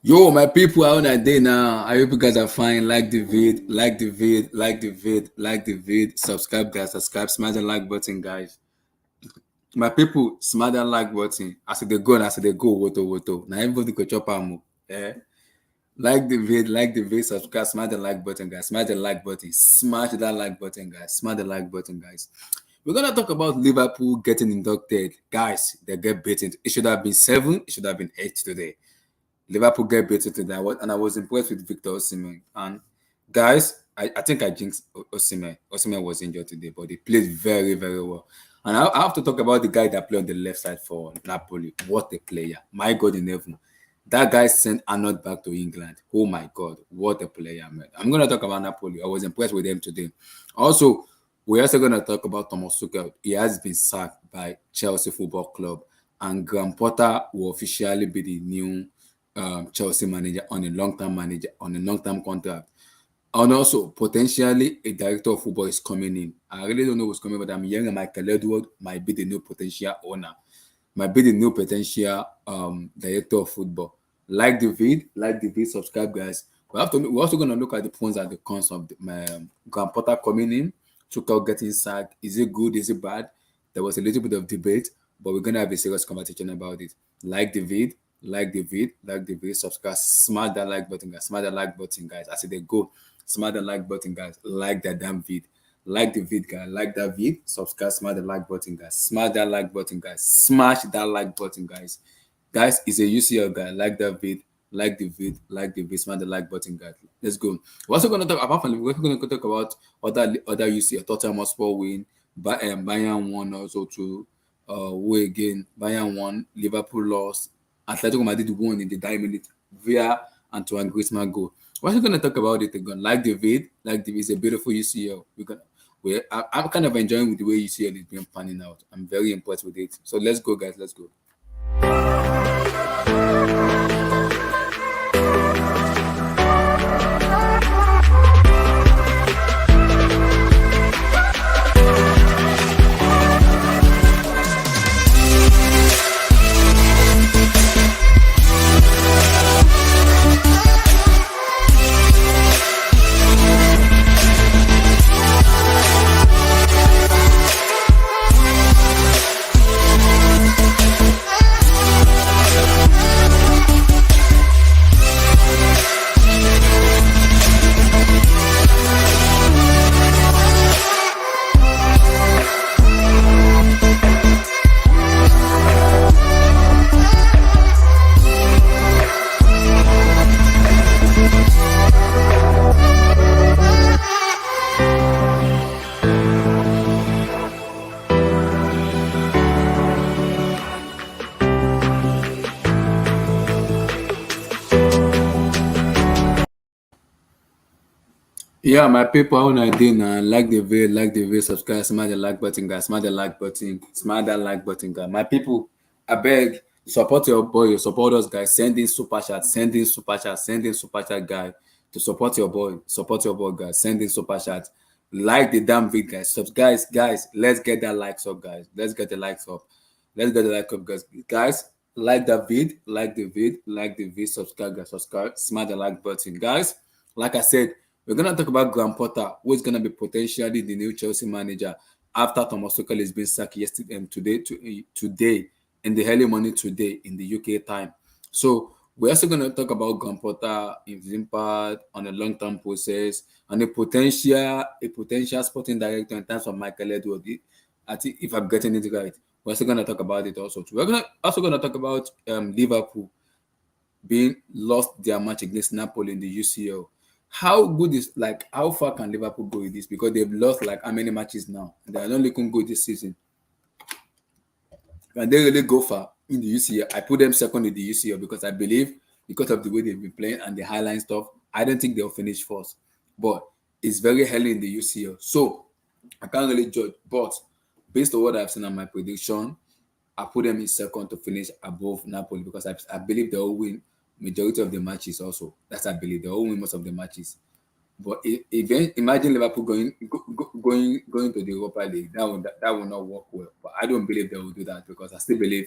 Yo, my people, how on a day now? I hope you guys are fine. Like the vid, like the vid, like the vid, like the vid. Subscribe, guys. Subscribe. Smash the like button, guys. My people, smash that like button. As they go and as they go, woto woto. Now everybody go chop am. Eh? Like the vid, subscribe, smash the like button, guys. Smash the like button. Smash that like button, guys. Smash the like button, guys. We're gonna talk about Liverpool getting inducted. Guys, they get beaten. It should have been 7, it should have been 8 today. Liverpool get better today, and I was impressed with Victor Osimhen. And guys, I think I jinxed Osimhen. Osimhen was injured today, but he played very, very well. And I have to talk about the guy that played on the left side for Napoli. What a player. My God in heaven. That guy sent Arnold back to England. Oh my God, what a player, man. I'm going to talk about Napoli. I was impressed with them today. Also, we're also going to talk about Thomas Tuchel. He has been sacked by Chelsea Football Club, and Graham Potter will officially be the new Chelsea manager on a long-term contract. And also, potentially, a director of football is coming in. I really don't know who's coming, but I'm hearing Michael Edward might be the new potential owner, might be the new potential director of football. Like the vid, subscribe, guys. We're also going to look at the pros and the cons of Graham Potter coming in, Tuchel getting sacked. Is it good? Is it bad? There was a little bit of debate, but we're going to have a serious conversation about it. Like the vid, subscribe, smash that like button, guys. Smash that like button, guys. As they go, smash the like button, guys. Like that damn vid. Like the vid, guys. Like that vid. Subscribe, smash the like button, guys. Smash that like button, guys. Smash that like button, guys. Guys, it's a UCL guy. Like that vid. Like the vid. Smash the like button, guys. Let's go. We're also going to talk about we're going to talk about other UCL. Tottenham Hotspur win. Bayern won also too. Who again? Bayern won. Liverpool lost. Atletico Madrid won in the dying minute via Antoine Griezmann goal. We're also going to talk about it again. Like the vid is a beautiful UCL. I'm kind of enjoying the way UCL is being panning out. I'm very impressed with it. So let's go, guys. Let's go. Yeah, my people, how una dey now? Like the video, subscribe, smash the like button, guys. Smash the like button, smash that like button, guys. My people, I beg, support your boy, support us, guys. Send in super chat, send in super chat, guy, to support your boy, guys. Send in super chat. Like the damn video, guys. Guys, let's get that likes up, guys. Let's get the likes up. Let's get the like up, guys. Guys, like the vid, subscribe, guys. Subscribe, smash the like button, guys. Like I said, we're going to talk about Graham Potter, who is going to be potentially the new Chelsea manager after Thomas Tuchel has been sacked yesterday and today in the early morning today in the UK time. So we're also going to talk about Graham Potter, his impact on a long-term process, and a potential sporting director in terms of Michael Edward. I think if I'm getting it right, we're also going to talk about it also too. We're also going to talk about Liverpool being lost their match against Napoli in the UCL. How good is how far can Liverpool go with this? Because they've lost like how many matches now? They are not looking good this season. Can they really go far in the UCL? I put them second in the UCL because I believe because of the way they've been playing and the highline stuff, I don't think they'll finish first. But it's very early in the UCL. So I can't really judge. But based on what I've seen on my prediction, I put them in second to finish above Napoli because I believe they will win majority of the matches also. That's I believe they will win most of the matches. But imagine Liverpool going to the Europa League. That will not work well. But I don't believe they will do that because I still believe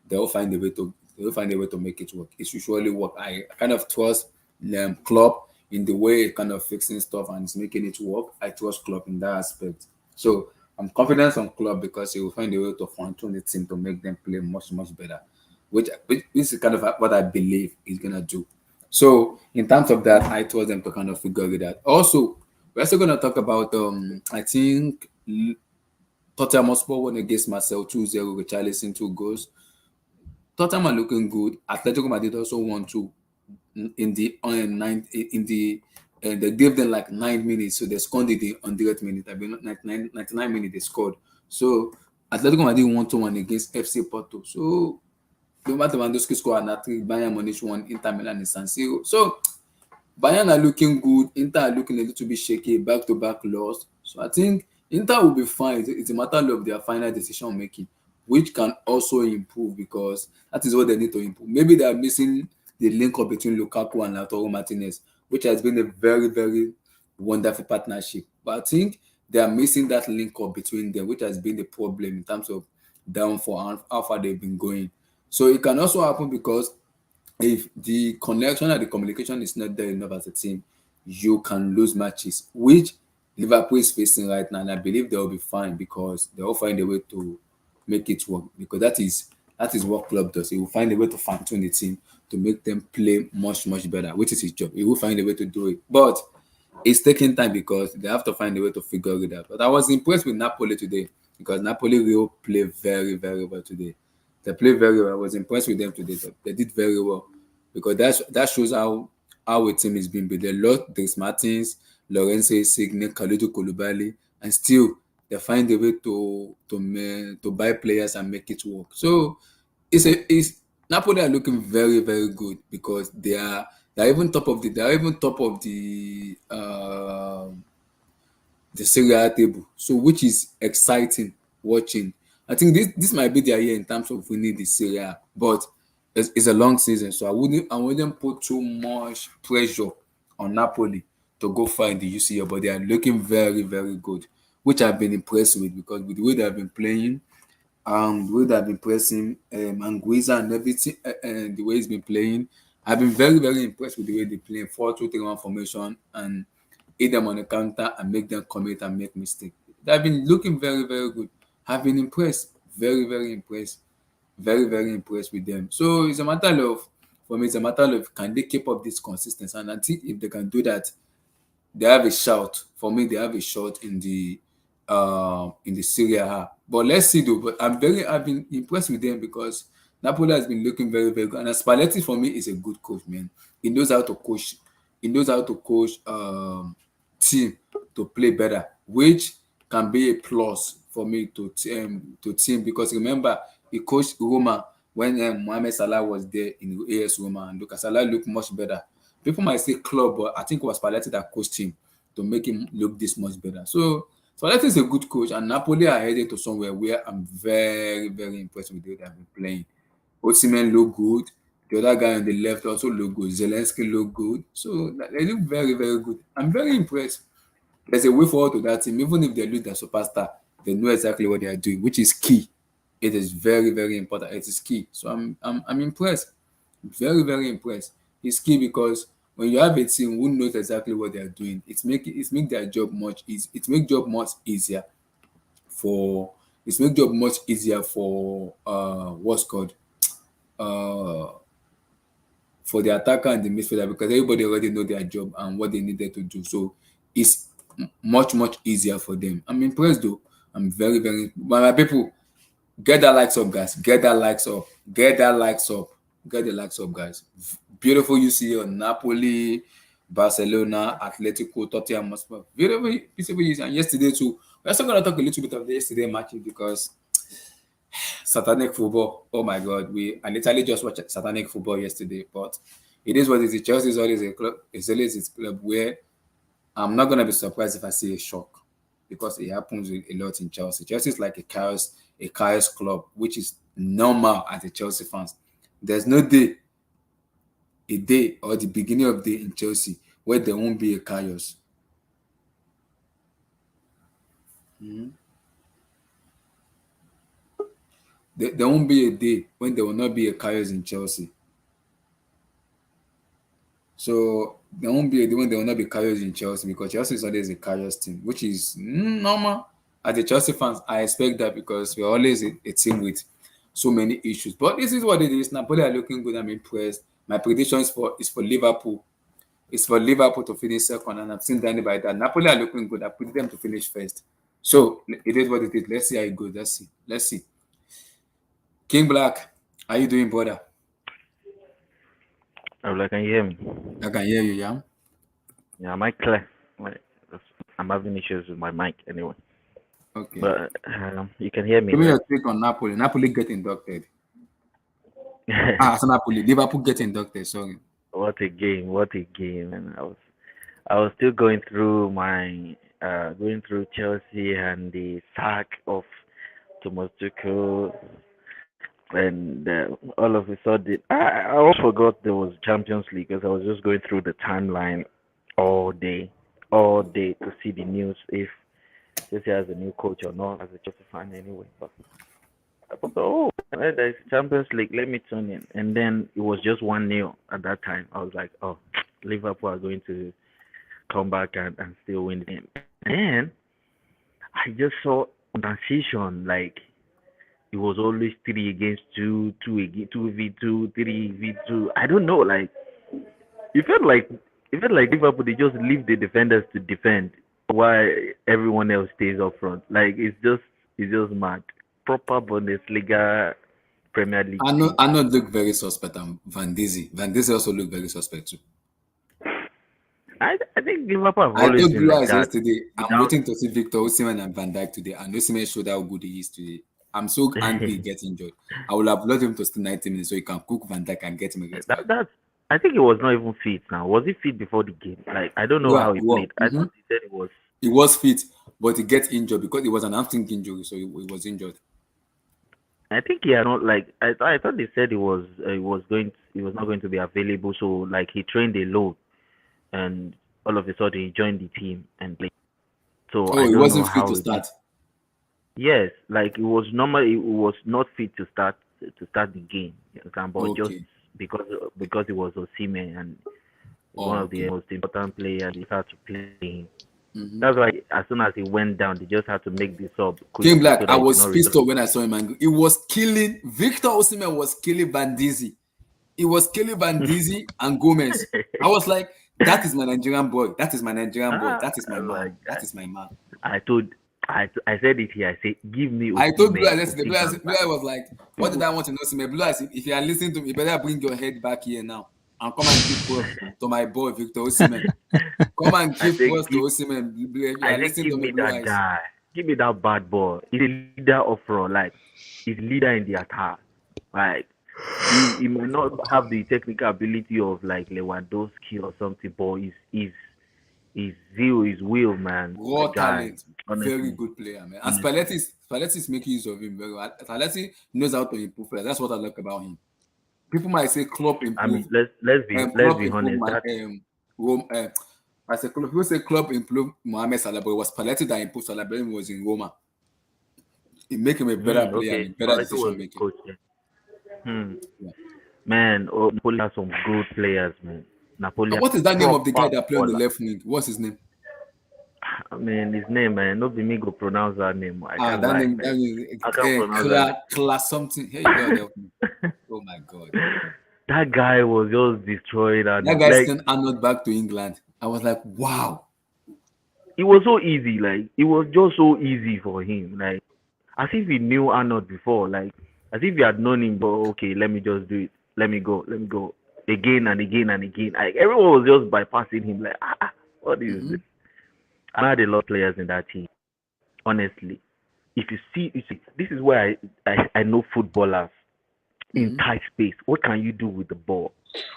they will find a way to They will find a way to make it work. It should surely work. I kind of trust Klopp in the way kind of fixing stuff and is making it work. I trust Klopp in that aspect. So I'm confident on Klopp because he will find a way to fine tune the team to make them play much much better, which is kind of what I believe he's gonna do. So in terms of that, I trust them to kind of figure it out. Also, we're also gonna talk about I think Tottenham Hotspur won against Marcel 2-0 with Richarlison 2 goals. Tottenham are looking good. Atletico Madrid also won two in the they gave them like 9 minutes, so they scored in the 100th minute. I mean, 99 minutes they scored. So Atletico Madrid won 2-1 against FC Porto. So Robert Lewandowski scored an hat-trick. Bayern Munich won Inter Milan in San Siro. So Bayern are looking good. Inter are looking a little bit shaky, back-to-back loss. So I think Inter will be fine. It's a matter of their final decision making, which can also improve because that is what they need to improve. Maybe they are missing the link up between Lukaku and Lautaro Martinez, which has been a very, very wonderful partnership. But I think they are missing that link up between them, which has been the problem in terms of downfall and how far they've been going. So it can also happen because if the connection and the communication is not there enough as a team, you can lose matches, which Liverpool is facing right now. And I believe they will be fine because they will find a way to make it work. Because that is what club does. He will find a way to fine tune the team to make them play much, much better, which is his job. He will find a way to do it. But it's taking time because they have to find a way to figure it out. But I was impressed with Napoli today because Napoli will play very, very well today. They played very well. I was impressed with them today. They did very well because that shows how a team is being built. They lost Dries Martins, Lorenzo Insigne, Kalidou Koulibaly, and still they find a way to buy players and make it work. So it's Napoli are looking very very good because they're even top of the Serie A table. So which is exciting watching. I think this might be their year in terms of winning the Serie A, but it's a long season, so I wouldn't put too much pressure on Napoli to go find the UCL, but they are looking very very good, which I've been impressed with because with the way they have been playing, the way they have been pressing, Anguissa and everything, and the way he's been playing, I've been very very impressed with the way they play 4-2-3-1 formation and hit them on the counter and make them commit and make mistakes. They've been looking very, very good. I've been impressed, very, very impressed, very, very impressed with them. So for me, it's a matter of can they keep up this consistency? And I think if they can do that, they have a shout. For me, they have a shot in the Serie A. But let's see though. But I've been impressed with them because Napoli has been looking very, very good. And Spalletti for me is a good coach, man. He knows how to coach. He knows how to coach team to play better, which can be a plus for me to team because remember he coached Roma when Mohamed Salah was there in AS Roma and Lucas Salah looked much better. People might say club, but I think it was Spalletti that coached him to make him look this much better. So Spalletti is a good coach, and Napoli are headed to somewhere where I'm very, very impressed with the way they have been playing. Osimhen look good. The other guy on the left also look good. Zelensky look good. So they look very, very good. I'm very impressed. There's a way forward to that team. Even if they lose their superstar, they know exactly what they are doing, which is key. It is very, very important. It is key. So I'm impressed. Very, very impressed. It's key because when you have a team who knows exactly what they are doing, it make their job much easy. It make job much easier for what's called uh for the attacker and the midfielder because everybody already know their job and what they needed to do. So it's much much easier for them. I'm impressed though. I'm very very. But my people, get that likes up, guys. Get that likes up. Get that likes up. Get the likes up, guys. Beautiful UCL, Napoli, Barcelona, Atletico, Tottenham, Hotspur. Beautiful, beautiful UCL. And yesterday too. We're also gonna talk a little bit of the yesterday matches because satanic football. Oh my God, I literally just watched satanic football yesterday. But it is what it is. Chelsea is always a club. It's always a club where I'm not gonna be surprised if I see a shock because it happens a lot in Chelsea. Chelsea is like a chaos club, which is normal as a Chelsea fans. There's no day or the beginning of day in Chelsea where there won't be a chaos. Mhm. there won't be a day when there will not be a chaos in Chelsea. So there won't be a day when there will not be chaos in Chelsea because Chelsea is always a chaos team, which is normal. As the Chelsea fans, I expect that because we're always a team with so many issues. But this is what it is. Napoli are looking good. I'm impressed. My prediction is for Liverpool. It's for Liverpool to finish second, and I've seen Danny by that. Napoli are looking good. I put them to finish first. So it is what it is. Let's see how it goes. Let's see. Let's see. King Black, how you doing, brother? I'm like, can you hear me? I can hear you, yeah? Yeah, mic clear. Like, I'm having issues with my mic anyway. Okay. But you can hear me, Give me right? your take on Napoli. Napoli get inducted. It's Napoli. Liverpool get inducted, sorry. What a game! What a game! And I was still going through going through Chelsea and the sack of Thomas Tuchel, and all of a sudden, I almost forgot there was Champions League because I was just going through the timeline all day, all day to see the news if Chelsea has a new coach or not as a Chelsea fan anyway. But I thought, oh, there's Champions League. Let me tune in. And then it was just 1-0 at that time. I was like, oh, Liverpool are going to come back and still win the game. And I just saw transition like it was always 3 against 2, 2v2, 3v2. I don't know. Like it felt like Liverpool they just leave the defenders to defend while everyone else stays up front. Like it's just mad. Proper Bundesliga Premier League team. I know look very suspect. And Van Dizzy. Van Dizzy also look very suspect too. I think Liverpool have I always told been you like guys that. yesterday, I'm Without waiting to see Victor Osimhen and Van Dijk today. And Osimhen showed how good he is today. I'm so angry he gets injured. I will have loved him to stay 90 minutes so he can cook Van Dijk and get him a red card. that's I think he was not even fit now. Was he fit before the game? Like I don't know Yeah, how he played. I thought he said he was. he was fit, but he gets injured because it was an hamstring injury, so he was injured. I think he had not like I thought they said he was not going to be available. So like he trained alone and all of a sudden he joined the team and played. So Oh, I he don't know wasn't fit how to he did. start. Yes, like it was normal. It was not fit to start the game, you understand? But just Okay. because it was Osimhen and one Oh, of the okay. most important players, they had to play him. Mm-hmm. That's why as soon as he went down, they just had to make this up King quickly Black, so I that he could was not pissed return. off when I saw him. And he was killing Victor Osimhen was killing Van Dizzy. He was killing Van Dizzy and Gomez. I was like, that is my Nigerian boy. That is my Nigerian boy. Ah, That is my like man. That is my man. I told, I said it here. I said, give me I told Blue Osimhen, Eyes yesterday. Osimhen Blue back. Eyes was like, what did I want to know? Osimhen? Blue Eyes, if you are listening to me, you better bring your head back here now and come and give props to my boy, Victor Osimhen. Come and I give said, props to Osimhen. If you I are said, listening give to me, me Blue that Eyes. guy. Give me that bad boy. He's a leader of front. Like he's leader in the attack. Like he might not have the technical ability of like Lewandowski or something, but his zeal, his will, man. Raw The guy, talent. Very honestly, good player, man. And honestly. Spalletti is making use of him very well. Spalletti knows how to improve players. That's what I like about him. People might say Klopp I improve. mean, let's Klopp be improved honest. my That Rome. I said Klopp. People say Klopp improved Mohamed Salah, but it was Spalletti that improved Salah. But he was in Roma. It make him a better player and okay. a better Spalletti was decision the making. coach. Then. Hmm. Yeah. Man, Napoli has some good players, man. Napoli And has what is that name of the guy proper that play on the baller. left wing? What's his name? I mean, his name, man. No be me go pronounce that name. I can't That lie, name. man. I can't pronounce that Class something. Hey, God help me. name. Oh my God. That guy was just destroyed, That and guy like sent Arnold back to England. I was like, wow. it was so easy. Like it was just so easy for him. Like as if he knew Arnold before. Like as if he had known him. But okay, let me just do it. Let me go again and again and again. Like everyone was just bypassing him. Like what is Mm-hmm. this? I had a lot of players in that team. Honestly, if you see, this is where I know footballers in Mm-hmm. tight space. What can you do with the ball?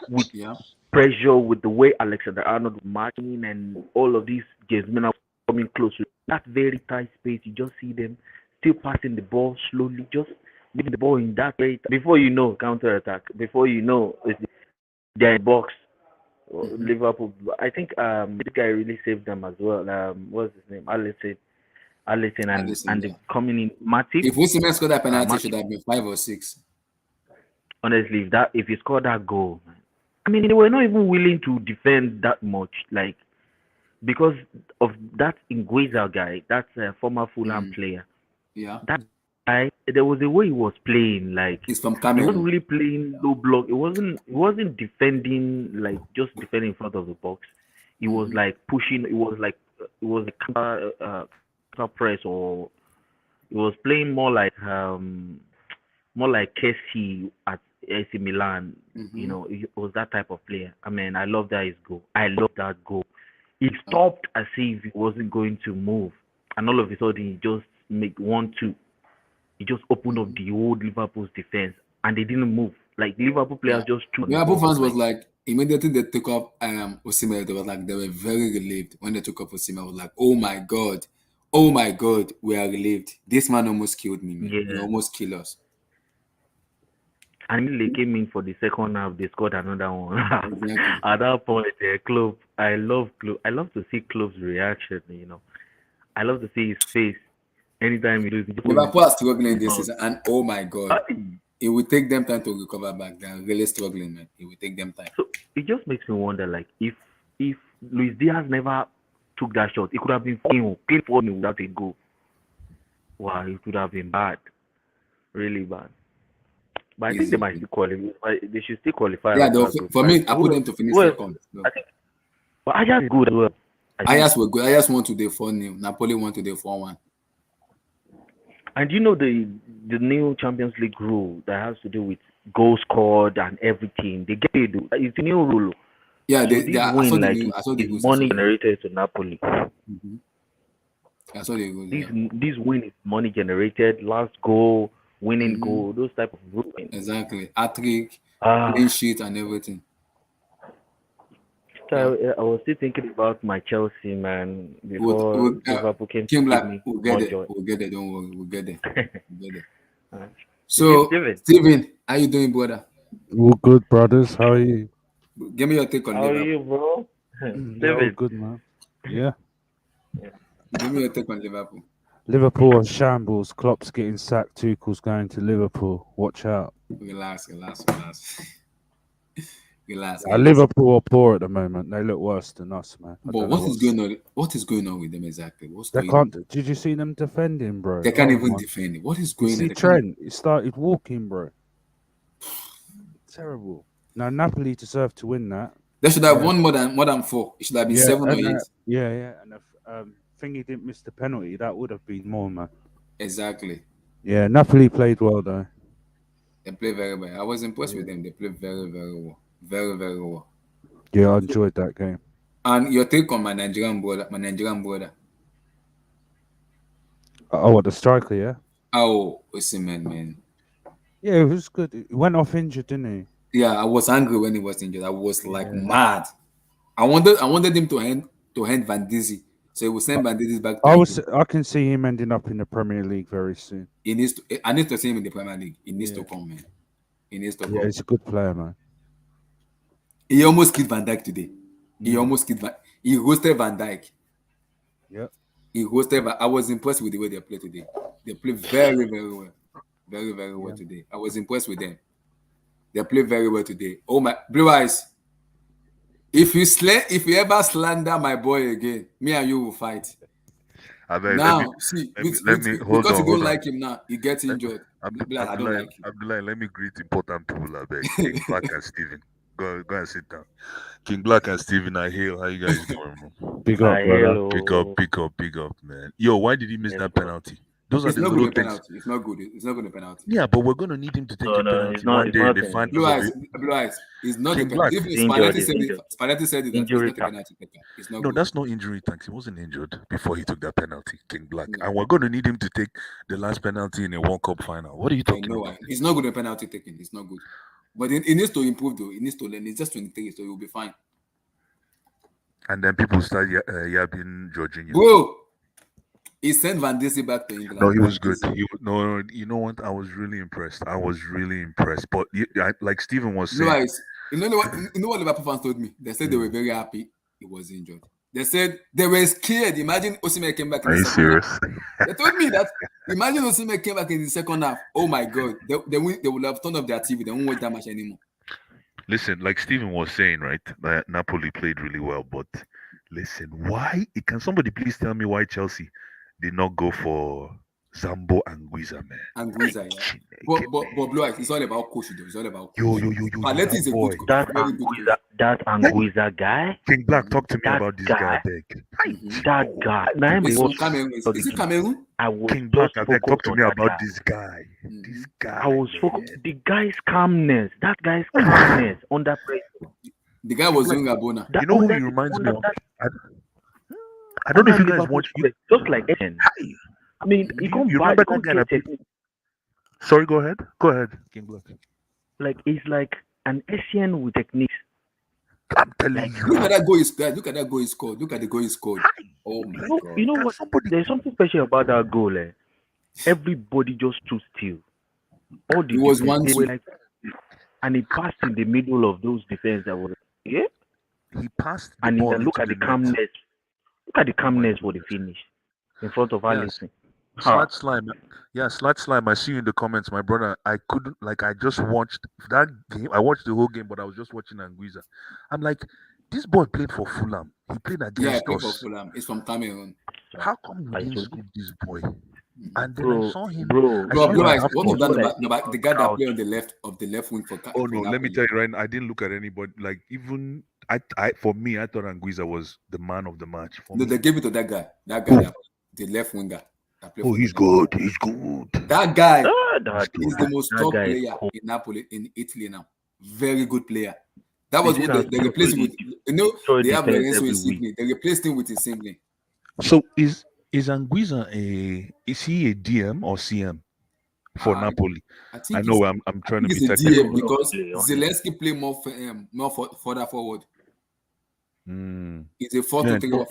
With Yeah. pressure, with the way Alexander Arnold was marching and all of these James Miller coming close to that very tight space, you just see them still passing the ball slowly, just leaving the ball in that very before you know counter attack. Before you know they're in box. Mm-hmm. Liverpool. I think this guy really saved them as well. What's his name? Alisson. Alisson I and listen. the Yeah. coming in Matip. If Osimhen scored that penalty, it should Matip. have been 5 or 6. Honestly, if you score that goal, man, I mean, they were not even willing to defend that much, like because of that Ingueza guy, that's a former Fulham Mm. player. Yeah. That guy, there was a way he was playing, like It's from he wasn't Cameroon. really playing low block. It wasn't defending like just defending in front of the box. It was Mm-hmm. like pushing. It was a counter press, or it was playing more like Kessie at AC Milan. You Mm-hmm. know, he was that type of player. I mean, I love that his goal. I love that goal. He Uh, stopped as if he wasn't going to move, and all of a sudden he just make 1-2. He just opened up mhm. the old Liverpool's defense, and they didn't move. Like Liverpool Yeah. players just stood on the Liverpool ball. fans was Like, like immediately they took up Osimhen, they were like they were very relieved when they took up Osimhen. I was like, oh my god, we are relieved. This man almost killed me, man. He yeah. almost killed us. And they came in for the second half. They scored another one. Exactly. At that point, Klopp. I love Klopp. I love to see Klopp's reaction. I love to see his face anytime he loses. He just pulls Liverpool are struggling his this mouth. season, and oh my god, Aye. it will take them time to recover back. They are really struggling, man. It will take them time. So it just makes me wonder, like, if Luis Diaz never took that shot, it could have been 4-0 without a goal. Wow, it could have been bad, really bad. But I think they might Easy. still qualify. They should still qualify Yeah, out that group. for Like, me, I put them to finish well, second. No. I think, but Ajax is good as well. I think. Ajax were good. Ajax won today 4-0. Napoli won today 4-1. And you know the new Champions League rule that has to do with goals scored and everything. They get paid. It's a new rule. Yeah, So this I saw win, the like, new. I saw the is goals. I saw money the goals. generated to Napoli. Mm-hmm. I saw the goals. This Yeah, this win is money generated. Last goal, winning mm-hmm. goal, those type of ruling. Exactly. Hat-trick, clean Ah, sheet, and everything. so Yeah. I was still thinking about my Chelsea, man, before We'll, Liverpool came to King give Black, me we'll get more there. joy. We'll get there. Don't worry. We'll get there. We'll get there. Uh, is this So, Steven? Steven, how you doing, brother? All good, brothers. How are you? Give me your take on How are Liverpool. you, bro? Yeah, all Steven. good, man. Yeah. Yeah. Give me your take on Liverpool. Liverpool on shambles. Klopp's getting sacked. Tuchel's going to Liverpool. Watch out. Relax, relax, relax, relax, relax. Liverpool are poor at the moment. They look worse than us, man. I But don't know what is what's. going on? What is going on with them exactly? What's They going on? can't. Did you see them defending, bro? They can't Oh even my! defend it. What is You going on? see They can't even. Trent? He started walking, bro. Terrible. Now Napoli deserve to win that. They should have Yeah, won more than 4. It should have been yeah, 7 or 8. yeah. And if Thingy didn't miss the penalty, that would have been more, man. Exactly. Yeah, Napoli played well though. They play very well. I was impressed Yeah, with them. They play very, very well. Very, very well. yeah, I enjoyed that game. And your take on my Nigerian brother. Oh, what the striker? Yeah. Oh, Osimhen, man. Yeah, it was good. He went off injured, didn't Yeah, I was angry when he was injured. I was he? like Yeah. mad. I wanted him to hand Van Dizzy. So he will send Van Dizzy back to Italy. I can see him ending up in the Premier League very soon. I need to see him in the Premier League. He needs to Yeah. come, man. He needs to Yeah, come. he's a good player, man. He almost killed Van Dijk today. He Mm. almost killed he roasted Van Dijk. Yeah. I was impressed with the way they played today. They played very, very well. Very, very well Yeah. today. I was impressed with them. They played very well today. Oh my Blue Eyes. If you ever slander my boy again, me and you will fight. I beg, Now, see, let me hold because you on, don't hold on. like him now, he gets Let me, injured. Be like, I don't like him. Abdullah, let me greet important people. I beg, King Black and Steven. Go and sit down. King Black and Steven are here. How you guys doing, man? Big up, brother. Pick up, man. Yo, why did he miss Yes, that bro. penalty? Those are It's the not good little a things. penalty. It's not good. It's not good a penalty. Yeah, but we're gonna need him to take No, a no, penalty it's not. one It's day in not. the It's finals Blue of Eyes, it. Blue Eyes. It's not a King penalty. Black. If injured. Spalletti It's said it, injured. Spalletti said it that it's Injury not a time. penalty taker. It's not No, good. that's no injury thanks. He wasn't injured before he took that penalty, King Black. No. And we're gonna need him to take the last penalty in a World Cup final. What are you I talking know. about? It's not good a penalty taking. It's not good. But he needs to improve though. He needs to learn. He's just 23, so he'll be fine. And then people start yapping Jorginho. Bro, he sent Van Dizzy back to No, England. he Van was good. Dizzy. No, you know what? I was really impressed. But like Steven was Blue saying, Eyes. You know what Liverpool fans told me? They said they were very happy he was injured. They said they were scared. Imagine Osimhen came back in Are the you second half. serious? They told me that. Imagine Osimhen came back in the second half. Oh my God, they would have turned off their TV. They won't watch that match anymore. Listen, like Steven was saying, right? That Napoli played really well, but listen, why? Can somebody please tell me why Chelsea did not go for Zambo and Guiza, man? And Guiza, yeah. But Blue Eyes, it's all about coach, though. It's all about Yo, coach. Paletti that is a boy. very good coach. That Anguissa guy. King Black, talk to me That about this guy, guy. beg. That guy. Now He's was from Cameroon. Is it Cameroon? I was King Black, just beg, talk focused to on me that about guy. this guy. This guy. I was man. focused. The guy's calmness. That guy's calmness under pressure. The guy was doing Rabona. You know who he reminds me of? I don't know if you guys watch. Just like Etienne. I mean, you remember that guy that played? Sorry, go ahead. Go ahead, King Black. Like he's like an Asian with techniques. I'm telling you. Look at that goal he scored. Look at that goal he scored. Look at the goal he scored. Oh my God. You know what? There's something special about that goal. Everybody just stood still. All the It was defense, 1-2. they were like, and he passed in the middle of those defense. That was He passed the and ball look at into the net. calmness. Look at the calmness for the finish in front of Alisson. Slat Slime. Yeah, Slat Slime. I see you in the comments, my brother. I couldn't, I just watched that game. I watched the whole game, but I was just watching Anguissa. I'm like, this boy played for Fulham. He played Yeah, against I played for us. Fulham. It's from Cameroon. How come we didn't scoop this boy? And then Bro, I saw him. bro, I saw him Blue at Eyes, what halftime. of that the guy that played on the left wing for Oh no, let me Napoli? tell you right now, I didn't look at anybody. Like even for me, I thought Anguissa was the man of the match. For No, me. they gave it to that guy. That guy, the left winger. That played Oh, for he's Napoli. good. He's good. That guy he's is the most top player in Napoli, in Italy now. Very good player. That was what they replaced him with. You know, they have Lorenzo Insigne. They replaced him with Insigne. So is Anguissa is he a DM or CM for Napoli? I know I'm trying to be he's a technical. DM because Zelensky play more further forward. He's a 4-2-3.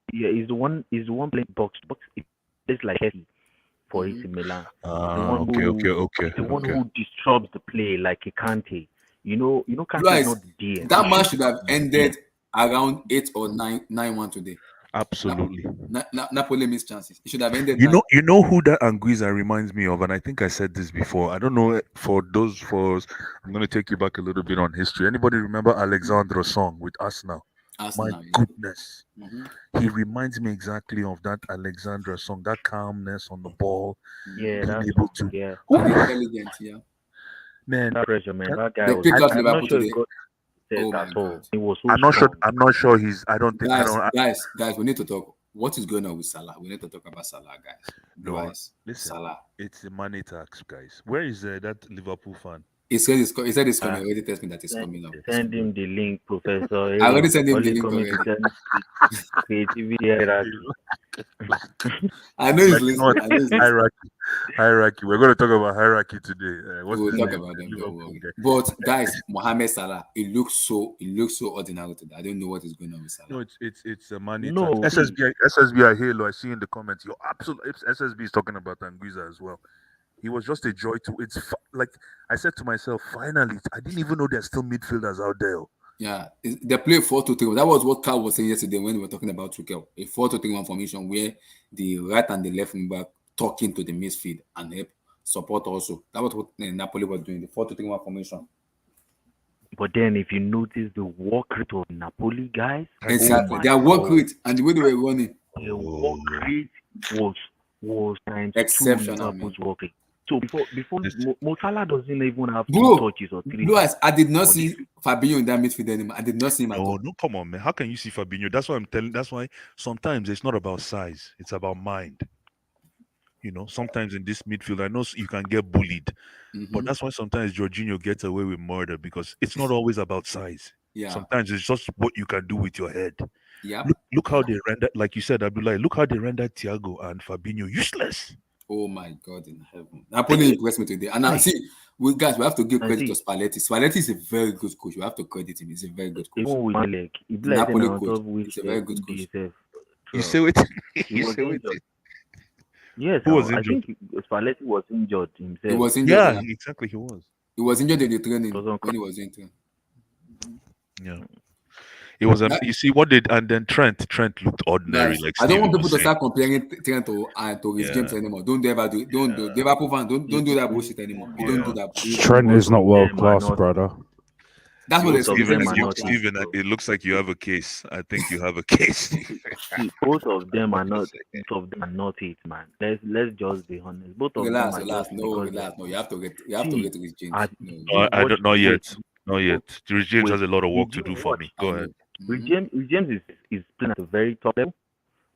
He's the one playing box. It's like heavy for AC Milan. Okay. The one who disrupts the play like a Kante. You know, Kante is not the DM. That match should have ended around 8 or 9-1 today. Absolutely. Napoli missed chances. It should have ended. You know who that Anguissa reminds me of, and I think I said this before. I don't know for us. I'm going to take you back a little bit on history. Anybody remember Alexandre Song with Arsenal? My goodness. He reminds me exactly of that Alexandra Song, that calmness on the ball. Yeah, that's able to. Yeah. Intelligent, yeah. Man, that pressure, man. That guy was. I'm not sure he got at all. He was so I'm not sure he's. I don't think. Guys, we need to talk. What is going on with Salah? We need to talk about Salah, guys. No, listen, Salah. It's a money tax, guys. Where is that Liverpool fan? He said it's coming. He already tells me that it's coming up. Send him the link, Professor. I already sent him the link already. Creativity I know he's listening. Hierarchy. We're going to talk about hierarchy today. We'll talk about them. Don't worry. But guys, Mohamed Salah, it looks so ordinary today. I don't know what is going on with Salah. No, it's a money tax. SSBI Halo. I see in the comments. You're absolutely. SSB is talking about Anguissa as well. He was just a joy to. It's like I said to myself, finally, I didn't even know there's still midfielders out there. Yeah, they play 4-2-3. That was what Carl was saying yesterday when we were talking about Tuchel. A 4-2-3-1 formation where the right and the left wing back talking to the midfield and help support also. That was what Napoli was doing, the 4-2-3-1 formation. But then, if you notice the work rate of Napoli guys, exactly, their work rate and the way they were running, the work rate was times exceptional. Work rate. So before Mo Salah doesn't even have 2 touches or 3. Guys, I did not see Fabinho in that midfield anymore. I did not see him at all. No, come on, man. How can you see Fabinho? That's why I'm telling. That's why sometimes it's not about size; it's about mind. You know, sometimes in this midfield, I know you can get bullied, but that's why sometimes Jorginho gets away with murder because it's not always about size. Yeah. Sometimes it's just what you can do with your head. Yeah. Look how they rendered, like you said, Abdullah. Look how they rendered Thiago and Fabinho useless. Oh my God in heaven! Napoli impressed me today, and I see, we have to give credit to Spalletti. Spalletti is a very good coach. We have to credit him. He's a very good coach. Napoli coach. He's a very good coach. You say it. Yes, who was injured? I think Spalletti was injured himself. He was injured. Yeah, exactly. He was. He was injured in the training when he was doing training. Yeah. It was That, you see what did, and then Trent looked ordinary, guys, like I don't Steven want people was to saying. start comparing Trent to his games Yeah, anymore. Don't ever do. Don't do. Liverpool fans, don't do that bullshit anymore. You don't do yeah. that. Trent is Both not of world them are class, not. brother. That's what they Both say. of Trent them is are world not class. it, Steven, bro. it looks like you have a case. I think you have a case. Both of them are not. Both of them are not it, man. Let's just be honest. Both of them Relax, are relax. just No, because relax. No, you have to see. get Rich As James. No, you No, I watch, don't. Not wait, yet. Not yet. James wait. has a lot of Did work to you do for watch? me. I Go know. ahead. Mm-hmm. Rich James is playing at a very top level.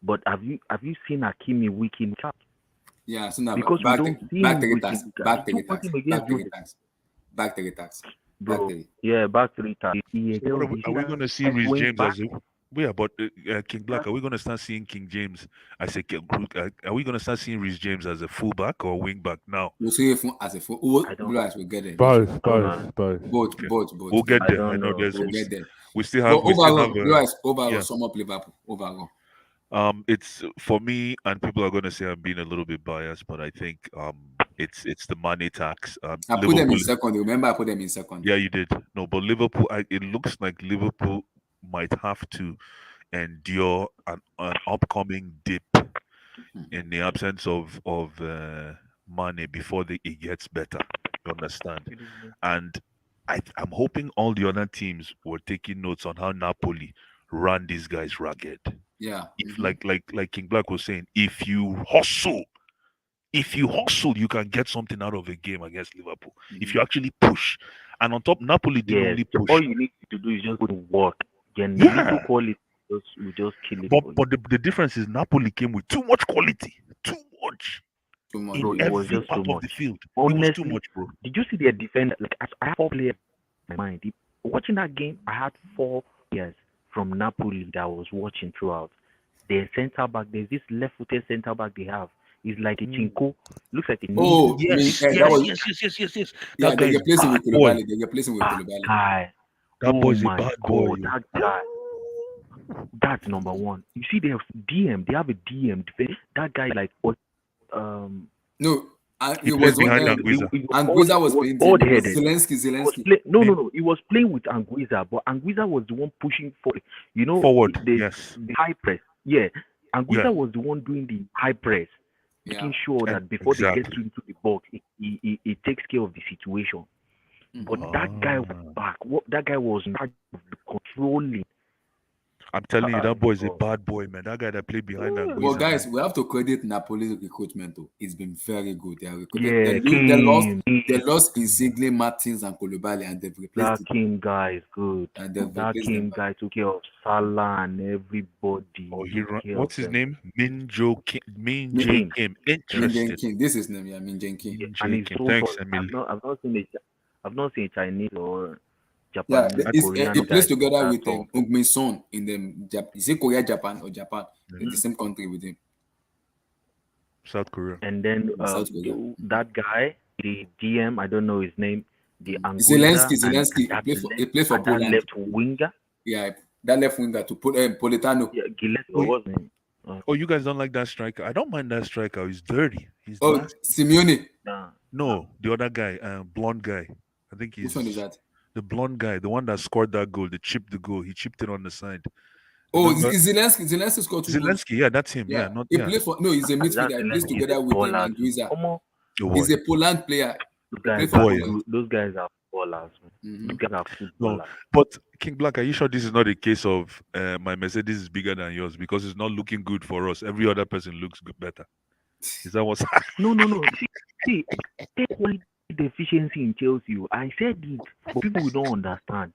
But have you seen Hakimi week in cap? Yeah, so now Because we don't see back him three week tax, in cap. back He three took tax, him back against three Joseph, tax, back three tax, back bro. three. Yeah, back 3 times. He So what excelled. You are see we that going to see Rhys wing James back? as a? Yeah, but King Black, are we going to start seeing King James as a? Are we going to start seeing Rhys James as a fullback or wing back now? We'll see if as a full. I don't Blue eyes will get there eventually. Both, don't know. both, both. Both, Okay, both, both. we'll get I there. I don't know know. there's We'll get there. But we still have overall, Blue a eyes overall, yeah. sum up Liverpool overall. It's for me, and people are going to say I'm being a little bit biased, but I think it's the money tax. I put them in Liverpool. second. Remember, I put them in second. Yeah, you did. No, but Liverpool. It looks like Liverpool might have to endure an upcoming dip in the absence of money before it gets better. You understand? And I'm hoping all the other teams were taking notes on how Napoli ran these guys ragged. Yeah. If Mm-hmm. like King Black was saying, if you hustle, you can get something out of a game against Liverpool. If you actually push, and on top, Napoli didn't Yes. only push. All you need to do is just go to work. Then the little Yeah, quality will just kill it but for you. but the difference is Napoli came with too much quality, too much Too much. in Bro, it Yeah. was every just part too of the much. field. It was too Honestly, much, bro. did you see their defender? Like I have 4 players in my mind. Watching that game, I had 4 players from Napoli that I was watching throughout. Their centre back, there's this left-footed centre back they have. He's like a chinko. Looks like a knee. Oh, Yes, that yes, was yes, yes, yes, yes, yes. yeah. That guy They is replaced him bad with boy. Koulibaly. They replaced him with That Koulibaly. guy. That Oh boy's a my bad boy. god, that guy. That's number one. You see, they have DM. They have a DM. That guy like what? No, He it plays was behind one. Anguissa. It was Anguissa it was was playing DM. bald It was headed. Zelensky. No. He was playing with Anguissa, but Anguissa was the one pushing for. You know, Forward, the yes. high press. Yeah, Anguissa Yeah. was the one doing the high press, Yeah. making sure that before they get into the box, he takes care of the situation. But that guy was back. That guy was in charge of the controlling. I'm telling you, that boy's a bad boy, man. That guy that played behind Well, Anguissa. guys, Man. we have to credit Napoli's recruitment. Though it's been very good. They are recruited. Yeah, They lost Insigne, Martins, and Koulibaly, and they've replaced that King guy is good. and they've That replaced them. King guy took care of Salah and everybody. Oh, Took what's his care of them. name? Min Jae Kim. Kim. Min Interesting. Jae Kim. This is his name. Yeah, Min Jae Kim. Yeah, Min and Jae he's Kim. so Thanks, tall. Emily. I've not seen Chinese or Yeah, Japanese, Korean he plays guys together that with tall. Ungmin Son in the is it Korea, Japan, or Japan? In the same country with him. South Korea. And then South Korea. that guy, the GM, I don't know his name, the Anguissa Zelensky. He plays for that Poland. left winger. Yeah, that left winger to put Politano. Yeah, Gillespie, what was his name? Oh, you guys don't like that striker? I don't mind that striker. He's dirty. He's Oh, nasty. Simeone. No, the other guy, blonde guy. I think Which one is that? the blonde guy, the one that scored that goal. They chipped the goal. He chipped it on the side. Oh, Remember? is Zelensky. Zelensky scored 2 goals. Zelensky, yeah, that's him. Yeah, He yeah. plays for he's a midfielder. He plays together with Anguissa. Oh, He's a Poland player. Those guys are ballers. Mm-hmm. Those guys are footballers. No, but King Black, are you sure this is not a case of my Mercedes is bigger than yours because it's not looking good for us? Every other person looks good, better. Is that what's No. See, take quality deficiency in Chelsea. I said it, but people don't understand.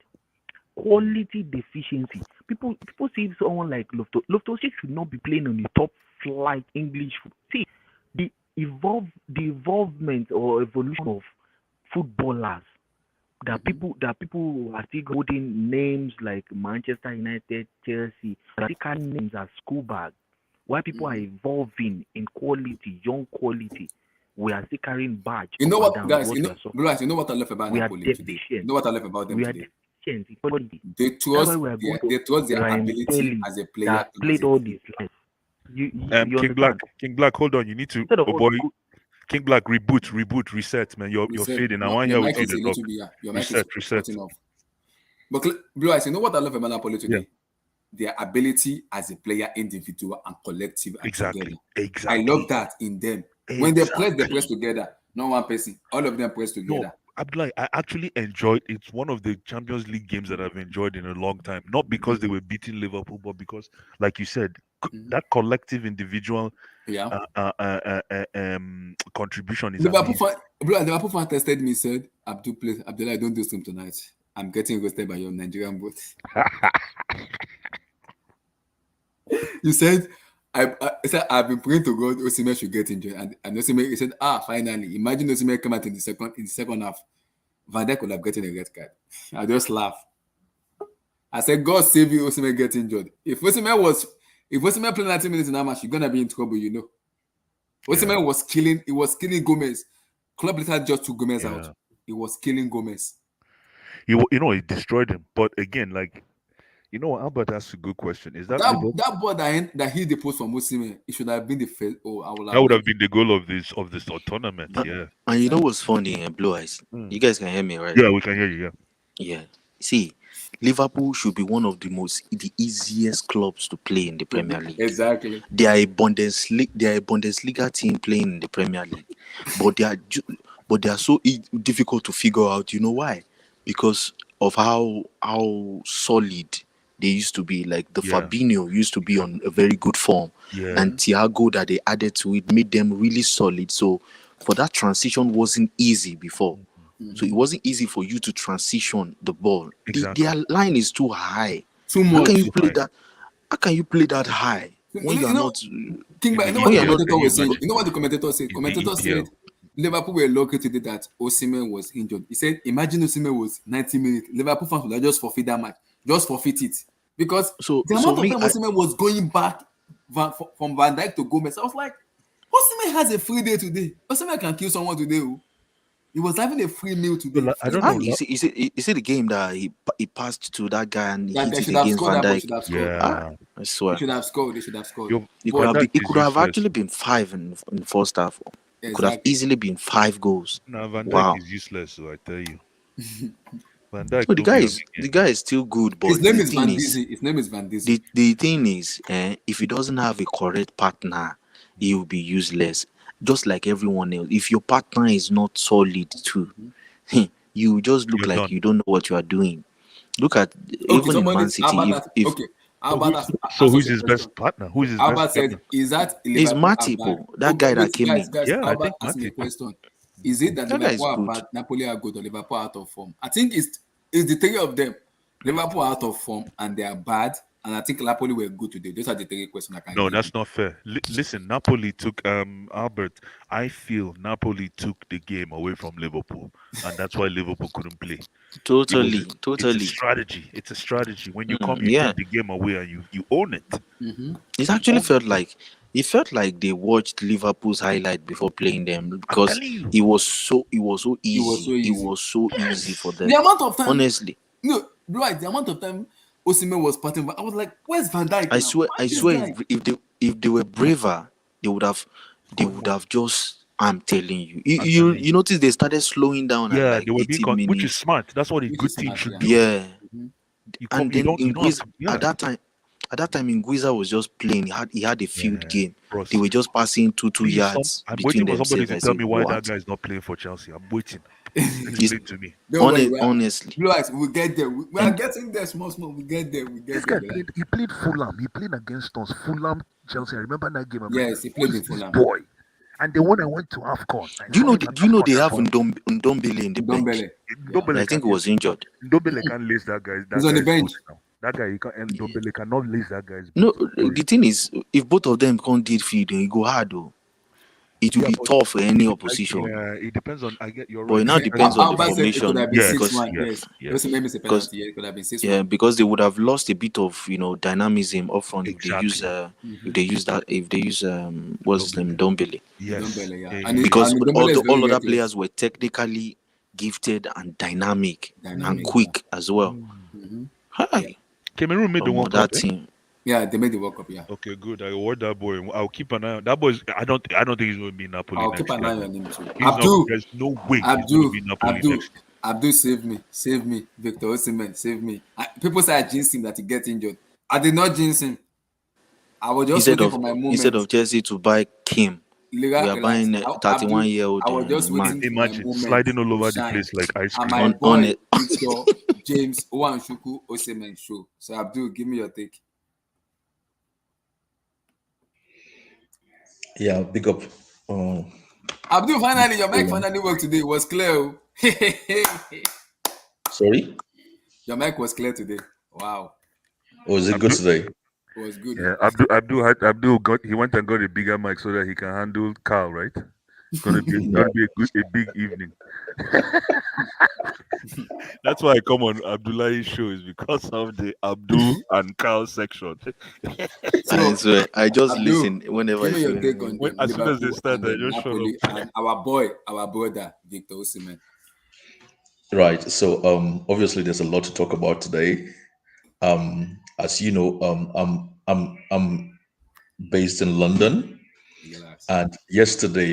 Quality deficiency. People see someone like Loftus should not be playing on the top flight English. See, the evolvement or evolution of footballers that people are still holding names like Manchester United, Chelsea, are still carrying names as school bag. Why people are evolving in quality, young quality, we are still carrying badge. You know what, guys? You know what I love about we Napoli are today? deficient. You know what I love about them We today? are deficient in quality. They trust their ability as a player that to played all these life. You King Black, hold on. You need to King Black, reboot, reset, man. You're fading. I want to hear what you talk. Your mic is Reset. cutting off. But Blue Eyes, you know what I love about Napoli today? their ability as a player, individual and collective and together. Exactly. I love that in them. When they press together. Not one person. All of them press together. No, Abdullah, I actually enjoyed. It's one of the Champions League games that I've enjoyed in a long time. Not because they were beating Liverpool, but because, like you said, that collective, individual, Yeah. contribution is Liverpool fan tested me, said, Abdullah, don't do this tonight. I'm getting roasted by your Nigerian boat. You said, I've been praying to God Osimhen should get injured. And Osimhen, he said, finally. Imagine Osimhen come out in the second half. Van Dijk could have gotten a red card. I just laugh. I said, God save you, Osimhen get injured. If Osimhen playing 90 minutes in that match, you're gonna be in trouble, you know. Osimhen was killing Gomez. Klopp later just took Gomez out. He was killing Gomez. He destroyed him. But again, like, Albert asked a good question. Is that ball that hit the post from Osimhen? It should have been the first. That would have been the goal of this tournament. Yeah. And you know what's funny, Blue Eyes? You guys can hear me, right? Yeah, we can hear you. Yeah. See, Liverpool should be one of the easiest clubs to play in the Premier League. Exactly. They are a Bundesliga team playing in the Premier League, but they are so difficult to figure out. You know why? Because of how solid they used to be. Like Fabinho used to be on a very good form, and Thiago that they added to it made them really solid. So for that transition wasn't easy before. So it wasn't easy for you to transition the ball. Exactly. Their line is too high. Too much. How can you play that? How can you play that high when you are not? You know what the commentator said? Commentator said Liverpool were lucky today that Osimhen was injured. He said, imagine Osimhen was 90 minutes. Liverpool fans would have just forfeit that match. Just forfeit it. Because the amount of time Osimhen was going back from Van Dijk to Gomez, I was like, Osimhen has a free day today. Osimhen can kill someone today. He was having a free meal today. I don't know. Is it the game that he passed to that guy and he hit it against Van Dijk? Yeah. I swear. They should have scored. It could have actually been 5 in the first half. It could have easily been 5 goals. No, Van Dijk is useless, so I tell you. Van Dijk. The guy is still good, but his name is Van Dizzy. The thing is, if he doesn't have a correct partner, he will be useless. Just like everyone else. If your partner is not solid too, you just look like you don't know what you are doing. Look at even in Man City. So who's his best partner? Who's his Albert best said, partner? is that It's Matip, that guy that came in. Yeah, I Albert think asked me a Matip. question. Is it that That guy is Liverpool are good. bad, Napoli are good, or Liverpool out of form? I think it's the three of them. Liverpool are out of form and they are bad. And I think Napoli were good today. Those are the three questions I can No, give that's you. not fair. Listen, Napoli took Albert. I feel Napoli took the game away from Liverpool, and that's why Liverpool couldn't play. Totally. It's a strategy. When you come, you take the game away and you own it. It actually felt like they watched Liverpool's highlight before playing them because it was so easy for them. The amount of time, Honestly, the amount of time Osimhen was parting, I was like, where's Van Dijk? I swear, if they were braver, they would have just. I'm telling you. You notice they started slowing down. Yeah, at like they were 80 being minutes. which is smart. That's what a good team should do. Yeah. And then At that time, Nguiza was just playing. He had a field game. Bros. They were just passing 2 yards I'm between waiting for somebody themselves. to tell me why that guy is not playing for Chelsea. I'm waiting. Explain to me. Honestly, Blue Eyes, we'll get there. We are getting there small. We get there. This guy played Fulham. He played against us. Fulham, Chelsea. I remember that game. Yes, he played in Fulham. Boy. And the one I went to AFCON. do you know they have Ndombele in the bench? Ndombele. I think he was injured. Ndombele can't lace that guy. He's on the bench. That guy, Ndombele cannot lace that guy's. No, the thing is, if both of them can't do fielding, it go hard though. It will be tough for any opposition. It depends on. I get your. But it now depends on the formation. Because they would have lost a bit of dynamism up front if they use what's his name, Ndombele. Yes. Because all other players were technically gifted and dynamic and quick as well. Hi. Cameroon made the World Cup. Team. Yeah, they made the World Cup. Yeah. Okay, good. I award that boy. I'll keep an eye on that boy. I don't think he's going to be in Napoli. I'll keep an eye on him too. There's no way he's going to be in Napoli next year. Abdul, save me, Victor Osimhen, save me. People say I jinxed him that he gets injured. I did not jinx him. I was just waiting for my Instead moment. of Chelsea to buy Kim, we are Relax. buying a Abdul, 31-year-old I was just man. waiting for my Imagine moment sliding all to over the shine. place like ice And cream. my On boy it. Victor James Owanshuku Osimhen show. So Abdul, give me your take. Yeah, big up. Abdul, finally, your mic finally worked today. It was clear. Oh. Sorry? Your mic was clear today. Wow. Or is it good Abdul, today? It was good. yeah, Abdul he went and got a bigger mic so that he can handle Carl, right? It's gonna be a big evening. That's why I come on Abdullah's show is because of the Abdul and Carl section. I So, swear, I just Abdul, listen whenever give me it's your take on When, as soon as they Liverpool start, and I just shut Napoli up. and our boy, our brother, Victor Osimhen. Right. So obviously there's a lot to talk about today. As you know, I'm based in London, Relax. and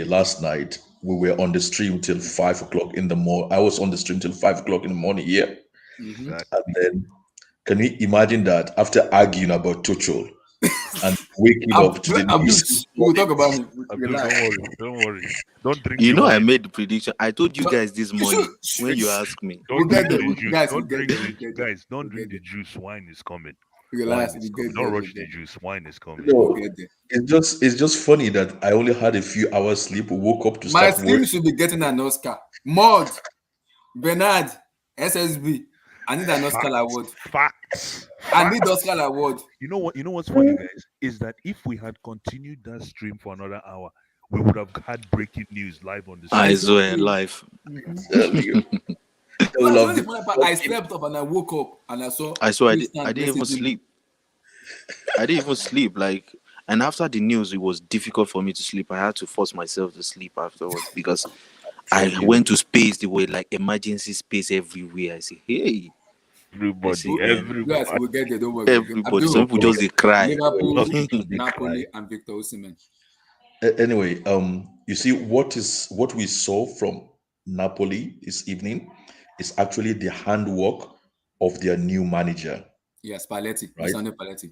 last night, we were on the stream till 5 o'clock in the morning. I was on the stream till 5 o'clock in the morning here. Mm-hmm. And then can you imagine that after arguing about Tuchel and waking up to the Abdul, news this we will talk morning? about him. Abdul, Relax. don't worry. Don't drink You the know, I wine. made the prediction. I told you guys this morning when you asked me. We'll Don't get drink there. the juice. Guys, we'll Don't get drink there. the We'll get there. guys. Don't We'll drink get the there. juice. Wine is coming. Relax. Wine is We coming. get Don't there. rush We the get there. juice. Wine is coming. No, We get there. it's just funny that I only had a few hours sleep, woke up to My start work. team should be getting an Oscar. Mod, Bernard, SSB. I need an Oscar award. Facts. I need Oscar award. You know what? You know what's funny, guys, is that if we had continued that stream for another hour, we would have had breaking news live on the I stream. swear, Exactly. life. Tell you. They will Well, have the been funny part, I slept up and I woke up and I saw I swear, Christian I didn't even messaging me. sleep. I didn't even sleep. Like, and after the news, it was difficult for me to sleep. I had to force myself to sleep afterwards because I tell you. went to space. There were like emergency space everywhere. I say, hey, I Everybody, say, man, Guys, everybody. we'll get there. Don't worry. everybody. Some Abdul, people just they cry. Liverpool, Lots of people did cry. Napoli, and Victor Osimhen. Anyway, you see what we saw from Napoli this evening is actually the handwork of their new manager, Yeah, Spalletti. right? Luciano Spalletti.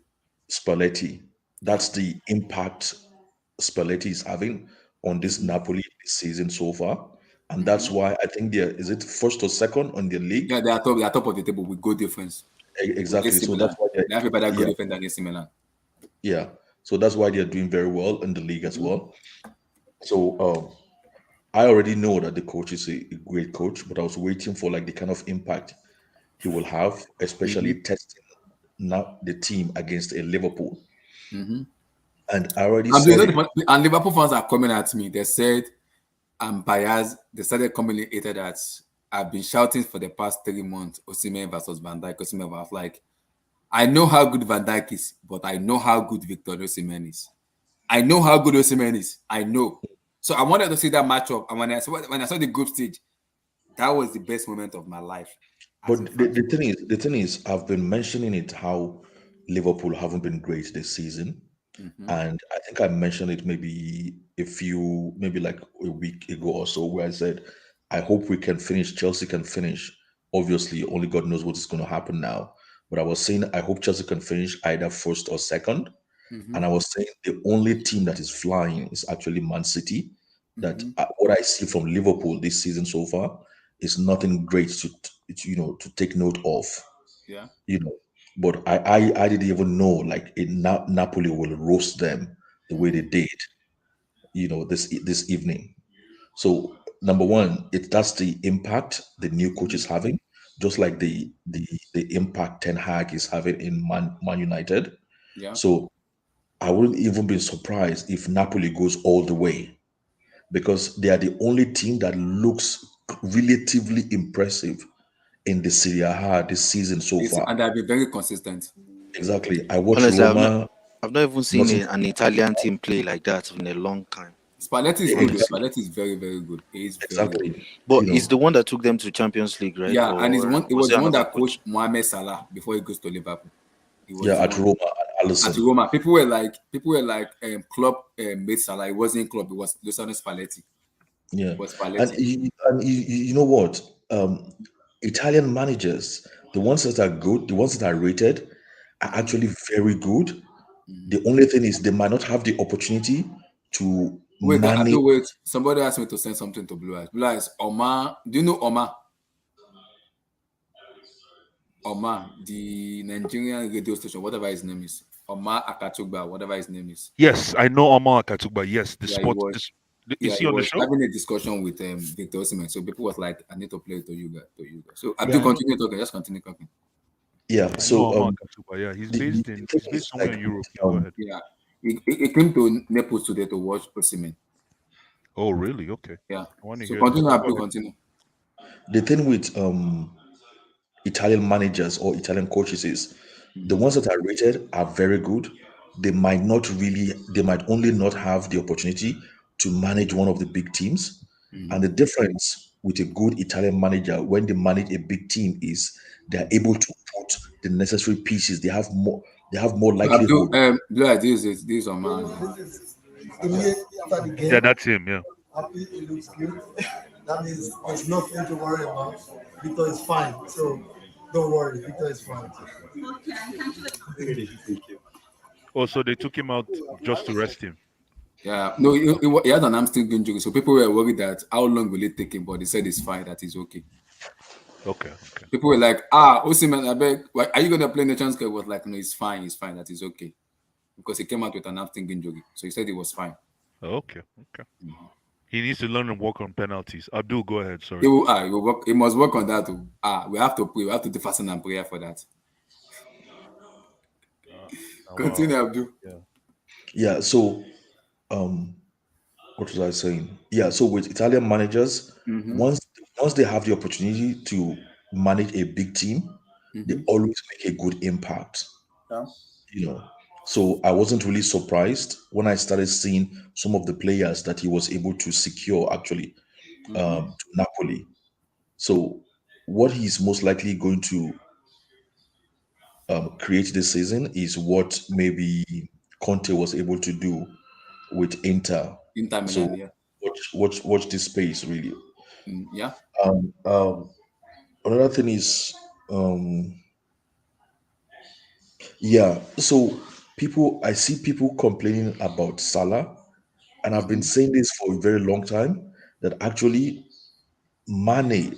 Spalletti. Yeah. That's the impact Spalletti is having on this Napoli this season so far. And that's why I think they're, is it first or second on the league? Yeah, they are top of the table with goal difference. Exactly. AC So Milan. that's why They have a better goal yeah, defense than AC Milan. yeah. So that's why they're doing very well in the league as well. So I already know that the coach is a great coach, but I was waiting for like the kind of impact he will have, especially testing now the team against a Liverpool. Mm-hmm. And I already And, said it. and Liverpool fans are coming at me. They said I'm biased. They started commenting that I've been shouting for the past 3 months Osimhen versus Van Dijk. Osimhen was like, I know how good Van Dijk is, but I know how good Victor Osimhen is. I know how good Osimhen is. I know. So I wanted to see that matchup. And when I saw the group stage, that was the best moment of my life. But the thing is, I've been mentioning it how Liverpool haven't been great this season. And I think I mentioned it maybe like a week ago or so, where I said, I hope we can finish, Chelsea can finish. Obviously, only God knows what is going to happen now. But I was saying, I hope Chelsea can finish either first or second. And I was saying the only team that is flying is actually Man City. That what I see from Liverpool this season so far is nothing great to take note of. Yeah. But I didn't even know like Napoli will roast them the way they did, this evening. So number one, that's the impact the new coach is having, just like the impact Ten Hag is having in Man United. Yeah. So I wouldn't even be surprised if Napoli goes all the way, because they are the only team that looks relatively impressive in the Serie A this season so far. And they've been very consistent. Exactly. I watched Honestly, Roma. I've not even seen an Italian team play like that in a long time. Spalletti is good. Spalletti is very, very good. He is very good. Exactly. But he's the one that took them to Champions League, right? Yeah, and it was the one another that coach? coached Mohamed Salah before he goes to Liverpool. He was Yeah, at one. Roma and At Allison. Roma, people were like, Klopp made Salah. It wasn't Klopp. It was Luciano Spalletti. Yeah. It was And Spalletti. you know what? Italian managers, the ones that are good, the ones that are rated, are actually very good. The only thing is they might not have the opportunity to Wait, manage. Abdul, wait. Somebody asked me to send something to Blue Eyes. Blue Eyes, Omar. Do you know Omar? Omar, the Nigerian radio station, whatever his name is. Omar Akatugba, whatever his name is. Yes, I know Omar Akatuba. Yes, the Yeah, sport. Is he he on the was show? having a discussion with Victor Osimhen. So people was like, I need to play it to you guys. So Yeah, Abdul, I know. continue talking. Just continue talking. Yeah, I know so Omar Akatuba. Yeah, he's the based thing he's based is somewhere like in Europe. Yeah, go ahead. Yeah. He came to Naples today to watch Osimhen. Oh, really? Okay. Yeah. I want to So hear that. continue, But go Abdul, ahead. continue. the thing with Italian managers or Italian coaches is the Mm-hmm. ones that are rated are very good. They might only not have the opportunity to manage one of the big teams. And the Mm-hmm. difference with a good Italian manager when they manage a big team is they are able to put the necessary pieces. They have more So Abdul, likelihood. Blue Eyes, this is Omar. After the Yeah, game, that's him. Yeah. happy, it looks good. That means there's nothing to worry about. Victor is fine. So don't worry, Victor is fine. Oh, so they took him out just to rest him. Yeah, no, he had an hamstring injury, so people were worried that how long will it take him, but they said it's fine, that he's okay. Okay. Okay. People were like, Osimhen, I beg, are you going to play Nations Cup? He was like, no, it's fine, that he's okay. Because he came out with an hamstring injury, so he said he was fine. Okay. Okay. He needs to learn and work on penalties. Abdul, go ahead. He Sorry. will work, he must work on that too. We have to pray, we have to do fasting and prayer for that. Wow. Continue, Abdul. Yeah. Yeah, so um what was I saying? Yeah, so with Italian managers, Mm-hmm. once they have the opportunity to manage a big team, they Mm-hmm. always make a good impact. Yeah. You know, so I wasn't really surprised when I started seeing some of the players that he was able to secure actually Mm-hmm. to Napoli. So what he's most likely going to create this season is what maybe Conte was able to do with Inter. Inter So Milan, yeah. watch this space really. Yeah. Um, another thing is, um, yeah. So I see people complaining about Salah, and I've been Mm-hmm. saying this for a very long time that actually Mane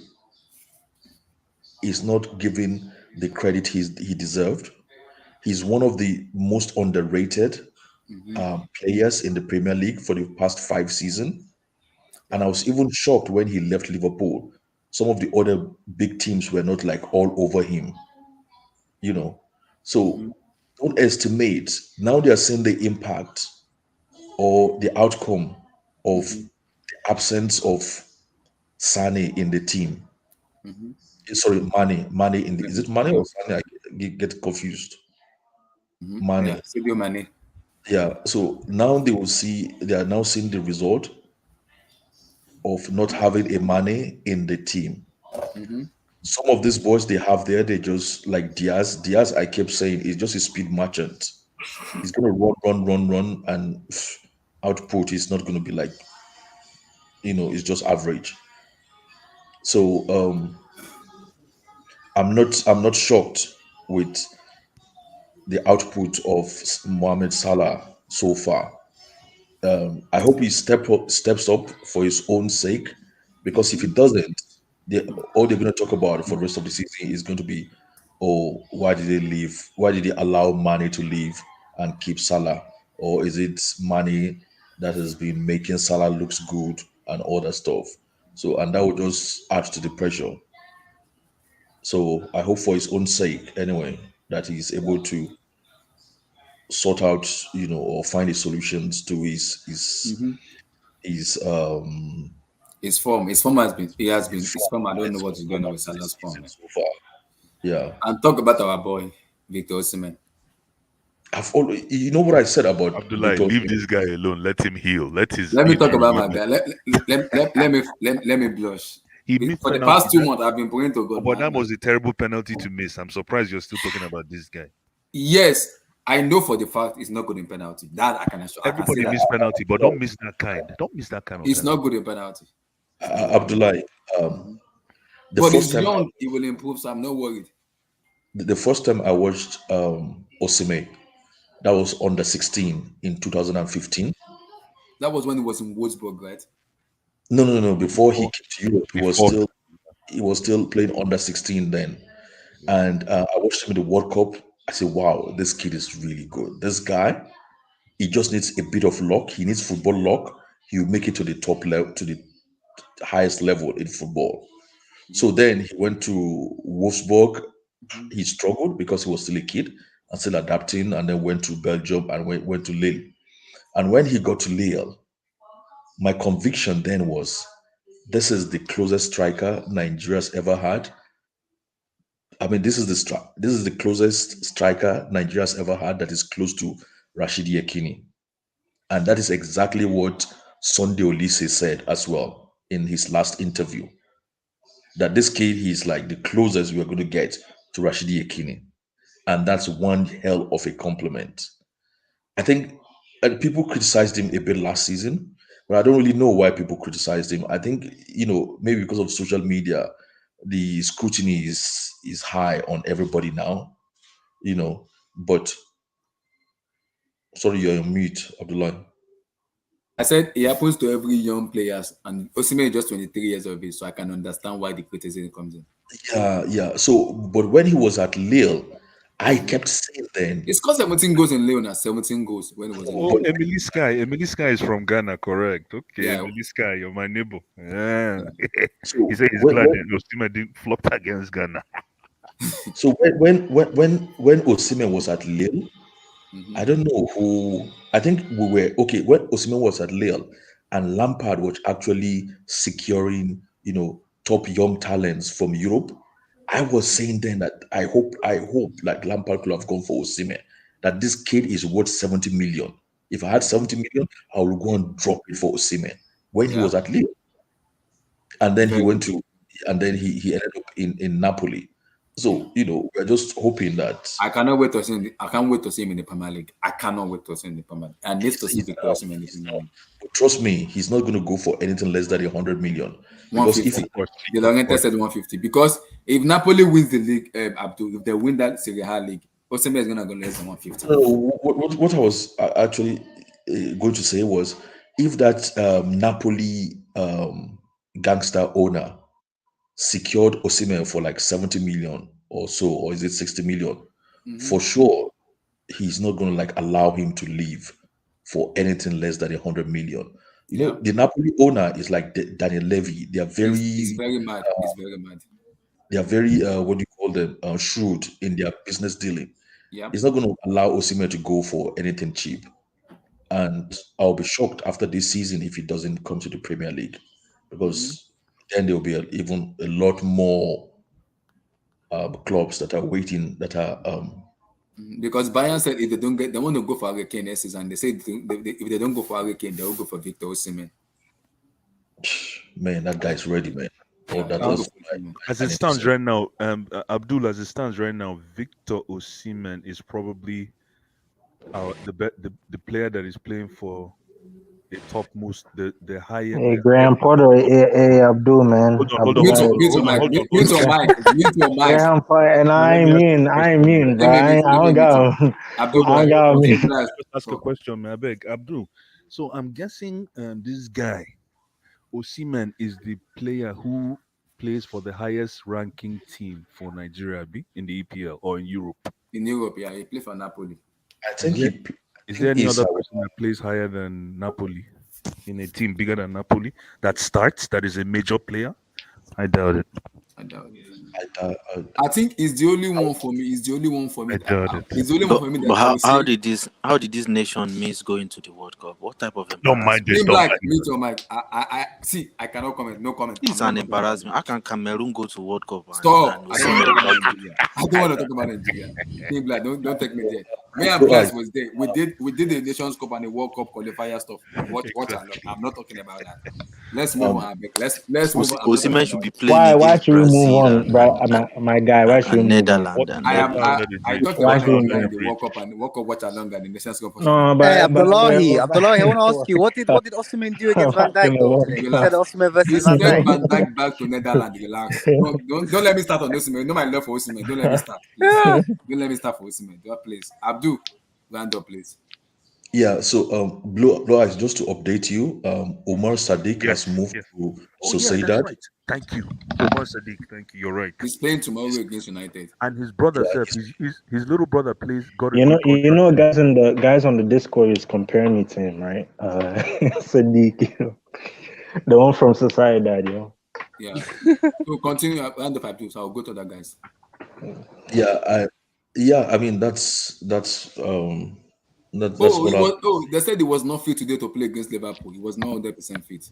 is not given the credit he deserved. He's one of the most underrated Mm-hmm. players in the Premier League for the past 5 seasons. And Yeah. I was even shocked when he left Liverpool. Some of the other big teams were not like all over him, you know. So Mm-hmm. don't estimate. Now they are seeing the impact or the outcome of Mm-hmm. the absence of Sane in the team. Mm-hmm. Sorry, Mane in the, Yeah. is it Mane Yeah. or Sane? I get confused. Mm-hmm. Yeah. Mane. Sadio Mane. Yeah. So now they are now seeing the result of not having a Mane in the team. Mm-hmm. Some of these boys they have there, they just like Diaz. Diaz, I kept saying, is just a speed merchant. He's gonna run, and output is not gonna be like, it's just average. So I'm not shocked with the output of Mohamed Salah so far. I hope he steps up for his own sake, because if he Mm-hmm. doesn't, all they're going to talk about for the rest of the season is going to be, oh, why did they leave? Why did they allow Mane to leave and keep Salah? Or is it Mane that has been making Salah looks good and all that stuff? So, and that will just add to the pressure. So I hope for his own sake, anyway, that he's able to sort out, or find the solutions to Mm-hmm. his His form his form. I don't know his what is going on with performance this Salah's form, season man. so far. Yeah, And talk about our boy Victor Osimhen. I've always, you know what I said about Abdullah, Victor. leave this guy alone. Let him heal. Let his Let me talk injury about heal. my guy. Let me blush. He missed For the penalty. past 2 months, I've been praying to God, But man. that was a terrible penalty to miss. I'm surprised you're still talking about this guy. Yes, I know for the fact it's not good in penalty. That I can say Everybody that miss penalty, but don't miss that kind. Don't miss that kind of it's not penalty. good in penalty. It's not good. Abdullah, Mhm. the But first he's time, young. He will improve, so I'm not worried. the first time I watched Osimhen, that was under 16 in 2015. That was when he was in Wolfsburg, right? No. Before he Before, came to Europe, before he was still playing under 16 then. And I watched him in the World Cup. I said, "Wow, this kid is really good. This guy, he just needs a bit of luck. He needs football luck. He will make it to the top level, to the highest level in football." So then he went to Wolfsburg. He struggled because he was still a kid and still adapting, and then went to Belgium and went to Lille. And when he got to Lille, my conviction then was, this is the closest striker Nigeria's ever had. I mean, this is the closest striker Nigeria's ever had that is close to Rashidi Yekini. And that is exactly what Sunday Olise said as well in his last interview. That this kid, he's like the closest we're going to get to Rashidi Yekini. And that's one hell of a compliment. I think people criticized him a bit last season, but I don't really know why people criticized him. I think, maybe because of social media, the scrutiny is high on everybody now, But sorry, you're on mute, Abdullah. I said it happens to every young players, and Osimhen is just 23 years of age, so I can understand why the criticism comes in. Yeah. So, but when he was at Lille, I kept saying then, He scored 17 goals in Lyon, 17 goals when he was in Oh, Lyon. Emily Sky. Emily Sky is from Ghana, correct? Okay, Yeah. Emily Sky, you're my neighbor. Yeah. so He said he's when, glad when, that Osimhen didn't flop against Ghana. so when Osimhen was at Lille, I don't know who. I think we were okay when Osimhen was at Lille, and Lampard was actually securing, top young talents from Europe. I was saying then that I hope like Lampard could have gone for Osimhen. That this kid is worth 70 million. If I had 70 million, I would go and drop it for Osimhen when he Yeah. was at Lille, and then he Very went to, and then he ended up in Napoli. So we're just hoping that I cannot wait to see him. I can't wait to see him in the Premier League. I cannot wait to see him in the Premier League. I need to see Victor Osimhen in the Premier League. trust me, he's not going to go for anything less than 100 million. Because if 150. The Laurentiis said 150. Because if Napoli wins the league, if they win that Serie A league, Osimhen is going to go less than 150. what I was actually going to say was, if that Napoli gangster owner secured Osimhen for like 70 million or so, or is it 60 million, for sure he's not going to like allow him to leave for anything less than 100 million. The Napoli owner is like Daniel Levy. They are very It's very mad. It's very mad. they are very what do you call them, shrewd in their business dealing. Yeah. He's not going to allow Osimhen to go for anything cheap. And I'll be shocked after this season if he doesn't come to the Premier League, because then there will be even a lot more clubs that are waiting, that are Because Bayern said if they want to go for Hurricane next season, they say if they don't go for Hurricane, they will go for Victor Osimhen. man, that guy's ready, man. Yeah, as it stands right now, Abdul, as it stands right now, Victor Osimhen is probably the player that is playing for the topmost, the highest. Hey, Graham Potter, hey, Abdul, man. Hold on. Mute your mic. Graham Potter, and I ain't mean, bro. I don't got him. Just ask a question, man. I beg, Abdul. So I'm guessing this guy, Osimhen, is the player who plays for the highest ranking team for Nigeria, in the EPL or in Europe. In Europe, yeah, he plays for Napoli. I think is there any other person that plays higher than Napoli in a team bigger than Napoli that starts, that is a major player? I doubt it. I think it's the only one for me. It's the only one for me. It's the only one for me. But how did this nation miss going to the World Cup? What type of Don't mind this. Mute your mic. I see. I cannot comment. No comment. It's an embarrassment. How can Cameroon go to World Cup? Stop. I don't want to talk about Nigeria. Team Black, don't take me there. Me and Blast was there. We did the Nations Cup and the World Cup qualifier stuff. Watch I'm not talking about that. Let's move on. Abek. Let's move on. Osimhen should be playing Why against should we move Brazil on, bro? My guy, why should we and move on? Netherlands. And I Netherlands. thought you Why want should to we apply move the World Cup watch along and the Nations Cup. No, Hey, but Abdullahi, I want to ask you, what did Osimhen do against Van Dijk though today? You said Relax. Osimhen He versus Van sent Dijk. Van Dijk back to Netherlands. Relax. Don't let me start on Osimhen. You know my love for Osimhen. Don't let me start, please. Don't let me start for Osimhen. Please. Abdul, round up, please. Yeah, so Blue Eyes, just to update you, Omar Sadiq has moved to Sociedad. Right. Thank you, Omar Sadiq. Thank you. You're right. He's playing tomorrow against United. And his brother, Yeah, his little brother plays. Got a you good know, contract. guys on the Discord is comparing me to him, right? Sadiq, the one from Sociedad, yo. Yeah. So continue round up, Abdul. So I'll go to the guys. I mean that's what I've. They said he was not fit today to play against Liverpool. He was not 100% fit.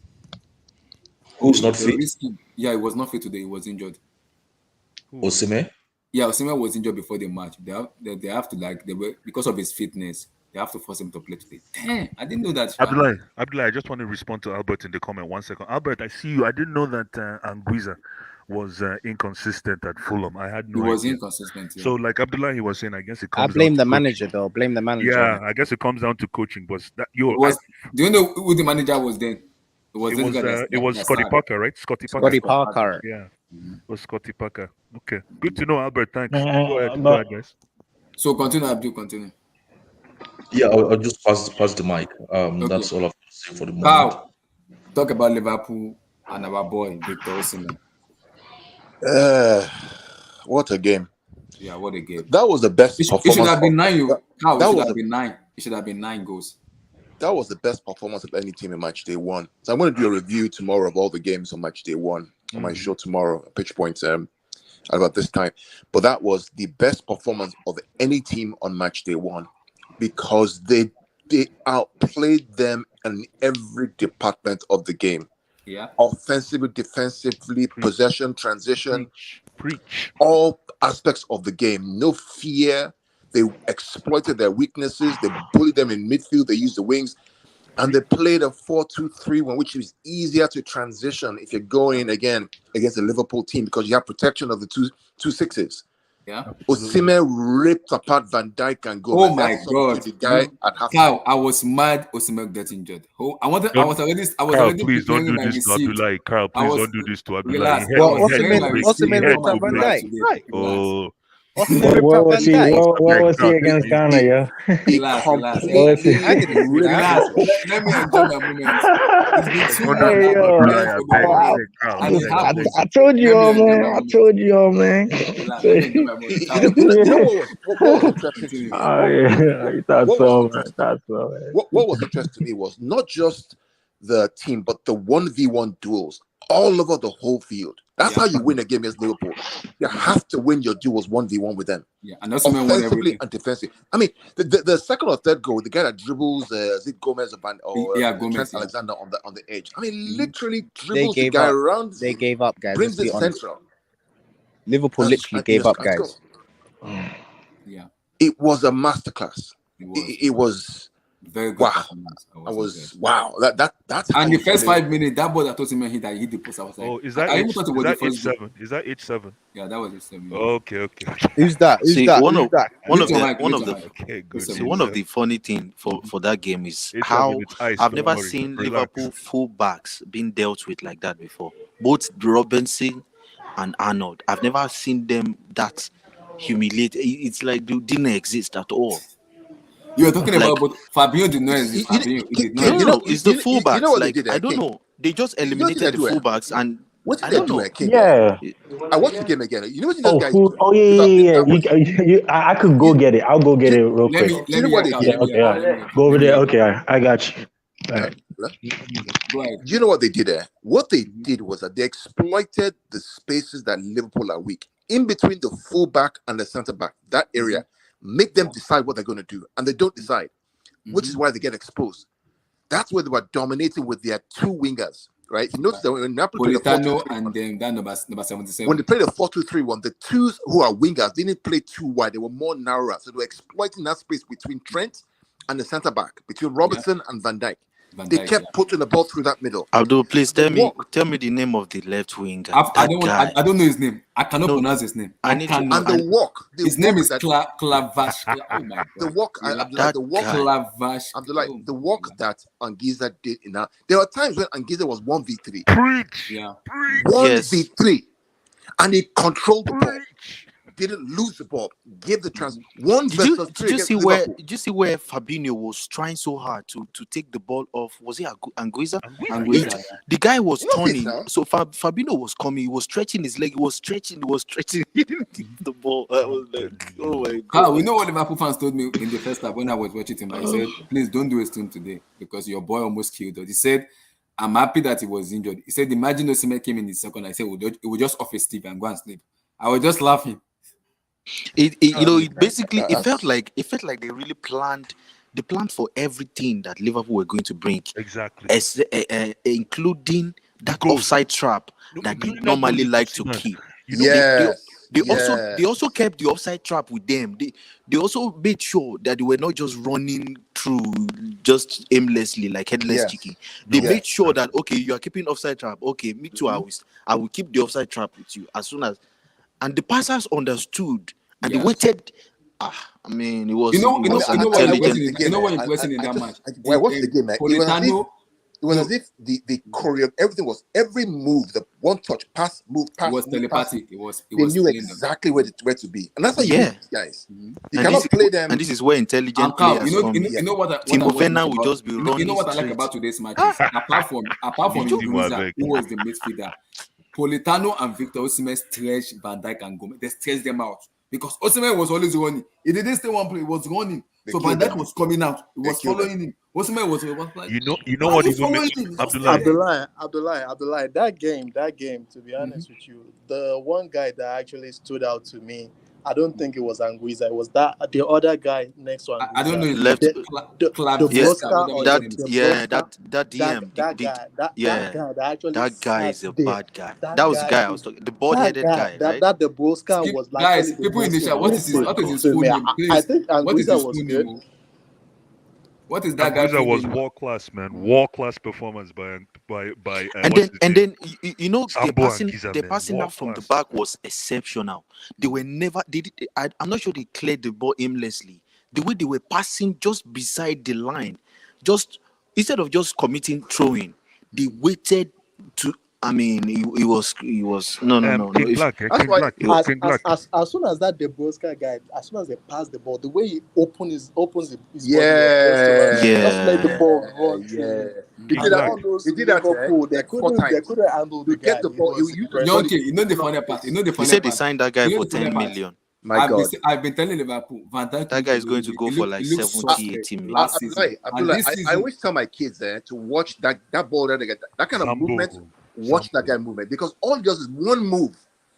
Who's not fit? Yeah, he was not fit today. He was injured. Osimhen? Yeah, Osimhen was injured before the match. They have to because of his fitness. They have to force him to play today. Damn, I didn't know that. Abdullah, I just want to respond to Albert in the comment. 1 second. Albert, I see you. I didn't know that Anguissa was inconsistent at Fulham. I had no idea. He was inconsistent. Yeah. So, like Abdullah, he was saying, I guess it comes I blame down the to manager coaching. though. Blame the manager. Yeah, I guess it comes down to coaching. But do you know who the manager was then? It was Scotty Parker, right? Scotty Parker. Yeah, it was Scotty Parker. Okay, good to know, Albert. Thanks. Go ahead, guys. So continue, Abdul. Continue. Yeah, I'll just pass the mic. Okay. That's all I've to say for the moment. Now, talk about Liverpool and our boy Victor Osimhen. What a game! Yeah, what a game! That was the best performance. It should have been 9. It should have been 9 goals. That was the best performance of any team in match day 1. So I'm going to do a review tomorrow of all the games on match day 1 on my show tomorrow, pitch points at about this time. But that was the best performance of any team on match day 1 because they outplayed them in every department of the game. Yeah. Offensively, defensively, possession, transition, preach. All aspects of the game. No fear. They exploited their weaknesses. They bullied them in midfield. They used the wings. And they played a 4-2-3-1, which is easier to transition if you're going again against the Liverpool team because you have protection of the two sixes. Yeah. Osimhen ripped apart Van Dijk and Gomez. Oh my God! The guy at half. I was mad. Osimhen got injured. I was already. Please don't do this to Abdullah. Carl, please don't do this to Abdullah. Osimhen ripped up Van Dijk. Oh. What was he against Ghana, yeah? Relax. Let me enjoy my moment. I told you all, man. What was interesting to me was not just the team, but the 1v1 duels all over the whole field. That's how you win a game against Liverpool. You have to win your duels 1v1 with them. Yeah, and that's offensively and defensively. I mean, the second or third goal, the guy that dribbles, is it Gomez or Trent Alexander on the edge? I mean, literally dribbles the guy around. They gave up, guys. Brings it central. Liverpool literally gave up, guys. Yeah, it was a masterclass. It was. Very good. Wow. That's and the first 5 minutes, that ball that Osimhen hit the post. I was like, oh, is that H7? Is that H7? Yeah, that was H7. Okay. Who's that? One of the funny thing for that game is how I've never seen Liverpool fullbacks being dealt with like that before. Both Robinson and Arnold. I've never seen them that humiliated. It's like they didn't exist at all. You're talking about, but Fabio did not exist. It's the fullbacks. I don't know. They just eliminated the fullbacks and what did they do? Yeah. I watched the game again. You know what guys? Yeah. I could go get it. I'll go get it real quick. You know what they did? Go over there. Okay, I got you. You know what they did there? What they did was that they exploited the spaces that Liverpool are weak in between the fullback and the centre back. That area. Make them decide what they're going to do, and they don't decide, which is why they get exposed. That's where they were dominating with their 2 wingers, right? You notice that when Napoli played and then that number 77. When they played a 4-2-3-1, the 2s who are wingers didn't play too wide; they were more narrower, so they were exploiting that space between Trent and the centre back, between Robertson and Van Dijk. Van They Dijk, kept putting the ball through that middle. Abdul, please The tell me walk the name of the left winger. I That don't want. guy. I don't know his name. I cannot No, pronounce his name. I I need to. cannot. and the walk, His name is that Clavash. Oh my the god. walk, Yeah. Abdullah, That the walk, guy. Clavash. Abdullah, Oh the my walk god. that Angiza did in that. There were times when Angiza was 1v3. Preach. Yeah. Preach. 1v3. And he controlled the ball. Preach. Didn't lose the ball. Gave the chance. One Did you versus did three you against see where Liverpool. did you see where Fabinho was trying so hard to take the ball off? Was it Anguissa? Anguissa, It- yeah. The guy was You know this turning, now? so Fabinho was coming. He was stretching his leg. He was stretching. He didn't kick the ball. I was like, oh my Carl, we god! know what Liverpool fans told me in the first half when I was watching him. I said, please don't do a stream today because your boy almost killed us. He said, I'm happy that he was injured. He said, imagine Osimhen came in the second. I said, it would just off his sleep and go and sleep. I was just laughing. It basically it That's- felt like they really planned. They planned for everything that Liverpool were going to bring, Exactly. including that goals. offside trap that they Including that normally goal with like to Osimhen. keep. You know, Yes. They also kept the offside trap with them. They also made sure that they were not just running through just aimlessly like headless Yes. chicken. They Yes. made sure that okay, you are keeping offside trap. Okay, me too. I will keep the offside trap with you as soon as. And the passers understood and they Yes. waited. I mean, it was You know it was what intelligent. impressing in that match? When I watched the game, man, it was as if Politano as if the choreo, everything was every move, the one touch, pass, move, pass, was move, pass. telepathic. It was They knew plain. exactly where to be, and that's how you Yeah. beat these guys. You And cannot play them. And this is where intelligent And Carl, players come in. you know what I Timo like Werner will about- just be you running know what I like straight. about today's matches? apart from Timo Muguruza, Werner. who was the midfielder, Politano and Victor Osimhen stretched Van Dijk and Gomez. They stretched them out because Osimhen was always running. He didn't stay one play. He was running. So Van Dijk was coming out. He was following him. Osimhen was like, You know why what are you even makes following him? Abdullah. Abdullah, that game, to be honest with you, the one guy that actually stood out to me, I don't think it was Anguissa. It was the other guy next to Anguissa. I don't know his Left- name. The Bosca or that the DM. that guy that actually That guy is a sat there. bad guy. That That was the guy guy I was talking. The bald-headed guy, right? That the Bosca was like Guys, people in the chat, what is his full name? I Please, think what is Anguissa his was full good. name? What is that guy? Anguissa was world class, man. World class performance by And then you know the Sambo and passing Giza, the man. passing World out from the class. back was exceptional. They were never I'm not sure they cleared the ball aimlessly. The way they were passing just beside the line, just instead of just committing throwing, they waited to. I mean, it was no. King If- Black, That's King why- Black, As King Black. soon as that De Bruyne guy, as soon as they pass the ball, the way he opens his Yeah. body, just let the ball run Yeah. through. He And did that. all those He did that. Liverpool, they like 4 couldn't times. handle the You get guy. the ball. It was You use impressive. your body. Young, you know the funny part. He said they signed that guy You know for the funny 10 part? million. My God. I've been telling Liverpool, Van Dijk. That guy is going to go for like 70, 80 million. last season. Abdullah, And this I season, always tell my kids to watch that ball that they get that kind of Sambo. movement. Watch that guy movement because all he does is one move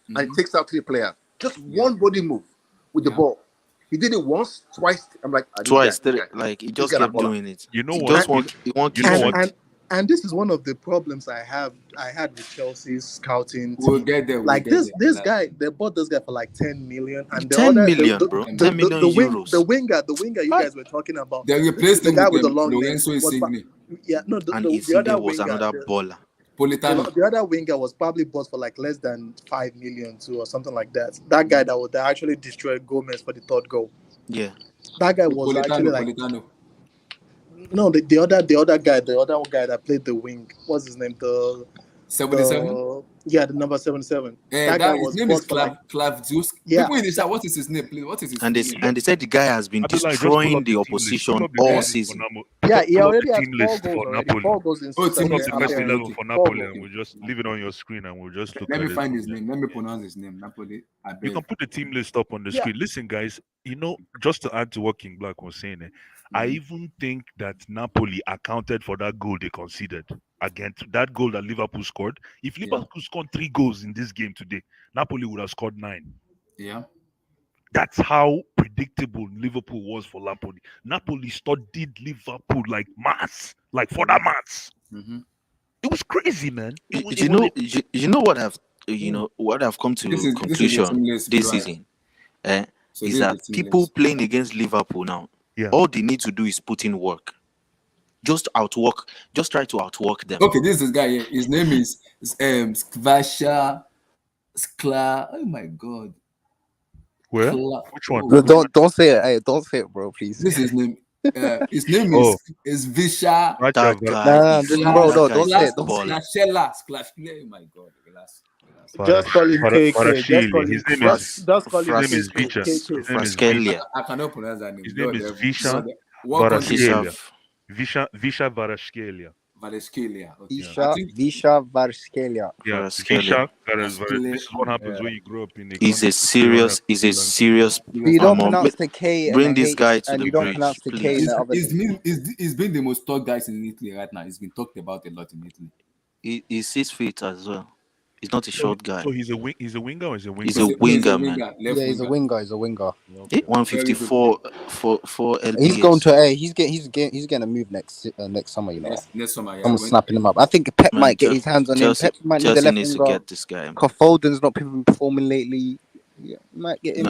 and he takes out 3 players. Just one body move with the ball. He did it once, twice. I'm like, Twice, this guy. like he This just guy kept na baller. doing it. You know He what? just he want You know what? And this is one of the problems I had with Chelsea's scouting we'll team. get there. Like this guy, they bought this guy for like 10 million, and the 10 other million, the, bro. the, 10 million the, wing, euros. the winger you guys were talking about. They replaced the him guy with with the long Lorenzo name. Insigne. And The Insigne other was winger, another baller. Politano. the other winger was probably bought for like less than 5 million too, or something like that. That guy that actually destroyed Gomez for the 3rd goal. Yeah. That guy was actually like no, the other guy that played the wing. What's his name? The 77. The number 77. That guy his was name is bought for like Clavzius. Yeah. People in the chat, what is his name, please? What is his And name? they said the guy has been Abdullah, just destroying pull up the team opposition list. Pull up the all team list season. for Yeah, he pull up already the has team 4 list goals for already. Napoli. 4 goals in Oh, Pull up the Okay. best Okay. 11 for Four Napoli, goals. and we'll just leave it on your screen, and we'll just look Let at me it. find his name. Let me pronounce his name. Napoli. I You beg. can put the team list up on the Yeah. screen. Listen, guys, just to add to what King Black was saying, I even think that Napoli accounted for that goal they conceded against that goal that Liverpool scored. If Liverpool scored 3 goals in this game today, Napoli would have scored 9. Yeah. That's how predictable Liverpool was for Napoli. Napoli studied Liverpool like further mass. Mm-hmm. It was crazy, man. You know what I've come to This is conclusion the team list, this right? season So is this that the team people list. playing against Liverpool now, Yeah. all they need to do is put in work. Just try to outwork them. Okay, this is guy here. His name is Skvasha Skla. Oh my god. Where? Kla, Which one? oh, Don't say it. Hey, don't say it, bro. Please. this is his name. His name Oh, is Visha That No, guy just is bro. that No, guy don't is say a it. Don't say it. baller. Sklashela. Oh my god. Relax. Just call him KK. Just call Varashvili. him. His Just call him name is KK. Vicha. KK. His name is Fraskelia. I cannot pronounce that name. His name is What country? Varashkelia. Kishav Visha Varashkelia. Valescalia. Okay. Visha Varskelia. Yeah, Varaskelia. Visha. This is what happens when you grow up in a He's a serious. You don't pronounce the K and Bring the this H, guy to and the you don't bridge, pronounce the K and the other. He's been the most talked guys in Italy right now. He's been talked about a lot in Italy. He's 6 feet as well. He's not a short guy. So he's a winger or is a winger? He's a winger, man. Yeah, he's a winger. He's a winger. 154 for LPS. He's going to he's getting a move next summer. You know, Next summer. Yeah, someone's snapping him up. I think Pep might get his hands on him. Pep might need a left needs to winger. get this guy. Foden's not been performing lately. Yeah, might get him.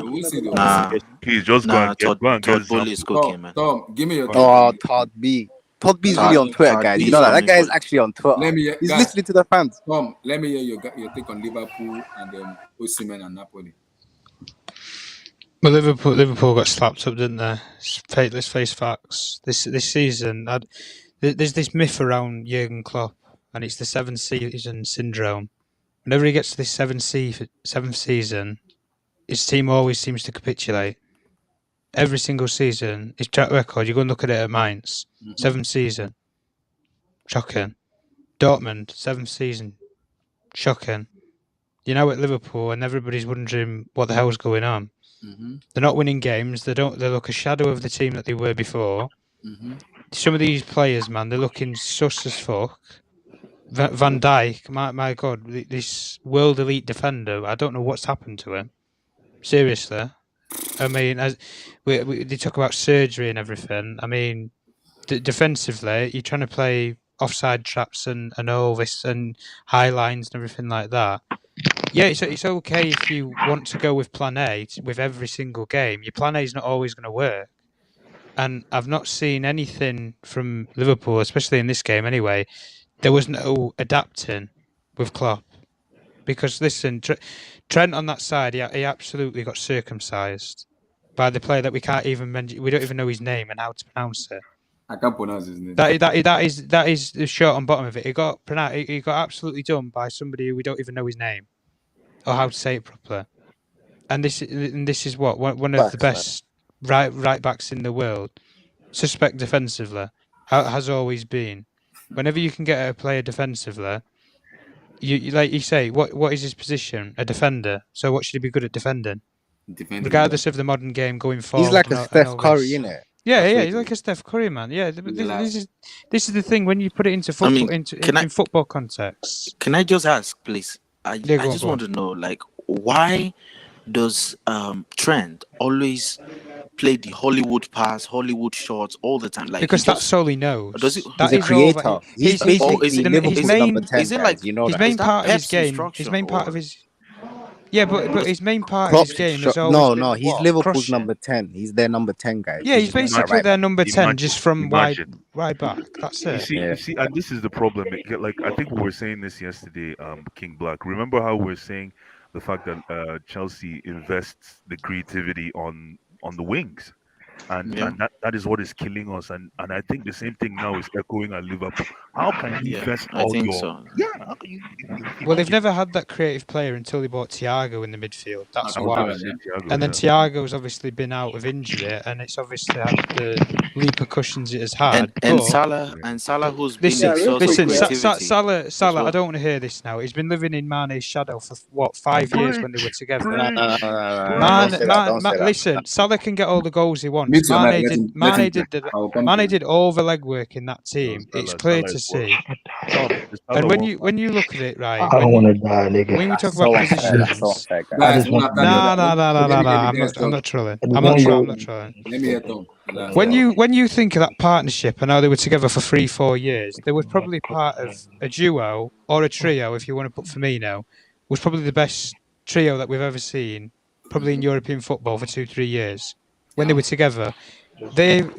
Please just go and get Todd Bowley is cooking, man. Tom, give me your. Todd B. Todd B's really on Twitter, guys. You know that guy is actually on Twitter. He's listening to the fans. Tom, let me hear your take on Liverpool and Osimhen and Napoli. Well, Liverpool got slapped up, didn't they? Let's face facts. This season, there's this myth around Jurgen Klopp, and it's the 7th season syndrome. Whenever he gets to this 7th season, his team always seems to capitulate. Every single season, his track record, you go and look at it at Mainz, 7th season, shocking. Dortmund, 7th season, shocking. You're now at Liverpool, and everybody's wondering what the hell's going on. They're not winning games. They look a shadow of the team that they were before. Some of these players, man, they're looking sus as fuck. Van Dijk, my God, this world elite defender. I don't know what's happened to him. Seriously. I mean, as they talk about surgery and everything. I mean, defensively, you're trying to play offside traps and all this and high lines and everything like that. Yeah, it's okay if you want to go with plan A with every single game. Your plan A is not always going to work. And I've not seen anything from Liverpool, especially in this game anyway. There was no adapting with Klopp. Because, listen, Trent on that side, he absolutely got circumcised by the player that we can't even mention. We don't even know his name and how to pronounce it. I can't pronounce his name. That is the short and bottom of it. He got absolutely done by somebody who we don't even know his name or how to say it properly. And this is what one of the best right backs in the world. Suspect defensively has always been. Whenever you can get a player defensively, you like you say, what is his position? A defender. So what should he be good at defending? Regardless of the modern game going forward. He's like a Steph Curry, innit? Yeah, he's like a Steph Curry, man. Yeah, this is the thing when you put it into football in football context. Can I just ask, please? I just want to know, like, why does Trent always play the Hollywood pass, Hollywood shots all the time? Like, because that's all he knows. Does it? He's a creator. He's basically Liverpool's number 10. Is it like his main part of his game? His main part of his. Yeah, but his main part of his game is always no. He's Liverpool's number 10. He's their number 10 guy. Yeah, he's basically their number 10, just from wide back. That's it. You see, and this is the problem. Like I think we were saying this yesterday, King Black. Remember how we were saying the fact that Chelsea invests the creativity on the wings, and that is what is killing us. And I think the same thing now is echoing at Liverpool. How can you invest all your? So. Yeah, how can you? Well, they've never had that creative player until they bought Thiago in the midfield. That's why. And then Thiago's obviously been out of injury, and it's obviously had the repercussions it has had. And Salah, who's been Salah. I don't want to hear this now. He's been living in Mane's shadow for 5 years when they were together. Listen, Salah can get all the goals he wants. Mane did all the legwork in that team. It's clear to see. And when you look at it, right? I don't want to die, nigga. When we talk about positions, I'm not trolling. I'm not trolling. Let me hear Tom. When you think of that partnership, I know they were together for 3-4 years. They were probably part of a duo or a trio, if you want to put Firmino, was probably the best trio that we've ever seen, probably in European football for 2-3 years. When they were together,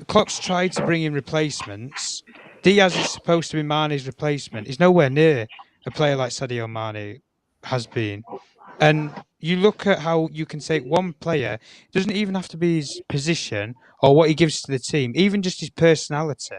Klopp's tried to bring in replacements. Diaz is supposed to be Mane's replacement. He's nowhere near a player like Sadio Mane has been. And you look at how you can take one player, it doesn't even have to be his position or what he gives to the team, even just his personality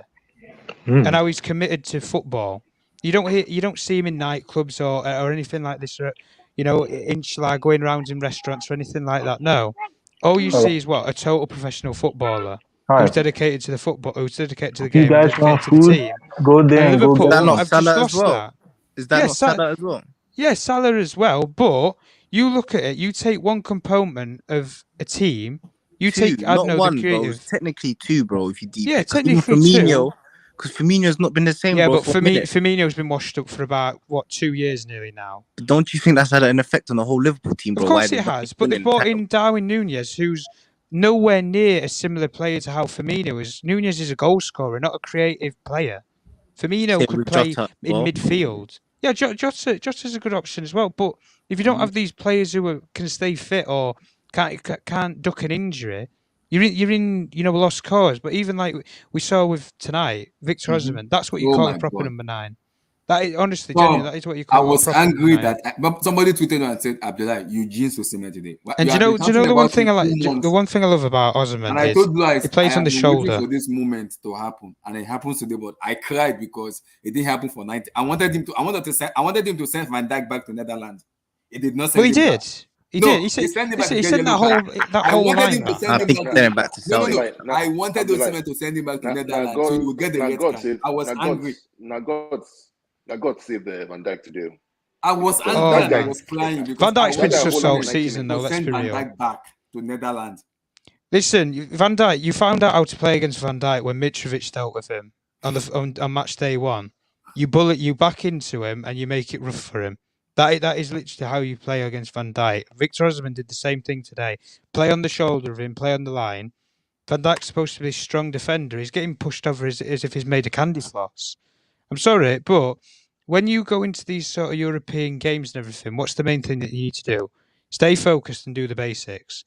and how he's committed to football. You don't see him in nightclubs or anything like this, or, Inshallah going around in restaurants or anything like that. No. All you see is what? A total professional footballer who's dedicated to the football, who's dedicated to the game, and dedicated to the team. Go there And and go Liverpool get Is that not have just Salah as lost well? that. Is that not Salah as well? Yeah, Salah as well. But you look at it, you take one component of a team, you Two, take, I not don't know, one, the bro. creative. It's technically two, bro. If you deep Yeah, it, 'cause even technically two. Because Firmino's not been the same, Yeah, bro. but Firmino's been washed up for about 2 years nearly now. But don't you think that's had an effect on the whole Liverpool team, bro? Of course it has, but they brought in Darwin Núñez, who's nowhere near a similar player to how Firmino is. Núñez is a goal scorer, not a creative player. Firmino could play in midfield. Yeah, Jota's a good option as well. But if you don't have these players who can stay fit or can't duck an injury, you're in a lost cause. But even like we saw with tonight, Victor Osimhen, that's what you call a proper number 9. That is honestly, genuinely, that is what you call. I was angry but somebody tweeted and said, "Abdullah, you jinxed Osimhen today." And do you know the one thing I like? The one thing I love about Osimhen and I told you guys, he plays on the shoulder. Waiting for this moment to happen, and it happens today. But I cried because it didn't happen for 90. I wanted him to send Van Dijk back to Netherlands. It did not send. Well, he did. Back. He did. He sent that whole line back. I think he sent him back to Saudi. No. I wanted Osimhen to send him back to Netherlands so he would get the red card. I was angry. Now God saved Van Dijk today. I was angry. I was crying because Van Dijk's been such a season though. Let's be real. Van Dijk back to Netherlands. Listen, Van Dijk, you found out how to play against Van Dijk when Mitrovic dealt with him on match day 1. You back into him and you make it rough for him. That is literally how you play against Van Dijk. Victor Osimhen did the same thing today. Play on the shoulder of him, play on the line. Van Dijk's supposed to be a strong defender. He's getting pushed over as if he's made a candy floss. I'm sorry, but when you go into these sort of European games and everything, what's the main thing that you need to do? Stay focused and do the basics.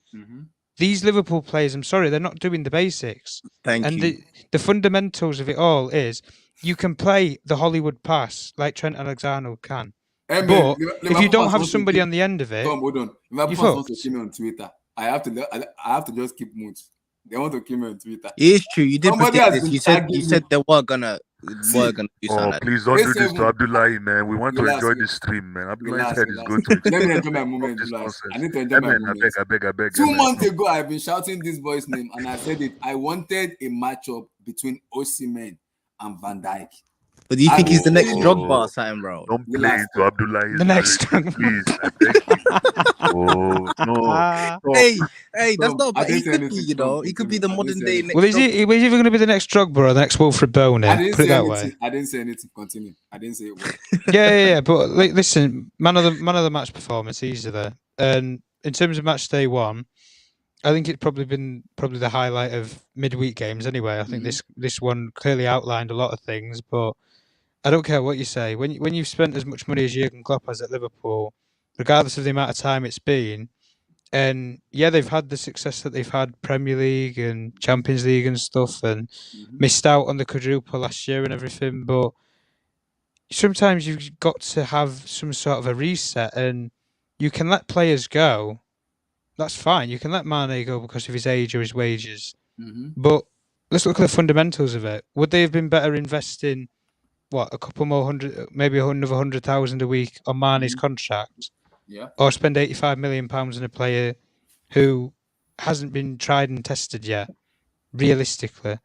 These Liverpool players, I'm sorry, they're not doing the basics. Thank you. The fundamentals of it all is you can play the Hollywood pass like Trent Alexander can. But if you don't have somebody on the end of it, hold on. Liverpool wants to keep me on Twitter. I have to just keep mute. They want to keep me on Twitter. It is true. You did predict this. You said they were gonna do something. Please don't do this to Abdullahi, man. We want to enjoy this stream, man. Abdullahi's head is going to. Let me enjoy my moment. I need to enjoy my moment. I beg. 2 months ago, I've been shouting this boy's name, and I said it. I wanted a matchup between Osimhen and Van Dijk. But do you think he's the next Drogba or something, bro? Don't play into Abdullahi. The next please. I beg you. No. Hey, that's not bad. He could be, he could be the modern day next. Well, is he either going to be the next Drogba or the next Wilfred Bone? I didn't Put it that anything. way. I didn't say anything. Continue. I didn't say it. Yeah. But listen, man of the match performance, easy there. And in terms of match day 1, I think it's probably been the highlight of midweek games. Anyway, I think this one clearly outlined a lot of things, but I don't care what you say. When you've spent as much money as Jurgen Klopp has at Liverpool, regardless of the amount of time it's been, and yeah, they've had the success that they've had, Premier League and Champions League and stuff, and missed out on the quadruple last year and everything, but sometimes you've got to have some sort of a reset, and you can let players go. That's fine. You can let Mane go because of his age or his wages. But let's look at the fundamentals of it. Would they have been better investing a couple more hundred, maybe another 100,000 a week on Mane's contract? Yeah. Or spend £85 million on a player who hasn't been tried and tested yet, realistically?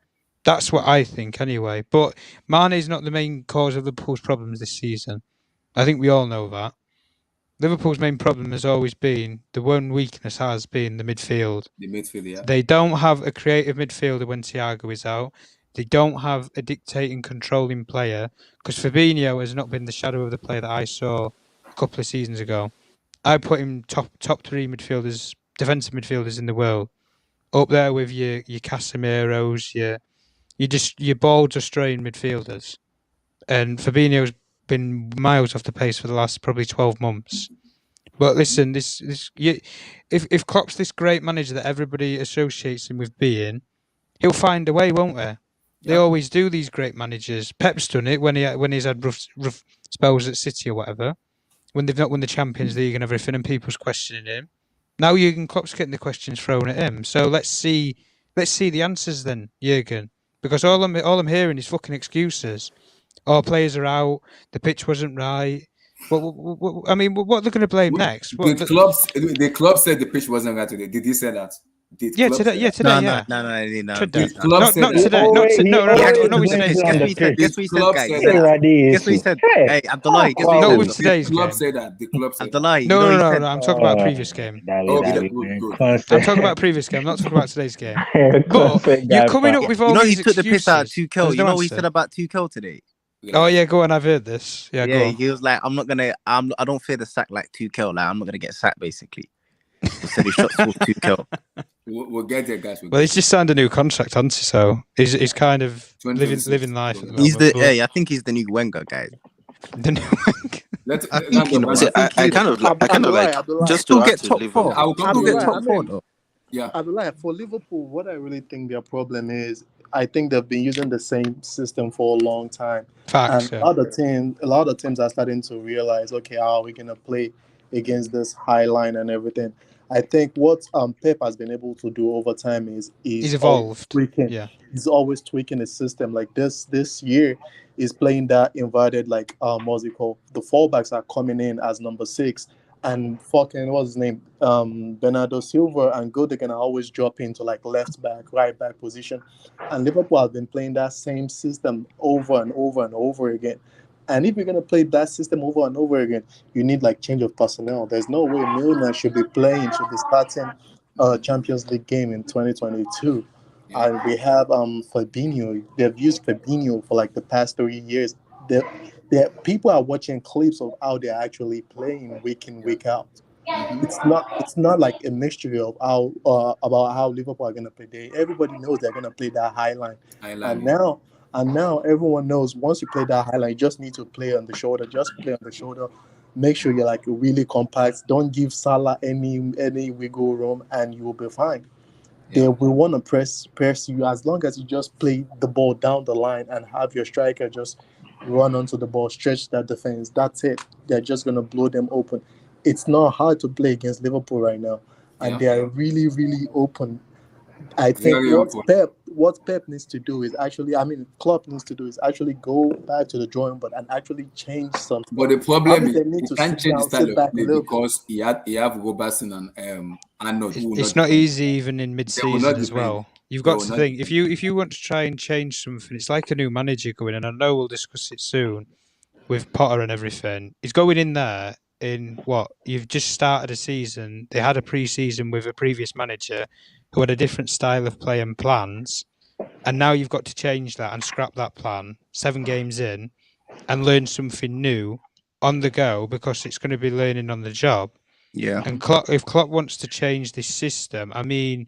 That's what I think anyway. But Mane's not the main cause of Liverpool's problems this season. I think we all know that. Liverpool's main problem has always been, the one weakness has been the midfield. The midfield, yeah. They don't have a creative midfielder when Thiago is out. They don't have a dictating, controlling player, because Fabinho has not been the shadow of the player that I saw a couple of seasons ago. I put him top 3 midfielders, defensive midfielders in the world, up there with your Casemiro's, your ball-destroying midfielders. And Fabinho's been miles off the pace for the last probably 12 months. But listen, if Klopp's this great manager that everybody associates him with being, he'll find a way, won't he? They always do, these great managers. Pep's done it when he's had rough spells at City or whatever, when they've not won the Champions League and everything, and people's questioning him. Now Jurgen Klopp's getting the questions thrown at him. So let's see the answers then, Jurgen. Because all I'm hearing is fucking excuses. All players are out. The pitch wasn't right. What are they going to blame next? The club said the pitch wasn't right today. Did he say that? Today. No, Today. Club Not said today. Not with today's game. Guess what he said, guys? Guess Guess what he said? Hey, Abdullahi, guess what he said? Not with today's game. The club said that. The club said Abdullahi, No. he said, I'm talking about a previous game. I'm talking about a previous game. I'm not talking about today's game. But you're coming up with all these he took the piss out of excuses. Tuchel. There's You no know what he answer. said about Tuchel today? Oh yeah, go on. I've heard this. Yeah, go Yeah, on. he was like, I don't fear the sack like Tuchel. Like, I'm not gonna get sacked, basically. He said he shot towards Tuchel. We'll get there, guys. Well, he's just signed a new contract, hasn't he? So he's kind of living life at the He's moment. I think he's the new Wenger guy. The new Wenger. I kind of like just to get top four. I will come Still to get that. top four though. Yeah. Abdullah, for Liverpool, what I really think their problem is, I think they've been using the same system for a long time. Facts. And Yeah. a lot of teams are starting to realize, okay, how are we going to play against this high line and everything? I think what Pep has been able to do over time is He's evolved. Tweaking. Yeah. He's always tweaking his system. Like this year, he's playing that inverted, like what's it called? The fullbacks are coming in as number 6, and fucking what's his name? Bernardo Silva and Godegan are always drop into like left back, right back position. And Liverpool have been playing that same system over and over and over again. And if you're gonna play that system over and over again, you need like change of personnel. There's no way Milner should be starting a Champions League game in 2022. And we have Fabinho. They've used Fabinho for like the past 3 years. People are watching clips of how they're actually playing week in, week out. It's not like a mystery of how about how Liverpool are gonna play. Everybody knows they're gonna play that high line. And now everyone knows once you play that high line, you just need to play on the shoulder. Just play on the shoulder. Make sure you're like really compact. Don't give Salah any wiggle room, and you will be fine. They will want to press you as long as you just play the ball down the line and have your striker just run onto the ball, stretch that defense. That's it. They're just gonna blow them open. It's not hard to play against Liverpool right now, and they are really, really open. I think what Pep needs to do is Klopp needs to do is actually go back to the drawing board and actually change something. But the problem is he can't change the style of play because he have Robertson and Arnold. It's not easy even in mid-season as well. You've got to think if you want to try and change something, it's like a new manager going in. I know we'll discuss it soon with Potter and everything. He's going in there in what you've just started a season. They had a pre-season with a previous manager who had a different style of play and plans, and now you've got to change that and scrap that plan 7 games in and learn something new on the go because it's going to be learning on the job. Yeah. And if Klopp wants to change this system, I mean,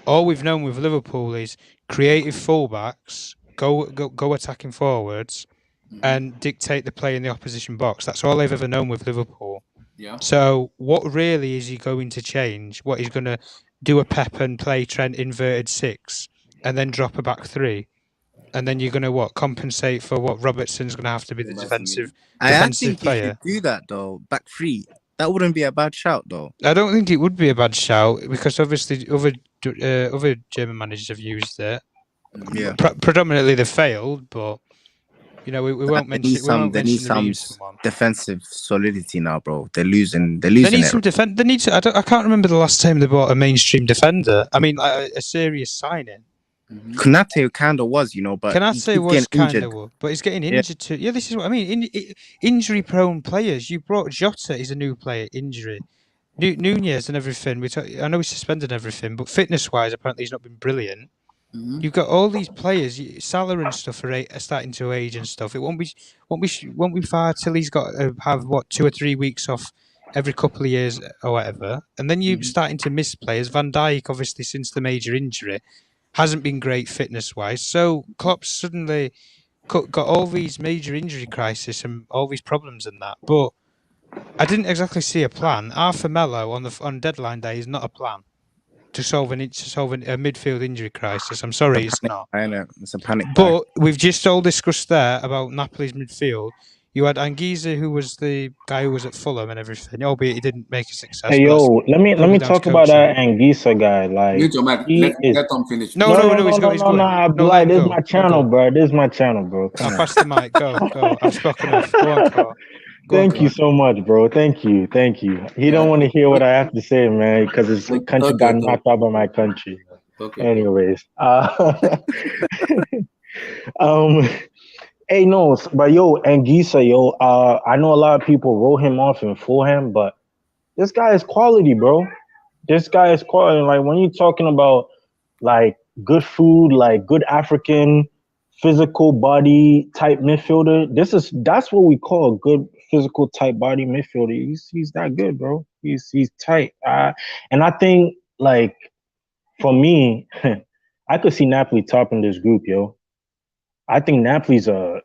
all we've known with Liverpool is creative fullbacks, go attacking forwards, and dictate the play in the opposition box. That's all they've ever known with Liverpool. Yeah. So what really is he going to change? What he's going to do a Pep and play Trent inverted 6 and then drop a back 3? And then you're going to compensate for what Robertson's going to have to be the defensive I think player. you should do that though. Back 3. That wouldn't be a bad shout though. I don't think it would be a bad shout because obviously other German managers have used it. Yeah. Predominantly they failed, but we won't mention. They need some defensive solidity now, bro. They're losing. They need some defense. They need to. I can't remember the last time they bought a mainstream defender. I mean, a serious signing. Konate kind of was, but Konate was kind of, but he's getting injured too. Yeah, this is what I mean. Injury-prone players. You brought Jota. He's a new player. Injury. Nunez and everything. I know he's suspended everything, but fitness-wise, apparently he's not been brilliant. You've got all these players, Salah and stuff are starting to age and stuff. It won't be far till he's got to have 2 or 3 weeks off every couple of years or whatever. And then you're starting to miss players. Van Dijk, obviously, since the major injury, hasn't been great fitness-wise. So Klopp suddenly got all these major injury crises and all these problems and that. But I didn't exactly see a plan. Arthur Melo on deadline day is not a plan. to solve a midfield injury crisis. I'm sorry, it's not. I know it's a panic buy. But we've just all discussed there about Napoli's midfield. You had Anguissa, who was the guy who was at Fulham and everything, albeit he didn't make a success. Hey, yo, let me talk about that Anguissa guy. Like, Mute your mic. Let Tom finish. No, he's going. Abdullah, this is my channel, bro. This is my channel, bro. Come on. Pass the mic. Go. I've spoken enough. Go on, Cole. Thank you so much, bro. Thank you. He don't want to hear what I have to say, man, because his country got knocked out by my country. Okay. Anyways, hey, no, but yo, Anguissa, yo, I know a lot of people wrote him off in Fulham, but this guy is quality, bro. This guy is quality. Like, when you're talking about like good food, like good African physical body type midfielder, that's what we call a good physical type body midfielder. He's that good, bro. He's tight. And I think, like, for me, I could see Napoli topping this group, yo. I think Napoli will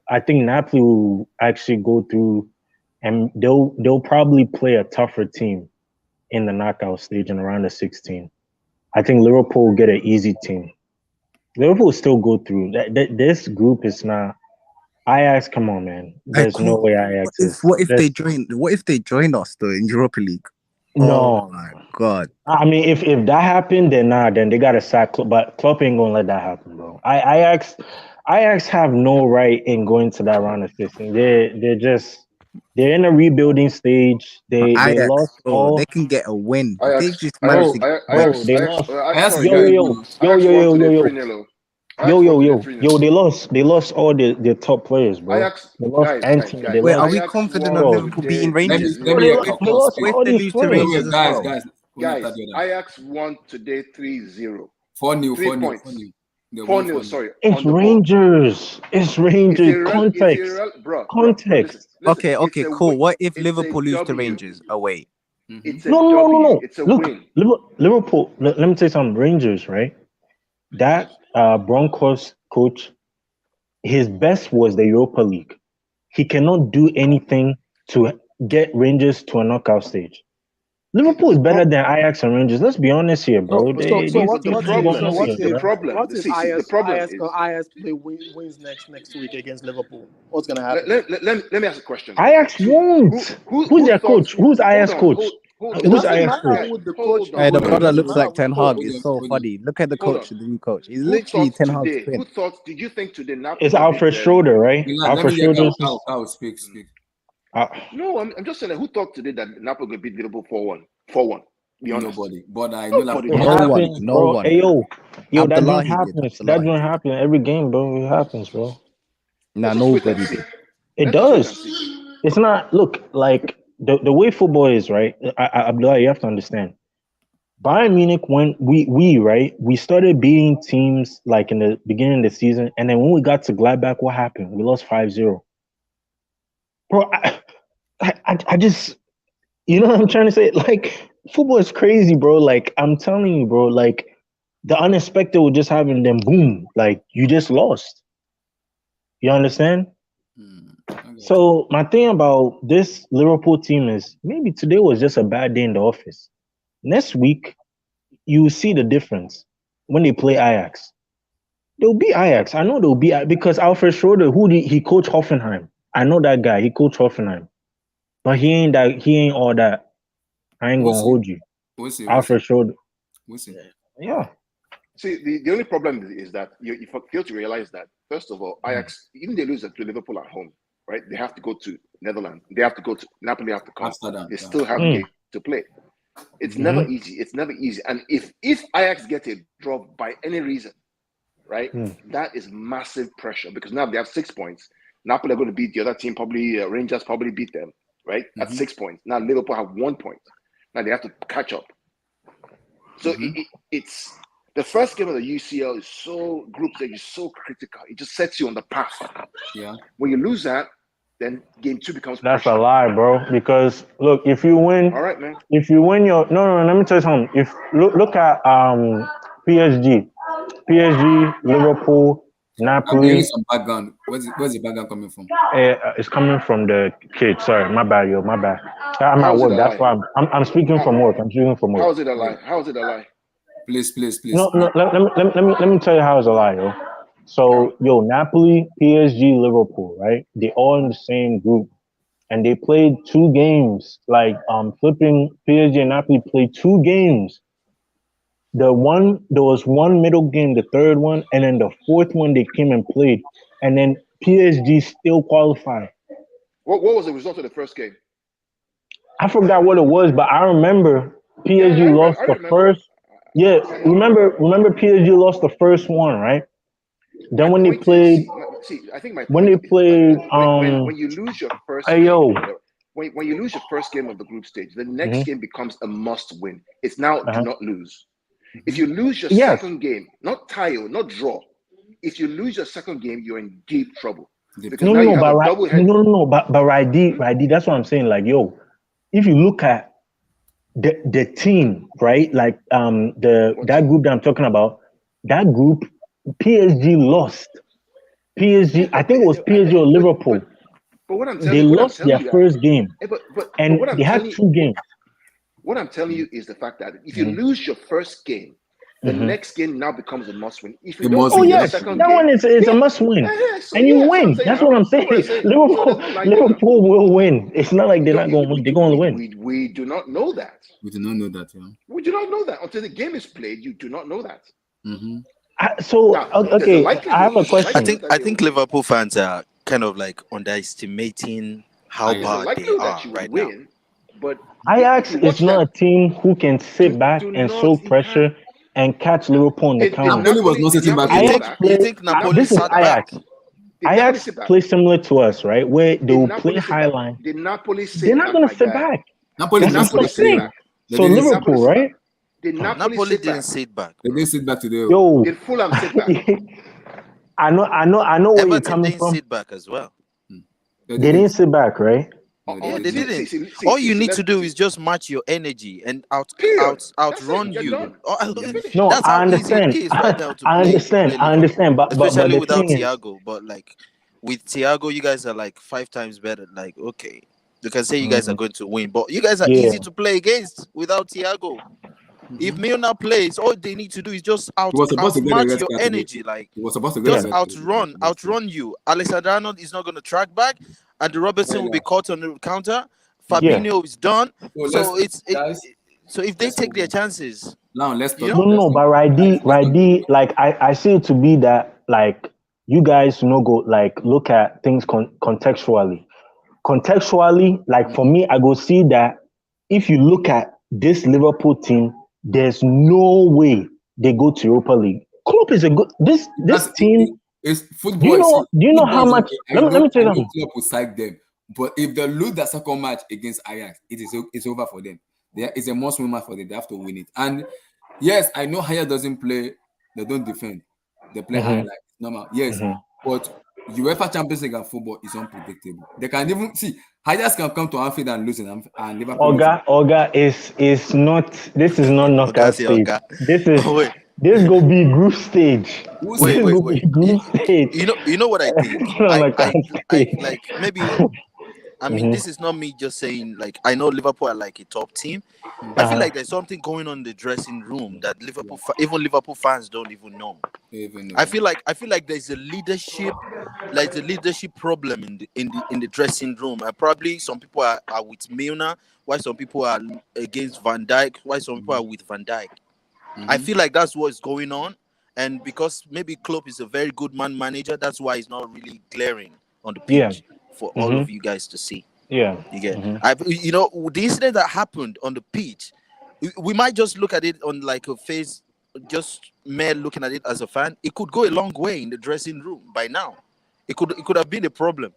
actually go through, and they'll probably play a tougher team in the knockout stage and around the 16. I think Liverpool will get an easy team. Liverpool will still go through. This group is not Ajax. Come on, man. There's no way Ajax is. What if they join us though in Europa League? No. Oh my God. I mean, if that happened, then they gotta sack Klopp. But Klopp ain't gonna let that happen, bro. Ajax have no right in going to that round of 16. They're in a rebuilding stage. They lost all. They can get a win. They just managed to get they lost. Yo, they lost all their top players, bro. They lost Anthony. Wait, are we confident of Liverpool beating Rangers? Let me They lost all these players. Guys. Ajax won today 3-0. 4-0. 3 points. 4-0, sorry. It's Rangers. Context. Context. Okay, cool. What if Liverpool lose to Rangers away? No. It's a Look, win. Liverpool, let me tell you something. Rangers, right? That Broncos coach, his best was the Europa League. He cannot do anything to get Rangers to a knockout stage. Liverpool is better than Ajax and Rangers. Let's be honest here, bro. What if Ajax play wins next week against Liverpool? What's gonna happen? Let me ask a question. Ajax won't. Who's their coach? Who's Ajax coach? Who's Ajax coach? Hey, the brother looks like Ten Hag. It's so funny. Look at the coach, the new coach. He's literally Ten Hag's twin. Did you think today? It's Alfred Schroeder, right? Alfred Schroeder. Speak. No, I'm just saying. Who thought today that Napoli could beat Liverpool 4-1? Be honest. Nobody. But I know No one. Hey, yo, that don't happen. That don't happen every game, bro. It happens, bro. Nah, nobody did. It does. It's not. Look, like the way football is, right? Abdullah, you have to understand. Bayern Munich, when we started beating teams like in the beginning of the season, and then when we got to Gladbach, what happened? We lost 5-0. Bro, I just, you know what I'm trying to say? Like, football is crazy, bro. Like, I'm telling you, bro, like, the unexpected will just happen, then boom, like, you just lost. You understand? Okay. So, my thing about this Liverpool team is maybe today was just a bad day in the office. Next week, you will see the difference when they play Ajax. They'll be Ajax. I know they'll be, because Alfred Schroeder, he coached Hoffenheim. I know that guy. He coached Hoffenheim, but he ain't all that. I ain't gonna hold you. Alfred Schroeder. Yeah. See, the only problem is that you fail to realize that, first of all, Ajax, even they lose to Liverpool at home, right? They have to go to Netherlands. They have to go to Napoli. Have to come. They still have a game to play. It's never easy. It's never easy. And if Ajax get a drop by any reason, right, that is massive pressure, because now they have 6 points. Napoli are going to beat the other team, probably Rangers probably beat them, right? At 6 points. Now Liverpool have 1 point. Now they have to catch up. So it's the first game of the UCL is group stage is so critical. It just sets you on the path. Yeah. When you lose that, then game 2 becomes That's pressure. a lie, bro. Because look, if you win, all right, man. If you win your no, let me tell you something. If look at PSG, Liverpool, Napoli. I'm hearing some background. Where's the background coming from? It's coming from the kids. Sorry, my bad, yo, my bad. I'm at work. That's why I'm speaking from work. I'm speaking from work. How is it a lie? Please. No, let me tell you how it's a lie, yo. So, Napoli, PSG, Liverpool, right? They all in the same group, and they played 2 games. Like, flipping PSG and Napoli played 2 games. There was one middle game, the third one, and then the fourth one they came and played, and then PSG still qualified. What was the result of the first game? I forgot what it was, but I remember PSG lost the first. Yeah, remember PSG lost the first one, right? Then when they played, I think when they played, when you lose your first game, when you lose your first game of the group stage, the next game becomes a must win. It's now do not lose. If you lose your second game, not tie, not draw. If you lose your second game, you're in deep trouble. Because now you have a double head. But Raidi, that's what I'm saying. Like, if you look at the team, right? Like that group that I'm talking about, that group, PSG lost. PSG, I think it was PSG or Liverpool. But what I'm telling they you, lost their first game, and they had 2 games. What I'm telling you is the fact that if you lose your first game, the next game now becomes a must-win. If you don't win the second game, one is a must-win, and you win. That's what I'm saying. Liverpool will win. It's not like they're not going to win. They're going to win. We do not know that. We do not know that. Yeah. We do not know that until the game is played. You do not know that. Okay, I have a question. I think Liverpool fans are kind of like underestimating how bad they are right now. But Ajax is not a team who can sit back and show pressure and catch Liverpool on the counter. Napoli was not sitting back. You think Napoli sat back? Ajax play similar to us, right? Where they will play high line. They're not going to sit back. Napoli didn't sit back. So Liverpool, right? Napoli didn't sit back. They didn't sit back today. Did Fulham sit back? I know where you're coming from. Sit back as well. They didn't sit back, right? Yeah, they didn't. All you need to do is just match your energy and outrun you. No, I understand. I understand. But especially but without Thiago, but like with Thiago, you guys are like 5 times better. Like, okay, you can say you guys are going to win, but you guys are easy to play against without Thiago. If Milner plays, all they need to do is just outmatch your energy. Like, just outrun you. Alexander-Arnold is not going to track back, and the Robertson will be caught on the counter. Fabinho is done. So if they take their chances. Now let's talk. No, but Raidi, like I see it to be that like you guys go like look at things contextually. Contextually, like for me, I go see that if you look at this Liverpool team, there's no way they go to Europa League. Klopp is a good this team is football. Do you know how much? Let me tell you something. Klopp will side them, but if they lose the second match against Ajax, it's over for them. It's a must-win match for them. They have to win it. And yes, I know Ajax doesn't play. They don't defend. They play high like normal. Yes, but UEFA Champions League and football is unpredictable. They can even see Ajax can come to Anfield and lose and Liverpool. Oga is not. This is not knockout stage. This go be group stage. Wait. Group stage. You know what I think? Like maybe. I mean, this is not me just saying, like, I know Liverpool are like a top team. I feel like there's something going on in the dressing room that even Liverpool fans don't even know. I feel like there's a leadership problem in the dressing room. And probably some people are with Milner, while some people are against Van Dijk, while some people are with Van Dijk. I feel like that's what's going on. And because maybe Klopp is a very good manager, that's why he's not really glaring on the pitch. For all of you guys to see. Yeah. You get the incident that happened on the pitch, we might just look at it on like a face, just mere looking at it as a fan. It could go a long way in the dressing room by now. It could have been a problem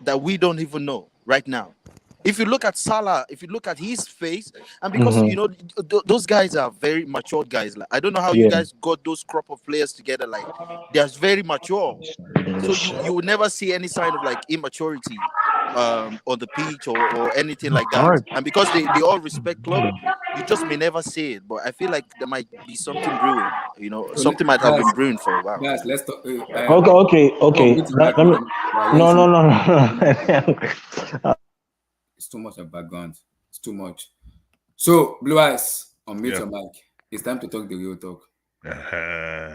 that we don't even know right now. If you look at Salah, if you look at his face, and because those guys are very mature guys. Like, I don't know how you guys got those crop of players together. Like, they're very mature. So you will never see any sign of like immaturity on the pitch or anything like that. And because they all respect Klopp, you just may never see it. But I feel like there might be something brewing. Something might have been brewing for a while. Guys, let's talk. Okay. No. It's too much of background. It's too much. So, Blue Eyes, unmute your mic. It's time to talk the real talk. Uh-huh.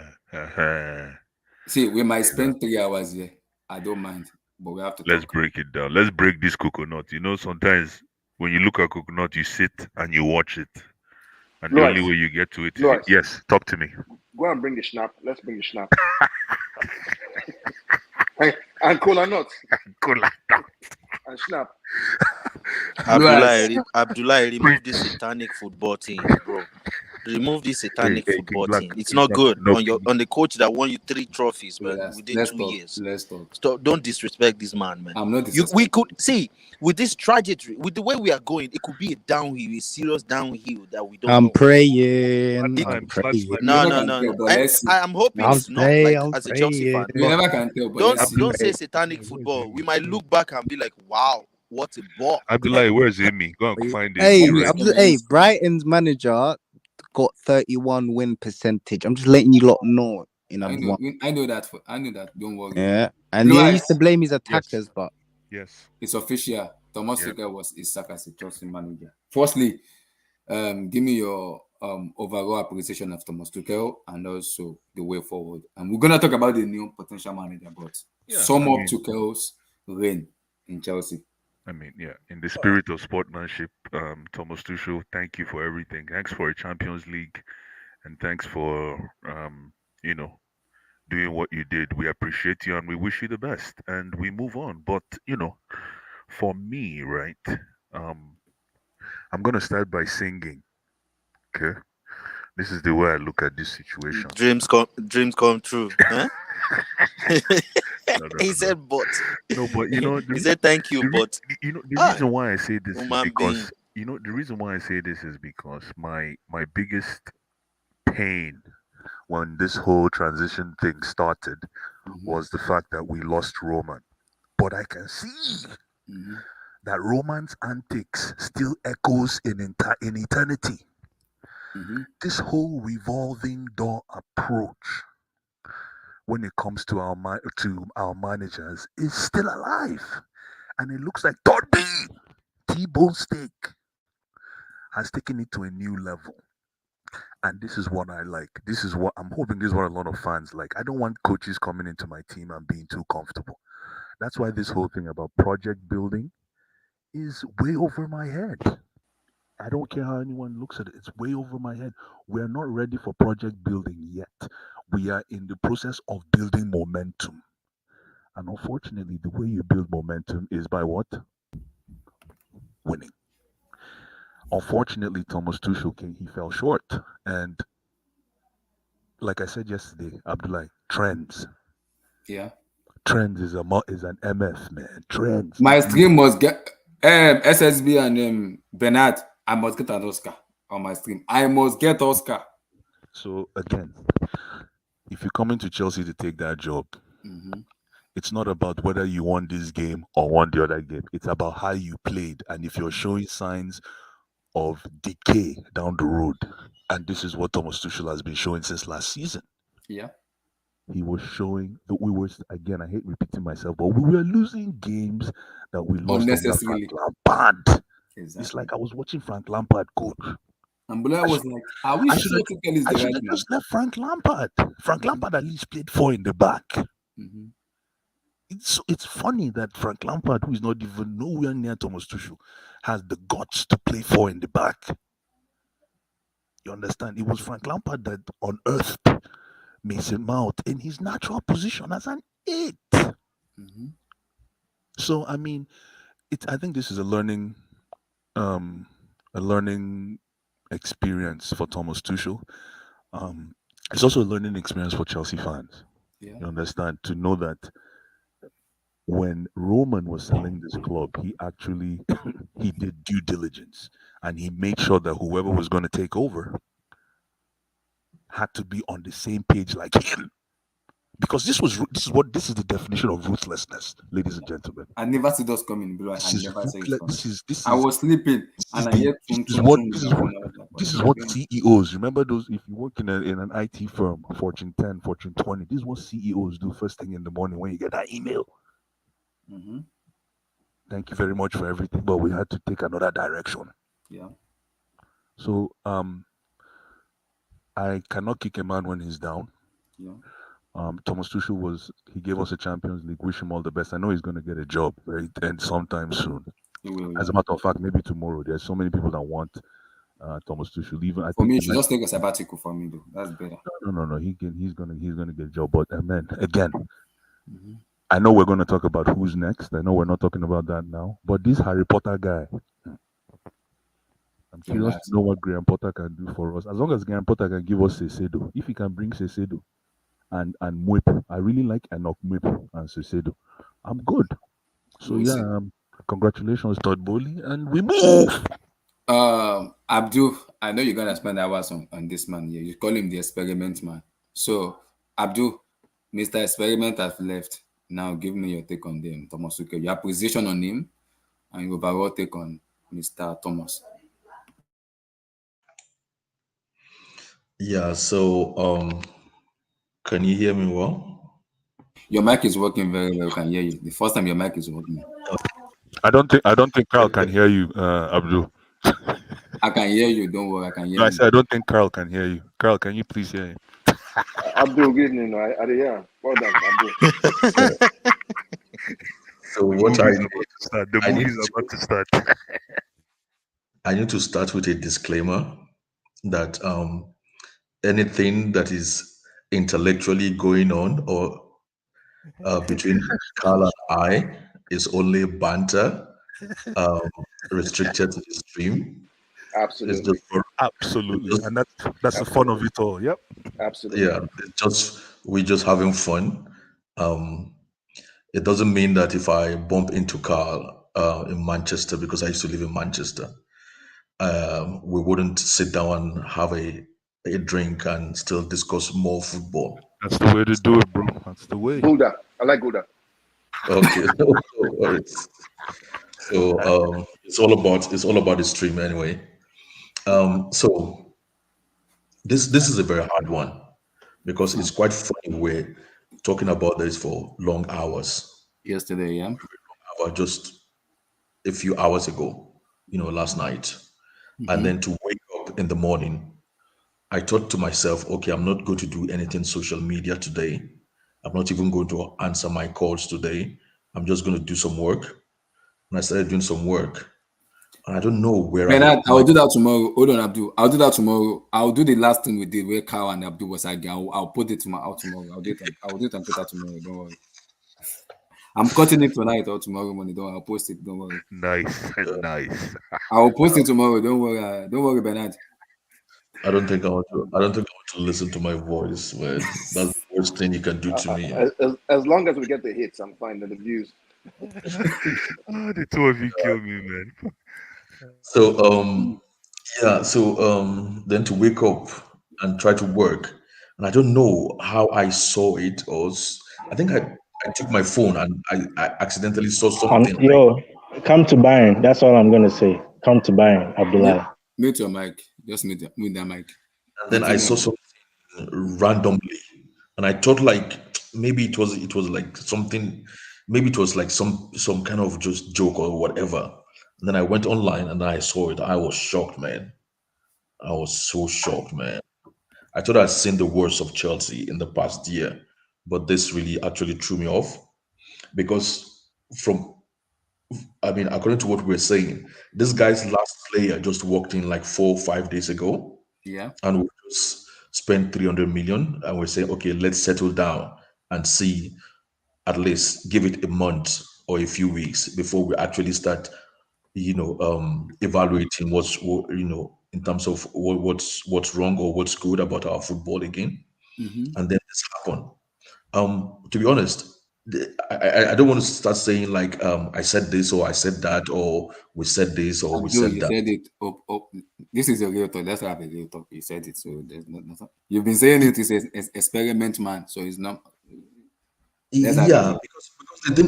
See, we might spend 3 hours here. I don't mind, but we have to Let's talk. break it down. Let's break this coconut. Sometimes when you look at coconut, you sit and you watch it. And the only Lois, way you get to it is Lois, yes, talk to me. go and bring the schnapp. Let's bring the schnapp. and cola nuts. Cola. And schnapp. Abdullah, remove this satanic football team, bro. Remove this satanic football Black, team. It's not Black, good no, on the coach that won you 3 trophies, man, Yes, within let's 2 talk. years. Let's talk. Stop, don't disrespect this man, man. I'm not We disrespecting. could see with this trajectory, with the way we are going, it could be a downhill, a serious downhill that we don't I'm know. praying. Slide, I'm praying. No. But let's see. I'm hoping I'm it's not, like, I'm as a Chelsea fan. You praying. never can tell, but let's see. Don't say satanic football. We might look back and be like, wow, what a ball. Abdullah, where's Amy? Go and find it. Hey, Right. hey, Brighton's manager got 31 win percentage. I'm just letting you lot know in advance. I know that. I know that. Don't worry. Yeah, and he used to blame his attackers, but Yes. It's official. Thomas Tuchel was his sack as a Chelsea manager. Firstly, give me your overall appreciation of Thomas Tuchel and also the way forward. And we're gonna talk about the new potential manager, but sum up Tuchel's reign in Chelsea. I mean, yeah, in the spirit of sportsmanship, Thomas Tuchel, thank you for everything. Thanks for a Champions League, and thanks for doing what you did. We appreciate you and we wish you the best. And we move on. But for me, right, I'm gonna start by singing. Okay, this is the way I look at this situation. Dreams come true. Huh? No, He said, but. No, but he said, thank you, but. The reason why I say this is Human because the reason why I say this is because my biggest pain when this whole transition thing started was the fact that we lost Roman. But I can see that Roman's antics still echoes in eternity. This whole revolving door approach when it comes to our managers is still alive. And it looks like Todd B, T-bone steak, has taken it to a new level. And this is what I like. This is what I'm hoping. This is what a lot of fans like. I don't want coaches coming into my team and being too comfortable. That's why this whole thing about project building is way over my head. I don't care how anyone looks at it. It's way over my head. We are not ready for project building yet. We are in the process of building momentum. And unfortunately, the way you build momentum is by what? Winning. Unfortunately, Thomas Tuchel he fell short. And like I said yesterday, Abdullah, trends. Yeah. Trends is an MF, man. Trends. My stream must get SSB and Bernard. I must get an Oscar on my stream. I must get Oscar. So again, if you're coming to Chelsea to take that job, it's not about whether you won this game or won the other game. It's about how you played and if you're showing signs of decay down the road. And this is what Thomas Tuchel has been showing since last season. Yeah. He was showing that we were, again, I hate repeating myself, but we were losing games that we lost under Frank Lampard. Exactly. It's like I was watching Frank Lampard coach. And Blair was like, are we sure Tuchel is the right man? Just left Frank Lampard. Frank Lampard at least played 4 in the back. It's funny that Frank Lampard, who is not even nowhere near Thomas Tuchel, has the guts to play 4 in the back. You understand? It was Frank Lampard that unearthed Mason Mount in his natural position as an 8. So I mean, I think this is a learning experience for Thomas Tuchel. It's also a learning experience for Chelsea fans. Yeah. You understand? To know that when Roman was selling this club, he actually he did due diligence and he made sure that whoever was going to take over had to be on the same page like him. Because this is the definition of ruthlessness, ladies and gentlemen. I never see those coming below. This I was sleeping and I heard this is what CEOs, remember those, if you work in an IT firm, Fortune 10, Fortune 20, this is what CEOs do first thing in the morning when you get that email. Thank you very much for everything, but we had to take another direction. Yeah. So I cannot kick a man when he's down. Yeah. Thomas Tuchel he gave us a Champions League. Wish him all the best. I know he's going to get a job and sometime soon. He will, As yeah. a matter of fact, maybe tomorrow. There's so many people that want Thomas Tuchel. Even I For think me, you the should next. just take a sabbatical for me, though. That's better. No. He's gonna get a job. But man, again, Mm-hmm. I know we're going to talk about who's next. I know we're not talking about that now. But this Harry Potter guy, I'm curious to Relax. know what Graham Potter can do for us. As long as Graham Potter can give us Sesedo, if he can bring Sesedo and Mwip, I really like Enoch Mwip and Sesedo. I'm good. So We'll yeah, see. congratulations, Todd Bowley, and we move. Abdul, I know you're gonna spend hours on this man here. You call him the experiment man. So, Abdul, Mr. Experiment has left. Now, give me your take on them, Thomas Tuchel. Your position on him and your overall take on Mr. Thomas. Yeah, so can you hear me well? Your mic is working very well. I can hear you. The first time your mic is working. I don't think Carl can hear you, Abdul. I can hear you. Don't worry. I can hear No, I him. said I don't think Carl can hear you. Carl, can you please hear him? Abdul, good evening. Yeah, well done, Abdul. So what I The I need movie's about to start. I need to start with a disclaimer that anything that is intellectually going on or between Carl and I is only banter, um, restricted to the stream. It's Absolutely. just for it's Absolutely, just and that's the fun of it all. Yep. Absolutely. yeah, it's just we're just having fun. Um, it doesn't mean that if I bump into Carl in Manchester because I used to live in Manchester, we wouldn't sit down and have a drink and still discuss more football. That's the way to do it, bro. That's the way. Gouda. I like Gouda. Okay, no worries. So it's all about the stream anyway. So this is a very hard one because it's quite funny. We're talking about this for long hours. Yesterday, yeah. About just a few hours ago, last night, and Mm-hmm. then to wake up in the morning, I thought to myself, okay, I'm not going to do anything social media today. I'm not even going to answer my calls today. I'm just going to do some work. And I started doing some work. And I don't know where Bernard, I my will do that tomorrow. Hold on, Abdul. I'll do that tomorrow. I'll do the last thing we did where Carl and Abdul was again. I'll put it out tomorrow. I'll do it on Twitter tomorrow. Don't worry. I'm cutting it tonight or tomorrow morning. Don't worry. I'll post it. Don't worry. Nice, nice. I will post it tomorrow. Don't worry. Don't worry, Bernard. I don't think I want to. I don't think I want to listen to my voice, man. That's the worst thing you can do to me. As long as we get the hits, I'm fine. And the views. The two of you kill me, man. So yeah. So then to wake up and try to work, and I don't know how I saw it. I think I took my phone and I accidentally saw something. Yo, come to Bayern. That's all I'm gonna say. Come to Bayern, Abdullah. Mute your mic. Just mute that mic. And then I saw something randomly, and I thought like maybe it was like something, maybe it was like some kind of just joke or whatever. And then I went online and I saw it. I was shocked, man. I was so shocked, man. I thought I'd seen the worst of Chelsea in the past year, but this really actually threw me off because from I mean, according to what we're saying, this guy's last player just walked in like 4 or 5 days ago, Yeah. and we just spent 300 million, and we're saying, okay, let's settle down and see, at least give it a month or a few weeks before we actually start, evaluating in terms of what's wrong or what's good about our football again. Mm-hmm. And then this happened. To be honest, I don't want to start saying like I said this or I said that or we said this or we Abdul, said you that. said it. This is a real talk. Let's have a real talk. You said it. So there's nothing. You've been saying it. It's an experiment, man. So it's not. Let's have Yeah, it. because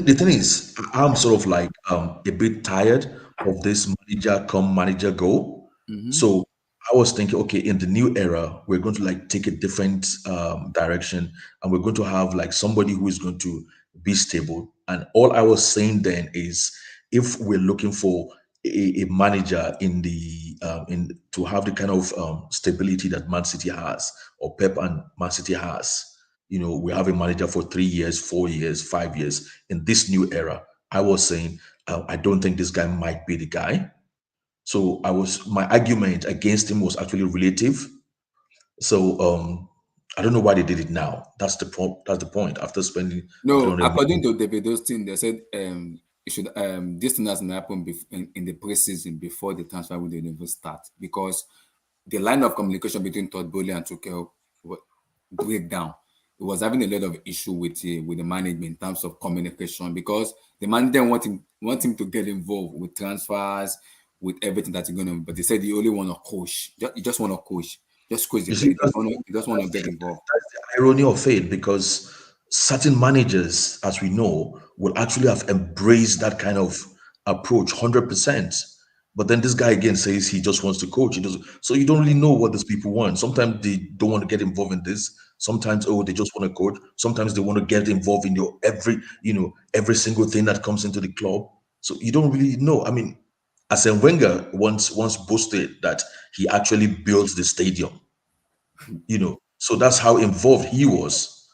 the thing is, I'm sort of like a bit tired of this manager come manager go. Mm-hmm. So I was thinking, okay, in the new era, we're going to like take a different direction, and we're going to have like somebody who is going to be stable. And all I was saying then is, if we're looking for a manager in to have the kind of stability that Man City has, or Pep and Man City has. We have a manager for 3 years, 4 years, 5 years. In this new era, I was saying I don't think this guy might be the guy. So my argument against him was actually relative. So I don't know why they did it now. That's the point. That's the point. After spending No, 300 according million. to David Austin, they said it should this thing hasn't happened in the preseason before the transfer window even start, because the line of communication between Todd Bowley and Tuchel break down. It was having a lot of issue with the management in terms of communication, because the man didn't want him to get involved with transfers, with everything that's going on. But they said he only want to coach. You just want to coach. Just coach the You player. see, He just want to get involved. that's the irony of it, because certain managers, as we know, will actually have embraced that kind of approach 100%. But then this guy again says he just wants to coach. He doesn't. So you don't really know what these people want. Sometimes they don't want to get involved in this. Sometimes, they just want to coach. Sometimes they want to get involved in every single thing that comes into the club. So you don't really know. I mean, Arsene Wenger once boasted that he actually built the stadium. So that's how involved he was.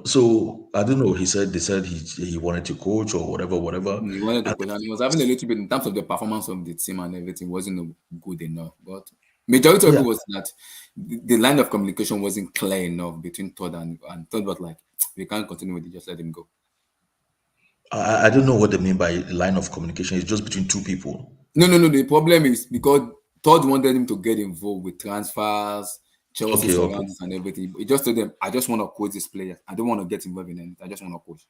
So I don't know. They said he wanted to coach or whatever. He wanted to coach, and he was having a little bit in terms of the performance of the team and everything wasn't good enough. But majority of it was that the line of communication wasn't clear enough between Todd and Todd was like, we can't continue with it, just let him go. I don't know what they mean by line of communication. It's just between two people. No. The problem is because Todd wanted him to get involved with transfers, Chelsea surroundings and everything. He just told them, I just want to coach this player. I don't want to get involved in anything. I just want to coach.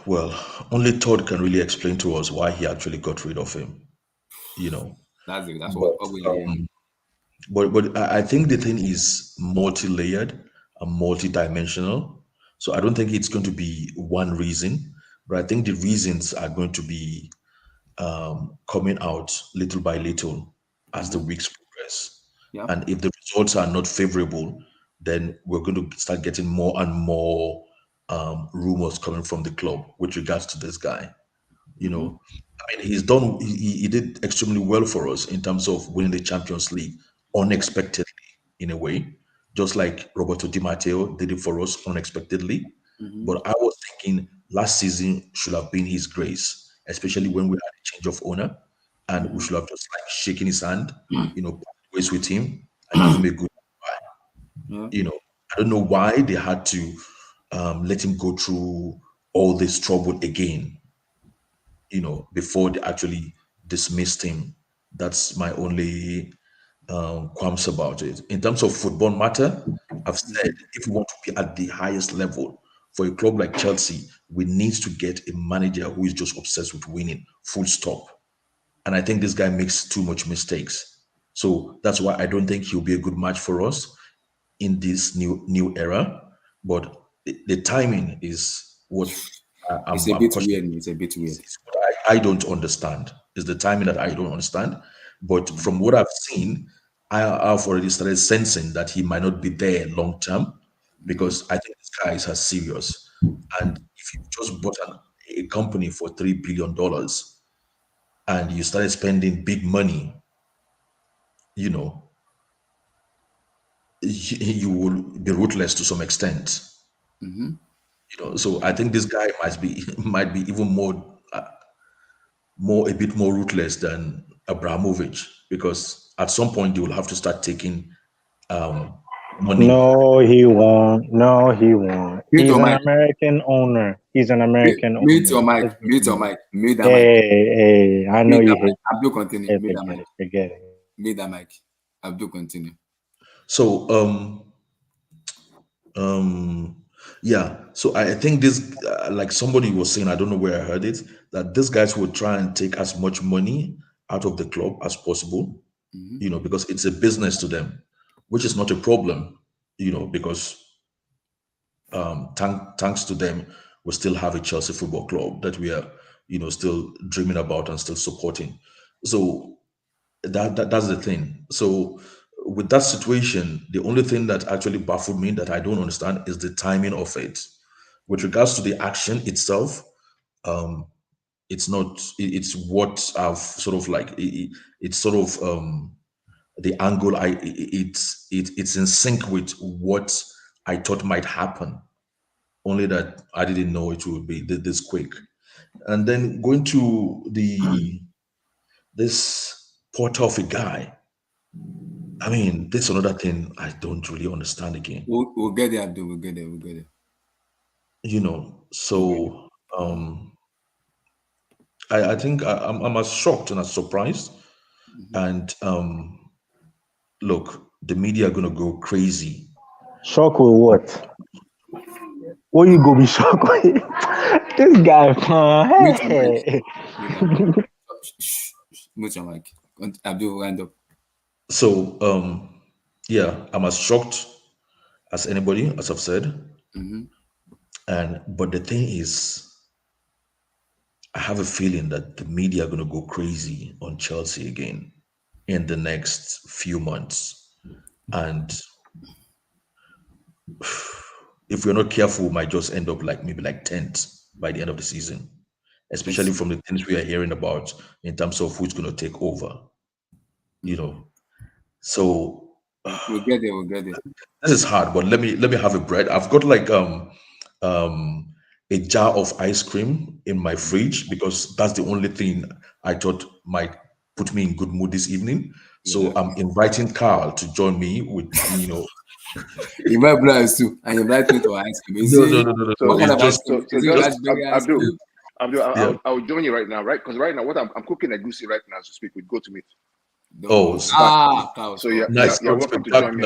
Well, only Todd can really explain to us why he actually got rid of him. That's what we are. But I think the thing is multi-layered and multi-dimensional. So I don't think it's going to be one reason, but I think the reasons are going to be coming out little by little as the weeks progress. And if the results are not favorable, then we're going to start getting more and more rumors coming from the club with regards to this guy. I mean, he did extremely well for us in terms of winning the Champions League unexpectedly, in a way, just like Roberto Di Matteo did it for us unexpectedly. But I was thinking last season should have been his grace, especially when we had a change of owner, and we should have just like shaken his hand, ways with him and give him a good goodbye. I don't know why they had to let him go through all this trouble again, before they actually dismissed him. That's my only qualms about it. In terms of football matter, I've said if we want to be at the highest level for a club like Chelsea, we need to get a manager who is just obsessed with winning, full stop. And I think this guy makes too much mistakes. So that's why I don't think he'll be a good match for us in this new era. But the timing is what it's a bit weird. It's a bit weird. It's what I don't understand. It's the timing that I don't understand. But from what I've seen, I've already started sensing that he might not be there long term, because I think this guy is serious. And if you just bought a company for $3 billion and you started spending big money, you will be ruthless to some extent. So I think this guy might be even more a bit more ruthless than Abramovich, because at some point they will have to start taking money. No, he won't. No, he won't. He's an American owner. He's an American owner. Mute your mic. Mute your mic. Mute that mic. Hey, I know you hate. Abdul, continue. Hey, Mute that mic. Forget it. Mute that mic. Abdul, continue. So yeah, so I think this like somebody was saying, I don't know where I heard it, that these guys will try and take as much money out of the club as possible, because it's a business to them, which is not a problem, because thanks to them, we still have a Chelsea Football Club that we are, still dreaming about and still supporting. So that's the thing. So with that situation, the only thing that actually baffled me that I don't understand is the timing of it. With regards to the action itself, it's not. It's what I've sort of like. It's sort of the angle. It's in sync with what I thought might happen. Only that I didn't know it would be this quick. And then going to this Porter of a guy. I mean, that's another thing I don't really understand again. We'll get there, Abdul. We'll get there. We'll get there. So I think I'm as shocked and as surprised. And look, the media are gonna go crazy. Shock with what? What you gonna be shocked with? This guy, man. Hey. Mute your mic. Abdul, wind up. So yeah, I'm as shocked as anybody, as I've said. And but the thing is, I have a feeling that the media are gonna go crazy on Chelsea again in the next few months. And if we're not careful, we might just end up like maybe like 10th by the end of the season, especially from the things we are hearing about in terms of who's going to take over. So we'll get there. We'll get there. This is hard, but let me have a bread. I've got like a jar of ice cream in my fridge because that's the only thing I thought might put me in good mood this evening. So I'm inviting Carl to join me with invite Bryce too, and invite me to ice cream. No. I'll join you right now, right? Because right now, what I'm cooking a goosey right now as we speak. We go to meet. So yeah, nice. you're welcome to join me.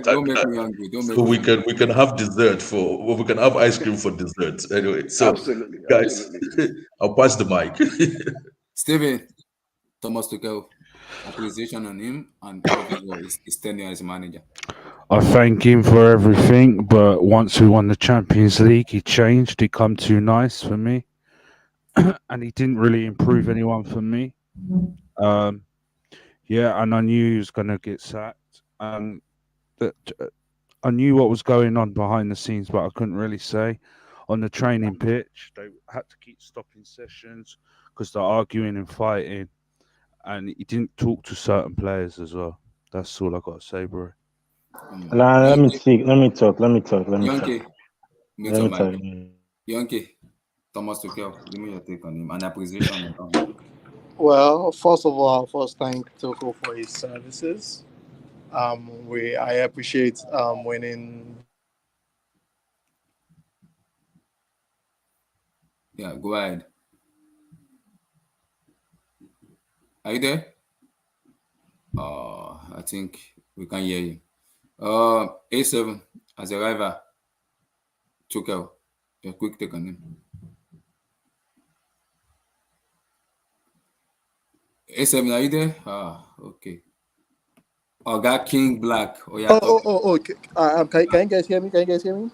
Don't make me hungry. So we can have dessert we can have ice cream for dessert. Anyway, so absolutely, guys, I'll pass the mic. Steven, Thomas Tuchel, appreciation on him and his tenure as manager. I thank him for everything, but once we won the Champions League, he changed. He come too nice for me, and he didn't really improve anyone for me. Yeah, and I knew he was going to get sacked, and I knew what was going on behind the scenes, but I couldn't really say. On the training pitch, they had to keep stopping sessions because they're arguing and fighting, and he didn't talk to certain players as well. That's all I got to say, bro. Nah, let me talk. Yonke, Thomas Tuchel, give me your take on him and appreciation on him. Well, first of all, I'll first thank Tuchel for his services. I appreciate winning. Yeah, go ahead. Are you there? I think we can hear you. A7 as a rival, Tuchel. Your quick take on him. A7, are you there? Okay. Got King Black. Okay. Can you guys hear me?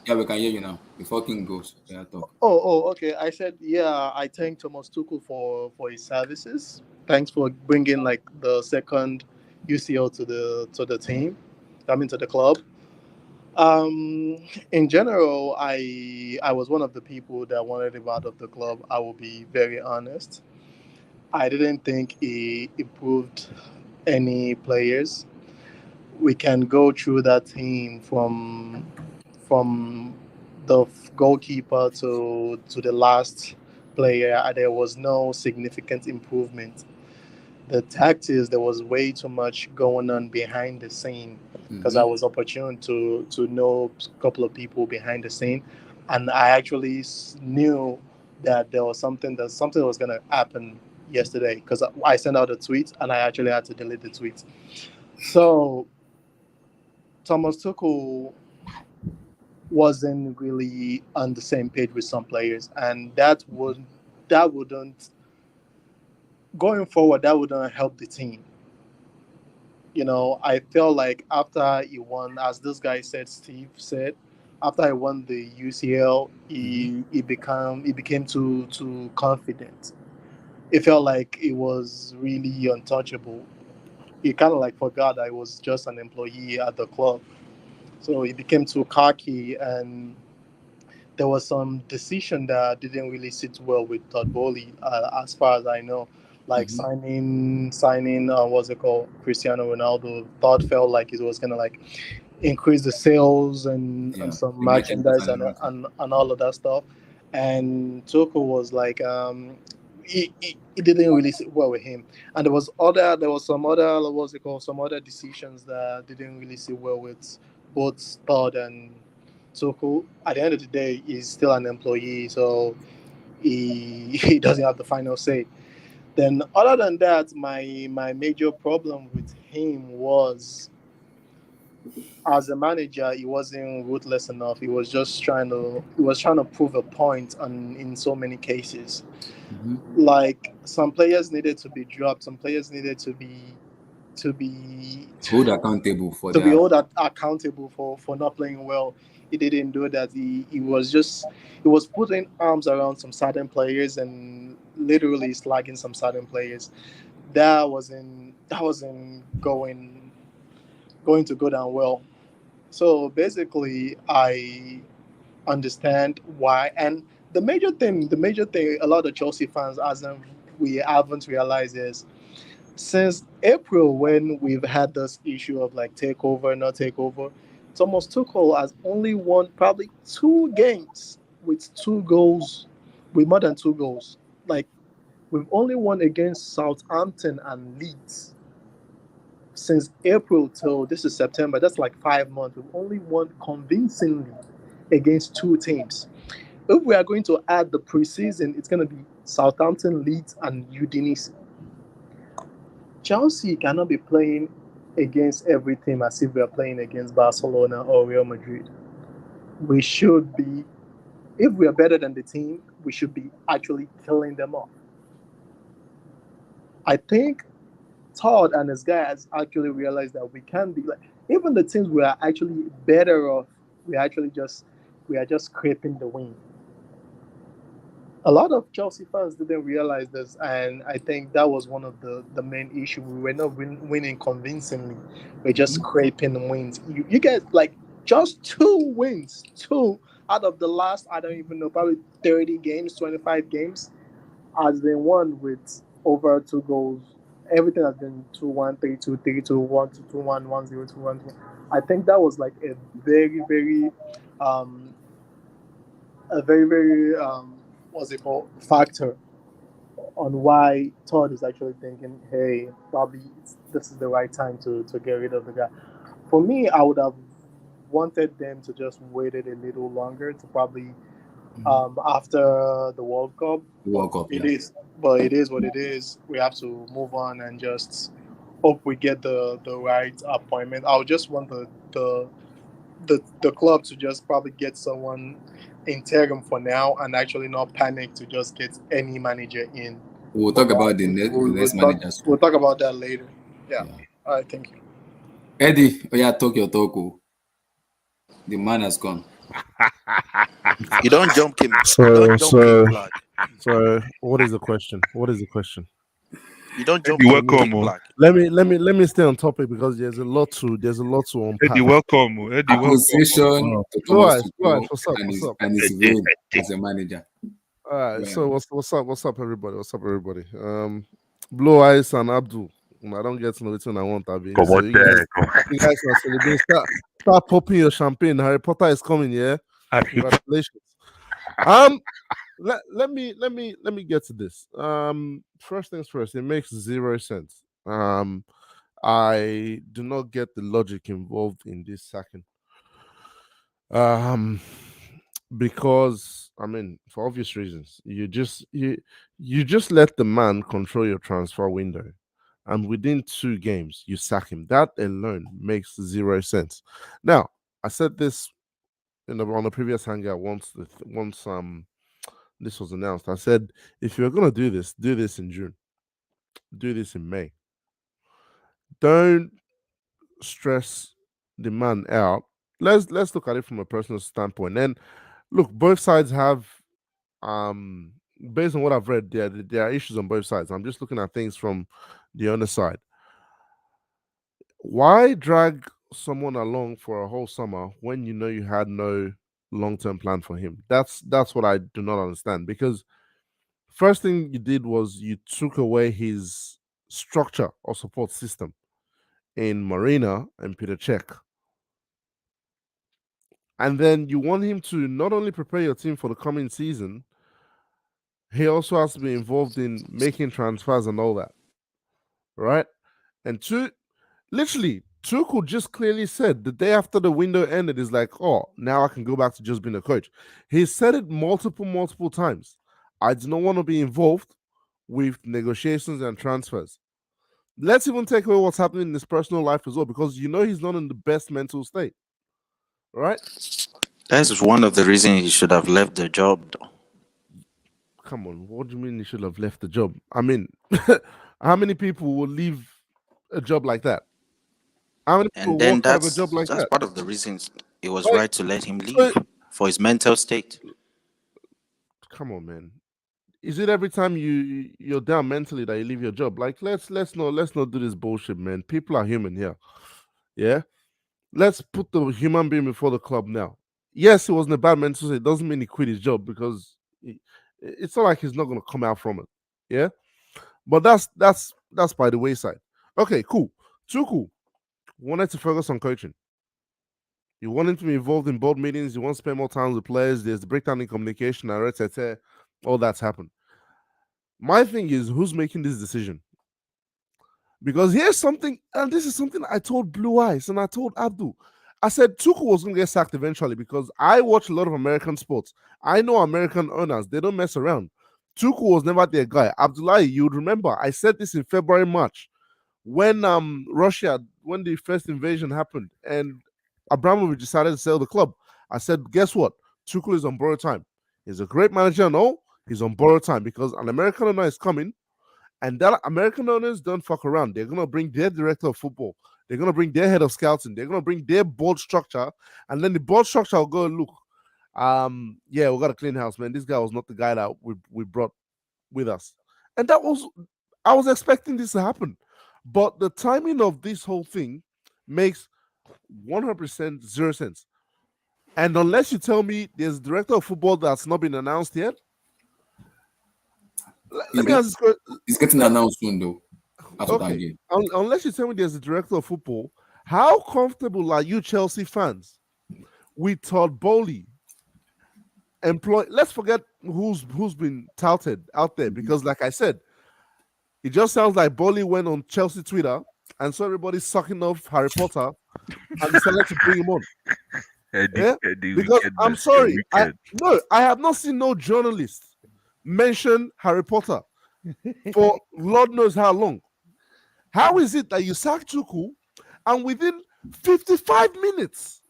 Yeah, we can hear you now. Before King goes, talk. Okay. I said, I thank Thomas Tuchel for his services. Thanks for bringing like the second UCL to the team. To the club. In general, I was one of the people that wanted him out of the club. I will be very honest. I didn't think he improved any players. We can go through that team from the goalkeeper to the last player. There was no significant improvement. The tactics, there was way too much going on behind the scene because I was opportune to know a couple of people behind the scene, and I actually knew that there was something was going to happen yesterday because I sent out a tweet and I actually had to delete the tweet. So Thomas Tuchel wasn't really on the same page with some players, and that wouldn't going forward, that wouldn't help the team. I felt like after he won, as this guy said, Steve said, after he won the UCL, he became too confident. It felt like he was really untouchable. He kind of like forgot that he was just an employee at the club. So he became too cocky, and there was some decision that didn't really sit well with Todd Bowley, as far as I know. Like signing, what's it called, Cristiano Ronaldo. Todd felt like it was gonna like increase the sales and some merchandise and all of that stuff. And Tuchel was like, it didn't really sit well with him. And there was some other, what's it called, some other decisions that didn't really sit well with both Todd and Tuchel. At the end of the day, he's still an employee, so he doesn't have the final say. Then, other than that, my major problem with him was, as a manager, he wasn't ruthless enough. He was trying to prove a point in so many cases. Like, some players needed to be dropped, some players needed to be hold accountable for to be their held accountable for not playing well. He didn't do that. He was putting arms around some certain players and literally slagging some certain players. That wasn't going to go down well. So basically, I understand why. And the major thing, a lot of Chelsea fans, as we haven't realized, is since April, when we've had this issue of like takeover, not takeover, Thomas Tuchel has only won probably 2 games with 2 goals, with more than 2 goals. Like, we've only won against Southampton and Leeds since April till this is September. That's like 5 months. We've only won convincingly against 2 teams. If we are going to add the preseason, it's going to be Southampton, Leeds, and Udinese. Chelsea cannot be playing against every team as if we are playing against Barcelona or Real Madrid. We should be, if we are better than the team, we should be actually killing them off. I think Todd and his guys actually realized that we can be like, even the teams we are actually better off, we are just scraping the win. A lot of Chelsea fans didn't realize this, and I think that was one of the main issue. We were not winning convincingly. We're just scraping wins. You get like just 2 wins, 2 out of the last, I don't even know, probably 30 games, 25 games, has been won with over 2 goals. Everything has been 2-1, 3-2, 3-2, 1-2, 2-1, 1-0, 2-1. I think that was like very, very, um, very, what's it called, factor on why Todd is actually thinking, hey, probably this is the right time to get rid of the guy. For me, I would have wanted them to just waited a little longer to probably after the World Cup. But it is what it is. We have to move on and just hope we get the right appointment. I would just want the club to just probably get someone interim for now and actually not panic to just get any manager in. We'll talk about the next managers. We'll talk about that later. Yeah. All right. Thank you. Eddie, talk your talk. The man has gone. You don't jump him. So, what is the question? You don't jump. Eddie, welcome. Let me stay on topic because there's a lot to unpack. Eddie, welcome. Eddie, welcome. What's up? And his role as a manager. All right. So what's up, everybody? Blue Eyes and Abdul. I don't get to know which one I want. You guys are celebrating. Start popping your champagne. Harry Potter is coming. Yeah. Congratulations. Let me get to this. First things first, it makes 0 sense. I do not get the logic involved in this sacking. Because I mean, for obvious reasons, you just let the man control your transfer window, and within 2 games you sack him. That alone makes 0 sense. Now, I said this on the previous hangout once this was announced. I said, if you're gonna do this in June, do this in May. Don't stress the man out. Let's look at it from a personal standpoint. And look, both sides have based on what I've read, there are issues on both sides. I'm just looking at things from the other side. Why drag someone along for a whole summer when you know you had no long-term plan for him. That's what I do not understand, because first thing you did was you took away his structure or support system in Marina and Peter Cech. And then you want him to not only prepare your team for the coming season, he also has to be involved in making transfers and all that. Right? And literally, Tuchel just clearly said the day after the window ended, is like, oh, now I can go back to just being a coach. He said it multiple times. I do not want to be involved with negotiations and transfers. Let's even take away what's happening in his personal life as well, because he's not in the best mental state. Right? That's one of the reasons he should have left the job, though. Come on, what do you mean he should have left the job? I mean, how many people will leave a job like that? How many people And then walk out of a job like that's that? part of the reasons it was Like, right to let him leave for his mental state. Come on, man. Is it every time you're down mentally that you leave your job? Like, let's not do this bullshit, man. People are human here. Yeah? Let's put the human being before the club now. Yes, it wasn't a bad mental state. It doesn't mean he quit his job, because it's not like he's not gonna come out from it. Yeah? But that's by the wayside. Okay, cool. Tuchel wanted to focus on coaching. You want him to be involved in board meetings. You want to spend more time with players. There's the breakdown in communication. All that's happened. My thing is, who's making this decision? Because here's something, and this is something I told Blue Eyes and I told Abdul. I said Tuchel was going to get sacked eventually, because I watch a lot of American sports. I know American owners. They don't mess around. Tuchel was never their guy. Abdullahi, you would remember, I said this in February, March, when when the first invasion happened and Abramovich decided to sell the club. I said, guess what? Tuchel is on borrowed time. He's a great manager, no? He's on borrowed time, because an American owner is coming, and that American owners don't fuck around. They're going to bring their director of football. They're going to bring their head of scouting. They're going to bring their board structure, and then the board structure will go, look, yeah, we got a clean house, man. This guy was not the guy that we brought with us. And I was expecting this to happen. But the timing of this whole thing makes 100% zero sense. And unless you tell me there's a director of football that's not been announced yet, let me ask this question. It's getting announced soon, though. Okay. Unless you tell me there's a director of football, how comfortable are you Chelsea fans with Todd Bowley Let's forget who's been touted out there, because like I said, it just sounds like Bowley went on Chelsea Twitter and saw everybody sucking off Harry Potter and decided to bring him on. Because I'm sorry, I have not seen no journalist mention Harry Potter for Lord knows how long. How is it that you sack Tuchel and within 55 minutes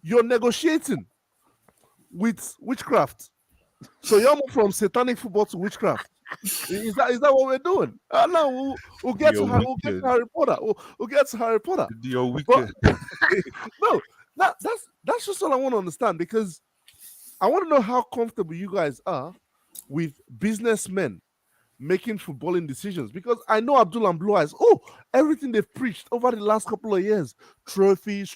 you're negotiating with witchcraft? So you're moving from satanic football to witchcraft. Is that what we're doing? No, we'll get to Harry Potter. We'll get to Harry Potter. You're wicked. No, that's just all I want to understand, because I want to know how comfortable you guys are with businessmen making footballing decisions, because I know Abdul and Blue Eyes, everything they've preached over the last couple of years, trophies.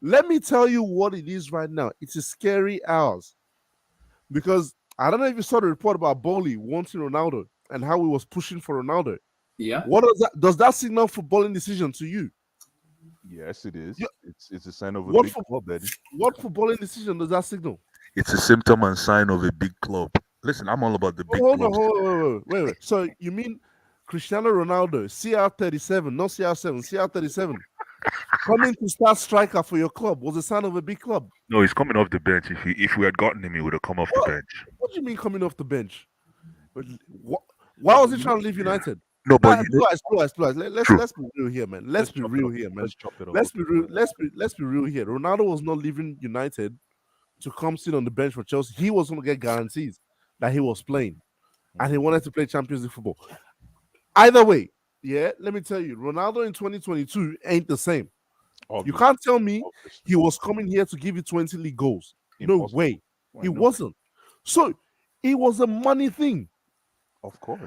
Let me tell you what it is right now. It's a scary hours, because I don't know if you saw the report about Bowley wanting Ronaldo and how he was pushing for Ronaldo. Yeah. What does that signal footballing decision to you? Yes, it is. Yeah. It's a sign of a big club, Eddie. What footballing decision does that signal? It's a symptom and sign of a big club. Listen, I'm all about the big clubs. Wait. So you mean Cristiano Ronaldo, CR37, not CR7, CR37, coming to start striker for your club was a sign of a big club? No, he's coming off the bench. If we had gotten him, he would have come off the bench. What do you mean coming off the bench? Why was he trying to leave United? No, but Let's be real here, man. Let's be real here. Let's be real here. Ronaldo was not leaving United to come sit on the bench for Chelsea. He was going to get guarantees that he was playing, and he wanted to play Champions League football. Either way, yeah, let me tell you, Ronaldo in 2022 ain't the same. Obviously. You can't tell me he was coming here to give you 20 league goals. Impossible. No way. He wasn't. So it was a money thing. Of course.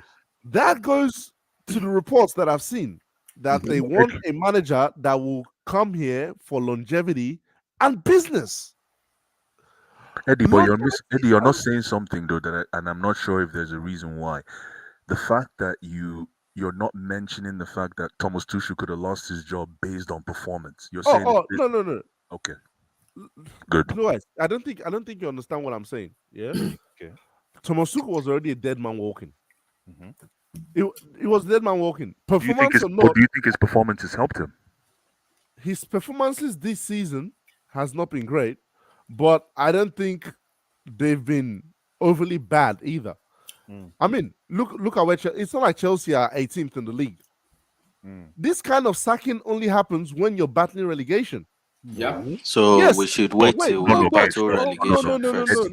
That goes to the reports that I've seen, that they want a manager that will come here for longevity and business. Eddie, but you're not saying something though and I'm not sure if there's a reason why. The fact that you're not mentioning the fact that Thomas Tuchel could have lost his job based on performance. You're saying No. Okay. Good. Blue Eyes, I don't think you understand what I'm saying. Yeah. Okay. Thomas Tuchel was already a dead man walking. Mm-hmm. It was a dead man walking. Do you think his performances helped him? His performances this season has not been great, but I don't think they've been overly bad either. I mean, look at where it's not like Chelsea are 18th in the league. This kind of sacking only happens when you're battling relegation. Yeah. So yes, we should wait till we battle relegation first.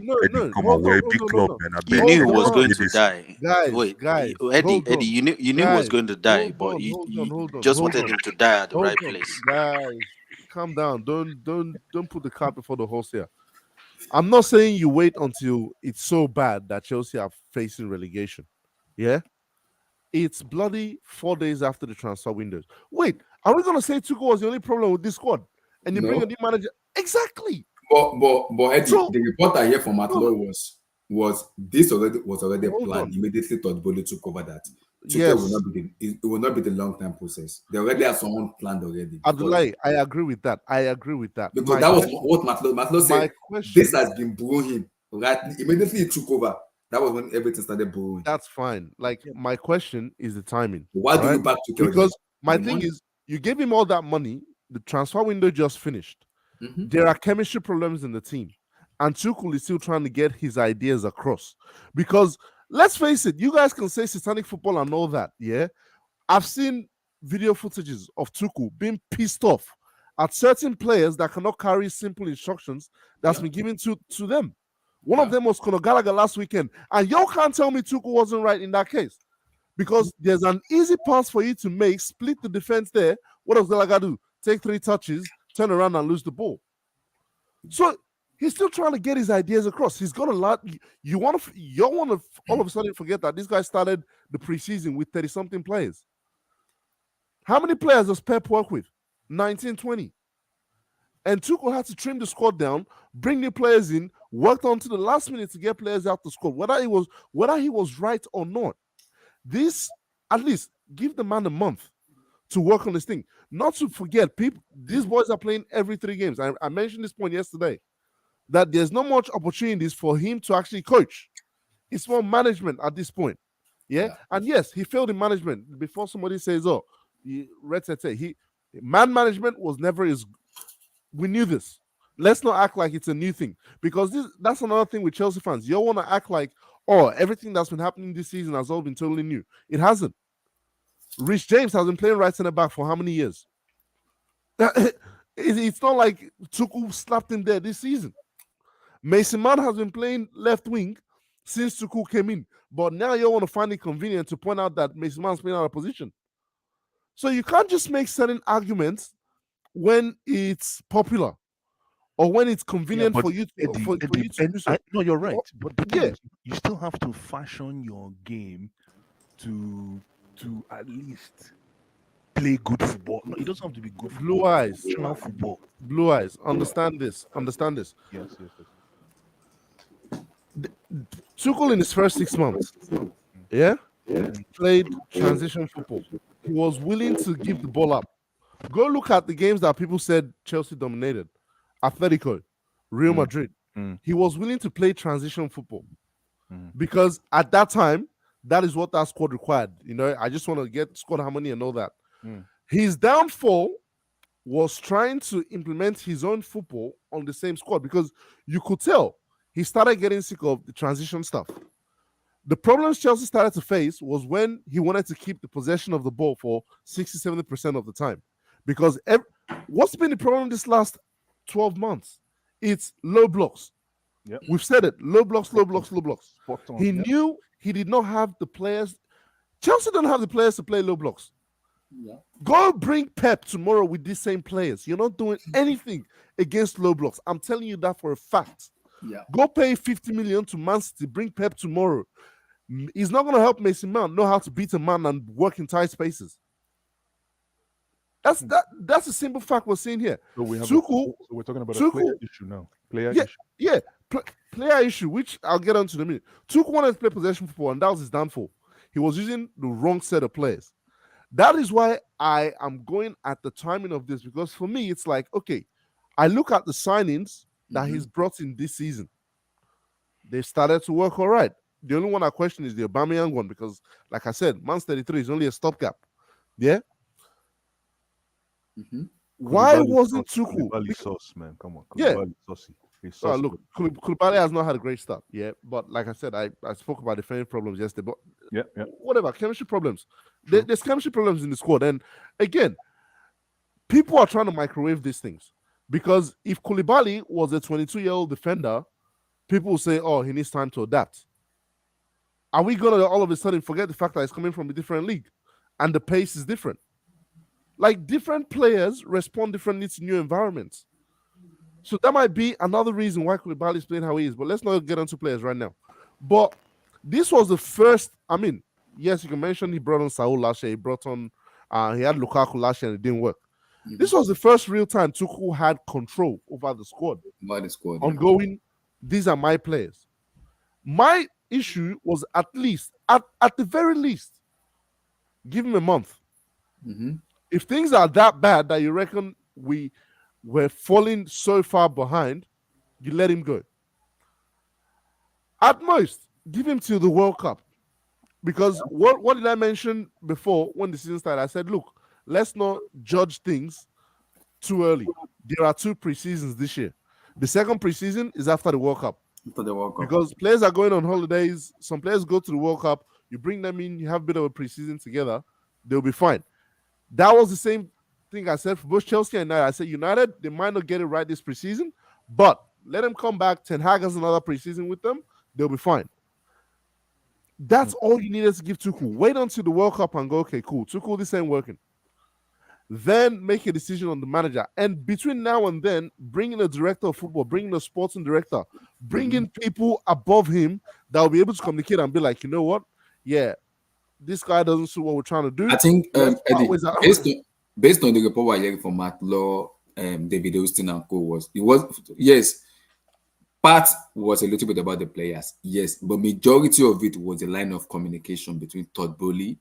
You knew he was going to die. Guys, Eddie, you knew he was going to die, but you just wanted him to die at the right place. Guys, calm down. Don't put the cart before the horse here. I'm not saying you wait until it's so bad that Chelsea are facing relegation. Yeah? It's bloody 4 days after the transfer windows. Wait, are we going to say Tuchel was the only problem with this squad? And you bring a new manager? Exactly. But Eddie, the report I hear from Matlo was this was already planned. Immediately thought Bolo took over that. Tuchel will not be the long-term process. They already have someone planned already. Abdullahi, I agree with that. Because that was what Matlo said. This has been brewing. Right? Immediately he took over. That was when everything started brewing. That's fine. Like, my question is the timing. Why do you back Tuchel? Because my thing is, you gave him all that money. The transfer window just finished. There are chemistry problems in the team. And Tuchel is still trying to get his ideas across. Because, let's face it, you guys can say satanic football and all that, yeah? I've seen video footages of Tuchel being pissed off at certain players that cannot carry simple instructions that's been given to them. One of them was Conor Gallagher last weekend. And y'all can't tell me Tuchel wasn't right in that case. Because there's an easy pass for you to make, split the defense there. What does Gallagher do? Take 3 touches, turn around and lose the ball. So he's still trying to get his ideas across. He's got a lot. You want to all of a sudden forget that this guy started the preseason with 30-something players. How many players does Pep work with? 19, 20. And Tuchel had to trim the squad down, bring new players in, worked on to the last minute to get players out the squad. Whether he was right or not, this at least give the man a month to work on this thing. Not to forget, these boys are playing every 3 games. I mentioned this point yesterday, that there's not much opportunities for him to actually coach. It's more management at this point. Yeah? And yes, he failed in management. Before somebody says, man management was never his. We knew this. Let's not act like it's a new thing. Because that's another thing with Chelsea fans. You all want to act like, everything that's been happening this season has all been totally new. It hasn't. Rich James has been playing right center back for how many years? It's not like Tuchel slapped him there this season. Mason Mount has been playing left wing since Tuchel came in. But now you want to find it convenient to point out that Mason Mount's playing out of position. So you can't just make certain arguments when it's popular or when it's convenient for you to do so. No, you're right. But the thing is, you still have to fashion your game to at least play good football. No, it doesn't have to be good Blue eyes. Football. Blue eyes. Understand this. Yes. Tuchel in his first 6 months, played transition football. He was willing to give the ball up. Go look at the games that people said Chelsea dominated. Atletico, Real Madrid. He was willing to play transition football because at that time, that is what that squad required. I just want to get squad harmony and all that. His downfall was trying to implement his own football on the same squad because you could tell he started getting sick of the transition stuff. The problems Chelsea started to face was when he wanted to keep the possession of the ball for 60-70% of the time. Because what's been the problem this last 12 months? It's low blocks. Yep. We've said it. Low blocks. He knew he did not have the players. Chelsea don't have the players to play low blocks. Yeah. Go bring Pep tomorrow with these same players. You're not doing anything against low blocks. I'm telling you that for a fact. Yeah. Go pay 50 million to Man City. Bring Pep tomorrow. He's not going to help Mason Mount know how to beat a man and work in tight spaces. That's a simple fact we're seeing here. So we have Tuchel, so we're talking about a player issue now. Player issue. Player issue, which I'll get onto in a minute. Tuchel wanted to play possession football, and that was his downfall. He was using the wrong set of players. That is why I am going at the timing of this, because for me, it's like, okay, I look at the signings that he's brought in this season. They started to work all right. The only one I question is the Aubameyang one, because, like I said, Man's 33 is only a stopgap. Yeah? Why wasn't Tuchel? Koulibaly sauce, man. Come on. Koulibaly saucy. Look, Koulibaly has not had a great start, yeah. But like I said, I spoke about defensive problems yesterday. But whatever, chemistry problems. There's chemistry problems in the squad, and again, people are trying to microwave these things, because if Koulibaly was a 22-year-old defender, people will say, "Oh, he needs time to adapt." Are we gonna all of a sudden forget the fact that he's coming from a different league, and the pace is different? Like, different players respond differently to new environments. So that might be another reason why Koulibaly is playing how he is. But let's not get onto players right now. But this was the first. I mean, yes, you can mention he brought on Saul last year. He brought on, he had Lukaku last year and it didn't work. This was the first real time Tuchel had control over the squad. Ongoing, these are my players. My issue was at the very least, give him a month. If things are that bad that you reckon we're falling so far behind, you let him go. At most, give him till the World Cup. Because what did I mention before when the season started? I said, look, let's not judge things too early. There are 2 preseasons this year. The second preseason is after the World Cup. Because players are going on holidays. Some players go to the World Cup. You bring them in, you have a bit of a preseason together, they'll be fine. That was the same thing I said for both Chelsea and United. I said United, they might not get it right this preseason, but let them come back. Ten Hag has another preseason with them. They'll be fine. That's all you needed to give Tuchel. Wait until the World Cup and go, okay, cool. Tuchel, this ain't working. Then make a decision on the manager. And between now and then, bring in a director of football, bring in a sporting director, bring in people above him that will be able to communicate and be like, you know what? Yeah, this guy doesn't suit what we're trying to do. I think, Eddie, based on the report we're hearing from Matt Law, David Austin and co, yes, part was a little bit about the players, yes, but majority of it was a line of communication between Todd Bowley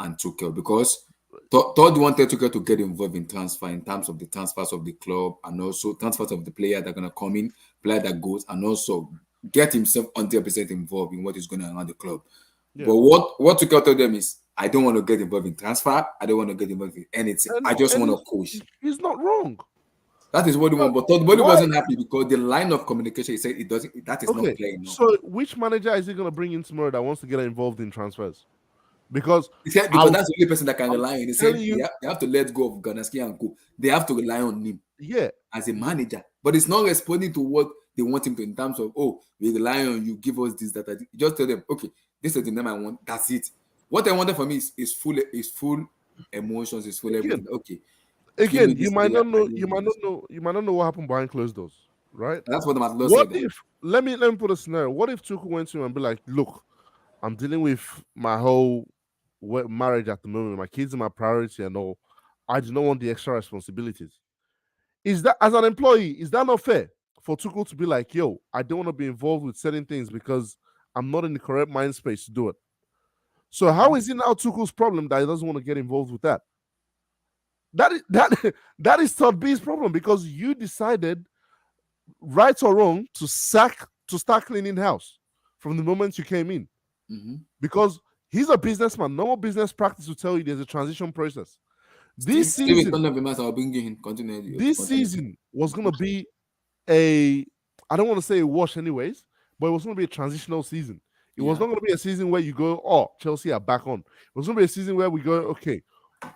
and Tuchel, because Todd wanted Tuchel to get involved in transfer, in terms of the transfers of the club, and also transfers of the player that are going to come in, player that goes, and also get himself 100% involved in what is going on around the club. Yeah. But what Tuchel told them is, I don't want to get involved in transfer. I don't want to get involved in anything. I just want to coach. He's not wrong. That is what he wants. But Todd Bowley wasn't happy because the line of communication, he said it doesn't. That is not playing. No. So which manager is he going to bring in tomorrow that wants to get involved in transfers? Because that's the only person that can rely on. He said they have to let go of Garnaski and Co. They have to rely on him. Yeah, as a manager. But it's not responding to what they want him to in terms of, oh, we rely on you, give us this, that. Just tell them, okay, this is the name I want. That's it. What I wanted from me is full emotions, is full everything. Okay. Again, you might not know what happened behind closed doors, right? That's what the Matt said. Let me put a scenario. What if Tuchel went to him and be like, look, I'm dealing with my whole marriage at the moment. My kids are my priority and all. I do not want the extra responsibilities. Is that, as an employee, is that not fair for Tuchel to be like, yo, I don't want to be involved with certain things because I'm not in the correct mind space to do it? So how is it now Tuchel's problem that he doesn't want to get involved with that? That is Todd B's problem, because you decided, right or wrong, to start cleaning house from the moment you came in. Mm-hmm. Because he's a businessman. Normal business practice will tell you there's a transition process. This season was going to be I don't want to say a wash anyways, but it was going to be a transitional season. It was not going to be a season where you go, oh, Chelsea are back on. It was going to be a season where we go, okay,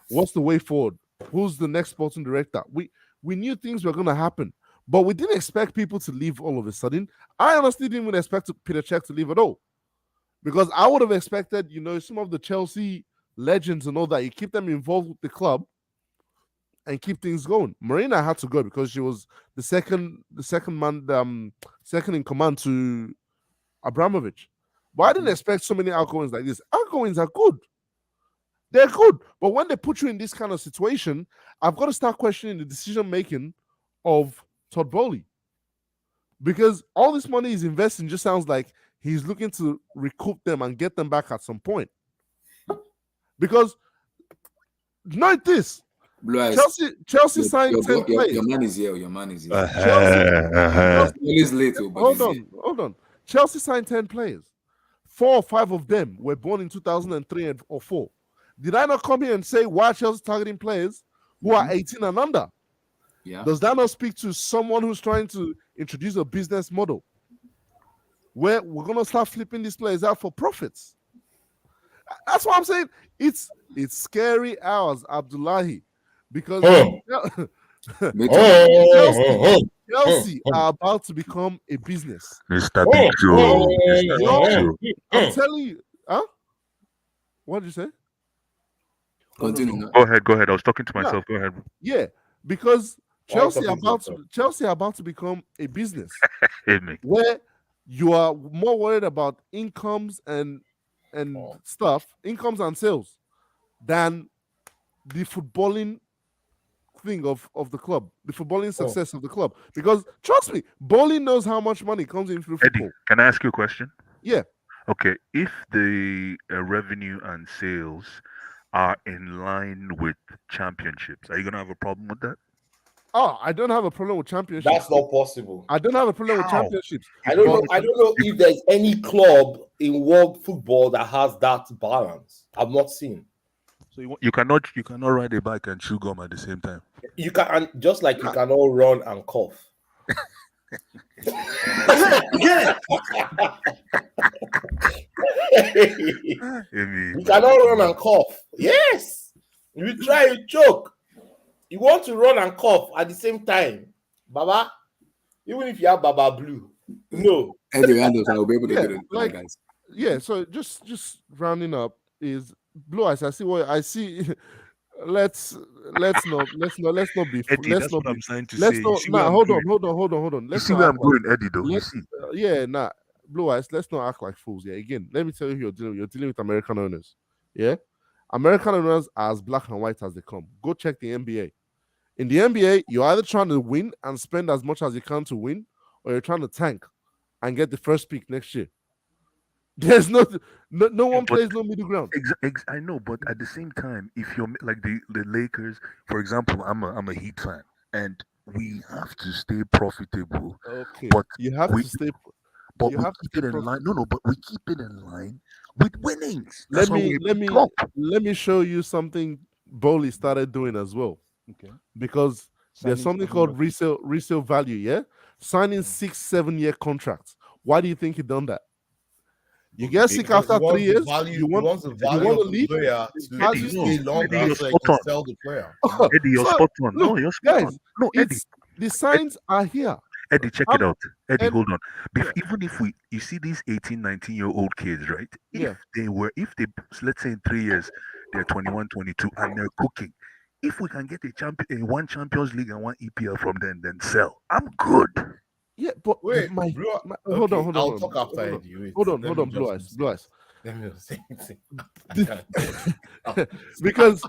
what's the way forward? Who's the next sporting director? We knew things were going to happen, but we didn't expect people to leave all of a sudden. I honestly didn't even expect Peter Cech to leave at all, because I would have expected, some of the Chelsea legends and all that, you keep them involved with the club and keep things going. Marina had to go because she was the second in command to Abramovich. But I didn't expect so many outgoings like this. Outgoings are good. They're good, but when they put you in this kind of situation, I've got to start questioning the decision making of Todd Bowley, because all this money he's investing just sounds like he's looking to recoup them and get them back at some point. Because note this, Chelsea signed 10 players. Your man is here. Your man is here. Chelsea, hold on. Chelsea signed 10 players. 4 or 5 of them were born in 2003 or 4. Did I not come here and say why Chelsea targeting players who are 18 and under? Yeah. Does that not speak to someone who's trying to introduce a business model where we're going to start flipping these players out for profits? That's what I'm saying. It's scary hours, Abdullahi, because Chelsea are about to become a business. Mr. Big Joe. I'm telling you. Huh? What did you say? Continue. Go ahead. I was talking to myself. Go ahead. Yeah, because Chelsea are about to become a business where you are more worried about incomes and incomes and sales, than the footballing thing of the club, the footballing success of the club. Because trust me, Bowling knows how much money comes in through football. Eddie, can I ask you a question? Yeah. Okay, if the revenue and sales are in line with championships, are you gonna have a problem with that? Oh, I don't have a problem with championships. That's not possible. I don't have a problem with championships. I don't know if there's any club in world football that has that balance. I've not seen. So you cannot ride a bike and chew gum at the same time. You can, just like you can all run and cough. You cannot run and cough. Yes. If you try, you choke. You want to run and cough at the same time, Baba. Even if you have Baba Blue, no. Eddie Randolph, I will be able to get it, guys. Yeah. So just rounding up is Blue Eyes. I see what I see. Let's not be. Eddie, let's that's not what be. I'm trying to Let's say. not. Nah, hold on. You see where I'm going, Eddie? Though. Blue Eyes. Let's not act like fools. Yeah. Again, let me tell you, you're dealing with American owners. Yeah. American owners are as black and white as they come. Go check the NBA. In the NBA, you're either trying to win and spend as much as you can to win, or you're trying to tank and get the first pick next year. There's no one plays no middle ground. I know, but at the same time, if you're like the Lakers, for example, I'm a Heat fan, and we have to stay profitable. Okay, but you have to stay. But we keep it in line. No, but we keep it in line with winnings. Let me show you something Bowley started doing as well. Okay. Because there's something called resale value. Yeah, signing 6-7 year contracts. Why do you think he done that? You get sick after 3 years. You want to leave. Player to stay longer so you can sell the player. Eddie, you're spot on. No, you're spot on. No, Eddie, the signs are here. Eddie, check it out. Eddie, hold on. Even if you see these 18, 19-year-old kids, right? If they let's say in 3 years, they're 21, 22, and they're cooking. If we can get one Champions League and one EPL from them, then sell. I'm good. Yeah, but wait, hold on. I'll talk after Eddie. Hold on, Blue Eyes. Let me say something. Because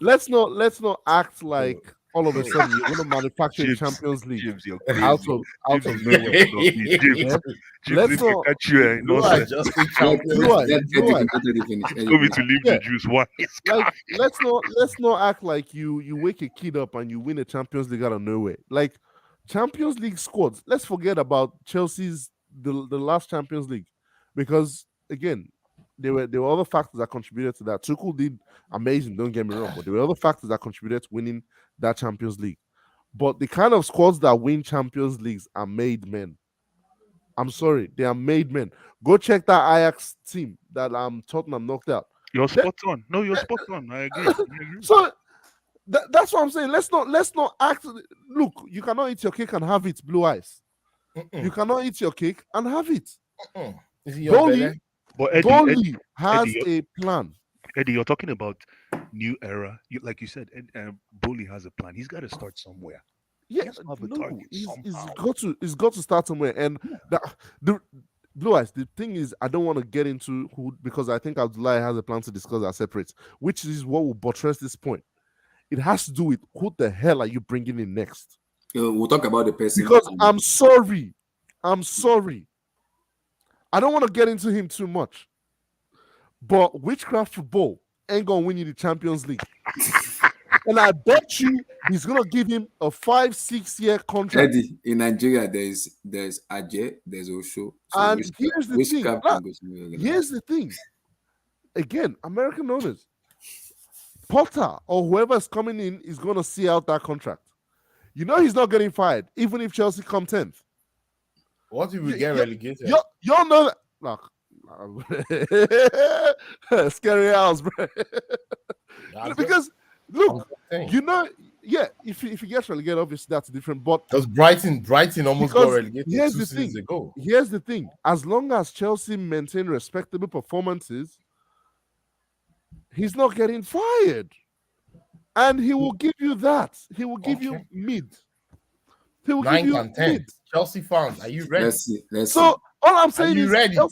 let's not act like all of a sudden you're going to manufacture Champions League out of nowhere. Let's not. Let's not act like you wake a kid up and you win a Champions League out of nowhere. Like Champions League squads. Let's forget about Chelsea's the last Champions League, because again, there were other factors that contributed to that. Tuchel did amazing, don't get me wrong, but there were other factors that contributed to winning that Champions League. But the kind of squads that win Champions Leagues are made men. I'm sorry, they are made men. Go check that Ajax team that Tottenham knocked out. You're spot on. No, you're spot on. I agree. So that's what I'm saying. Let's not act. Look, you cannot eat your cake and have it, Blue Eyes. You cannot eat your cake and have it. Bowley has a plan. Eddie, you're talking about new era. Like you said, Bowley has a plan. He's got to start somewhere. Yeah, he's got to start somewhere. And Blue Eyes, the thing is, I don't want to get into who, because I think Abdullah has a plan to discuss our separate, which is what will buttress this point. It has to do with who the hell are you bringing in next? We'll talk about the person. Because I'm sorry. I don't want to get into him too much. But witchcraft football ain't going to win you the Champions League. And I bet you he's going to give him a 5-6 year contract. Eddie, in Nigeria, there's Ajay, there's Osho. So and here's the thing. Again, American owners, Potter or whoever's coming in is going to see out that contract. You know he's not getting fired, even if Chelsea come 10th. What if we get relegated? Y'all know that. Look, scary house, bro. Because look, you know, if he gets relegated, obviously that's different. But because Brighton almost got relegated here's 2 the seasons thing. ago. Here's the thing: as long as Chelsea maintain respectable performances, he's not getting fired, and he will give you that. He will give you mid. He will 9 give you and 10. mid. Chelsea fans, are you ready? Let's see. All I'm saying are you is, ready? All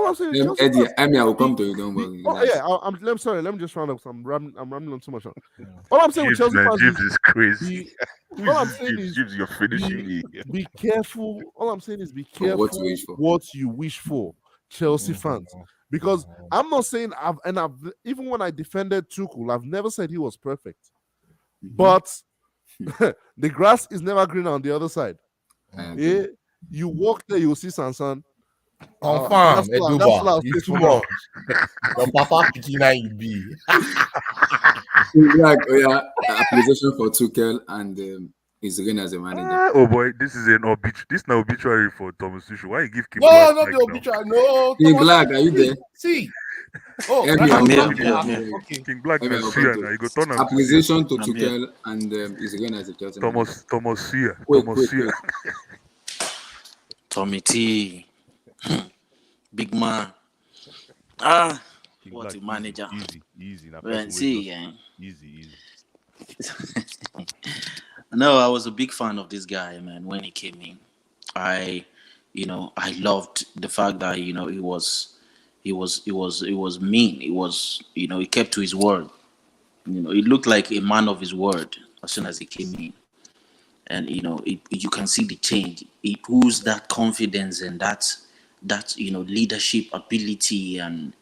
I'm saying is, Eddie, I will come to you. Don't worry. I'm sorry. Let me just round up. I'm rambling on too much. All I'm saying with Chelsea fans is crazy. All I'm saying is, you're finishing be careful. All I'm saying is, be careful what you wish for, Chelsea fans. Because I'm not saying I've even when I defended Tuchel, I've never said he was perfect. But the grass is never green on the other side. Yeah, you walk there, you'll see Sansan. Confirm, Eduba. It's too much. Your papa picking you be. Application for Tuchel and his reign as a manager. Oh boy, this is an obituary for Thomas Tuchel. Why you give King Black? No, not the obituary. No, King Black, are you there? See. Oh, I'm here. Okay. King Black now. You go turn application to Tuchel and his reign as a Chelsea Thomas Sia. Tommy T. Big man. King what Black, a manager. Easy. Easy. No, I was a big fan of this guy, man, when he came in. I loved the fact that, he was mean. He kept to his word. He looked like a man of his word as soon as he came in. And, you can see the change. He oozed that confidence and that leadership ability and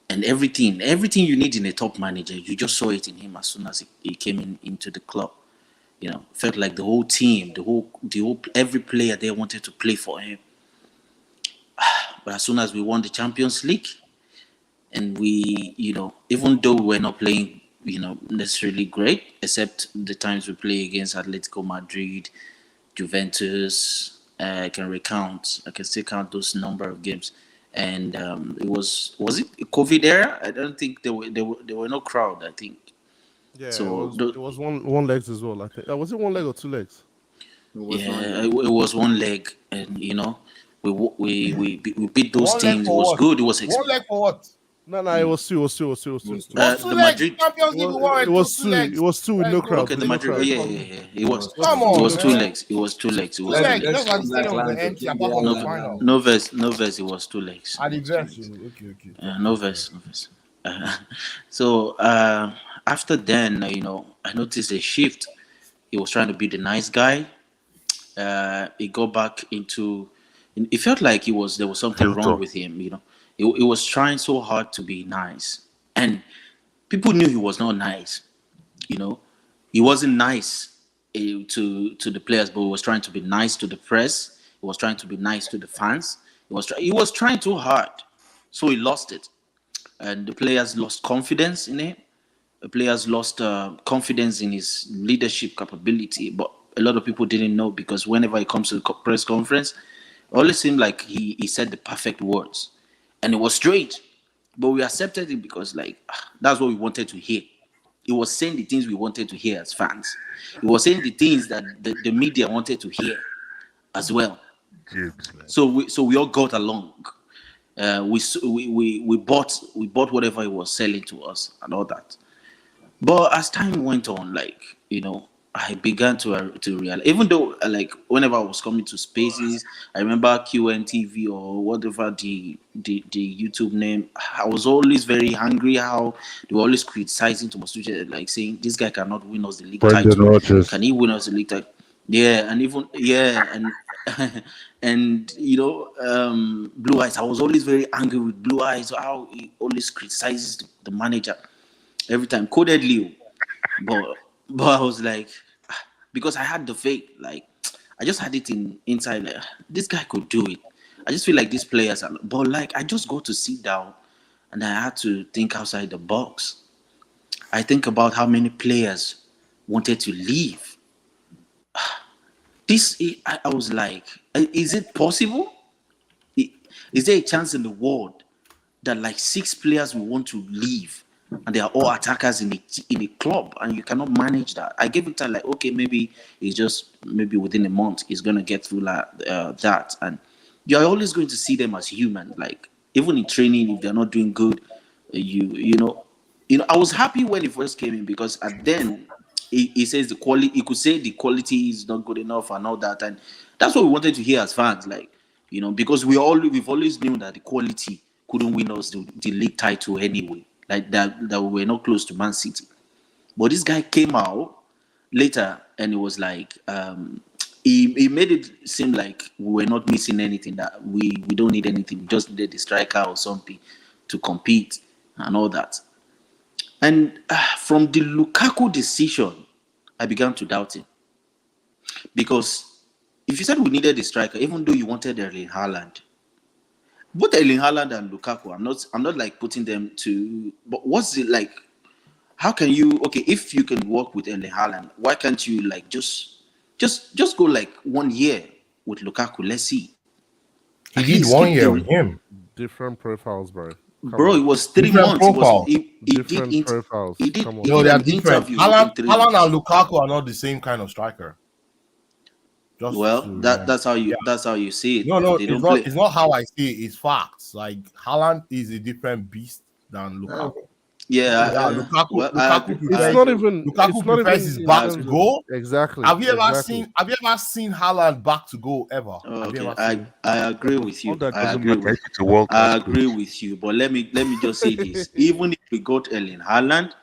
everything you need in a top manager. You just saw it in him as soon as he came into the club. Felt like the whole team, the whole every player there wanted to play for him. But as soon as we won the Champions League, and we, even though we were not playing, necessarily great, except the times we play against Atletico Madrid, Juventus, I can still count those number of games. And was it COVID era? I don't think there were no crowd, I think. Yeah, so it was one legs as well, I think. Was it one leg or two legs? It was one leg, and we beat those teams. It was good. It was one leg for what? No, it was two. The Madrid. It was two with no crowd. Okay, the Madrid. Yeah. It was. Come on. It was 2 legs. It was 2 legs. It was 2 legs. No verse. It was 2 legs. Okay. No verse. So after then, I noticed a shift. He was trying to be the nice guy. He got back into. It felt like there was something wrong with him. He was trying so hard to be nice, and people knew he was not nice. He wasn't nice to the players, but he was trying to be nice to the press. He was trying to be nice to the fans. He was trying too hard, so he lost it, and the players lost confidence in him. The players lost confidence in his leadership capability. But a lot of people didn't know, because whenever he comes to the press conference, it always seemed like he said the perfect words. And it was strange, but we accepted it because that's what we wanted to hear. He was saying the things we wanted to hear as fans. He was saying the things that the media wanted to hear as well. So we all got along. We bought whatever he was selling to us and all that. But as time went on, I began to realize, even though like whenever I was coming to spaces, I remember QNTV or whatever the YouTube name, I was always very angry how they were always criticizing Thomas Tuchel, like saying this guy cannot win us the league Brendan title. Rodgers. Can he win us the league title? Yeah, and even and and Blue Eyes. I was always very angry with Blue Eyes, how he always criticizes the manager every time, codedly. But I was like, because I had the faith, like I just had it inside, like this guy could do it. I just feel like these players are, but like I just got to sit down and I had to think outside the box. I think about how many players wanted to leave. I was like, is it possible? Is there a chance in the world that like 6 players will want to leave and they are all attackers in a club and you cannot manage that? I gave it time, like, okay, maybe it's just maybe within a month he's going to get through that. And you're always going to see them as human. Like, even in training, if they're not doing good, you know, I was happy when he first came in because then he says the quality, he could say the quality is not good enough and all that. And that's what we wanted to hear as fans, like, because we've always known that the quality couldn't win us the league title anyway. Like that we were not close to Man City. But this guy came out later and it was like he made it seem like we were not missing anything, that we don't need anything, we just needed the striker or something to compete and all that. And from the Lukaku decision, I began to doubt him. Because if you said we needed a striker, even though you wanted Erling Haaland, both Erling Haaland and Lukaku, I'm not like putting them to, but what's it like? How can you, okay, if you can work with Erling Haaland, why can't you like just go like 1 year with Lukaku? Let's see. He did 1 year with him. Different profiles, bro. Bro, it was 3 Different months. profile. He Different did profiles. He did. Come on. He No, did they are an different. interview. Haaland in 3 months. and Lukaku are not the same kind of striker. Just Well, to, that's how you see it. No, They it's don't not. play. It's not how I see it. It's facts. Like Haaland is a different beast than Lukaku. Yeah, Lukaku prefers, It's not even. Lukaku It's not prefers even his back to even- goal. Exactly. Have you ever exactly. seen Haaland back to goal ever? Have you Okay, ever seen? I agree with you. All that I doesn't agree matter with if it's a world class I agree coach. with you. But let me just say this: even if we got Erling Haaland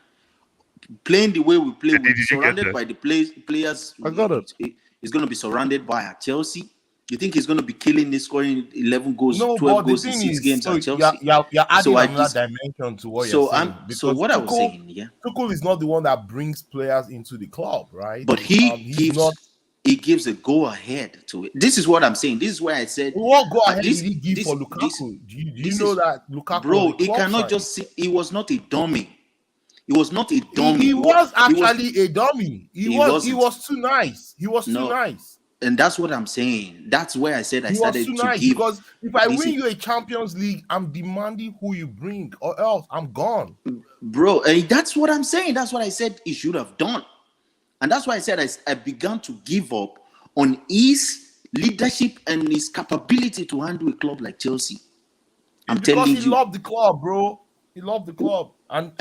playing the way we play, Did we're you get surrounded that? by the players. I got it. He's going to be surrounded by at Chelsea. You think he's going to be killing this, scoring 11 goals, No, 12 but the goals in thing 6 is, games so at Chelsea? you're adding So another dimension to what you're saying. So Because what I was saying, yeah. Tuchel is not the one that brings players into the club, right? But he he's not. he gives a go ahead to it. This is what I'm saying. This is why I said What go ahead this, did he give this, for Lukaku? this, do you this know is- that Lukaku bro, was a he club cannot signing? just see. He was not a dummy. He was not a dummy. He was actually a dummy. He was too nice. He was too nice. And that's what I'm saying. That's where I said I He was started too to nice give. because if I this win is- you a Champions League, I'm demanding who you bring, or else I'm gone. Bro, that's what I'm saying. That's what I said he should have done. And that's why I said I began to give up on his leadership and his capability to handle a club like Chelsea. I'm telling Because you. he loved the club, bro. He loved the club. And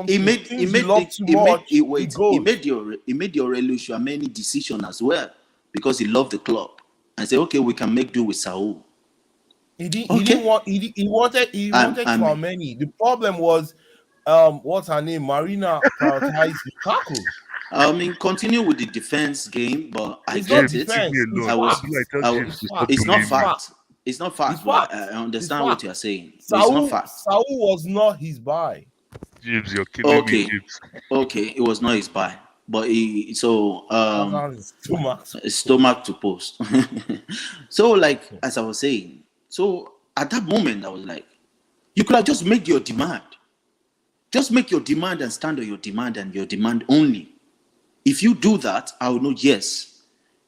he made he made the Aurelio Tchouameni decision as well because he loved the club and said, okay, we can make do with Saul. He wanted Tchouameni. The problem was what's her name? Marina prioritized Lukaku. I mean, continue with the defense game, but I It's get not it. defense. It's not fact. It's not fact. But I understand what you're saying. It's not fact. Saul was not his buy. James, you're killing me, James. Okay, it was not his buy. But stomach to post. So, like, as I was saying, so at that moment, I was like, you could have just made your demand. Just make your demand and stand on your demand and your demand only. If you do that, I will know, yes,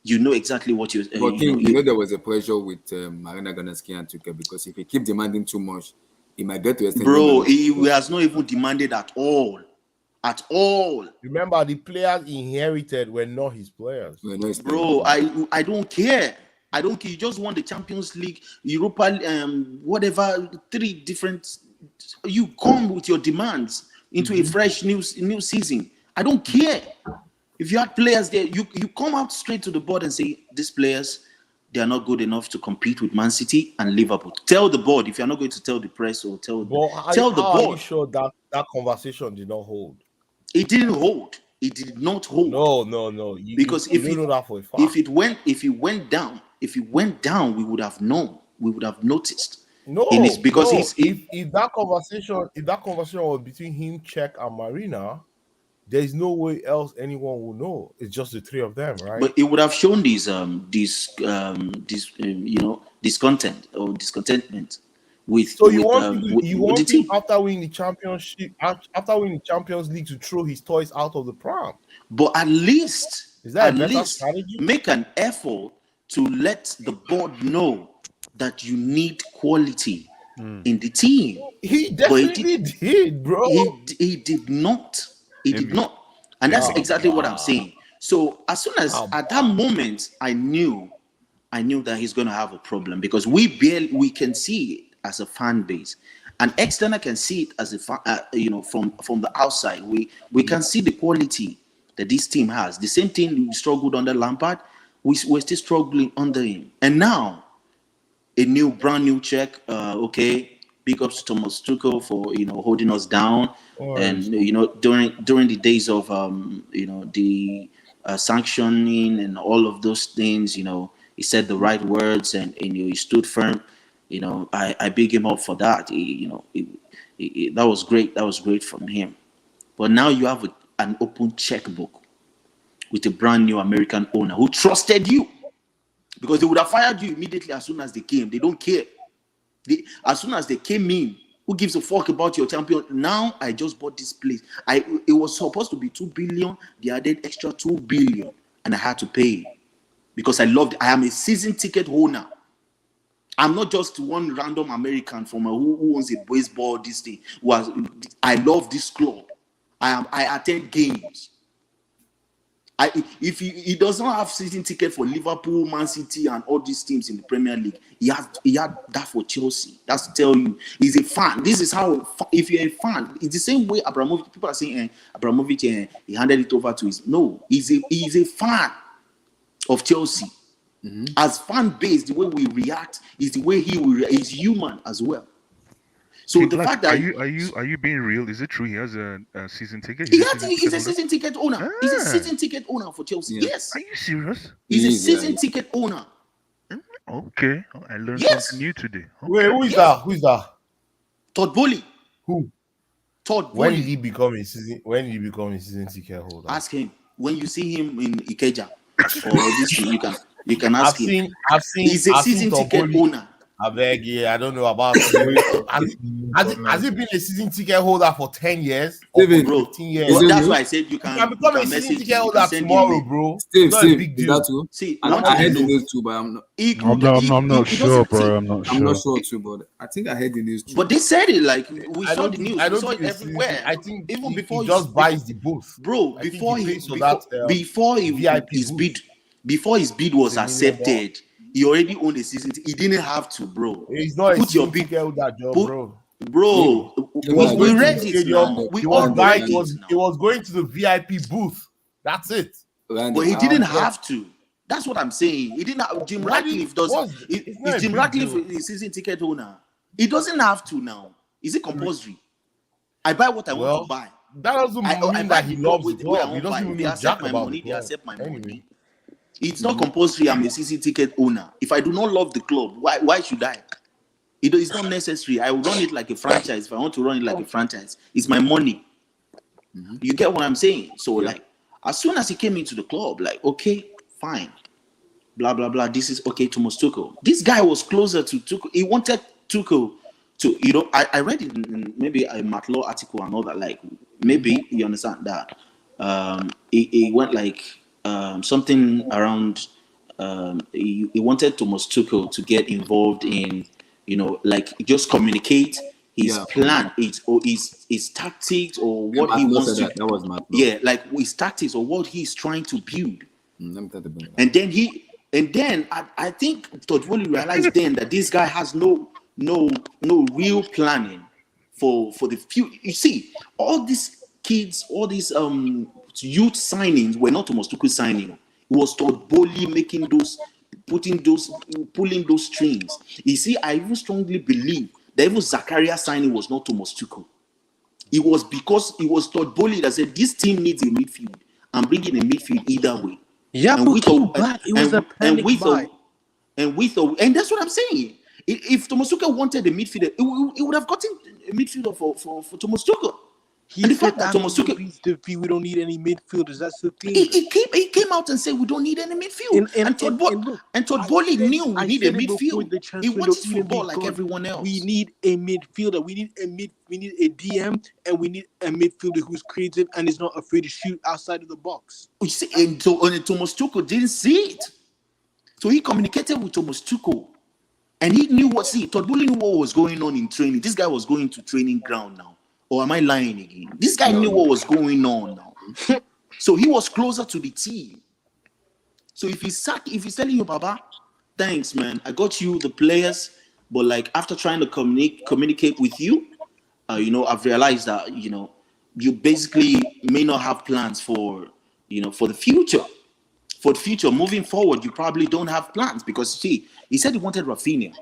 you know exactly what you're But you know there was a pressure with Marina Ganaski and Tuchel because if he keep demanding too much, he might get to extend. Bro, he has not even demanded at all. At all. Remember, the players he inherited were not his players. Bro, I don't care. I don't care. You just won the Champions League, Europa, whatever, 3 different. You come with your demands into a fresh new season. I don't care. If you had players there, you come out straight to the board and say, these players, they are not good enough to compete with Man City and Liverpool. Tell the board if you're not going to tell the press or tell the how are you board. sure that conversation did not hold? It didn't hold. It did not hold. No. Because you don't know that for a fact. if it went down, we would have known. We would have noticed. If that conversation was between him, Czech, and Marina, there's no way else anyone will know. It's just the three of them, right? But it would have shown discontent or discontentment with. So you want him after winning the Champions League to throw his toys out of the pram? But at least is that a better strategy? Make an effort to let the board know that you need quality in the team. He definitely did, bro. He did not. He did not. And that's exactly what I'm saying. So as soon as at that moment I knew that he's going to have a problem, because we can see it as a fan base. An external can see it as from the outside. We can see the quality that this team has. The same thing we struggled under Lampard, we're still struggling under him. And now a brand new Czech. Big ups to Thomas Tuchel for holding us down, and during the days of the sanctioning and all of those things, he said the right words and he stood firm. I big him up for that. That was great. That was great from him. But now you have an open checkbook with a brand new American owner who trusted you, because they would have fired you immediately as soon as they came. They don't care. As soon as they came in, who gives a fuck about your champion? Now I just bought this place. It was supposed to be 2 billion. They added extra 2 billion, and I had to pay because I am a season ticket owner. I'm not just one random American from who owns a baseball. This thing I love this club. I attend games. If he does not have season ticket for Liverpool, Man City, and all these teams in the Premier League, he had that for Chelsea. That's to tell you, he's a fan. This is how, if you're a fan, it's the same way Abramovich. People are saying Abramovich, he handed it over to his. No, he's a fan of Chelsea. Mm-hmm. As fan base, the way we react is the way he will react. He's human as well. So the fact that are you being real? Is it true he has a season ticket? He's a season ticket owner. He's a season ticket owner for Chelsea. Yeah. Yes. Are you serious? He's a season ticket owner. Okay, I learned something new today. Okay. Wait, who is that? Who is that? Todd Bowley. Who? Todd Bowley. When did he become a season ticket holder? Ask him. When you see him in Ikeja or this thing, you can ask him. He's a season ticket owner. I beg you, I don't know about has he been a season ticket holder for 10 years? Steve, bro, 15 years? Well, that's why I said you can become a season ticket holder tomorrow, bro. Steve, is that true? See, I heard the news too, but I'm not sure, bro. I'm not sure too, but I think I heard the news too. But they said it like we saw the news. We saw it everywhere. I think even before he just buys the booth, bro. Before his bid was accepted. He already owned a season. He didn't have to, bro. He's not put your big that job, bro. Bro, we read it now. We all read it. He was going to the VIP booth. That's it. But he didn't have to. That's what I'm saying. He didn't have. Jim Ratcliffe does. Is Jim Ratcliffe a season ticket owner? He doesn't have to now. Is it compulsory? I buy what I want to buy. That doesn't mean that he loves the club. He doesn't they mean accept my money. They accept my money. It's not compulsory. I'm a season ticket owner. If I do not love the club, why should I? It's not necessary. I will run it like a franchise. If I want to run it like a franchise, it's my money. Mm-hmm. You get what I'm saying? So like, as soon as he came into the club, like, okay, fine, blah blah blah. This is okay. Thomas Tuchel. This guy was closer to Tuchel. He wanted Tuchel to, I read it in maybe a Matlaw article and all that. Like, maybe you understand that. He went like. Something around he wanted Thomas Tuchel to get involved in, like just communicate his plan, his tactics or what he wants to. That was Matt. Yeah, like his tactics or what he's trying to build. And then I think Todd Bowley realized then that this guy has no real planning for the future. You see, all these kids, all these youth signings were not Thomas Tuchel signing. It was Todd Bowley making those, pulling those strings. You see, I even strongly believe that even Zakaria signing was not Thomas Tuchel. It was because it was Todd Bowley that said this team needs a midfield. I'm bringing a midfield either way. Yeah, and but with it was a panic buy. And that's what I'm saying. If Thomas Tuchel wanted a midfielder, he would have gotten a midfielder for Thomas Tuchel. He and the said fact that Thomas Tuchel, we don't need any midfielders. That's the thing. He came out and said we don't need any midfield. And Todd Bowley knew we need a midfield. He wants football like everyone else. We need a midfielder. We need a DM, and we need a midfielder who's creative and is not afraid to shoot outside of the box. You see, and Thomas Tuchel didn't see it. So he communicated with Thomas Tuchel. And he knew Todd Bowley knew what was going on in training. This guy was going to training ground now. Or am I lying again? This guy knew what was going on now. So he was closer to the team. So if he's telling you, Baba, thanks, man, I got you the players, but like after trying to communicate with you, I've realized that, you basically may not have plans for the future. For the future, moving forward, you probably don't have plans because, see, he said he wanted Rafinha.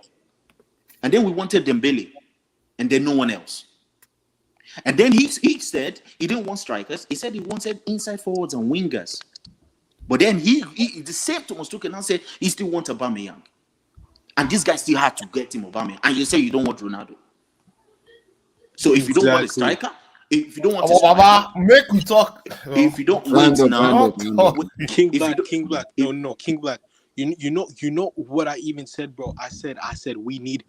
And then we wanted Dembele. And then no one else. And then he said he didn't want strikers. He said he wanted inside forwards and wingers. But then he the same Thomas Tuchel now said he still wants Aubameyang. And this guy still had to get him Aubameyang. And you say you don't want Ronaldo. So if you don't want a striker, if you don't want Baba, make we talk. If you don't wait now, King Black. No, King Black. You know what I even said, bro. I said we need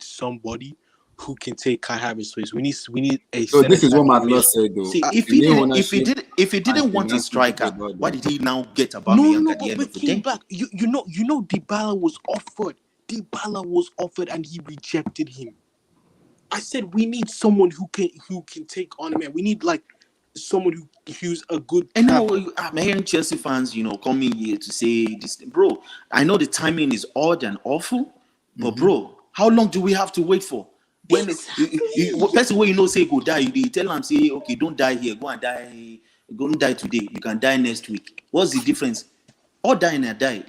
somebody who can take Kai Havertz's place. We need a. So this is what Matlock said, though. See, if he didn't want a striker, why did he now get Aubameyang at the end of the day? Back. You know, Dybala was offered, and he rejected him. I said we need someone who can take on a man. We need like someone who's a good. And now I'm hearing Chelsea fans, coming here to say this, bro. I know the timing is odd and awful, but bro, how long do we have to wait for? When person when say go die, you tell them say okay, don't die here, go and die today. You can die next week. What's the difference? Or die and die.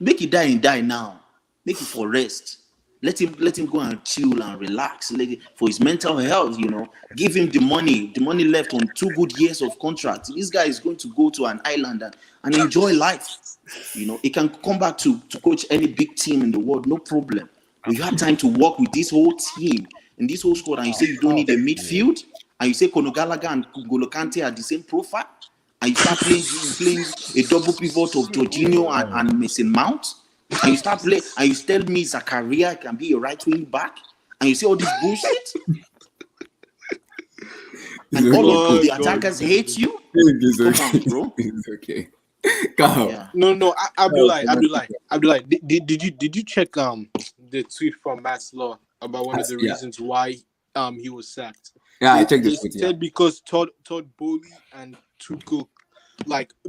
Make it die and die now. Make it for rest. Let him go and chill and relax for his mental health. Give him the money left on 2 good years of contract. This guy is going to go to an island and enjoy life. He can come back to coach any big team in the world, no problem. But you have time to work with this whole team and this whole squad, and you say you don't need a midfield, and you say Conor Gallagher and N'Golo Kante are the same profile, and you start playing a double pivot of Jorginho and Mason Mount, and you start playing, and you tell me Zakaria can be a right wing back, and you say all this bullshit, and all of the attackers hate you. It's okay. Come on, bro. It's okay. Come. Yeah. No, Abdullah. Did you check the tweet from Matt Law about one of the reasons why he was sacked? Yeah, I checked the tweet. He said because Todd Bowley and Tuchel,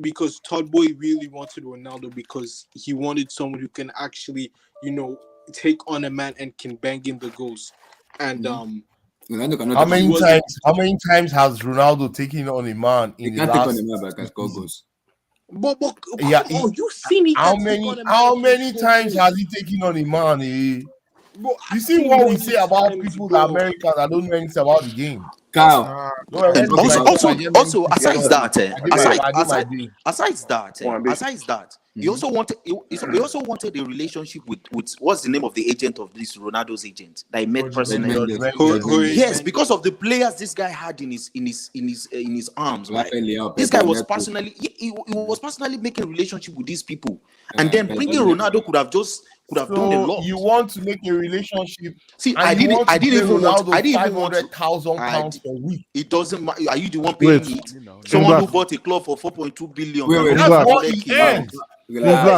because Todd Bowley really wanted Ronaldo because he wanted someone who can actually, take on a man and can bang in the goals. And how many times has Ronaldo taken on a man in the last? Take on a man but can score goals. But you seen it? How many times has he taken on a man? You see what we say about people in America that don't know anything about the game. Kyle. Also, aside that, he also wanted a relationship with what's the name of the agent of this Ronaldo's agent that he met personally. Yes, because of the players this guy had in his arms. Right? This guy was personally he was personally making a relationship with these people, and then bringing Ronaldo could have done a lot. You want to make a relationship? See, I didn't even want £500,000 per week. It doesn't matter. Are you the one paying it? Someone who bought a club for 4.2 billion. That's what he earns.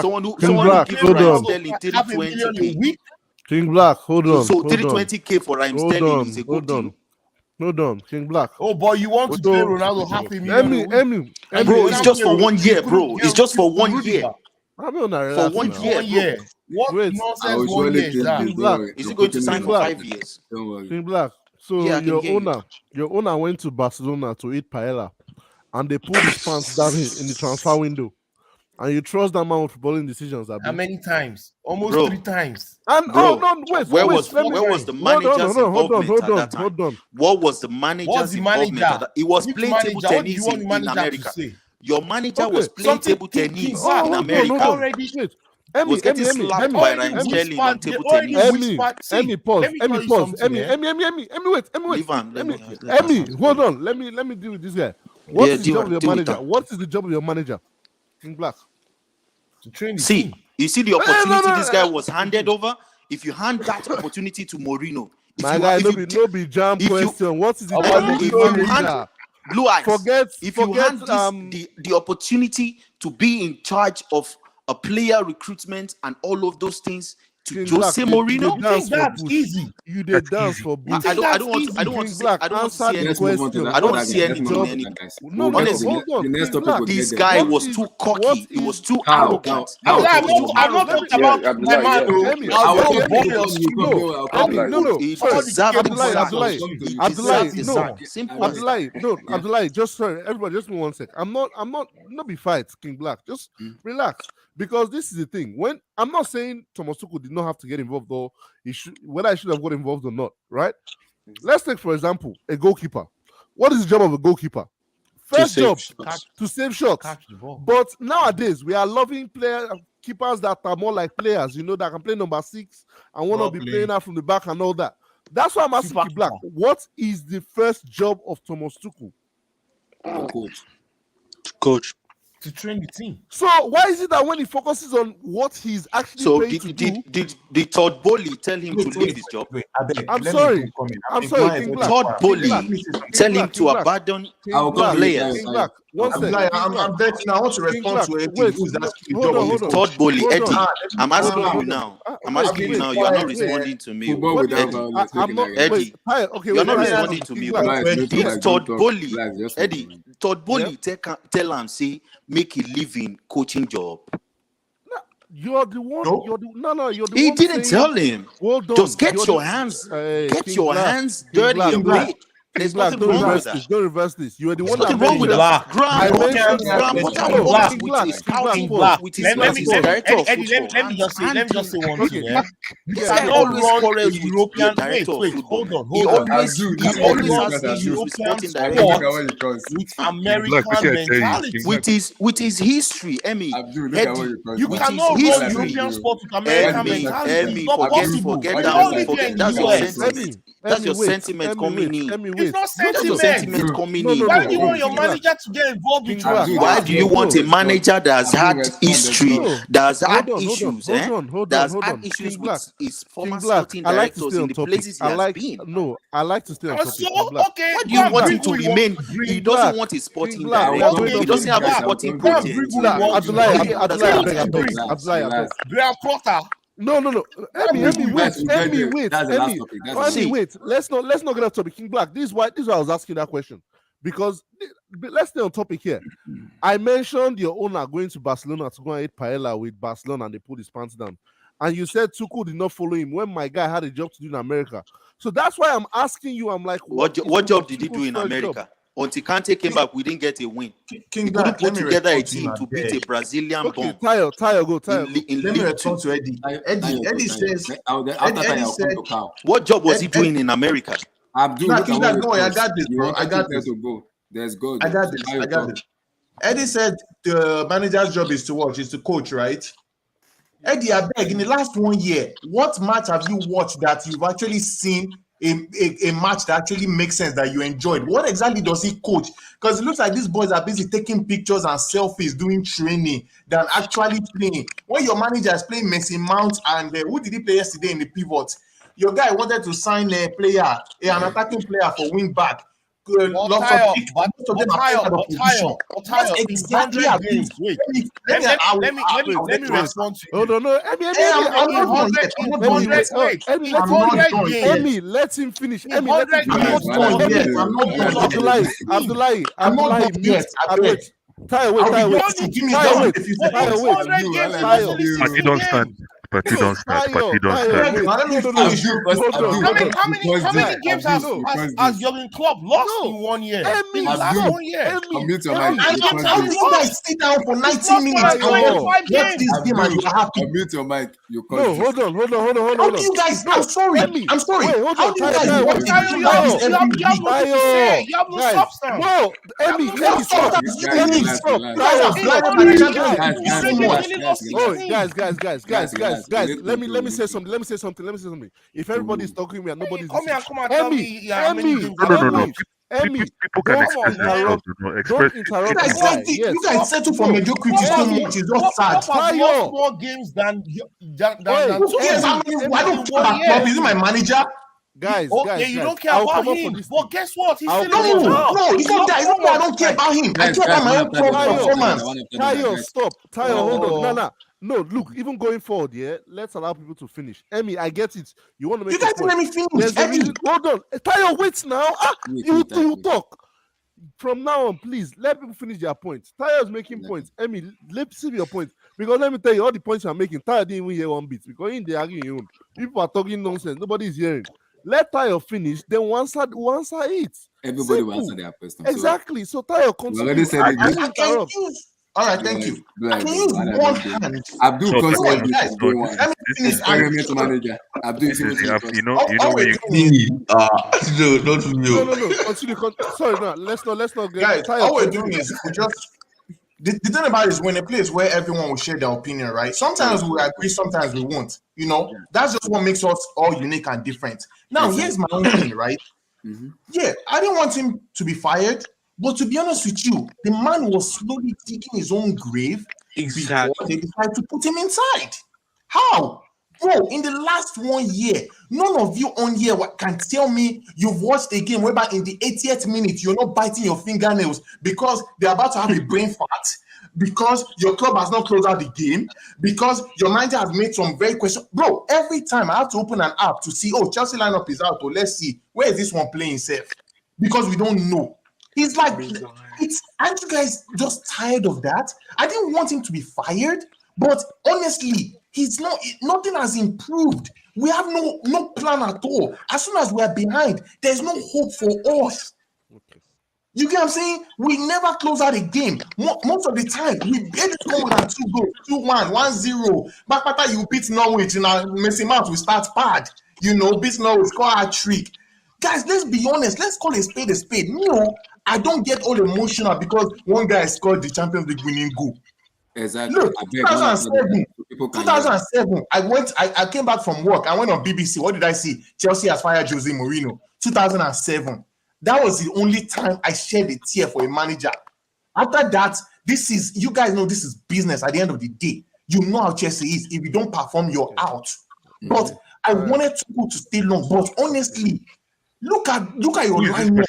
Someone who gives Raheem Sterling 320k. King Black, hold on. So 320k for Raheem Sterling is a good deal. Hold on, King Black. Oh, boy, you want to pay Ronaldo $500,000? Bro, it's just for 1 year, bro. It's just for 1 year. For 1 year. What nonsense 1 year is that? King Black. Is he going to sign for 5 years? King Black. So your owner went to Barcelona to eat paella, and they pulled his pants down in the transfer window. And you trust that man with footballing decisions? How many times? Almost Bro. 3 times. And Bro, wait, where wait, was the manager's involvement at that time? Hold on. What was the manager's involvement at that? It was Which playing table manager? What do you tennis want the in manager to America. say? Your manager Okay, was playing table tennis in America. Wait. Was getting slapped by Ryan Sterling on table tennis. Emmy, pause. Emmy, hold on. Let me deal with this guy. What is the job of your manager? What is the job of your manager? King Black. See, you see the opportunity this guy was handed over. If you hand that opportunity to Mourinho, my guy, no be jam question. What is the job of your manager? Blue eyes. If you hand the opportunity to be in charge of a player recruitment and all of those things to Jose Mourinho, that's easy. You did dance for Bush. I don't want to see anything anymore. No, honestly, this guy was too cocky. He was too arrogant. I'm not talking about my man. Abdullahi, just sorry, everybody, just 1 sec. I'm not be fight, King Black. Just relax. Because this is the thing. When I'm not saying Thomas Tuchel did not have to get involved, or whether I should have got involved or not, right? Let's take, for example, a goalkeeper. What is the job of a goalkeeper? First job, to save shots. But nowadays, we are loving keepers that are more like players, that can play number 6 and want to be playing out from the back and all that. That's why I'm asking you, Black. What is the first job of Thomas Tuchel? Coach. To train the team. So why is it that when he focuses on what he's actually paid to do, did Todd Bowley tell him to leave his job? I'm sorry, Todd Bowley tell him to abandon players. I'm betting. I want to respond to it. Who's asking the job of this? Todd Bowley, Eddie. I'm asking you now. You are not responding to me. Eddie, you are not responding to me. It's Todd Bowley. Eddie, Todd Bowley tell him, say, make a living coaching job. You're the one. No. You're the he one didn't saying, tell him. Well done. Just get your hands dirty and play. There's nothing wrong with that. Don't reverse this. You are the one nothing that wrong with that. Graham Potter with his director of football. Let me just say one thing. This guy always quarrels with European director of football. He always has issues with sporting directors. With American mentality. With his history, Emmy. You cannot run European sport with American mentality. Forget that. That's your sentiment coming in. It's not sentiment. Why do you want your manager to get involved with you? Why do you want a manager that has had history, that has had issues, that has had issues with his former sporting directors in the places he has been? No, I like to stay on topic. Why do you want him to remain? He doesn't want a sporting director. He doesn't have a sporting project. Abdullahi, Graham Potter. No. Emmy, wait. Let's not get off topic. King Black. This is why I was asking that question. Because let's stay on topic here. I mentioned your owner going to Barcelona to go and eat paella with Barcelona and they put his pants down. And you said Tuchel did not follow him when my guy had a job to do in America. So that's why I'm asking you. I'm like, what job did he do in America? Until Kante came back, we didn't get a win. King he couldn't put together a team to beat a Brazilian bomb. Tayo, go. Let me return to Eddie. Eddie says, what job was he doing in America? I got this, bro. I got this. Eddie said the manager's job is to coach, right? Eddie, I beg, in the last 1 year, what match have you watched that you've actually seen a match that actually makes sense, that you enjoyed? What exactly does he coach? Because it looks like these boys are busy taking pictures and selfies, doing training, than actually playing. When your manager is playing Messi Mount and who did he play yesterday in the pivot? Your guy wanted to sign a player, an attacking player for wing back. Let me respond to you. Hold on, no. Emmy, let him finish. Abdullahi, mute. I don't stand. Party don't start. Party don't start. Let me finish. How many games has Jurgen Klopp lost in 1 year? In the last 1 year. How do you guys sit down for 90 minutes and watch this game and you're happy? Unmute your mic. No, hold on. How do you guys? I'm sorry. Wait, How do you guys Emmy, watch the game like this every week? You have no substance. No, Emmy, stop. You guys are blind by the Champions League. Guys. Let me say something. If everybody's talking, we are nobody's. Come and tell me. Emmy, people can express themselves. Don't interrupt. You guys settle for mediocrity so much. It's just sad. Klopp has lost more games than Why don't care about Klopp? Is he my manager? Guys, you don't care about him. But guess what? He's still No, it's not that. It's not that I don't care about him. I care about my own performance. Tayo, stop. Tayo, hold on. No, look, even going forward, let's allow people to finish. Emmy, I get it. You want to make You guys let me finish. Hold on. Tayo, wait now. You talk. From now on, please, let people finish their points. Tayo is making points. Emmy, let's see your points. Because let me tell you, all the points you're making, Tayo didn't even hear one bit. Because in the arguing, people are talking nonsense. Nobody's hearing. Let Tayo finish, then we'll answer it. Everybody will answer their question. Exactly. So Tayo, continue. All right, thank you. I can use one hand. Abdul, let me finish. Experiment manager. Abdul, you know when you no, not you. No. Continue. Sorry, no. Let's not get. Guys, all we're doing is we just. The thing about it is when a place where everyone will share their opinion, right? Sometimes we agree, sometimes we won't. You know, that's just what makes us all unique and different. Now, here's my own thing, right? Yeah, I didn't want him to be fired, but to be honest with you, the man was slowly digging his own grave before they decided to put him inside. How? Bro, in the last 1 year, none of you on here can tell me you've watched a game whereby in the 80th minute you're not biting your fingernails because they're about to have a brain fart, because your club has not closed out the game, because your manager has made some very questions. Bro, every time I have to open an app to see, Chelsea lineup is out, let's see, where is this one playing safe? Because we don't know. He's like, aren't you guys just tired of that? I didn't want him to be fired, but honestly, nothing has improved. We have no plan at all. As soon as we are behind, there's no hope for us. You get what I'm saying? We never close out a game. Most of the time, we barely score than 2 goals, 2-1, 1-0. Back after you beat Norwich, Messi Mount will start bad. Beat Norwich, score a trick. Guys, let's be honest. Let's call a spade a spade. I don't get all emotional because one guy scored the Champions League winning goal. Exactly. Look, 2007, I came back from work. I went on BBC. What did I see? Chelsea has fired Jose Mourinho. 2007. That was the only time I shed a tear for a manager. After that, you guys know this is business at the end of the day. You know how Chelsea is. If you don't perform, you're out. But I wanted Tuchel to stay long. But honestly, look at your lineup.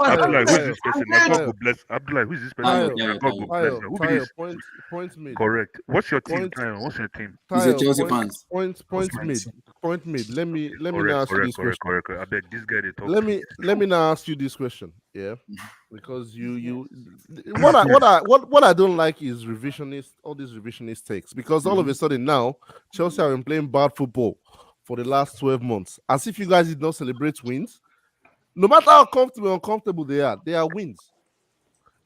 Abdullah, who is this person? Abdullah, who is this person? Point made. Correct. What's your team? What's your team? He's a Chelsea fan. Point made. Let me now ask you this question. Correct. I bet this guy they talk. Let me now ask you this question. Yeah, because what I don't like is all these revisionist takes, because all of a sudden now Chelsea have been playing bad football for the last 12 months, as if you guys did not celebrate wins. No matter how comfortable or uncomfortable they are wins.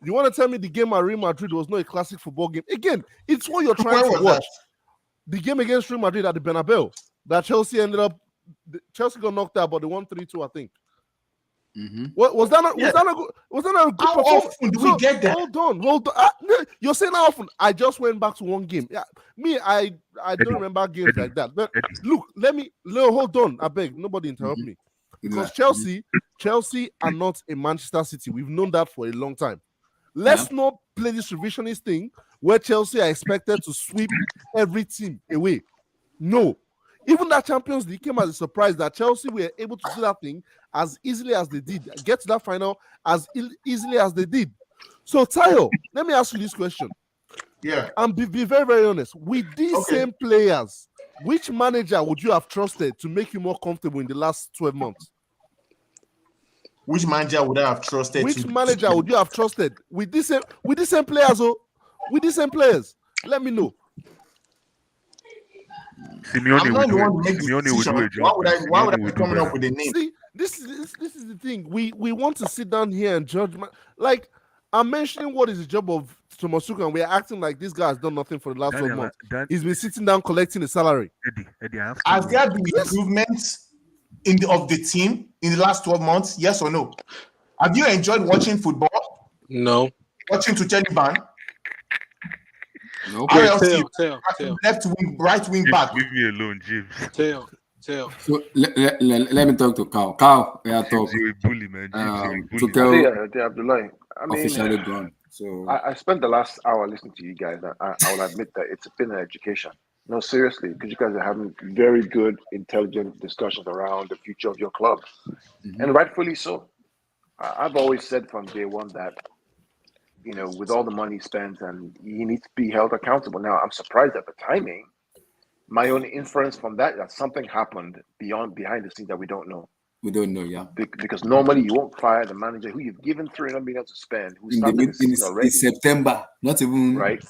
You want to tell me the game at Real Madrid was not a classic football game? Again, it's what you're trying to watch. The game against Real Madrid at the Bernabeu, that Chelsea got knocked out, but they won 3-2, I think. Was that not a good performance? How often do we get that? Hold on. You're saying how often? I just went back to one game. Yeah, I don't remember games like that. But look, hold on. I beg, nobody interrupt me. Because Chelsea are not a Manchester City. We've known that for a long time. Let's not play this revisionist thing where Chelsea are expected to sweep every team away. No. Even that Champions League came as a surprise that Chelsea were able to do that thing as easily as they did, get to that final as easily as they did. So, Tayo, let me ask you this question. Yeah. And be very, very honest. With these same players, which manager would you have trusted to make you more comfortable in the last 12 months? Which manager would I have trusted? Which manager would you have trusted with these same players? With these same players, let me know. Simeone I'm will not the do it. one to make the Simeone will decision. do a job. Why would I Simeone will be do coming up better. with a name? See, this is the thing. We want to sit down here and judge. Like, I'm mentioning what is the job of Thomas Tuchel, and we're acting like this guy has done nothing for the last 12 months. He's been sitting down collecting a salary. Eddie, I have Has there been improvements of the team in the last 12 months? Yes or no? Have you enjoyed watching football? No. Watching Tuchel Ban? No. RLC, Tail. left wing, right wing James, back. leave me alone, James. Tail. So let me talk to Carl. Carl, we are James, talking. you're a bully, man. James, you're a bully. Tuchel Abdullah. I mean, officially gone. So I spent the last hour listening to you guys. I will admit that it's been an education. No, seriously, because you guys are having very good, intelligent discussions around the future of your club, and rightfully so. I've always said from day one that, you know, with all the money spent, and he needs to be held accountable. Now, I'm surprised at the timing. My own inference from that something happened behind the scenes that we don't know. We don't know, yeah. Because normally you won't fire the manager who you've given 300 million to spend, who started the season already. In September, not even right.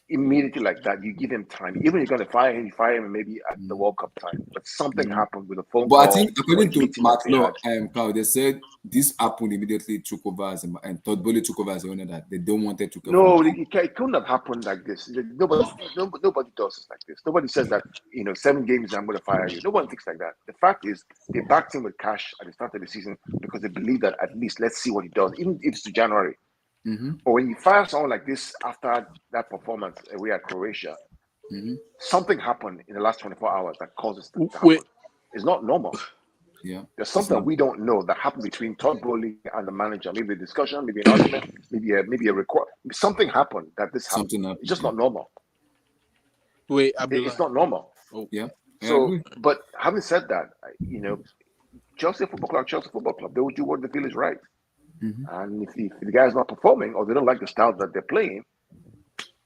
Immediately like that, you give him time. Even if you're going to fire him, you fire him maybe at the World Cup time. But something happened with a phone call. But I think according to meeting Mark that they Law, had. Carl, they said this happened immediately took over and Todd Bowley took over as the owner, that they don't want it to come. No, it couldn't have happened like this. Nobody does this like this. Nobody says that, you know, 7 games I'm going to fire you. No one thinks like that. The fact is, they backed him with cash at the start of the season because they believe that at least let's see what he does, even if it's to January. But when you fire someone like this after that performance away at Croatia, something happened in the last 24 hours that causes it to happen. It's not normal. Yeah, there's something that we don't know that happened between Todd Bowley and the manager. Maybe a discussion, maybe an argument, maybe a record. Something happened that this happened. Something happened. It's just not normal. Wait, it's not normal. Oh, yeah. So, but having said that, you know, Chelsea Football Club, they will do what they feel is right. And if the guy's not performing or they don't like the style that they're playing,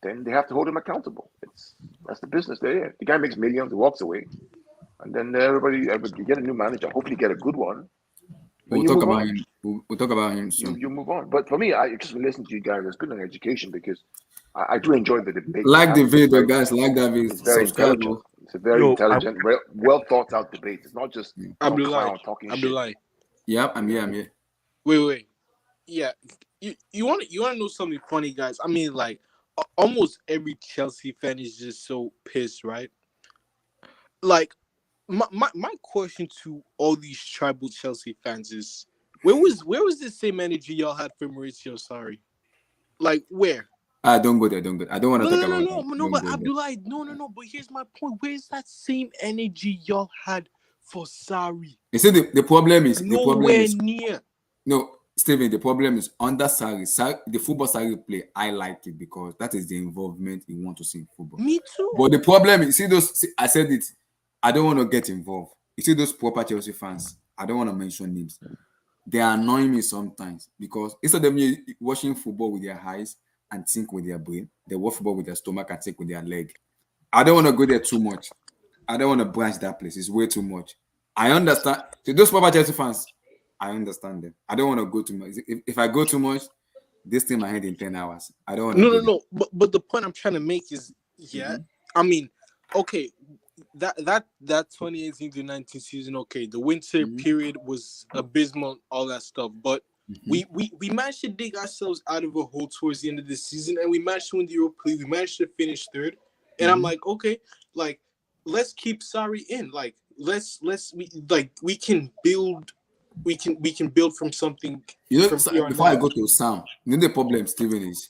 then they have to hold him accountable. That's the business they're in. The guy makes millions, he walks away, and then everybody get a new manager. Hopefully, get a good one. We'll talk about him. We'll talk about him soon. You move on. But for me, I just listening to you guys. It's been an education because I do enjoy the debate. Like the video, guys. Like that video. It's very intelligent. It's a very intelligent, well thought out debate. It's not just clown talking shit. Yeah, I'm here. Wait. Yeah, you want to know something funny, guys? I mean, like almost every Chelsea fan is just so pissed, right? Like, my question to all these tribal Chelsea fans is, where was the same energy y'all had for Maurizio Sarri? Like, where? Don't go there. I don't want to talk about that. No, but Abdullah, no. But here's my point. Where's that same energy y'all had for Sarri? You see, the problem is nowhere near. No, Steven, the problem is under Sarri, the football Sarri play, I like it because that is the involvement you want to see in football. Me too. But the problem is, I said it, I don't want to get involved. You see those proper Chelsea fans, I don't want to mention names. They annoy me sometimes because instead of me watching football with their eyes and think with their brain, they watch football with their stomach and think with their leg. I don't want to go there too much. I don't want to branch that place. It's way too much. I understand. So those proper Chelsea fans, I understand them. I don't want to go too much. If I go too much, this thing my head in 10 hours. I don't want to. No. But the point I'm trying to make is, I mean, okay, that 2018 to 19 season, okay, the winter period was abysmal, all that stuff. But we managed to dig ourselves out of a hole towards the end of the season, and we managed to win the Europa League. We managed to finish third, and I'm like, okay, like let's keep Sarri in. Like we can build. We can build from something. Before I go to Sam, the problem, Steven, is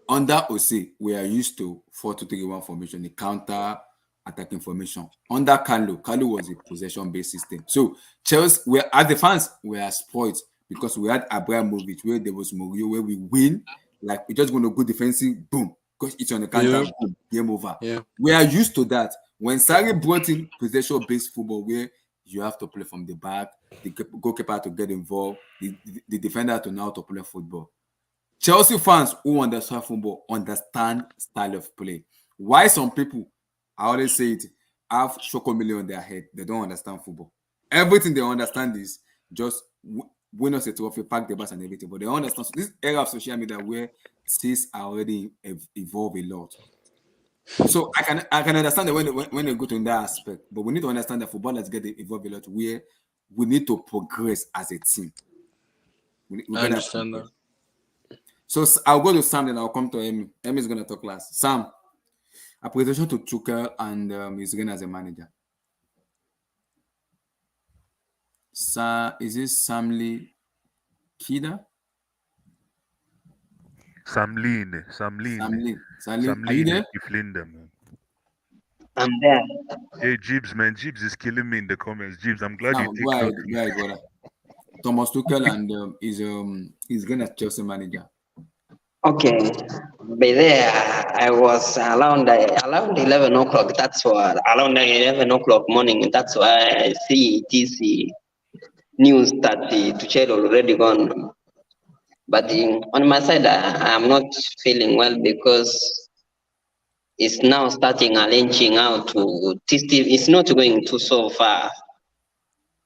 under OC, we are used to 4-2-3-1 formation, the counter attacking formation. Under Carlo was a possession-based system. So Chelsea, as the fans, we are spoiled because we had Abramovich, where there was Mourinho, where we win, like we're just going to go defensive, boom, because it's on the counter, boom, game over. Yeah. We are used to that. When Sarri brought in possession-based football, where you have to play from the back, the goalkeeper to get involved, the defender to know how to play football. Chelsea fans who understand football understand style of play. Why some people, I always say it, have Choco-Million on their head. They don't understand football. Everything they understand is just win us a trophy, pack the bus and everything. But they understand. So this era of social media where things are already evolved a lot. So I can understand that when you go to that aspect, but we need to understand that footballers get involved a lot where we need to progress as a team. We I understand that. So I'll go to Sam, then I'll come to Amy. Amy is going to talk last. Sam, appreciation to Tuchel and his reign as a manager. Is this Samli Kida? Samline. Are you there? I'm there. Hey, Jibs, man. Jibs is killing me in the comments. Jibs, I'm glad you Go take ahead, brother. Thomas Tuchel and his going as Chelsea manager. Okay, by there I was around 11 o'clock. That's what around 11 o'clock morning. That's why I see this news that the Tuchel already gone. But on my side, I am not feeling well because it's now starting arranging out to this. It's not going to so far.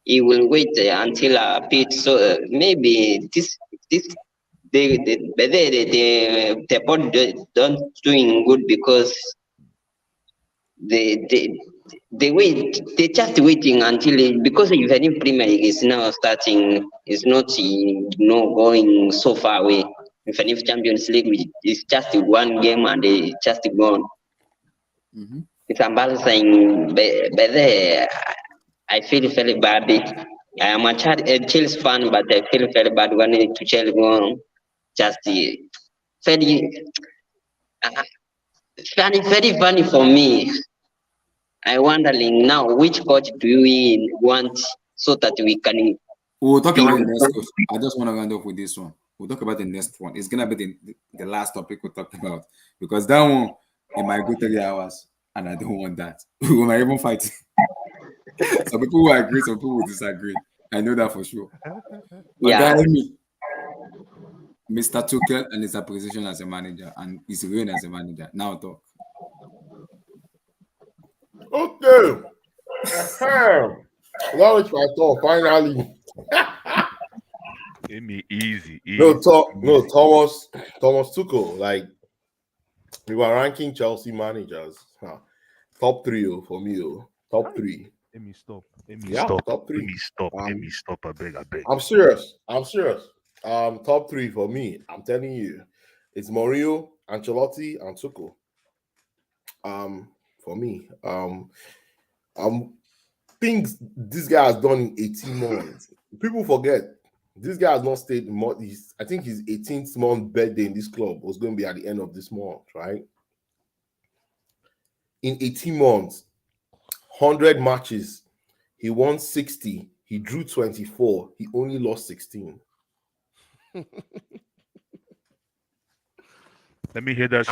He will wait until a bit. So maybe this the body don't doing good because they wait. They just waiting until because even if Premier League is now starting, it's not going so far away. Even if Champions League is just one game and they just gone. Mm-hmm. It's embarrassing. But there, I feel very bad. I am a Chelsea fan, but I feel very bad when Tuchel gone. Just very funny for me. I wondering now which coach do we want so that we can. We'll talk about the next coach. I just want to round off with this one. We'll talk about the next one. It's gonna be the last topic we'll talk about because that one it might go 3 hours, and I don't want that. We might even fight. Some people will agree, some people will disagree. I know that for sure. Yeah. Mr. Tuchel and his position as a manager and his reign as a manager. Now talk. Okay. That was my thought, finally. Amy, easy. Thomas Tuchel. Like, we were ranking Chelsea managers. Top 3 for me. Top 3. Amy, stop. Top 3. Amy, stop. I beg. I'm serious. Top 3 for me. I'm telling you, it's Mourinho, Ancelotti, and Tuchel. For me, things this guy has done in 18 months. People forget this guy has not stayed. I think his 18th month birthday in this club was going to be at the end of this month, right? In 18 months, 100 matches, he won 60. He drew 24. He only lost 16. Let me hear that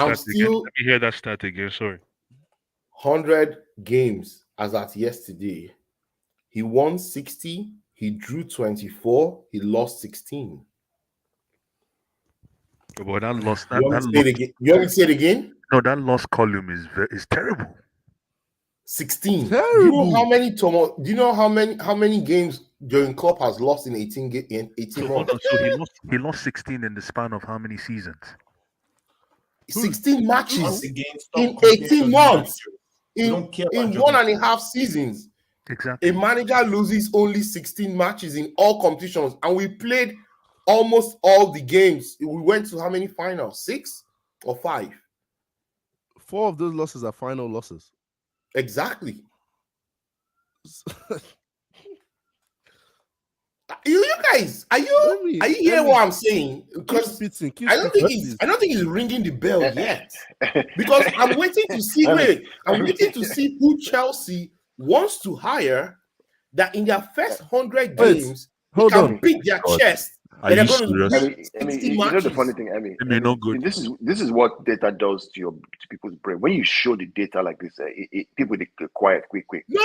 stat again. Sorry. 100 games as at yesterday. He won 60. He drew 24. He lost 16. But that loss. You want me to say it again? No, that loss column is terrible. 16. Terrible. Do you know how many games Jurgen Klopp has lost in 18 months? So he lost 16 in the span of how many seasons? 16 matches in 18 months. In 1.5 seasons. Exactly. A manager loses only 16 matches in all competitions, and we played almost all the games. We went to how many finals? 6 or 5? 4 of those losses are final losses. Exactly. You guys, are you hearing what I'm saying? Because I don't think he's ringing the bell yet. Because I'm waiting to see. I'm waiting to see who Chelsea wants to hire that in their first 100 games can beat their chest. Are you serious? You know the funny thing, Emmy? No good. This is what data does to people's brain. When you show the data like this, people they quiet quick. No.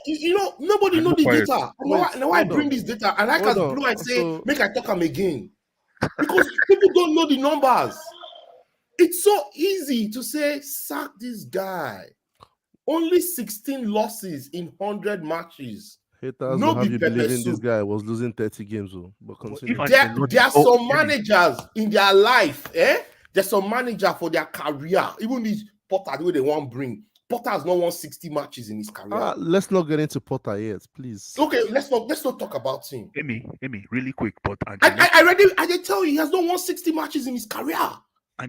You know, nobody know the data. Now I bring this data, and I can blue and say, make I talk them again. Because people don't know the numbers. It's so easy to say, sack this guy. Only 16 losses in 100 matches. Haters will have you believing this guy was losing 30 games. But continue. There are some managers in their life, There's some manager for their career. Even these Potter the way they want bring. Potter has not won 60 matches in his career. Let's not get into Potter yet, please. Okay, let's not talk about him. Amy, really quick, but I did tell you he has not won 60 matches in his career.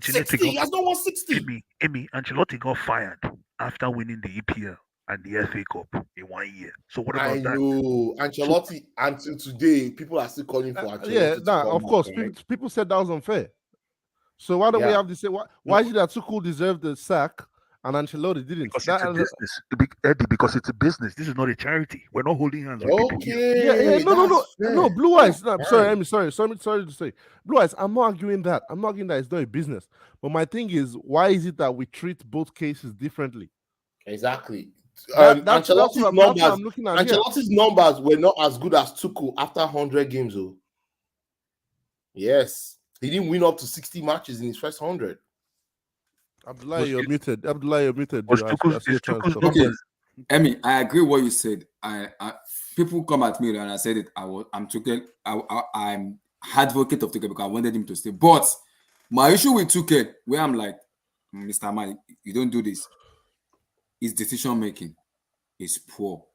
He has not won 60. Amy, Ancelotti got fired after winning the EPL and the FA Cup in 1 year. So what about that? I know Ancelotti until today, people are still calling for Ancelotti. Of course, people said that was unfair. So why don't we have to say why is it that Tuchel deserved the sack and Ancelotti didn't? Because it's a business, Eddie. Because it's a business. This is not a charity. We're not holding hands with people. Okay. No. Blue Eyes. No, sorry, Amy. Sorry to say. Blue Eyes. I'm not arguing that. I'm not arguing that it's not a business. But my thing is, why is it that we treat both cases differently? Exactly. That's Ancelotti's what numbers. I'm looking at. Ancelotti's numbers were not as good as Tuchel after 100 games, though. Yes, he didn't win up to 60 matches in his first 100. Abdullah, you're muted. Okay, Emi, I agree with what you said. I people come at me and I said it. I'm Tuchel. I'm advocate of Tuchel because I wanted him to stay. But my issue with Tuchel, where I'm like, Mr. Man, you don't do this. His decision making is poor.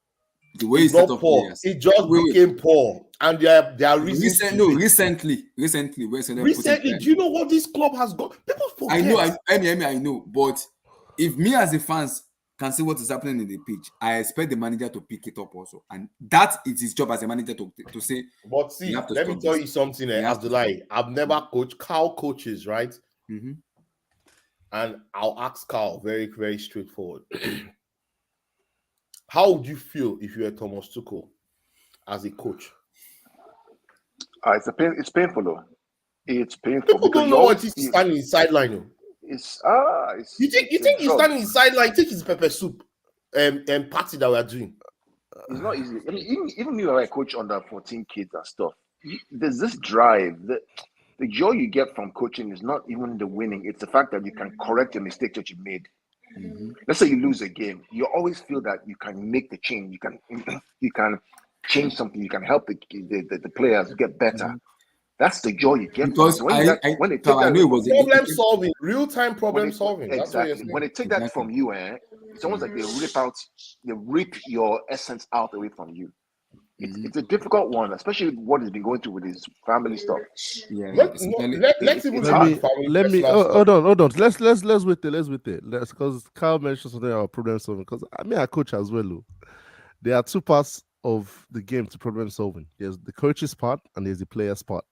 The way he's not poor, it just became poor, and there are reasons. Recently, do you know what this club has got? People forget. I know. But if me as a fans can see what is happening in the pitch, I expect the manager to pick it up also, and that is his job as a manager to say. But see, let me tell you something. I've never coached. Carl coaches, right? Mm-hmm. And I'll ask Carl very, very straightforward. How would you feel if you were Thomas Tuchel as a coach? It's painful, though. It's painful. People don't know what he's standing in the sideline. You think he's standing in the sideline? You think it's pepper soup and party that we're doing? It's not easy. I mean, even me, when I coach under 14 kids and stuff, there's this drive. The joy you get from coaching is not even the winning. It's the fact that you can correct a mistake that you made. Mm-hmm. Let's say you lose a game. You always feel that you can make the change. You can change something. You can help the players get better. Mm-hmm. That's the joy you get. Because when they take that problem solving, real-time problem solving. Exactly. When they take that from you, it's almost like they rip your essence out away from you. It's a difficult one, especially what he's been going through with his family stuff. Yeah, let's let me hold on. Let's wait there. Because Carl mentioned something about problem solving. Because I coach as well. There are two parts of the game to problem solving. There's the coach's part and there's the player's part.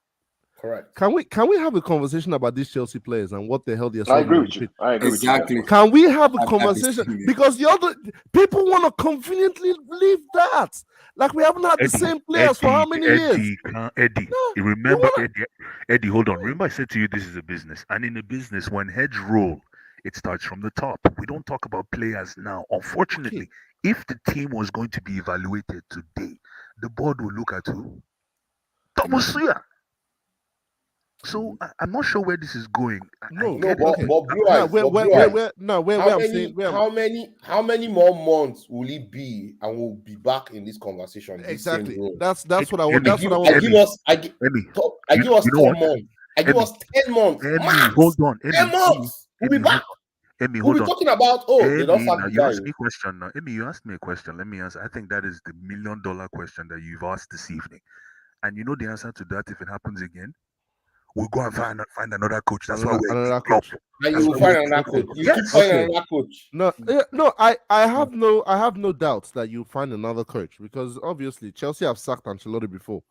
Correct. Can we have a conversation about these Chelsea players and what the hell they're I agree with you. Exactly. Can we have a conversation? Because the other people want to conveniently leave that. Like we haven't had the same players for how many years? Eddie, Eddie, hold on. Remember I said to you this is a business. And in a business, when heads roll, it starts from the top. We don't talk about players now. Unfortunately, if the team was going to be evaluated today, the board will look at who? Thomas Suya. So I'm not sure where this is going. How many more months will it be, and we'll be back in this conversation? Exactly. That's what I want. That's what I want. I give us 10 months. I give us 10 months. Hold on. 10 months. We'll be back. We'll be talking about they don't fuck you asked me a question now. You asked me a question. Let me answer. I think that is the $1 million question that you've asked this evening. And you know the answer to that if it happens again? We'll go and find another coach. That's why we're another coach. And you will find another coach. You keep finding another coach. No. I have no doubts that you'll find another coach because obviously Chelsea have sacked Ancelotti before,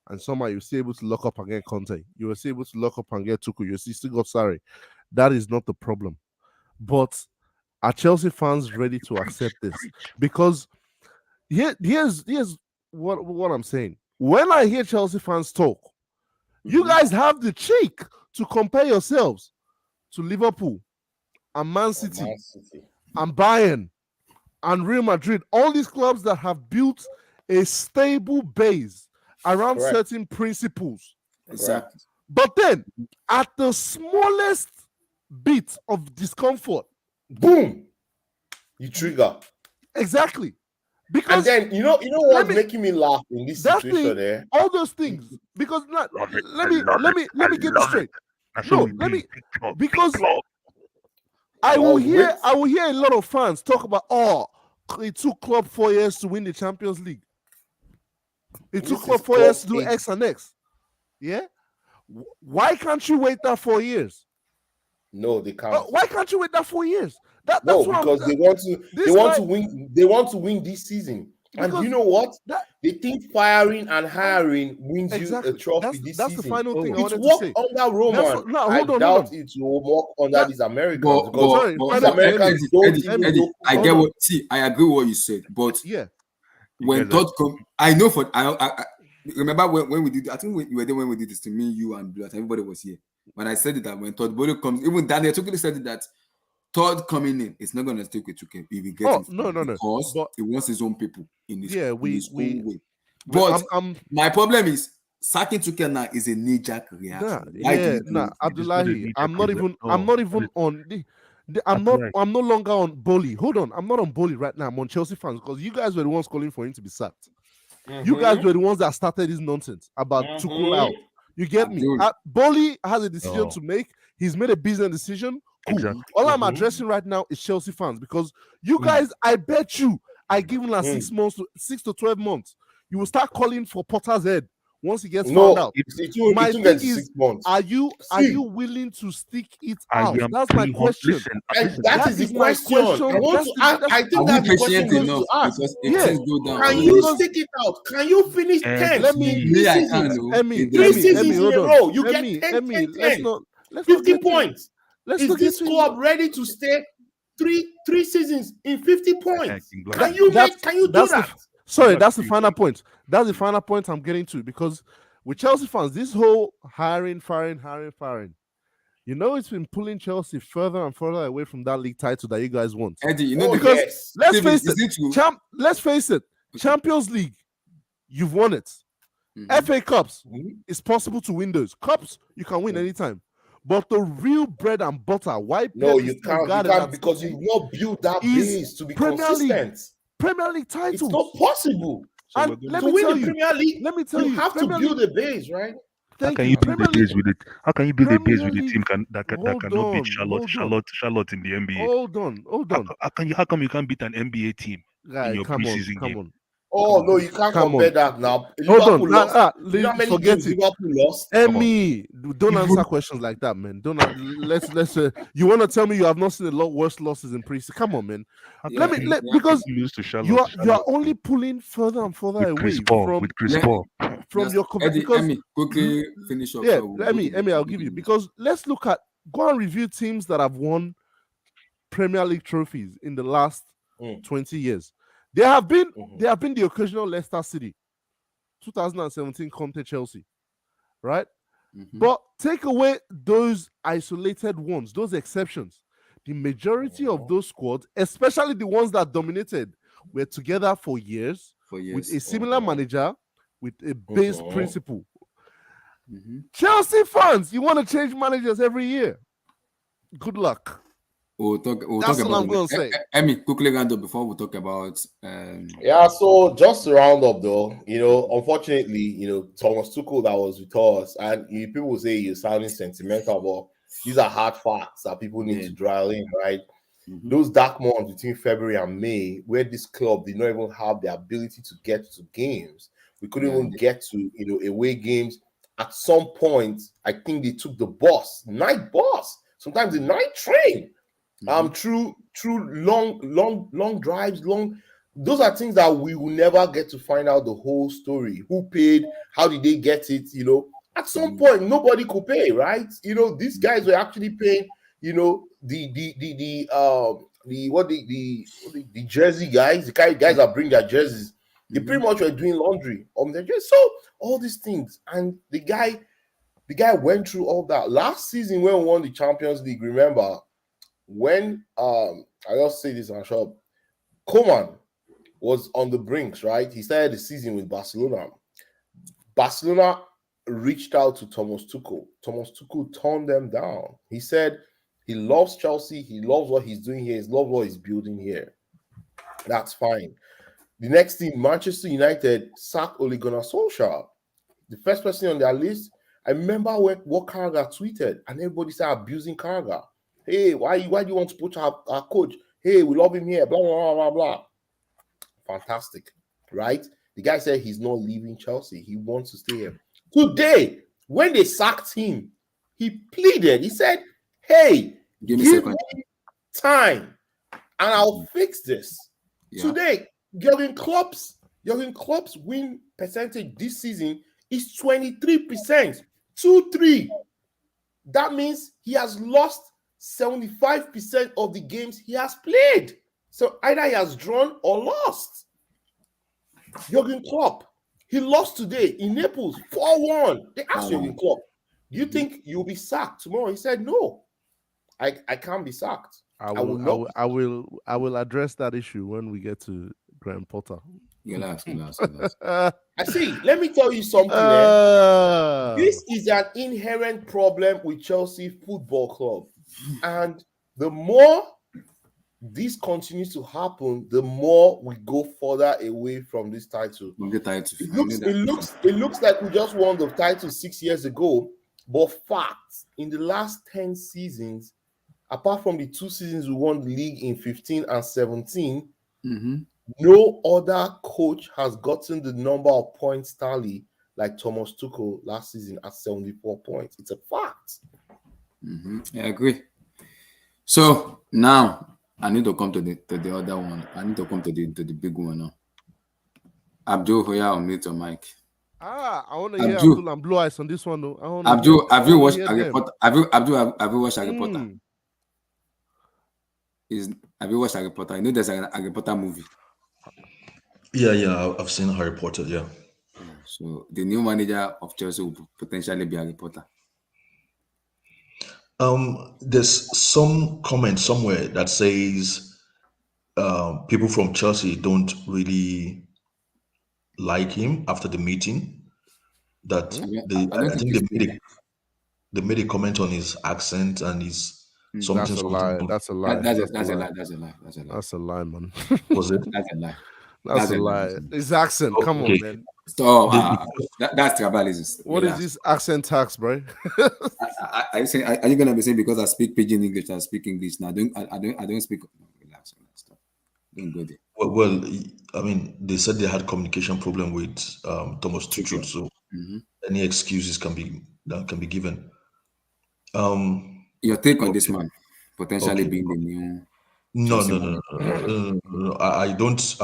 and somehow you're still able to lock up and get Conte. You were still able to lock up and get Tuchel. You still got Sarri. That is not the problem. But are Chelsea fans ready to accept this? Because here's what I'm saying. When I hear Chelsea fans talk, you guys have the cheek to compare yourselves to Liverpool and Man City and Bayern and Real Madrid. All these clubs that have built a stable base around certain principles. Exactly. But then, at the smallest bit of discomfort, boom, you trigger. Exactly. Because and then you know what's making me laugh in this situation there? All those things. Because let me get this straight. No, because I will hear a lot of fans talk about, it took Klopp 4 years to win the Champions League. It took Klopp 4 years to do X and X. Yeah? Why can't you wait that 4 years? No, they can't. Why can't you wait that 4 years? That's because they want to win. They want to win this season. And you know what? They think firing and hiring wins you a trophy this season. That's the final thing I It's wanted to say. under Roman. I doubt it will work under these Americans. But Americans don't Eddie, I get what. See, I agree with what you said. But when Todd come, I know for I remember when we did. I think we were there when we did this to me, you, and Blood. Everybody was here. When I said it, that when Todd Bowley comes, even Daniel Tuchel said it, that Todd coming in, it's not going to stick with Tuchel. He will get because he wants his own people in his, own way. But my problem is sacking Tuchel now is a knee-jerk reaction. Abdullahi, I'm no longer on Bowley. Hold on, I'm not on Bowley right now. I'm on Chelsea fans because you guys were the ones calling for him to be sacked. You guys were the ones that started this nonsense about Tuchel out. You get me? Bowley has a decision to make. He's made a business decision. Cool. Exactly. All I'm addressing right now is Chelsea fans because you guys, I bet you, I give him like 6 to 12 months. You will start calling for Potter's head once he gets found out. My thing is, are you willing to stick it out? That's my question. That is the question. I think that's the question to ask. Can you stick it out? Can you finish 10? Let me. 3 seasons in a row. You get 10. 50 points. Is this club ready to stay three seasons in 50 points? Can you do that? Sorry, that's the final point. That's the final point I'm getting to because with Chelsea fans, this whole hiring, firing, you know, it's been pulling Chelsea further and further away from that league title that you guys want. Eddie, you know, because let's face it, Champions League, you've won it. FA Cups, it's possible to win those. Cups, you can win anytime. But the real bread and butter, why? No, you can't because you've not built that base to be consistent. Premier League titles. It's not possible. And let me tell you, Premier League, you have to build a base, right? How can you build a base with it? How can you build a base with a team that cannot beat Charlotte in the NBA? Hold on. How come you can't beat an NBA team in your preseason game? Oh no, you can't compare that now. Hold on, forget it. Liverpool lost. Emmy, don't answer questions like that, man. Don't. Let's. You want to tell me you have not seen a lot worse losses in preseason? Come on, man. Because you are only pulling further and further away from Chris Paul. From your Emmy, quickly finish up. Yeah, Emmy, I'll give you because let's look at go and review teams that have won Premier League trophies in the last 20 years. There have been the occasional Leicester City, 2017 Conte Chelsea, right? But take away those isolated ones, those exceptions. The majority of those squads, especially the ones that dominated, were together for years with a similar manager, with a base principle. Chelsea fans, you want to change managers every year. Good luck. We'll talk That's about what I'm going to say. Emmy, quickly round up before we talk about. So just to round up, though, unfortunately, Thomas Tuchel that was with us, and people will say you're sounding sentimental, but these are hard facts that people need to drill in, right? Those dark months between February and May, where this club did not even have the ability to get to games, we couldn't even get to away games. At some point, I think they took the night bus, sometimes the night train. Through long drives, those are things that we will never get to find out the whole story. Who paid? How did they get it? At some point, nobody could pay, right? These guys were actually paying, the jersey guys, the guys that bring their jerseys, they pretty much were doing laundry on their jerseys. So all these things, and the guy went through all that last season when we won the Champions League. Remember? When I just say this, I'm sure Koeman was on the brinks, right? He started the season with Barcelona. Barcelona reached out to Thomas Tuchel. Thomas Tuchel turned them down. He said he loves Chelsea. He loves what he's doing here. He loves what he's building here. That's fine. The next thing, Manchester United sacked Ole Gunnar Solskjaer. The first person on their list, I remember what Carragher tweeted, and everybody started abusing Carragher. Hey, why do you want to push our coach? Hey, we love him here. Blah blah blah blah blah. Fantastic, right? The guy said he's not leaving Chelsea. He wants to stay here. Today, when they sacked him, he pleaded. He said, "Hey, give me time, and I'll fix this." Yeah. Today, Jurgen Klopp's win percentage this season is 23%. 2-3. That means he has lost 75% of the games he has played. So either he has drawn or lost. Jurgen Klopp, he lost today in Naples 4-1. They asked Jurgen Klopp, "Do you think you'll be sacked tomorrow?" He said, "No, I can't be sacked. I will address that issue when we get to Graham Potter. I see. Let me tell you something. This is an inherent problem with Chelsea Football Club, and the more this continues to happen, the more we go further away from this title. It looks like we just won the title 6 years ago, but facts, in the last 10 seasons, apart from the 2 seasons we won the league in 15 and 17, no other coach has gotten the number of points tally like Thomas Tuchel last season at 74 points. It's a fact. I agree. So now I need to come to the other one. I need to come to the big one now. Abdul, I'll mute your mic. I want to hear Abdul and Blue Eyes on this one though. Abdul, have you watched Harry Potter? Have you watched Harry Potter? Have you watched Harry Potter? I know there's a Harry Potter movie. Yeah, I've seen Harry Potter, yeah. So the new manager of Chelsea will potentially be Harry Potter. There's some comment somewhere that says people from Chelsea don't really like him after the meeting. That I think they made a comment on his accent and his something. That's a lie. That's a lie, man. Was it? That's a lie. That's a lie. His accent, come on, man. That's tribalism. What is this accent tax, bro? Are you gonna be saying because I speak pidgin English, I speak English now? I don't speak. Relax. Stop. Don't go there. Well, I mean, they said they had communication problem with Thomas Tuchel, so any excuses can be given. Your take on this man potentially being the new? No. I don't.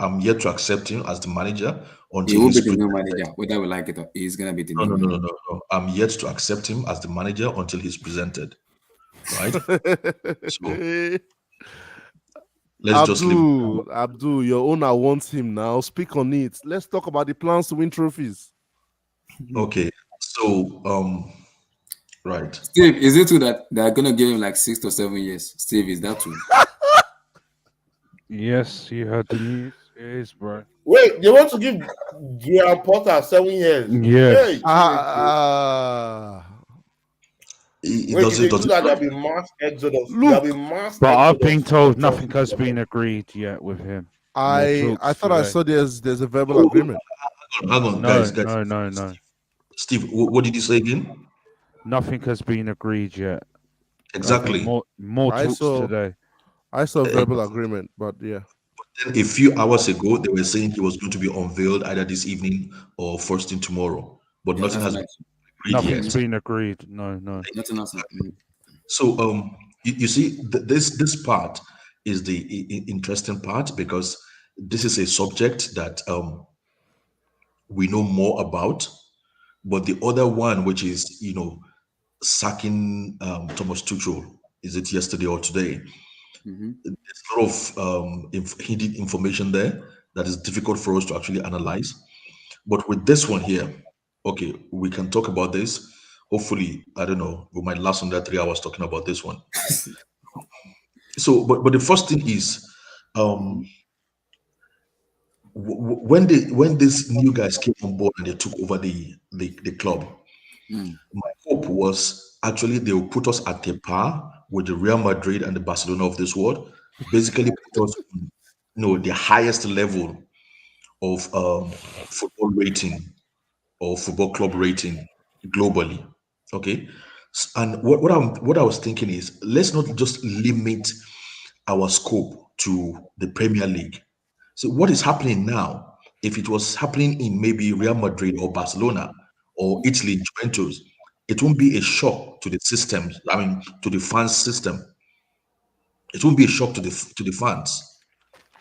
I'm yet to accept him as the manager until he won't be the new manager, whether we like it or he's gonna be the new manager. No. I'm yet to accept him as the manager until he's presented. Right? So let's just leave. Abdul, your owner wants him now. Speak on it. Let's talk about the plans to win trophies. Okay. So right. Steve, is it true that they're gonna give him like 6 to 7 years? Steve, is that true? Yes, you heard the news. It is, bro. Wait, they want to give Graham Potter 7 years? Yes. If they do that, there'll be mass exodus. But I've been told nothing has been agreed yet with him. I thought I saw there's a verbal agreement. Hang on, guys. No. Steve, what did you say again? Nothing has been agreed yet. Exactly. More talks today. I saw verbal agreement, but yeah. Then a few hours ago, they were saying he was going to be unveiled either this evening or first thing tomorrow. But nothing has been agreed. Nothing's been agreed. No. Nothing else. So you see, this part is the interesting part because this is a subject that we know more about. But the other one, which is sacking Thomas Tuchel, is it yesterday or today? There's a lot of hidden information there that is difficult for us to actually analyze. But with this one here, okay, we can talk about this. Hopefully, I don't know, we might last under 3 hours talking about this one. So, but the first thing is, when these new guys came on board and they took over the club, my hope was actually they will put us at a par with the Real Madrid and the Barcelona of this world, basically put us on the highest level of football rating or football club rating globally. Okay, And what I was thinking is, let's not just limit our scope to the Premier League. So what is happening now? If it was happening in maybe Real Madrid or Barcelona or Italy, Juventus, it won't be a shock to the system. I mean, to the fans system. It won't be a shock to the fans.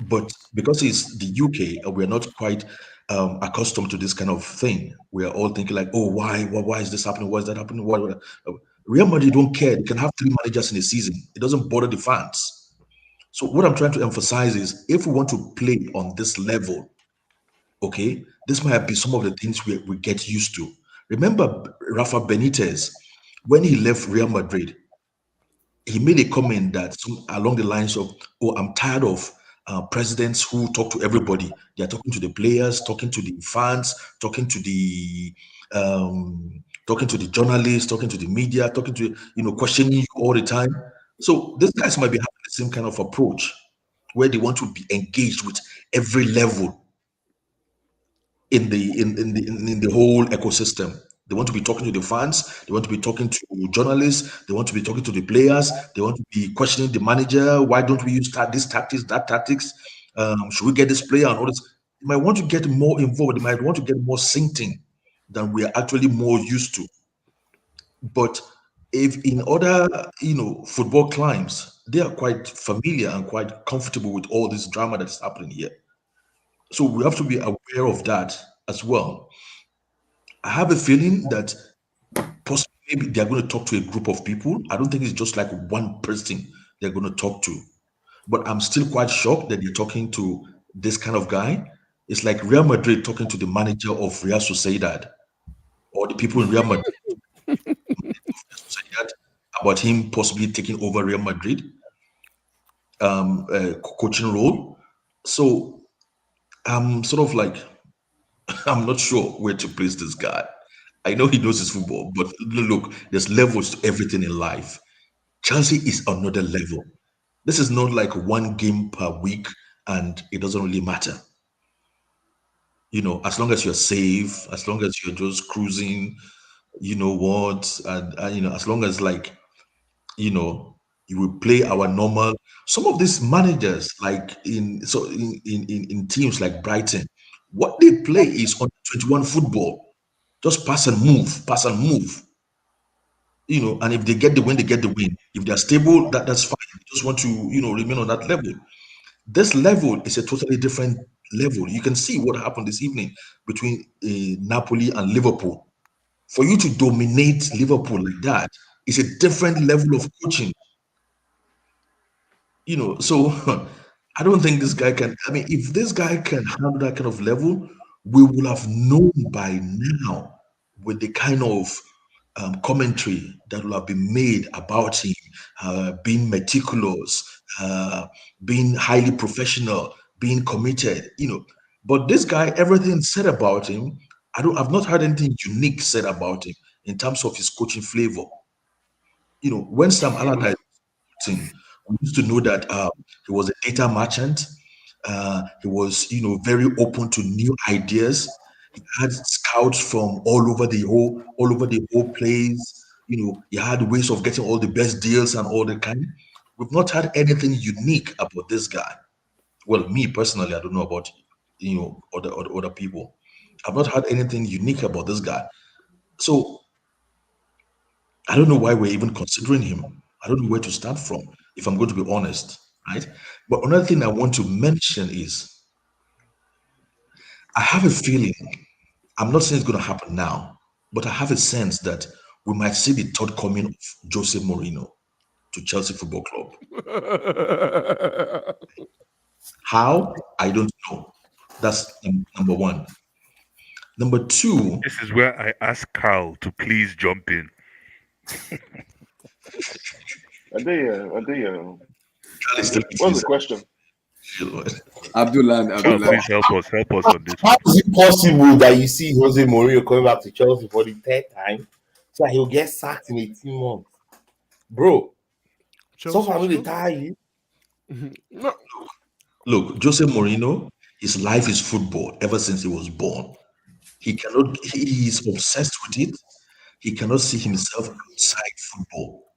But because it's the UK, we're not quite accustomed to this kind of thing. We're all thinking like, oh, why is this happening? Why is that happening? Real Madrid don't care. They can have 3 managers in a season. It doesn't bother the fans. So what I'm trying to emphasize is, if we want to play on this level, okay, this might be some of the things we get used to. Remember Rafa Benitez, when he left Real Madrid, he made a comment that along the lines of, oh, I'm tired of presidents who talk to everybody. They're talking to the players, talking to the fans, talking to the journalists, talking to the media, talking to, questioning you all the time. So these guys might be having the same kind of approach where they want to be engaged with every level in the whole ecosystem. They want to be talking to the fans. They want to be talking to journalists. They want to be talking to the players. They want to be questioning the manager. Why don't we use this tactics, that tactics? Should we get this player and all this? They might want to get more involved. They might want to get more synced in than we are actually more used to. But if in other, football climes, they are quite familiar and quite comfortable with all this drama that's happening here. So we have to be aware of that as well. I have a feeling that possibly maybe they're going to talk to a group of people. I don't think it's just like one person they're going to talk to. But I'm still quite shocked that they're talking to this kind of guy. It's like Real Madrid talking to the manager of Real Sociedad, or the people in Real Madrid about him possibly taking over Real Madrid coaching role. So I'm sort of like, I'm not sure where to place this guy. I know he knows his football, but look, there's levels to everything in life. Chelsea is another level. This is not like one game per week and it doesn't really matter. As long as you're safe, as long as you're just cruising, and as long as you will play our normal. Some of these managers, like in teams like Brighton, what they play is on 21 football. Just pass and move, pass and move. And if they get the win, they get the win. If they're stable, that's fine. They just want to, remain on that level. This level is a totally different level. You can see what happened this evening between Napoli and Liverpool. For you to dominate Liverpool like that is a different level of coaching. So I don't think this guy can. I mean, if this guy can handle that kind of level, we will have known by now, with the kind of commentary that will have been made about him, being meticulous, being highly professional, being committed. But this guy, everything said about him, I've not heard anything unique said about him in terms of his coaching flavor. When Sam Allardyce team, we used to know that he was a data merchant. He was, very open to new ideas. He had scouts from all over the whole place. He had ways of getting all the best deals and all the kind. We've not had anything unique about this guy. Well, me personally, I don't know about other people. I've not had anything unique about this guy. So I don't know why we're even considering him. I don't know where to start from, if I'm going to be honest, right? But another thing I want to mention is, I have a feeling, I'm not saying it's going to happen now, but I have a sense that we might see the third coming of Jose Mourinho to Chelsea Football Club. How? I don't know. That's number one. Number two. This is where I ask Carl to please jump in. What's the question? Abdullah, please help us on this. How is it possible that you see Jose Mourinho coming back to Chelsea for the third time, so that he'll get sacked in 18 months, bro? So far, they tire you. No. Look, Jose Mourinho, his life is football ever since he was born. He is obsessed with it. he cannot see himself outside football.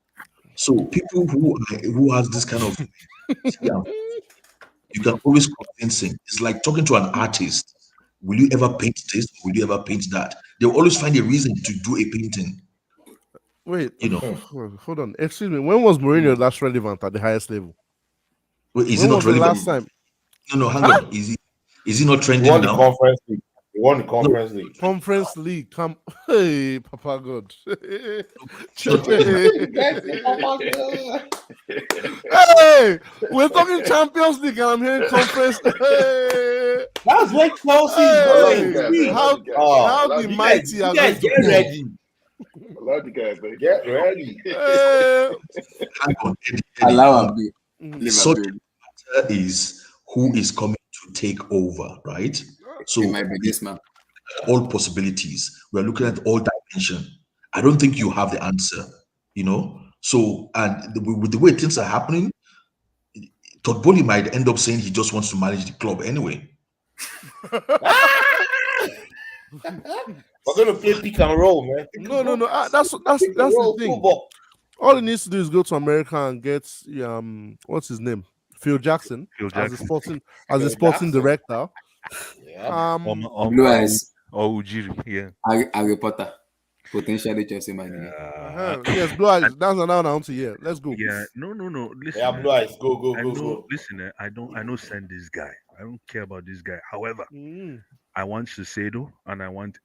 So people who has this kind of you can always convince him. It's like talking to an artist. Will you ever paint this? Will you ever paint that? They'll always find a reason to do a painting. Wait, You know, hold on. Excuse me. When was Mourinho last relevant at the highest level? well, is When he was not the relevant? last time? No, hang on. Is he not He trending won the now? conference league. He won the conference league. Conference League. Come, hey, Papa God. Hey, we're talking Champions League, and I'm hearing Conference. Hey. That's where Chelsea is going. How the mighty are going to get come. ready. Allow the guy, man. Get ready. Hang on. Allow him be. So the matter is who is coming to take over, right? So It might be this man. all possibilities. We're looking at all dimensions. I don't think you have the answer, you know. So, and with the way things are happening, Todd Bowley might end up saying he just wants to manage the club anyway. We're gonna play pick and roll, man. No. That's the thing. Football. All he needs to do is go to America and get what's his name, Phil Jackson, as a sporting director. Yeah. Blue Eyes. Or Ujiri, yeah. Harry Potter. Potentially Chelsea manager. Yes, Blue Eyes. That's another one to hear. Let's go. Yeah, no. Listen, Yeah, Blue Eyes. Go. Listen, I know send this guy. I don't care about this guy. However, I want Shiseido and I want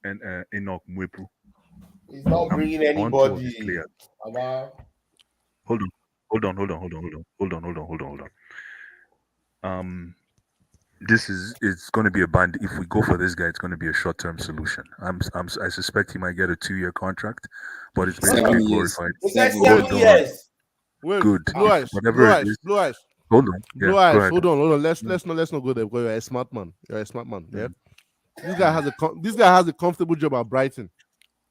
Enoch Mwepu. He's not bringing anybody. Hold on. It's going to be a band. If we go for this guy, it's going to be a short-term solution. I suspect he might get a 2-year contract, but it's basically glorified. It's like 7 years. Wait, Good. Blue Eyes. Whatever it is. Blue Eyes. Hold on. Blue Yeah, Eyes. go ahead. Hold on. Let's not go there because you're a smart man. Yeah. This guy has a comfortable job at Brighton.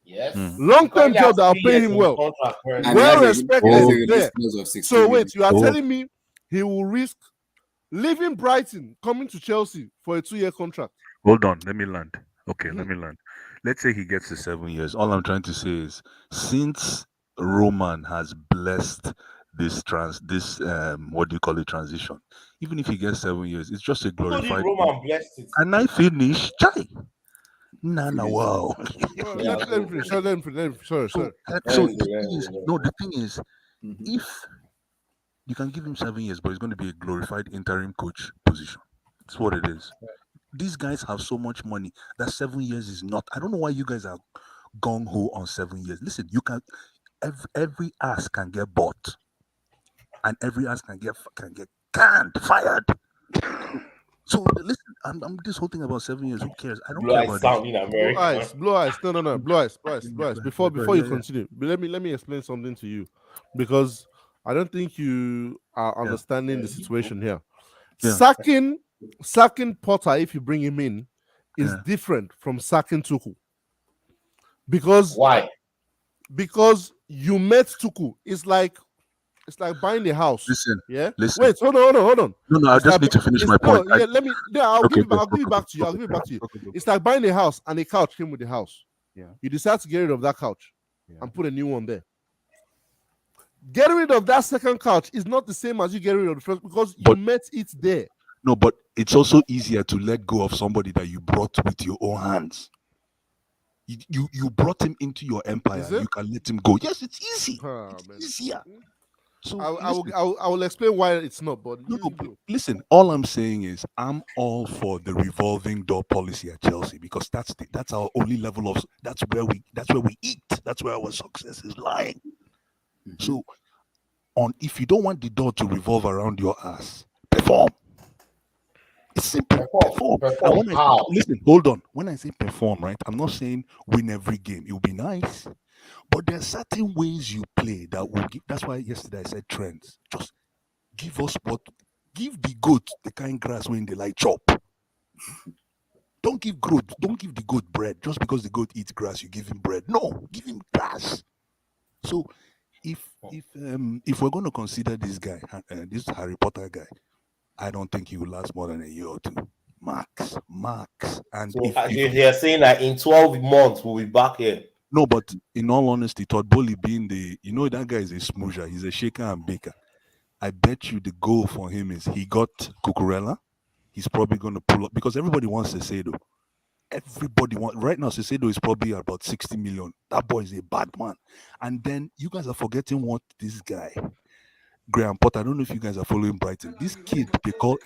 Yes. Long-term job that'll pay him well. Well respected there. So wait, you are telling me he will risk leaving Brighton, coming to Chelsea for a 2-year contract? Hold on. Let me land. Okay, let me land. Let's say he gets the 7 years. All I'm trying to say is, since Roman has blessed this what do you call it, transition, even if he gets 7 years, it's just a glorified. Roman blessed it. And I finish, chai. Wow. Let him finish. Sorry. So the thing is, if you can give him 7 years, but it's going to be a glorified interim coach position. That's what it is. These guys have so much money that 7 years is not. I don't know why you guys are gung ho on 7 years. Listen, you can every ass can get bought, and every ass can get canned, fired. So listen, I'm this whole thing about 7 years. Who cares? I don't care about this. Blue eyes. No. Blue eyes. Before you continue, let me explain something to you, because I don't think you are understanding the situation here. Yeah. Sacking Potter, if you bring him in, is different from sacking Tuchel. Because why? Because you met Tuchel. It's like buying a house. Listen. Wait, hold on. No, I just need to finish my point. I'll give it back to you. It's like buying a house and a couch came with the house. Yeah. You decide to get rid of that couch and put a new one there. Getting rid of that second couch is not the same as you getting rid of the first, because you met it there. No, but it's also easier to let go of somebody that you brought with your own hands. You brought him into your empire. You can let him go. Yes, it's easy. It's easier. So I will explain why it's not. But listen, all I'm saying is I'm all for the revolving door policy at Chelsea, because that's our only level of that's where we eat. That's where our success is lying. So, if you don't want the door to revolve around your ass, perform. It's simple. Perform. Listen, hold on. When I say perform, right, I'm not saying win every game. It will be nice, but there are certain ways you play that will give. That's why yesterday I said trends. Just give the goat the kind grass when they like chop. Don't give the goat bread just because the goat eats grass. You give him bread. No, give him grass. So, if we're going to consider this guy, this Harry Potter guy, I don't think he will last more than a year or two, max. And so they're saying that in 12 months we'll be back here. No, but in all honesty, Todd Bowley being that guy is a smoocher. He's a shaker and baker. I bet you the goal for him is he got Cucurella. He's probably going to pull up because everybody wants Caicedo. Right now, Caicedo is probably about 60 million. That boy is a bad man. And then you guys are forgetting what this guy, Graham Potter, I don't know if you guys are following Brighton. This kid they call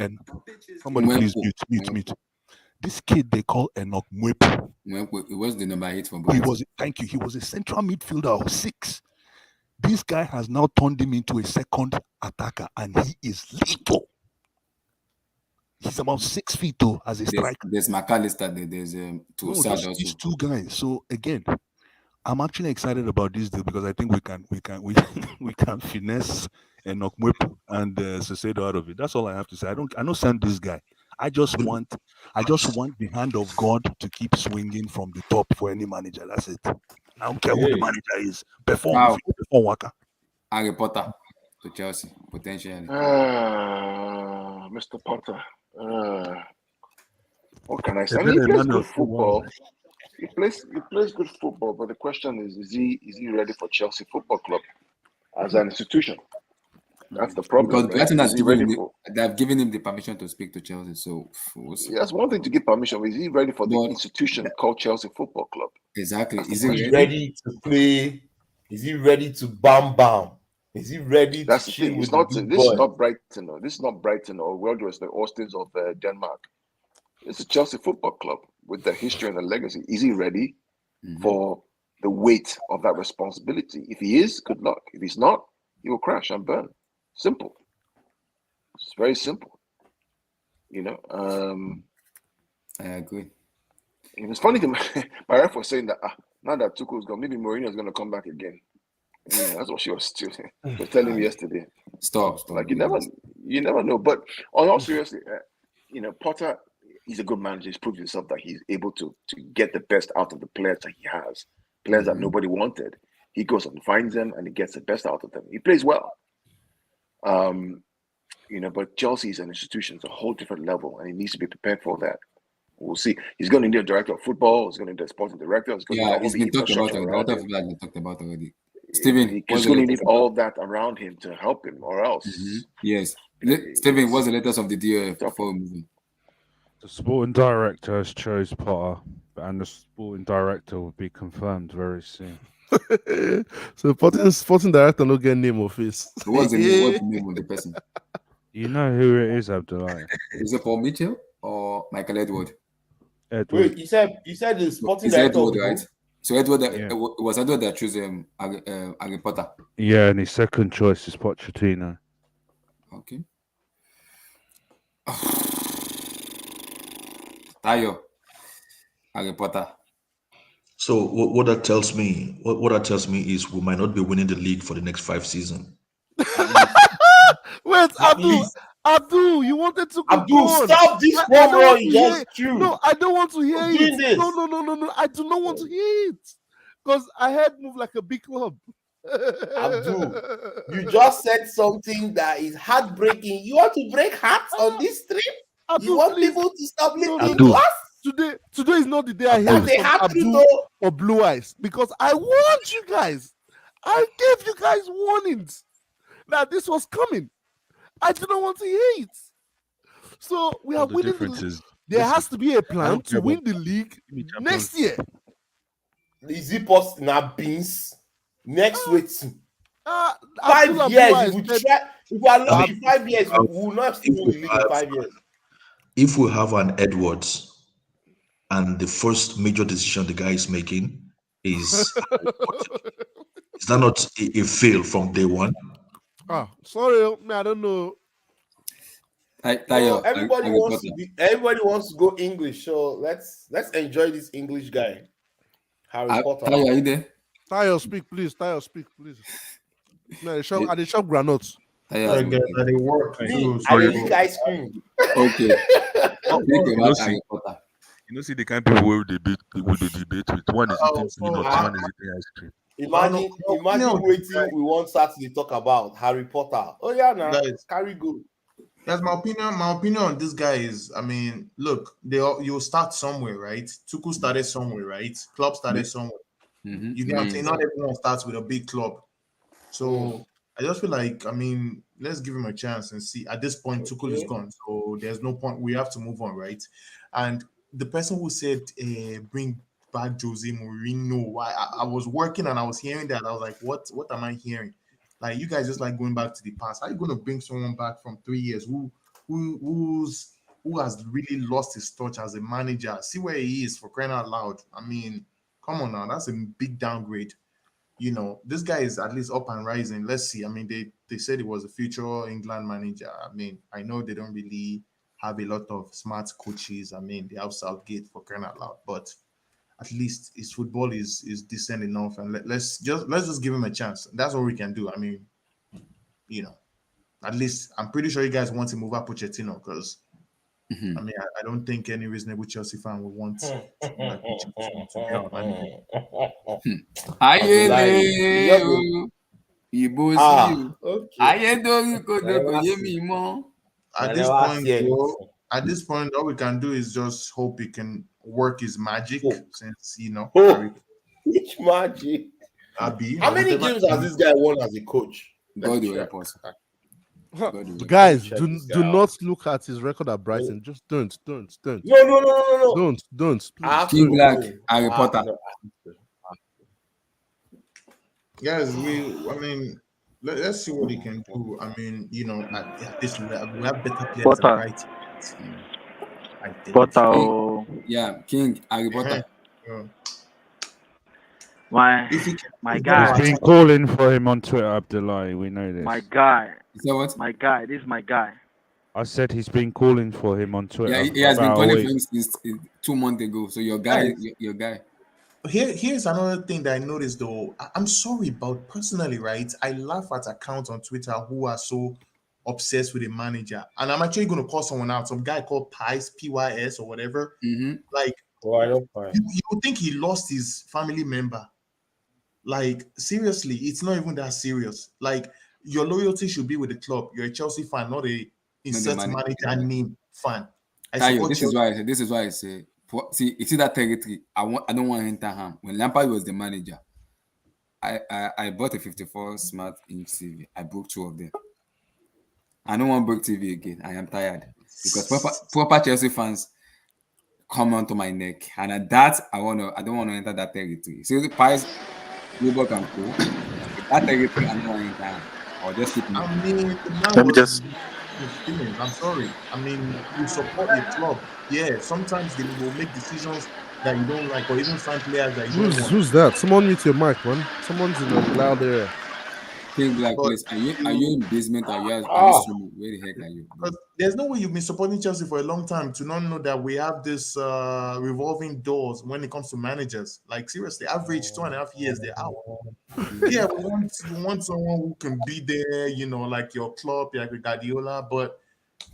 somebody please mute. This kid they call Enoch Mwepu. He was the number 8 for Brighton. He was a central midfielder of 6. This guy has now turned him into a second attacker, and he is little. He's about 6 feet tall as a striker. There's McAllister. There's these two guys. So again, I'm actually excited about this deal because I think we can finesse Enoch Mwepu and Caicedo out of it. That's all I have to say. I don't send this guy. I just want the hand of God to keep swinging from the top for any manager. That's it. I don't care who the manager is. Perform Waka. Harry Potter to Chelsea potentially. Mr. Potter. What can I say? I mean, he plays good football. He plays good football, but the question is he ready for Chelsea Football Club as an institution? That's the problem. Because they've given him the permission to speak to Chelsea. So that's one thing to give permission. Is he ready for the institution called Chelsea Football Club? Exactly. Is he ready to play? Is he ready to bam? Is he ready? That's the thing. This is not Brighton. This is not Brighton or the Austins of Denmark. It's a Chelsea Football Club with the history and the legacy. Is he ready for the weight of that responsibility? If he is, good luck. If he's not, he will crash and burn. Simple. It's very simple. I agree. It was funny to my ref was saying that now that Tuchel's gone, maybe Mourinho is going to come back again. That's what she was telling me yesterday. Stop. Like you never know. But on all seriously, Potter, he's a good manager. He's proved himself that he's able to get the best out of the players that he has. Players that nobody wanted. He goes and finds them and he gets the best out of them. He plays well. But Chelsea is an institution. It's a whole different level, and he needs to be prepared for that. We'll see. He's going to need a director of football. He's going to need a sporting director. It's been talked about. Talked about already. Steven, he's going to need all that around him to help him, or else. Yes. Steven, what's the latest of the DOF before moving? The sporting director has chose Potter, and the sporting director will be confirmed very soon. So sporting director no get name of his. What's the name of the person? You know who it is, Abdullah. Is it Paul Mitchell or Michael Edward? Wait, you said the sporting director, Edward, right? So Edward, it was Edward that chose Harry Potter. Yeah, and his second choice is Pochettino. Okay. Tayo, Harry Potter. So what that tells me, is we might not be winning the league for the next 5 seasons. Wait, Abdul, you wanted to go on. Stop this one. No, I don't want to hear it. No. I do not want to hear it. Because I heard move like a big club. Abdul, you just said something that is heartbreaking. You want to break hearts on this stream? You want people to stop listening to us? Today is not the day I hear from Abdul or Blue Eyes, because I warned you guys. I gave you guys warnings that this was coming. I didn't want to hear it. So we are winning the league. There has to be a plan to win the league next year. Is it possible now, beans? Next week. 5 years. If we are lucky, 5 years, we will not still win the league in 5 years. If we have an Edwards and the first major decision the guy is making is that not a fail from day one? Sorry, I don't know. Everybody wants to go English, so let's enjoy this English guy. Harry Potter. Tayo, are you there? Tayo, speak, please. No, I did shop granuts. They work. I think ice cream. Okay. See the kind of people who debate with. One is eating peanuts, one is eating ice cream. Imagine waiting. We want Saturday to talk about Harry Potter. Oh yeah, now carry go. That's my opinion. My opinion on this guy is, I mean, look, you'll start somewhere, right? Tuchel started somewhere, right? Klopp started somewhere. You know what I'm saying? Not everyone starts with a big club. So I just feel like, I mean, let's give him a chance and see. At this point, Tuchel is gone, so there's no point. We have to move on, right? And the person who said bring back Jose Mourinho, I was working and I was hearing that. I was like, what am I hearing? Like, you guys just like going back to the past. How are you going to bring someone back from 3 years who has really lost his touch as a manager? See where he is, for crying out loud. I mean, come on now, that's a big downgrade. You know, this guy is at least up and rising. Let's see. I mean, they said he was a future England manager. I mean, I know they don't really have a lot of smart coaches. I mean, they have Southgate, for crying out loud, but at least his football is decent enough. And let's just give him a chance. That's all we can do. I mean, you know, at least I'm pretty sure you guys want him over Pochettino, because I mean, I don't think any reasonable Chelsea fan would want like Pochettino to help manage. At this point, all we can do is just hope he can work his magic, since, you know. Which magic? Abi, how many games has this guy won as a coach? God will help us. Guys, do not look at his record at Brighton. Just don't. No. Don't. King Black, Harry Potter. Guys, let's see what he can do. I mean, you know, at this we have better players than Brighton. Yeah, King, Harry Potter. My guy. He's been calling for him on Twitter, Abdullahi. We know this. My guy. Is that what? My guy. This is my guy. I said he's been calling for him on Twitter. Yeah, he has been calling for him since 2 months ago. So your guy. Here's another thing that I noticed though. I'm sorry, but personally, right? I laugh at accounts on Twitter who are so obsessed with a manager, and I'm actually going to call someone out. Some guy called Pies, PYS or whatever. Like, I don't find. You would think he lost his family member. Like, seriously, it's not even that serious. Like, your loyalty should be with the club. You're a Chelsea fan, not a insert manager name fan. This is why I say. See, you see that territory. I don't want to enter him. When Lampard was the manager, I bought a 54 smart inch TV. I broke 2 of them. I don't want to break TV again. I am tired because proper Chelsea fans come onto my neck, and at that I don't want to enter that territory. See the Pies, Wilbur and Co. That territory I don't want to enter. Or just keep. I mean, let me just. I'm sorry. I mean, you support your club. Yeah, sometimes they will make decisions that you don't like, or even sign players that you don't want. Who's that? Someone mute your mic, man. Someone's in a loud area. King Black, please. Are you in basement? Where the heck are you? But there's no way you've been supporting Chelsea for a long time to not know that we have this revolving doors when it comes to managers. Like, seriously, average 2.5 years, they're out. Yeah, we want someone who can be there, you know, like your club, like Guardiola. But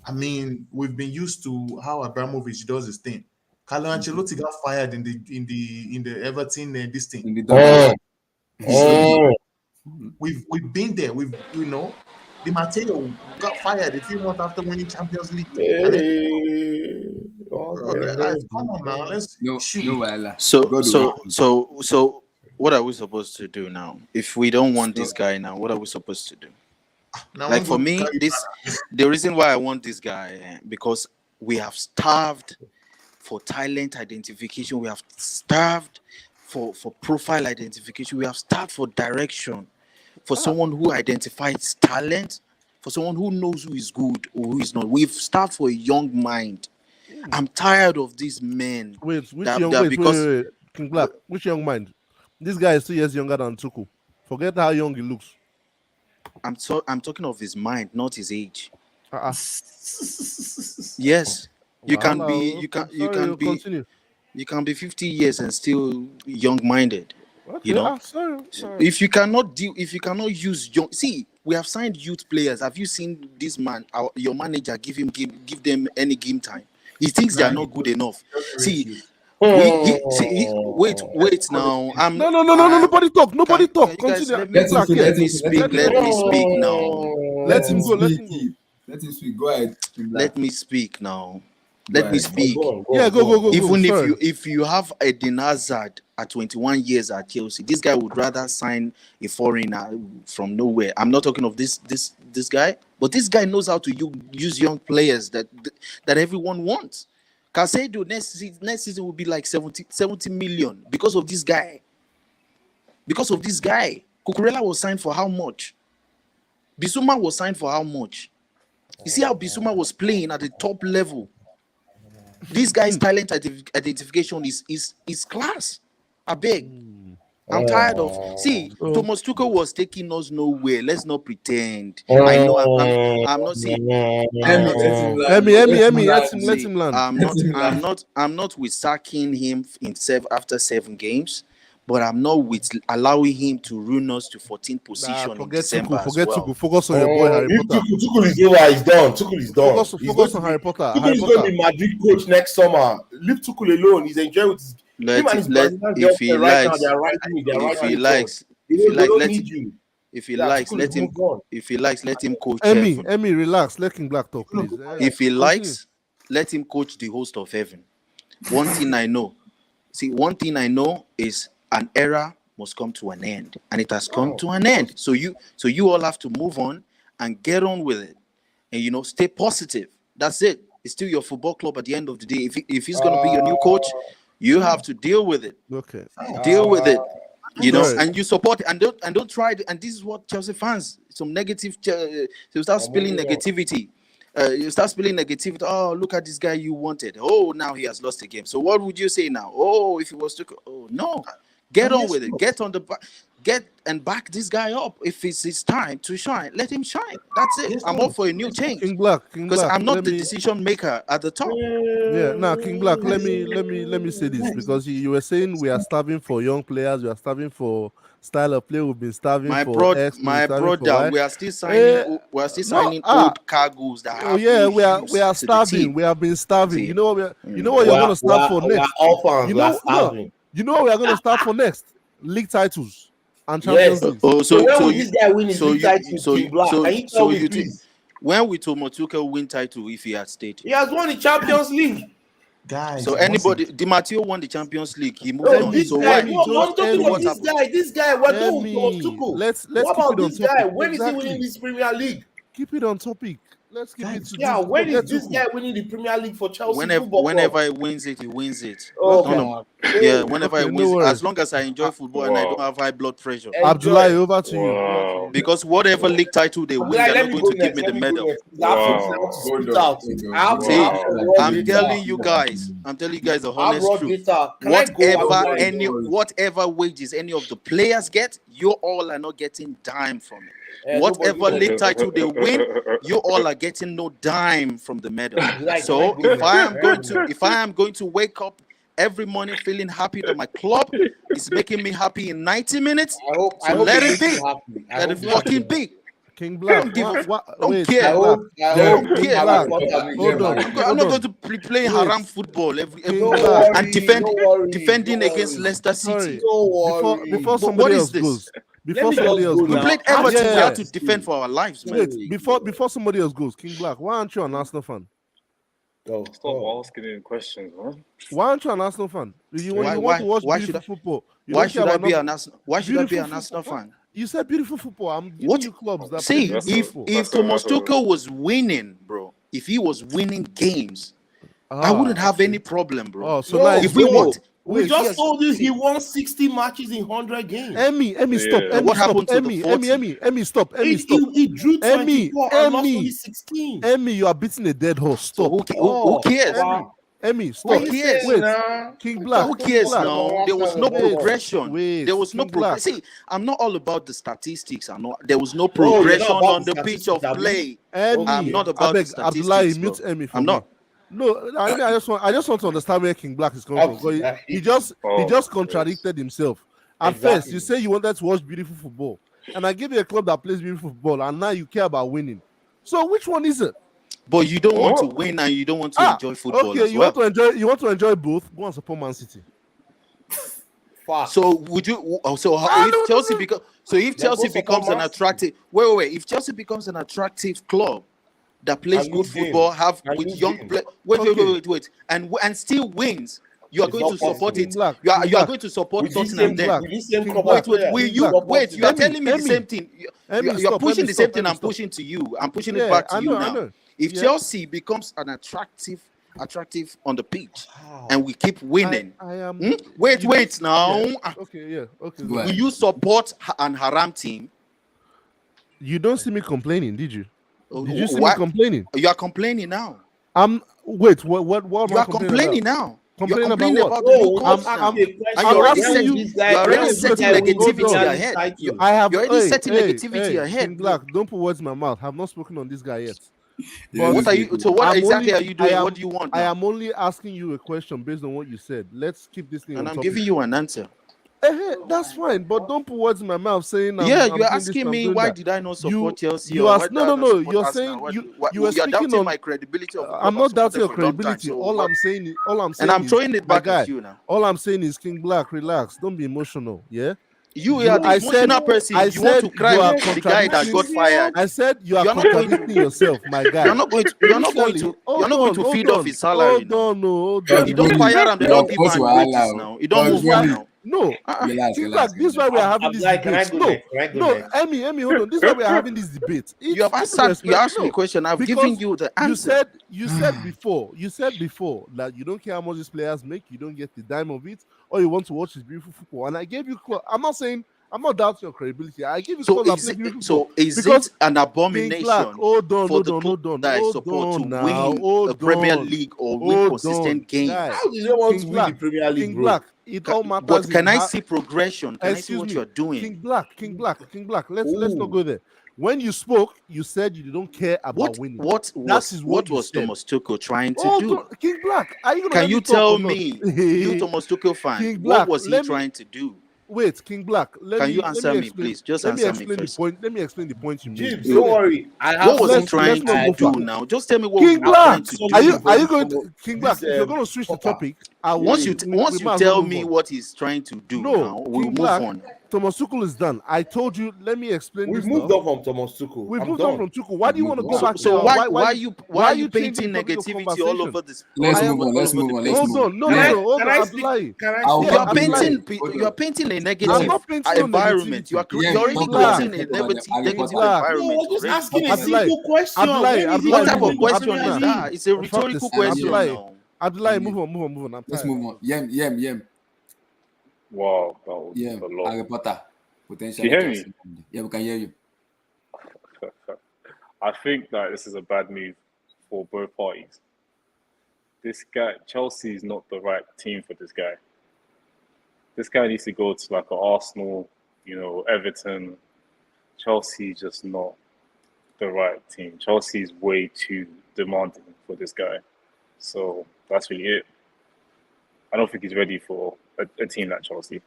I mean, we've been used to how Abramovich does his thing. Carlo Ancelotti got fired in the Everton this thing. We've been there. The Matteo got fired a few months after winning Champions League. Come on now, let's shoot. So what are we supposed to do now? If we don't want this guy now, what are we supposed to do? Now, like for me, the reason why I want this guy, because we have starved for talent identification, we have starved for profile identification, we have starved for direction, for someone who identifies talent, for someone who knows who is good or who is not. We've starved for a young mind. I'm tired of these men. Wait, King Black, which young mind? This guy is 2 years younger than Tuchel. Forget how young he looks. I'm talking of his mind, not his age. Yes, you can be 50 years and still young-minded. Okay, you know, sorry. if you cannot use young. See, we have signed youth players. Have you seen this man? Your manager give them any game time. He thinks they are not good enough. See. Wait now. Nobody talk. Continue. Let me speak now. Let him go. Let him speak. Go ahead. Let me speak now. Let me speak. Go. Even Sorry. if you have a Eden Hazard at 21 years at Chelsea, this guy would rather sign a foreigner from nowhere. I'm not talking of this guy, but this guy knows how to use young players that everyone wants. Caicedo next season will be like 70 million because of this guy. Cucurella was signed for how much? Bissouma was signed for how much? You see how Bissouma was playing at the top level. This guy's talent identification is class. I beg. I'm tired of Thomas Tuchel was taking us nowhere. Let's not pretend. I know I'm not saying Let him land. I'm not with sacking him after 7 games, but I'm not with allowing him to ruin us to 14th position in December. Forget Tuchel. Focus on your boy Harry Potter. Tuchel is over. He's done. Tuchel is done. Focus on Harry Potter. Tuchel is going to be Madrid coach next summer. Leave Tuchel alone. He's enjoying with his. If he likes, let him coach. Emmy, relax. Let King Black talk, please. If he likes, let him coach the host of heaven. One thing I know is an era must come to an end, and it has come to an end. So you all have to move on and get on with it, and stay positive. That's it. It's still your football club at the end of the day. If he's going to be your new coach, you have to deal with it. Okay. Deal with it. And you support it, and don't try it. And this is what Chelsea fans, some negative, you start spilling negativity. Oh, look at this guy you wanted. Oh, now he has lost the game. So what would you say now? Oh, if he was to, oh no, get on with it. Get and back this guy up. If it's his time to shine, let him shine. That's it. I'm up for a new change. King Black, because I'm not the decision maker at the top. King Black. Let me say this, because you were saying we are starving for young players. We are starving for style of play. We've been starving my for brother. We are still signing. We are still signing old cargoes that have we are starving. We have been starving. You know what you're going to start for next. You know what we are going to start for next? League titles and Champions League. So this guy win his league title? When will Tuchel win title if he had stayed? He has won the Champions League. Guys, so anybody, Di Matteo won the Champions League. He moved on. This guy, this guy, we're done with Tuchel. Let's what keep about it on this topic. guy? When is he winning this Premier League? Keep it on topic. Let's keep it to this. When is this guy winning the Premier League for Chelsea? Whenever he wins it, he wins it. Whenever he wins, as long as I enjoy football and I don't have high blood pressure. Abdullah, over to you. Because whatever league title they win, they're not going to give me the medal. I'm telling you guys the honest truth. Whatever wages any of the players get, you all are not getting dime from it. Whatever league title they win, you all are getting no dime from the medal. So if I am going to wake up every morning feeling happy that my club is making me happy in 90 minutes, let it be. Let it fucking be. King Black, I don't care. I'm not going to be playing haram football every and defending against Leicester City. Before somebody else goes. Before somebody else goes, we played Everton. We have to defend for our lives, man. Before somebody else goes, King Black, why aren't you an Arsenal fan? Stop asking him questions, man. Why aren't you an Arsenal fan? You want to watch beautiful football. Why should I be an Arsenal fan? You said beautiful football. I'm giving you clubs that see. If Thomas Tuchel was winning, bro, if he was winning games, I wouldn't have any problem, bro. If we want. We just told you he won 60 matches in 100 games. Emmy, stop. What happened to Emmy, stop. He drew 24 and lost only 16. Emmy, you are beating a dead horse. Stop. Who cares? Emmy, stop. Who cares? Wait. King Black. Who cares now? There was no progression. There was no progression. See, I'm not all about the statistics. There was no progression on the pitch of play. I'm not about the statistics. Abdullah, mute Emmy for I'm not. No, I just want to understand where King Black is coming from. He just contradicted himself. At first, you say you wanted to watch beautiful football, and I give you a club that plays beautiful football, and now you care about winning. So which one is it? But you don't want to win and you don't want to enjoy football. Okay, you want to enjoy both. Go and support Man City. So would you? If Chelsea becomes an attractive, if Chelsea becomes an attractive club, that plays good football, have with young players. Wait, and still wins. You are going to support it. You are going to support Tottenham then. Wait. You are telling me the same thing. You are pushing the same thing I'm pushing to you. I'm pushing it back to you now. If Chelsea becomes an attractive on the pitch, and we keep winning. Wait now. Okay. Will you support an haram team? You don't see me complaining, did you? Did you see me complaining? You are complaining now. Wait. What? You are complaining now. Complaining about what? The new coach now. And you're already setting negativity ahead. You're already setting negativity ahead. King Black, don't put words in my mouth. I've not spoken on this guy yet. What are you? So what exactly are you doing? What do you want? I am only asking you a question based on what you said. Let's keep this thing. And I'm giving you an answer. That's fine, but don't put words in my mouth saying. You're asking me why did I not support Chelsea? No. You're saying you are doubting on my credibility. I'm not doubting your credibility. All I'm saying, and I'm throwing it back at you now. All I'm saying is, King Black, relax. Don't be emotional. Yeah. You are the emotional person. You want to cry like the guy that got fired. I said you are contradicting yourself, my guy. You're not going to feed off his salary. No. You don't fire him. They don't give him wages now. You don't move on now. No, this is why we are having this debate. No, Emmy, hold on. This is why we are having this debate. You asked me a question. I've given you the answer. You said before that you don't care how much these players make. You don't get the dime of it, or you want to watch this beautiful football. And I gave you. I'm not doubting your credibility. I give you. Is it an abomination for the club that I support to win the Premier League or win consistent games? How do they want to win the Premier League, bro? It all matters. But can I see progression? Can I see what you're doing? King Black. Let's not go there. When you spoke, you said you don't care about winning. What was Thomas Tuchel trying to do? King Black, can you tell me, you Thomas Tuchel fan, what was he trying to do? Wait, King Black. Can you answer me, please? Just answer me first. Let me explain the point you made. Don't worry. What was he trying to do now? Just tell me what King Black. Are you going to King Black? If you're going to switch the topic, once you tell me what he's trying to do, now we'll move on. Thomas Tuchel is done. I told you. Let me explain. We've moved on from Thomas Tuchel. We've moved on from Tuchel. Why do you want to go back? So why are you painting negativity all over this? Let's move on. Hold on. No. You are painting a negative environment. You are already creating a negative environment. No, just asking a simple question. What type of question is that? It's a rhetorical question. Abdullahi, move on. Let's move on. Yem. Wow, that was a lot. Harry Potter. Potential. Can you hear me? Yeah, we can hear you. I think that this is a bad move for both parties. This guy, Chelsea, is not the right team for this guy. This guy needs to go to like an Arsenal, Everton. Chelsea is just not the right team. Chelsea is way too demanding for this guy. So that's really it. I don't think he's ready for a team like Chelsea.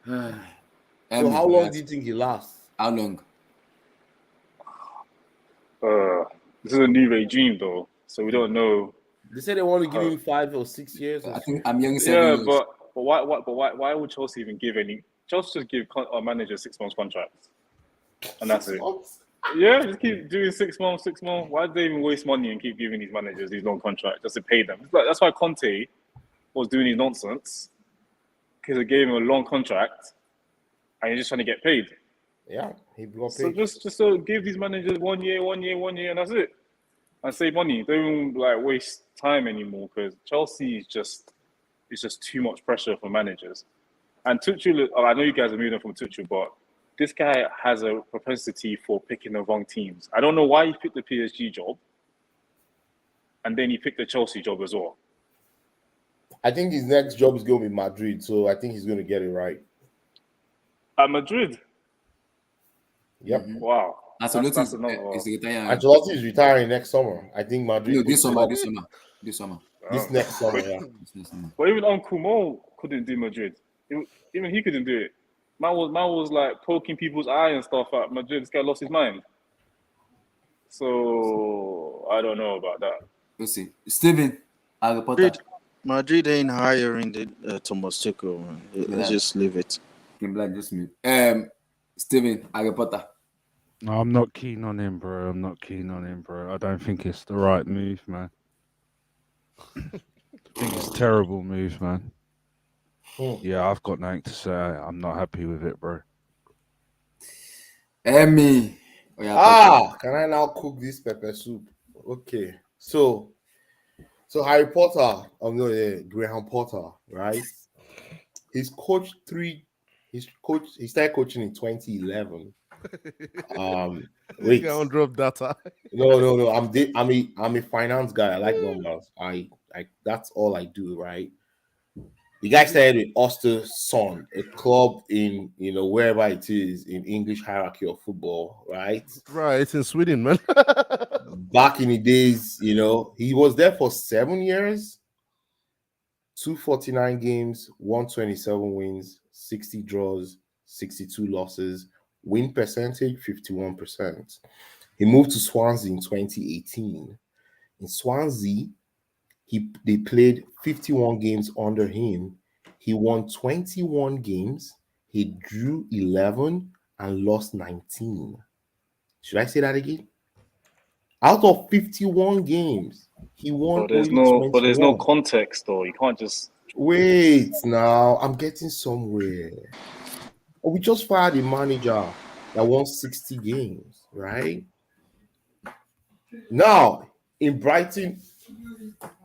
So how long do you think he lasts? How long? This is a new regime though, so we don't know. They say they want to give him 5 or 6 years. I think I'm young. 7 years. but why would Chelsea even give any? Chelsea just give a manager 6 months contracts, and that's it. Yeah, just keep doing 6 months. Why do they even waste money and keep giving these managers these long contracts just to pay them? That's why Conte was doing his nonsense, because they gave him a long contract and he's just trying to get paid. Yeah, he got paid. So just give these managers 1 year, and that's it. And save money. They don't waste time anymore, because Chelsea is just too much pressure for managers. And Tuchel, I know you guys are moving on from Tuchel, but this guy has a propensity for picking the wrong teams. I don't know why he picked the PSG job, and then he picked the Chelsea job as well. I think his next job is going to be Madrid, so I think he's going to get it right. At Madrid? Yep. Wow. Ancelotti is retiring next summer. I think Madrid. No, this summer. This next summer, yeah. But even Uncle Mo couldn't do Madrid. Even he couldn't do it. Man was like poking people's eye and stuff at Madrid. This guy lost his mind. So I don't know about that. Let's see. Steven, Madrid ain't hiring the Thomas Tuchel, man. Let's just leave it. Kim Black, just mute. Steven, Harry Potter. No, I'm not keen on him, bro. I'm not keen on him, bro. I don't think it's the right move, man. I think it's a terrible move, man. Yeah, I've got nothing to say. I'm not happy with it, bro. Emmy. Can I now cook this pepper soup? Okay. So Harry Potter, Graham Potter, right? He's coached he started coaching in 2011. Wait. Can't drop data. No. I'm a finance guy. I like numbers. I that's all I do, right? The guy started with Östersund, a club in wherever it is in English hierarchy of football, right? Right, it's in Sweden, man. Back in the days, he was there for 7 years, 249 games, 127 wins, 60 draws, 62 losses, win percentage 51%. He moved to Swansea in 2018. In Swansea, they played 51 games under him. He won 21 games, he drew 11 and lost 19. Should I say that again? Out of 51 games, he won But there's only no 21. but there's no context though. You can't just Wait now, I'm getting somewhere. We just fired a manager that won 60 games, right? Now, in Brighton,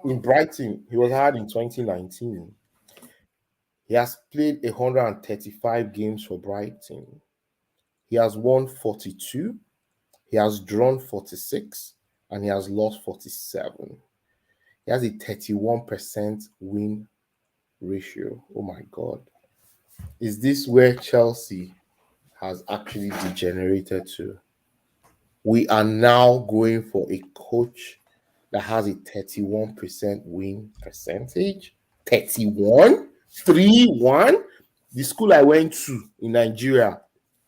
he was hired in 2019. He has played 135 games for Brighton. He has won 42, he has drawn 46, and he has lost 47. He has a 31% win ratio. Oh my God. Is this where Chelsea has actually degenerated to? We are now going for a coach that has a 31% win percentage. 31? 3-1? The school I went to in Nigeria,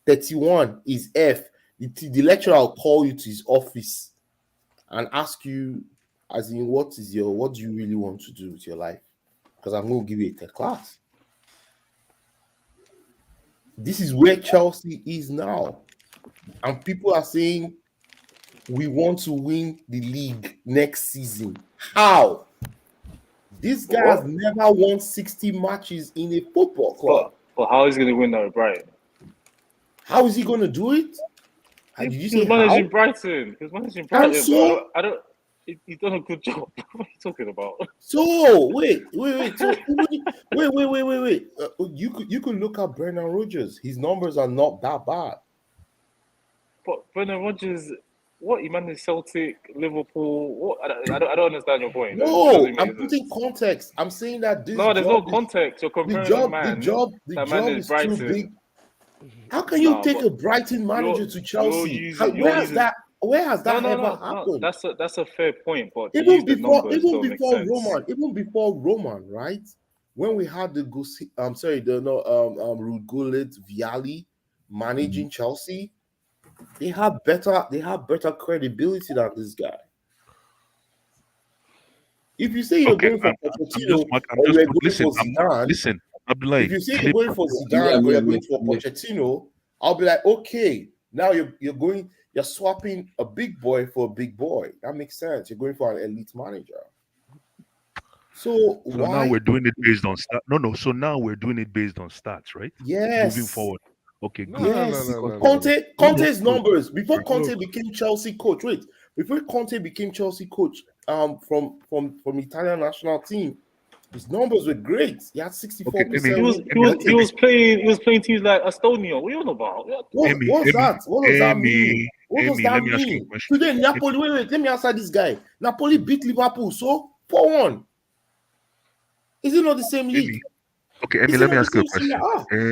31 is F. The lecturer will call you to his office and ask you, as in, what do you really want to do with your life? Because I'm going to give you a tech class. This is where Chelsea is now. And people are saying, we want to win the league next season. How? This guy has never won 60 matches in a football club. But how is he going to win that with Brighton? How is he going to do it? He was managing Brighton. He was managing Brighton. And so, I don't. He's done a good job. What are you talking about? So wait. So wait. You could look at Brendan Rodgers. His numbers are not that bad. But Brendan Rodgers, what he managed Celtic, Liverpool. What I don't understand your point. No, I'm putting context. I'm saying that this. No, there's no context. You're comparing the job is Brighton. too big. How can you take a Brighton manager to Chelsea? Where has that ever happened? No, that's a fair point, but even before Roman, right? When we had Ruud Gullit, Vialli managing Chelsea, they have better credibility than this guy. If you say you're going for Pochettino or you're going for Zidane, listen, if you say you're going for Zidane or you're going for Pochettino, I'll be like, okay, now you're swapping a big boy for a big boy. That makes sense. You're going for an elite manager. So now we're doing it based on stats. No. So now we're doing it based on stats, right? Yes. Moving forward. Okay, good. Yes. Conte's numbers before Conte became Chelsea coach. Before Conte became Chelsea coach, from Italian national team, his numbers were great. He had 64%. He was playing teams like Estonia. What are you on about? What's that? What does that mean? What does that mean? Today, Napoli. Wait. Let me answer this guy. Napoli beat Liverpool, so 4-1. Is it not the same league? Okay, Emmy, let me ask you a question.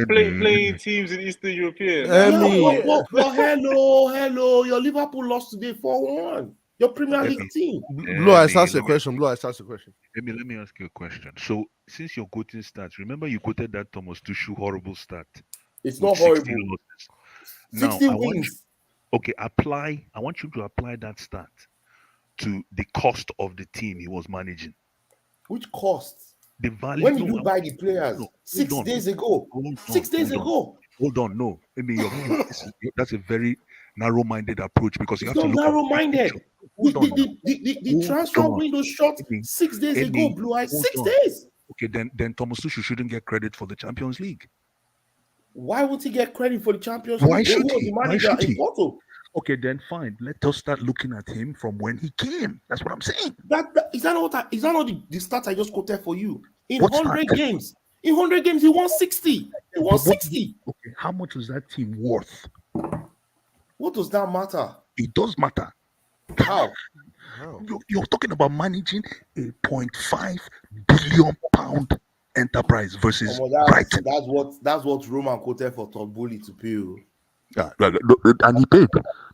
Playing teams in Eastern European. Well, hello. Your Liverpool lost today 4-1. Your Premier League team. Blue, I asked a question. Emmy, let me ask you a question. So, since you're quoting stats, remember you quoted that Thomas Tuchel horrible stat. It's not horrible. 60 wins. I want you to apply that stat to the cost of the team he was managing. Which cost? The value. When did you buy the players? 6 days ago. 6 days ago. Hold on, no. I mean, that's a very narrow-minded approach because you It's have to not look at narrow-minded. The transfer window shut 6 days ago, Blue Eyes. 6 days. Okay, then Thomas Tuchel shouldn't get credit for the Champions League. Why won't he get credit for the Champions Why League? Who should was he? the Why manager should in he? Porto? Okay, then fine. Let us start looking at him from when he came. That's what I'm saying. Is that not the stats I just quoted for you? In What 100 stats? games, he won 60. He won 60. Okay, how much is that team worth? What does that matter? It does matter. How? You're talking about managing a 0.5 billion pound enterprise versus Brighton. That's what Roman quoted for Todd Bowley to pay you. Yeah, and he paid.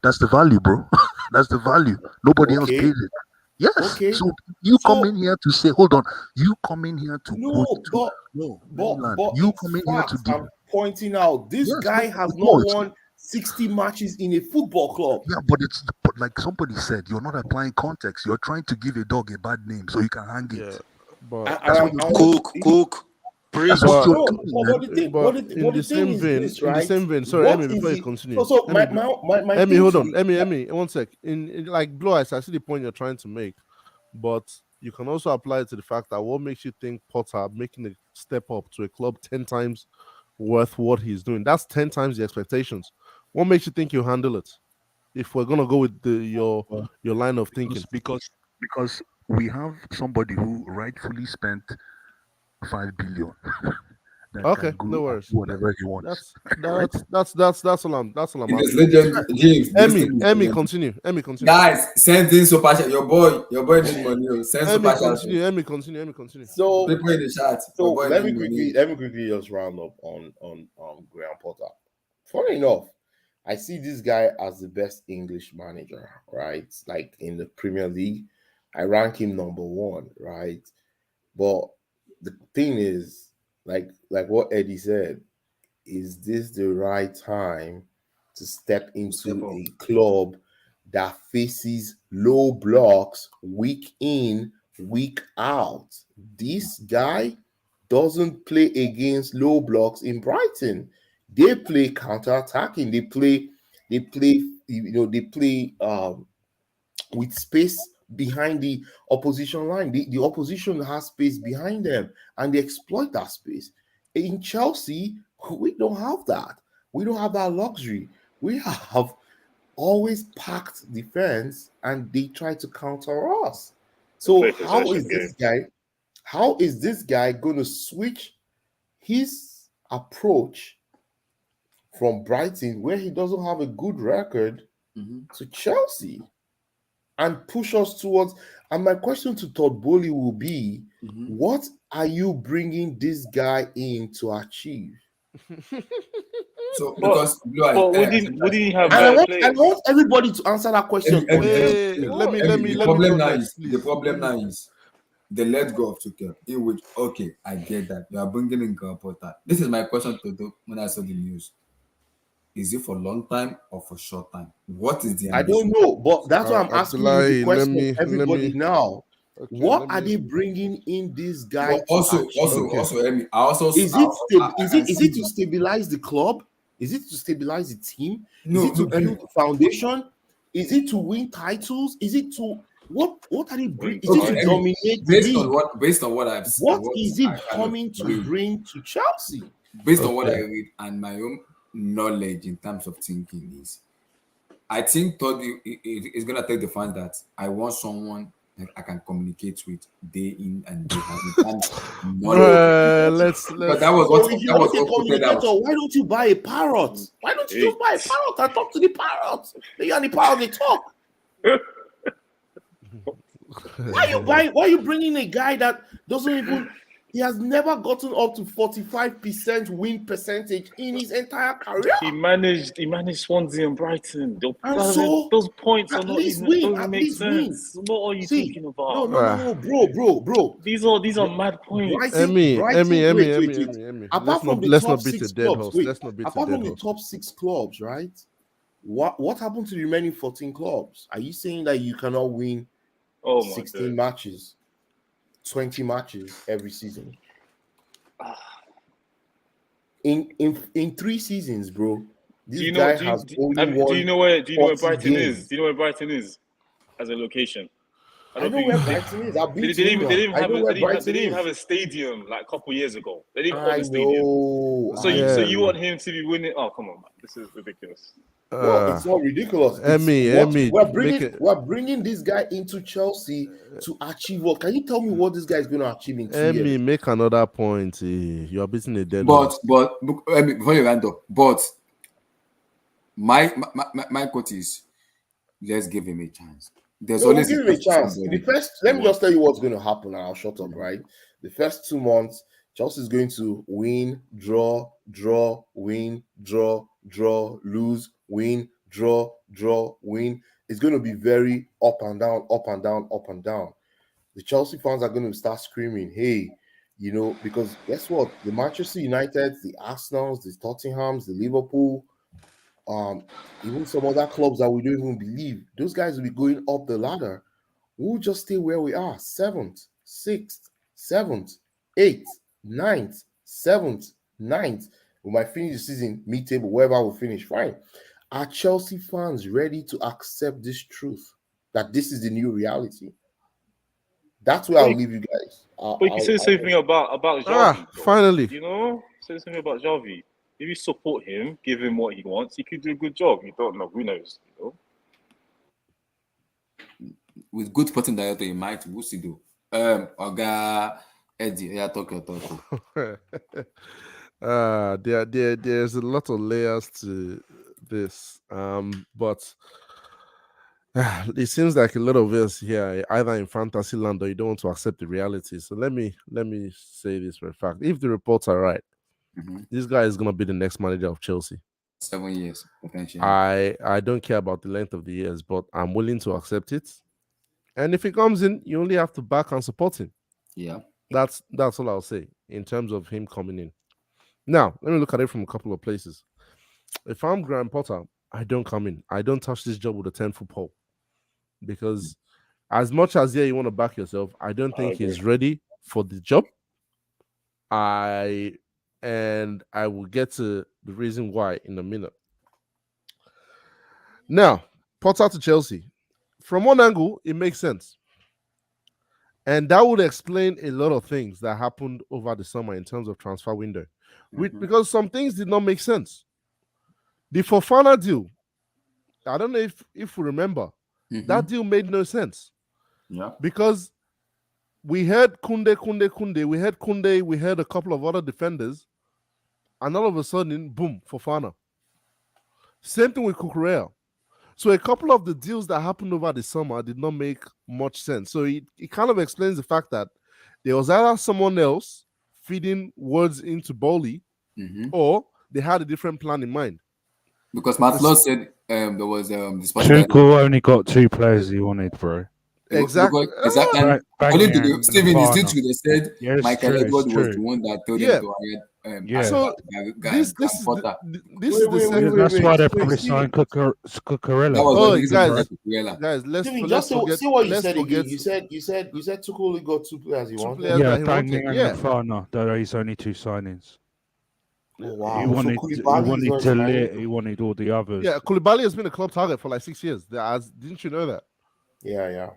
That's the value, bro. That's the value. Nobody else paid it. Yes. Okay. So you come in here to say, hold on. You come in here to but you come in here to I'm pointing out this guy has not won 60 matches in a football club. Yeah, but like somebody said, you're not applying context. You're trying to give a dog a bad name so you can hang it. But Cook. That's what you're doing, in the same vein, sorry, Emmy, before you continue. So my Emmy, hold on. Emmy, one sec. In like Blue Eyes, I see the point you're trying to make, but you can also apply it to the fact that what makes you think Potter making a step up to a club 10 times worth what he's doing? That's 10 times the expectations. What makes you think he'll handle it? If we're gonna go with your line of thinking, because we have somebody who rightfully spent 5 billion. Okay, no worries. Whatever he wants. That's all I'm It's legend, James. Emmy, continue. Guys, send in super chat. Your boy needs money. Send super chat. Emmy, continue. So people in the chat. So let me quickly just round up on Graham Potter. Funny enough, I see this guy as the best English manager, right? Like in the Premier League, I rank him number 1, right? But the thing is, like what Eddie said, is this the right time to step into a club that faces low blocks week in, week out? This guy doesn't play against low blocks in Brighton. They play counter-attacking. They play with space behind the opposition line. The opposition has space behind them, and they exploit that space. In Chelsea, we don't have that. We don't have that luxury. We have always packed defense, and they try to counter us. So how is this guy going to switch his approach from Brighton, where he doesn't have a good record, to Chelsea and push us towards? And my question to Todd Bowley will be, what are you bringing this guy in to achieve? So because would he have? I want everybody to answer that question. The problem now is the let go of Tuchel. In which, okay, I get that you are bringing in Graham Potter. This is my question to do when I saw the news. Is it for long time or for short time? What is the ambition? I don't know, but that's why I'm asking you the question. Everybody now. Okay, what are they bringing in this guy? But also, Emmy, is it to stabilize the club? Is it to stabilize the team? Is it to build the foundation? Is it to win titles? Is it to what are they bringing? Is it to dominate based on what I've seen? What is it coming to bring to Chelsea? Based on what I read and my own knowledge in terms of thinking is, I think Todd is gonna take the fact that I want someone that I can communicate with day in and day out. But that was what why don't you buy a parrot? Why don't you just buy a parrot and talk to the parrot? You and the parrot they talk. Why are you bringing a guy that doesn't even? He has never gotten up to 45% win percentage in his entire career. He managed Swansea and Brighton. Those points are not even doesn't make sense. What are you talking about? No, bro. These are mad points. Emmy. Apart from the top 6 clubs, apart from the top 6 clubs, right? What happened to the remaining 14 clubs? Are you saying that you cannot win 16 matches? 20 matches every season. In 3 seasons, bro, This guy has only won. Do you know where 40 Brighton games. is? Do you know where Brighton is as a location? I know where Brighton is. I've been to England. I know where Brighton is. They didn't even have a stadium like a couple years ago. They didn't I have a stadium. know. So you want him to be winning? Oh, come on, man. This is ridiculous. No, it's not ridiculous. We're bringing this guy into Chelsea to achieve what? Can you tell me what this guy is going to achieve in 2 years? Make another point. You are beating a dead horse. But before you round up, but my quote is, let's give him a chance. There's always give him a chance. Let me just tell you what's going to happen, and I'll shut up. Right, the first 2 months, Chelsea is going to win, draw, win, draw, lose, win, draw, win. It's going to be very up and down, up and down, up and down. The Chelsea fans are going to start screaming, hey, because guess what? The Manchester United, the Arsenals, the Tottenhams, the Liverpool, even some other clubs that we don't even believe, those guys will be going up the ladder. We'll just stay where we are, 7th, 6th, 7th, 8th, 9th, 7th, 9th. We might finish the season mid-table, wherever we finish, fine. Are Chelsea fans ready to accept this truth, that this is the new reality? That's where I'll leave you guys. But you can say the same thing about Xavi. Finally. Say the same thing about Xavi. If you support him, give him what he wants, he could do a good job. You don't know. Who knows? With good sporting director, you might. We'll see though. Oga Eddie, yeah, talk. There's a lot of layers to this, but it seems like a lot of us here either in fantasy land or you don't want to accept the reality. So let me say this for a fact: if the reports are right, this guy is gonna be the next manager of Chelsea. 7 years potentially. I don't care about the length of the years, but I'm willing to accept it. And if he comes in, you only have to back and support him. Yeah, that's all I'll say in terms of him coming in. Now, let me look at it from a couple of places. If I'm Graham Potter, I don't come in. I don't touch this job with a 10-foot pole. Because as much as you want to back yourself, I don't think he's ready for the job. I will get to the reason why in a minute. Now, Potter to Chelsea. From one angle, it makes sense. And that would explain a lot of things that happened over the summer in terms of transfer window. Because some things did not make sense. The Fofana deal, I don't know if we remember, that deal made no sense. Yeah. Because we had Kunde, we had Kunde, we had a couple of other defenders, and all of a sudden, boom, Fofana. Same thing with Cucurella. So a couple of the deals that happened over the summer did not make much sense. So it kind of explains the fact that there was either someone else feeding words into Bowley, or they had a different plan in mind. Because Matt Law said there was this Tuchel only got 2 players he wanted, bro. Exactly. And according to Stephen, is it true? They said Michael Edwards was the one that told them to hire. So this is the that's why they probably signed Cucurella. Guys, let's see what you said again. You said Tuchel only got 2 players he wanted. Yeah, Banging and Fana. Though he's only 2 signings. Oh, wow. He wanted he wanted all the others. Yeah, Koulibaly has been a club target for like 6 years. Didn't you know that? Yeah.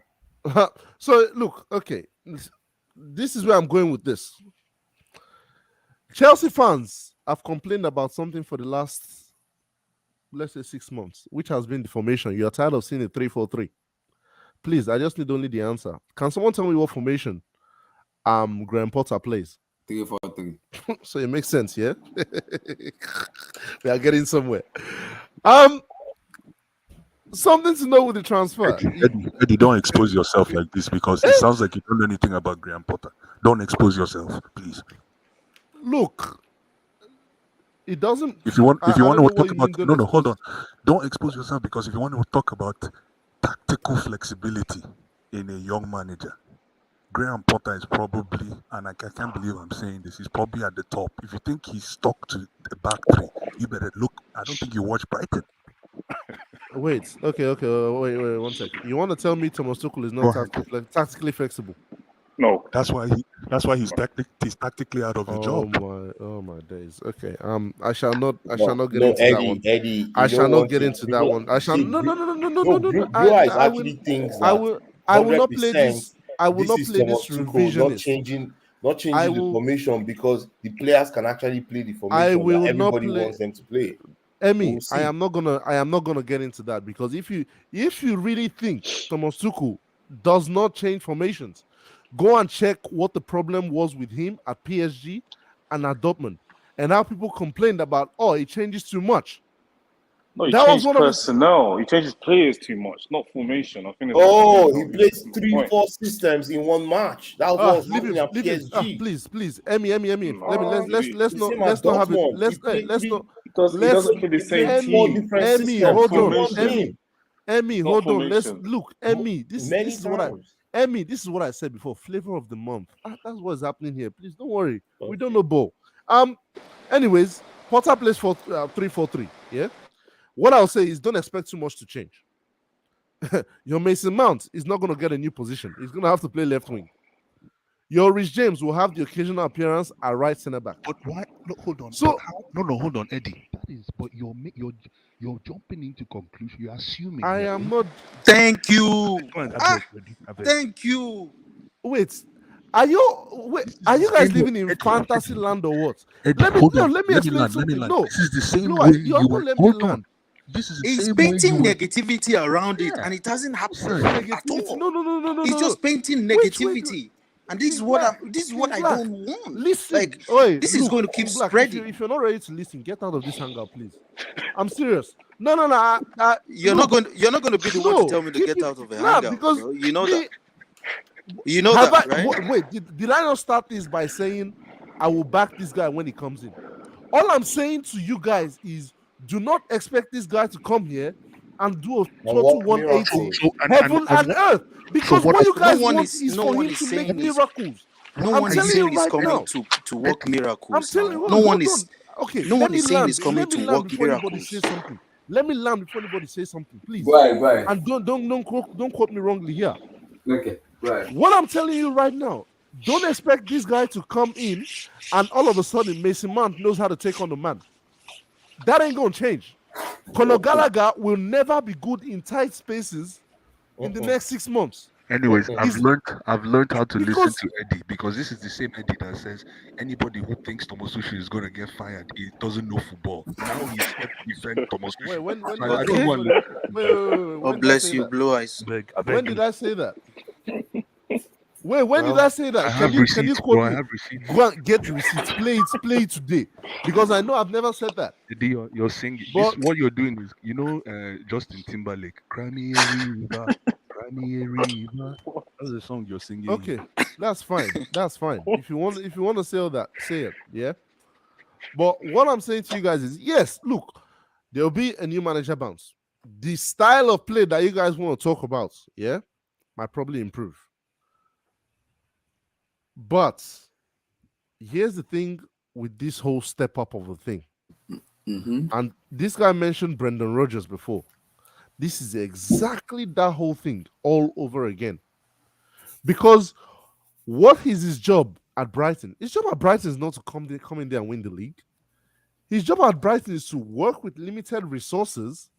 So look, okay, this is where I'm going with this. Chelsea fans have complained about something for the last, let's say, 6 months, which has been the formation. You are tired of seeing a 3-4-3. Please, I just need only the answer. Can someone tell me what formation Graham Potter plays? 3-4-3. So it makes sense, yeah? We are getting somewhere. Something to know with the transfer. Eddie, don't expose yourself like this because it sounds like you don't know anything about Graham Potter. Don't expose yourself, please. Look, it doesn't. If you want to talk about hold on. Don't expose yourself because if you want to talk about tactical flexibility in a young manager, Graham Potter is probably, and I can't believe I'm saying this, he's probably at the top. If you think he's stuck to the back 3, you better look. I don't think you watch Brighton. Wait, okay, wait, 1 second. You want to tell me Thomas Tuchel is not tactically flexible? No, that's why That's why he's tactically out of the job. Oh my days. Okay. I shall not get no, into that one. Eddie, I you shall don't not want get to. into that one. I shall no. Blue Eyes actually thinks that I will not play 100% this. I will this not is play this Thomas Tuchel not revisionist. changing I the will. formation because the players can actually play the I formation will that not everybody play. wants them to play. Emmy, We'll see. I am not gonna get into that, because if you really think Thomas Tuchel does not change formations, go and check what the problem was with him at PSG and at Dortmund, and how people complained about, oh, he changes too much. No, he That was changed one of his. personnel. He changes players too much, not formation. I think. He plays 3-4 systems in one match. That was what was happening at PSG. Please, Emmy. Let's not have it. Because he doesn't play the same team. Emmy, hold on. Emmy, Not hold on. Let's formation. look, Emmy. This is what I said before. Flavor of the month. That's what's happening here. Please don't worry. Okay. We don't know ball. Anyways, Potter plays 3-4-3. Yeah. What I'll say is, don't expect too much to change. Your Mason Mount is not going to get a new position. He's going to have to play left wing. Your Rich James will have the occasional appearance at right centre back. But why? No, hold on. So hold on, Eddie. That is, but you're jumping into conclusion. You're assuming. I am not. Thank you. Thank you. Wait. Are you guys living in fantasy land or what? Eddie, let me explain something. No, this is the same Blue way Eyes, you you won't let me hold land. on. This is the He's same way painting you were. negativity around it, and it hasn't happened at all. No. He's just painting negativity, Wait. and this is what I don't want. Listen, like this is going to keep Black, spreading. If you're not ready to listen, get out of this hangout, please. I'm serious. No. You're not going to be the one to tell me to get out of a hangout, because bro. You know that. You know that, right? Wait, did I not start this by saying I will back this guy when he comes in? All I'm saying to you guys is, do not expect this guy to come here and do a total 180, heaven and earth. Because what you guys want is for him to make miracles. No one is saying he's coming to work miracles. I'm telling you, no one is. Okay, no one is saying he's coming to work miracles. Let me land before anybody says something, please. Right. And don't quote me wrongly here. Okay, right. What I'm telling you right now, don't expect this guy to come in and all of a sudden Mason Mount knows how to take on the man. That ain't gonna change. Conor Gallagher will never be good in tight spaces in the next 6 months. Anyways, I've learned how to listen to Eddie, because this is the same Eddie that says anybody who thinks Thomas Tuchel is going to get fired, he doesn't know football. Now he's defend Thomas Tuchel. Oh, bless you, Blue Eyes. When did I say that? When did I say that? Can you quote me? Go and get the receipts. Play it today, because I know I've never said that. Eddie, you're singing. What you're doing is, Justin Timberlake, Cry Me a River. That's the song you're singing. Okay, that's fine. If you want to say all that, say it. Yeah. But what I'm saying to you guys is, yes, look, there'll be a new manager bounce. The style of play that you guys want to talk about, yeah, might probably improve. But here's the thing with this whole step up of the thing. Mm-hmm. And this guy mentioned Brendan Rodgers before. This is exactly that whole thing all over again. Because what is his job at Brighton? His job at Brighton is not to come in there and win the league. His job at Brighton is to work with limited resources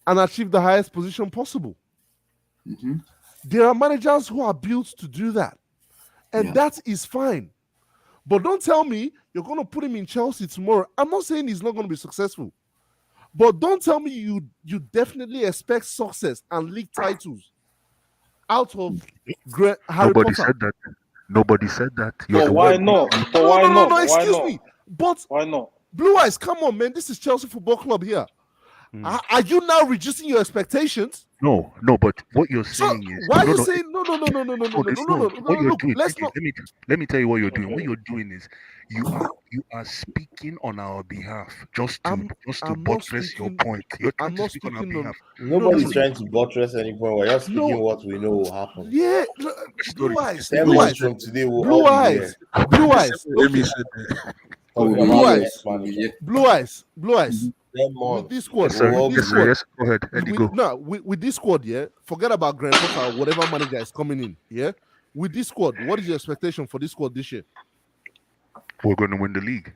and achieve the highest position possible. Mm-hmm. There are managers who are built to do that. And that is fine. But don't tell me you're going to put him in Chelsea tomorrow. I'm not saying he's not going to be successful. But don't tell me you definitely expect success and league titles out of Harry Nobody Potter. said that. Nobody said that. But why not? No, excuse me. But why not? Blue Eyes, come on, man. This is Chelsea Football Club here. Are you now reducing your expectations? No, but what you're saying is... Why are you saying... No. What you're doing... Let me tell you what you're doing. What you're doing is you are speaking on our behalf just to buttress your point. You're trying to speak on our behalf. Nobody's trying to buttress any point. We're just speaking what we know will happen. Yeah. Blue Eyes. Blue Eyes. With this squad, yes, go ahead, Eddie, go. With this squad, yeah, forget about Graham Potter or whatever manager is coming in, yeah. with this squad, what is your expectation for this squad this year? We're going to win the league.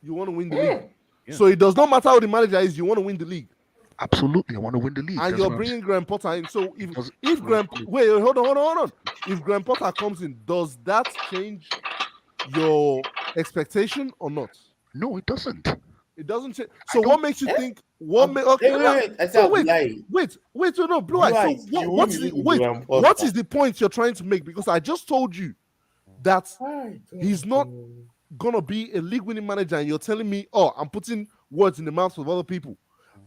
You want to win the league. Yeah. So it does not matter who the manager is, you want to win the league. Absolutely, I want to win the league. And you're bringing Graham Potter in. So if Graham, wait, hold on. If Graham Potter comes in, does that change your expectation or not? No, it doesn't. It doesn't change. So what makes you think? What makes? Okay, wait. No, Blue Eyes. So what is the point you're trying to make? Because I just told you that he's not gonna be a league-winning manager, and you're telling me, "Oh, I'm putting words in the mouths of other people."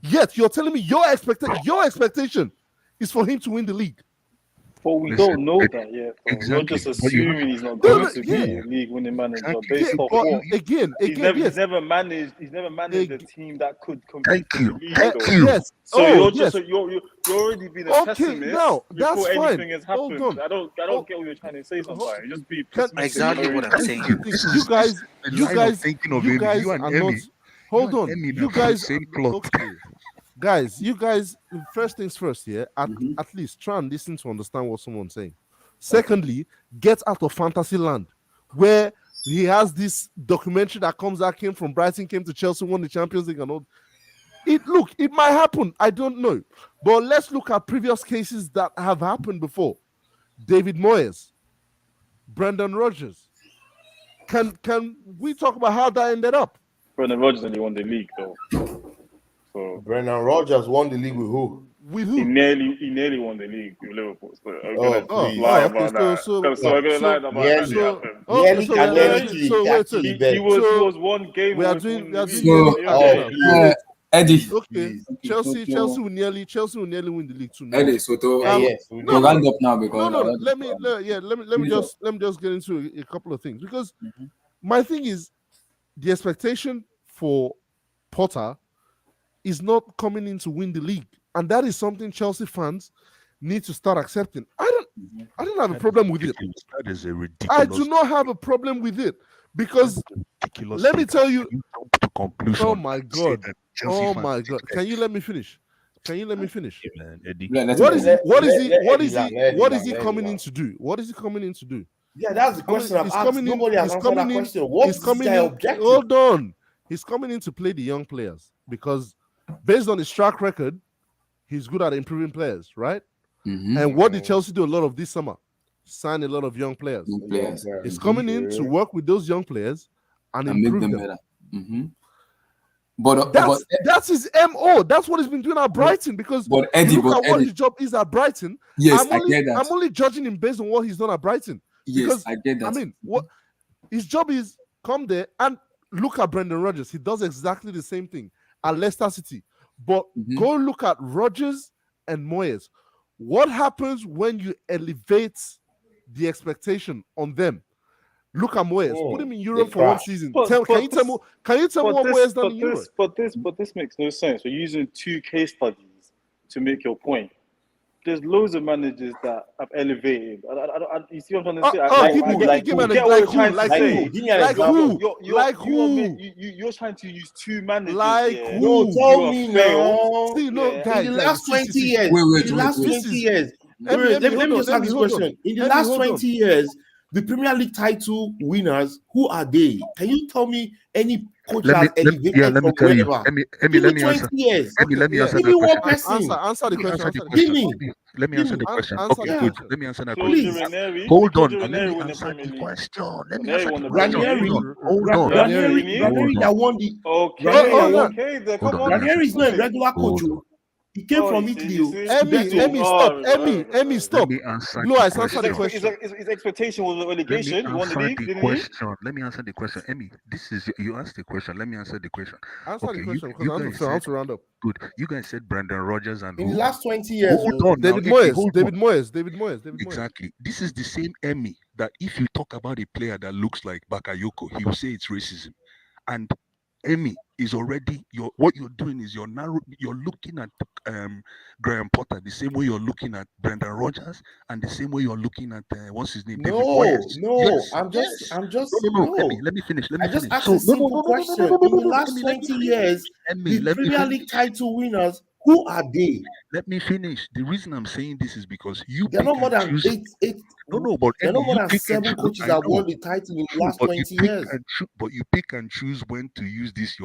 Yet you're telling me your expectation is for him to win the league. But we don't know that yet. Exactly. We're just assuming he's not going to be a league-winning manager based off what? He's never managed a team that could compete for the league. Yes. So you're already being a pessimist now, that's before fine. anything has happened. I don't get what you're trying to say sometimes. Just be exactly what I'm saying. You guys thinking of you guys you and are Emmy. not. Hold on. You guys same plot. Okay. Guys, you guys, first things first, yeah? At least try and listen to understand what someone's saying. Secondly, get out of fantasy land where he has this documentary that came from Brighton, came to Chelsea, won the Champions League and all. It might happen. I don't know. But let's look at previous cases that have happened before. David Moyes, Brendan Rodgers. Can we talk about how that ended up? Brendan Rodgers only won the league, though. So Brendan Rodgers won the league with who? With who? He nearly won the league with Liverpool. So I'm Oh, gonna please. lie Oh, about okay, that. so- I'm gonna lie about nearly- that. so- happened. nearly so can wait, nearly so that wait, to He the bench. was one game. We are away doing. from We are the doing. league. Oh, Eddie. Okay, Chelsea will nearly win the league too. No. Eddie, so to yes, to round up now because No. Let me just get into a couple of things because my thing is the expectation for Potter is not coming in to win the league, and that is something Chelsea fans need to start accepting. I don't have a problem with it. That is a ridiculous. I do not have a problem with it because let me tell you. Oh my God! Oh my God! Can you let me finish? Can you let me finish? What is he coming in to do? What is he coming in to do? Yeah, that's the question I've asked. Nobody has answered that question. What is coming their in? objective? Hold on. He's coming in to play the young players because based on his track record, he's good at improving players, right? And what did Chelsea do a lot of this summer? Sign a lot of young players. He's coming in to work with those young players and improve them. Better. But that's his MO. That's what he's been doing at Brighton because but Eddie, look at what his job is at Brighton. Yes, I get that. I'm only judging him based on what he's done at Brighton. Yes, I get that. I mean, what his job is come there and look at Brendan Rodgers. He does exactly the same thing at Leicester City. But go look at Rodgers and Moyes. What happens when you elevate the expectation on them? Look at Moyes. Put him in Europe for one season. Can you tell me what Moyes done in Europe? But this makes no sense. We're using two case studies to make your point. There's loads of managers that have elevated. You see what I'm trying to say? You're trying to use two managers. Like who? No, tell me now. See, no, guys, in the last 20 years. Wait, in the last 20 years. Let me just ask this question. In the last 20 years, the Premier League title winners, who are they? Can you tell me any coach has elevated let me from tell you. wherever? Give me 20 years. Let me answer Give me one person. Answer the question. Give me. Let me answer the question. Okay, good. Let me answer that Please. question. Hold on. Let me answer the question. Let me answer the question. Ranieri that won the. Okay. Ranieri is not a regular coach. He came from Italy. Emmy, stop. Blue Eyes, answer the question. His expectation was relegation. He won the league, didn't he? Let me answer the question. Emmy, this is you asked the question. Let me answer the question. Answer the question because I want to round up. Good. You guys said Brendan Rodgers and in the last 20 years. Hold on. David Moyes. Exactly. This is the same Emmy that if you talk about a player that looks like Bakayoko, he will say it's racism. And Emmy is already what you're doing is you're looking at Graham Potter the same way you're looking at Brendan Rodgers and the same way you're looking at what's his name? I'm just no. Emmy, let me finish. I just asked a simple question. In the last 20 years, the Premier League title winners, who are they? Let me finish. The reason I'm saying this is because they're not more than eight No, but there are no Eddie, more you than pick and 7 choose. coaches I that know. won the title in the True, last but you 20 pick years. and choose. But you pick and choose when to use this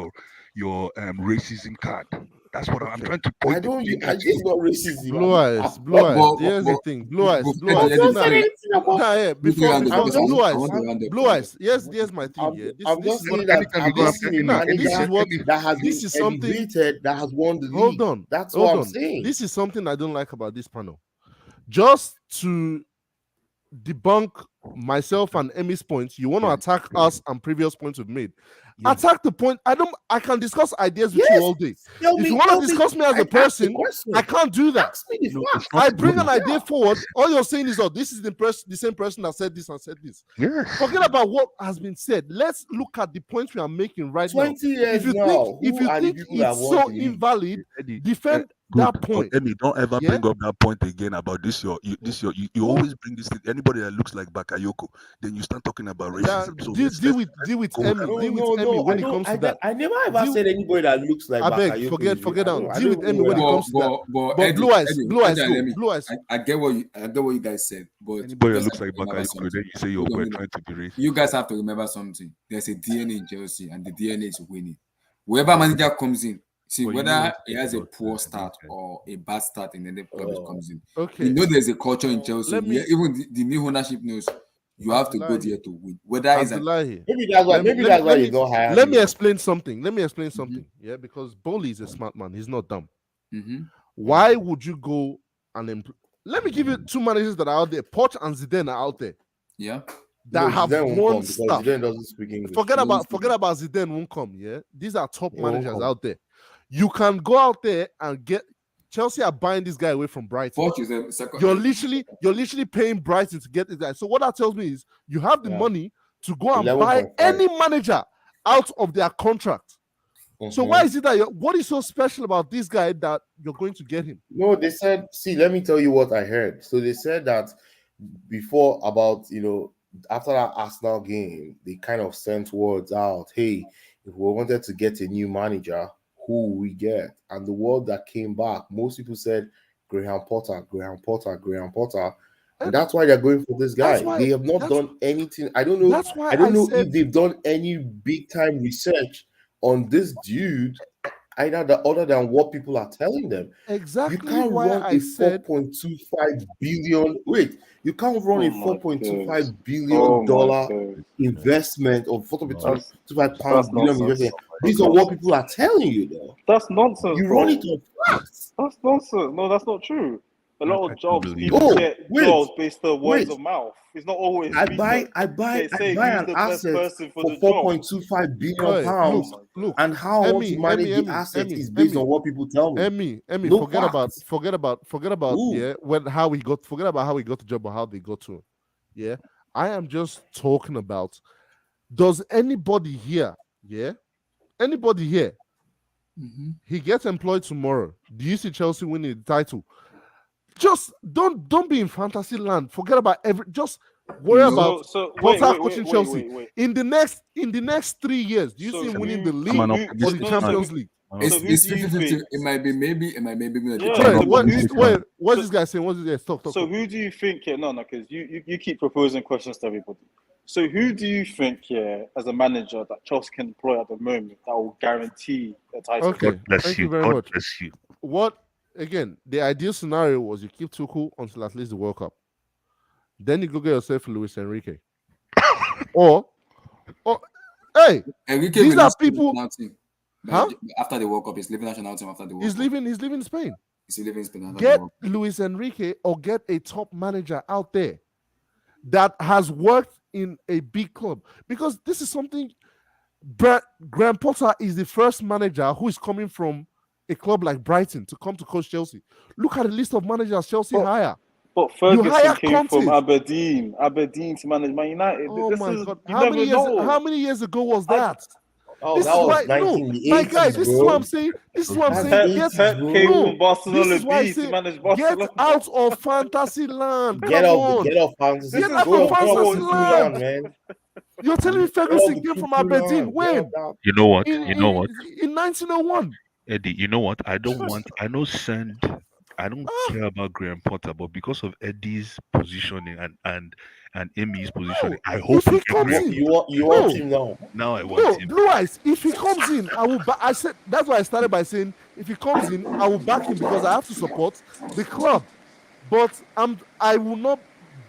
your racism card. That's what I'm trying to point the finger to This you. is not racism. Blue eyes, blue eyes. Here's the thing, blue eyes, blue eyes. I've not said anything about. Before blue eyes, round blue eyes. Here's my thing. Yeah, I'm this just is saying that I've not seen a manager this is what that has this been is something. elevated that has won the league. Hold on, That's hold what I'm on. saying. This is something I don't like about this panel. Just to debunk myself and Emmy's points, you want to attack us and previous points we've made. Attack the point. I can discuss ideas with you all day. If you want to discuss me as a person, I can't do that. Ask me the facts. I bring an idea forward. All you're saying is, oh, this is the same person that said this and said this. Yes. Forget about what has been said. Let's look at the points we are making right 20 now. years If you now, think it's so invalid, defend that point. Eddie, don't ever bring up that point again about this. You always bring this thing. Anybody that looks like Bakayoko, then you start talking about racism. So deal with Emmy. When it comes to that. I never ever said anybody that looks like I beg, Bakayoko. forget down. Deal with Emmy when it comes to that. But blue eyes. I get what you guys said, but anybody that looks like Bakayoko, then you say you're trying to be racist. You guys have to remember something. There's a DNA in Chelsea, and the DNA is winning. Whoever manager comes in, see whether he has a poor start or a bad start, and then the club comes in. Okay. You know there's a culture in Chelsea where even the new ownership knows you have to go there to win. Whether it's maybe that's why he's not hired. Let me explain something. Yeah, because Bowley is a smart man. He's not dumb. Why would you go and let me give you two managers that are out there. Poch and Zidane are out there. Yeah. That have won stuff. Zidane doesn't speak English. Forget about Zidane won't come. Yeah, these are top managers out there. You can go out there and get Chelsea are buying this guy away from Brighton. You're literally paying Brighton to get this guy. So what that tells me is you have the money to go and buy any manager out of their contract. So why is it that what is so special about this guy that you're going to get him? No, they said, see, let me tell you what I heard. So they said that before about, after that Arsenal game, they kind of sent words out, hey, if we wanted to get a new manager, who we get? And the word that came back, most people said Graham Potter. And that's why they're going for this guy. They have not done anything. I don't know. I don't know if they've done any big time research on this dude, other than what people are telling them. Exactly. You can't run a 4.25 billion. Wait, you can't run a $4.25 billion investment or 4.25 pounds billion investment. These are what people are telling you, though. That's nonsense. You run it on facts. That's nonsense. No, that's not true. A lot of jobs people get jobs based on words of mouth. It's not always. I buy an asset for 4.25 billion pounds. Look, and how I want to manage the asset is based on what people tell me. Emmy, forget about how we got the job or how they got to it. Yeah, I am just talking about. Does anybody here? He gets employed tomorrow. Do you see Chelsea winning the title? Just don't be in fantasy land. Forget about just worry about Potter coaching Chelsea. Wait. In the next 3 years, do you see him winning the league or the Champions League? It's 50-50. It might be maybe. What's this guy saying? What's this guy? Stop. So who do you think? Because you keep proposing questions to everybody. So who do you think, as a manager that Chelsea can employ at the moment that will guarantee a title? Okay, God bless thank you. you very God much. bless you. What again? The ideal scenario was you keep Tuchel until at least the World Cup. Then you go get yourself Luis Enrique. or hey, Enrique these are people. After the World Cup, he's leaving national team after the World Cup. He's leaving Spain. He's leaving Spain. Get Luis Enrique or get a top manager out there that has worked in a big club, because this is something. Graham Potter is the first manager who is coming from a club like Brighton to come to coach Chelsea. Look at the list of managers Chelsea hire. But Ferguson came from Aberdeen to manage Man United. Oh my God! How many years ago was that? This that was 1980s, my guy. This is what I'm saying. Pep came from Barcelona B to manage Barcelona. Get out of fantasy land. Get off fantasy. Get out of fantasy land, man. You're telling me Ferguson came from Aberdeen? When? You know what? In 1901. Eddie, you know what? I don't send I don't care about Graham Potter, but because of Eddie's positioning and Amy's positioning, I hope if he we get comes Graham in, You want him now. Now I want him. Blue Eyes. If he comes in, I will. I said that's why I started by saying if he comes in, I will back him because I have to support the club. But I will not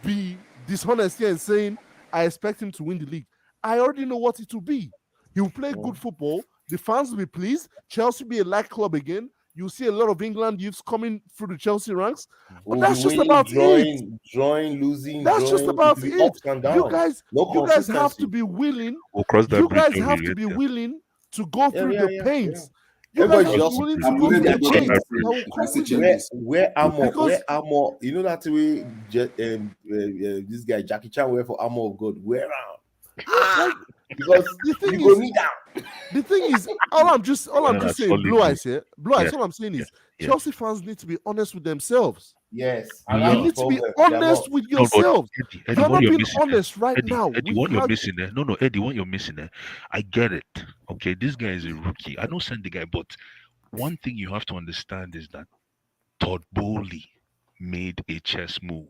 be dishonest here in saying I expect him to win the league. I already know what it will be. He will play good football. The fans will be pleased. Chelsea will be a like club again. You'll see a lot of England youths coming through the Chelsea ranks. But that's just about it. Drawing, losing. That's just about it. Ups and downs. You guys have to be willing. We'll cross that You bridge guys when have we to get be there. willing to go through Yeah, the pains. Yeah. You guys Everybody have to just be willing to go through the pains that will come with it. Where armor? Because- Where armor? You know that way. This guy Jackie Chan wear for armor of God. Wear out. Because the thing you is, go need down. the thing is, all I'm just that's saying, solid, Blue Eyes here. Blue Eyes. Yeah. All I'm saying is, Yeah. Chelsea fans need to be honest with themselves. Yes, and You that's need to be honest with yourselves. Eddie, You're what not you're being missing honest right now. Eddie, We've what you're had- missing there? No, Eddie, what you're missing there? I get it. Okay, this guy is a rookie. I don't send the guy, but one thing you have to understand is that Todd Bowley made a chess move,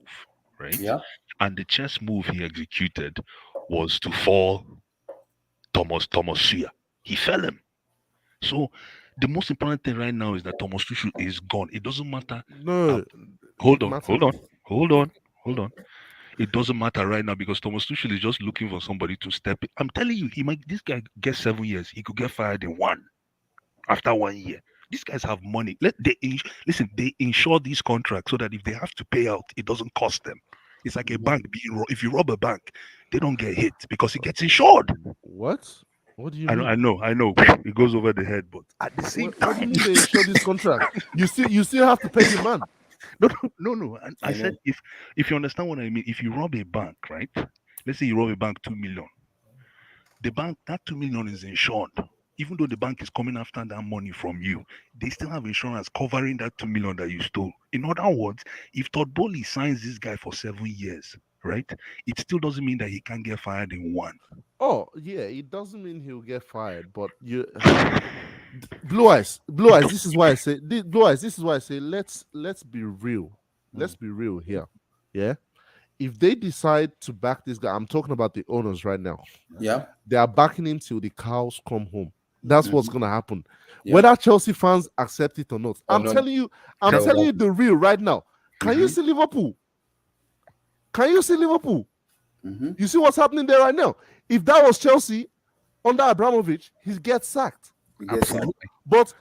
right? Yeah. And the chess move he executed was to fall Thomas Suya. He fell him. So the most important thing right now is that Thomas Tuchel is gone. It doesn't matter. No. Hold on. It doesn't matter right now because Thomas Tuchel is just looking for somebody to step in. I'm telling you, this guy gets 7 years. He could get fired in one after 1 year. These guys have money. They insure these contracts so that if they have to pay out, it doesn't cost them. It's like a bank if you rob a bank, they don't get hit because it gets insured. What? What do you mean? I know. It goes over the head, but at the same time, what do you mean they insure this contract? You still have to pay the man. No. I said if you understand what I mean, if you rob a bank, right? Let's say you rob a bank 2 million. The bank, that 2 million is insured. Even though the bank is coming after that money from you, they still have insurance covering that 2 million that you stole. In other words, if Todd Bowley signs this guy for 7 years, right, it still doesn't mean that he can't get fired in one. Oh yeah, it doesn't mean he'll get fired, but you Blue Eyes. This is why I say let's be real. Let's be real here. Yeah. If they decide to back this guy, I'm talking about the owners right now. Yeah. They are backing him till the cows come home. That's what's gonna happen. Yeah. Whether Chelsea fans accept it or not. I'm telling you the real right now. Can you see Liverpool? Mm-hmm. You see what's happening there right now? If that was Chelsea under Abramovich, he gets sacked. But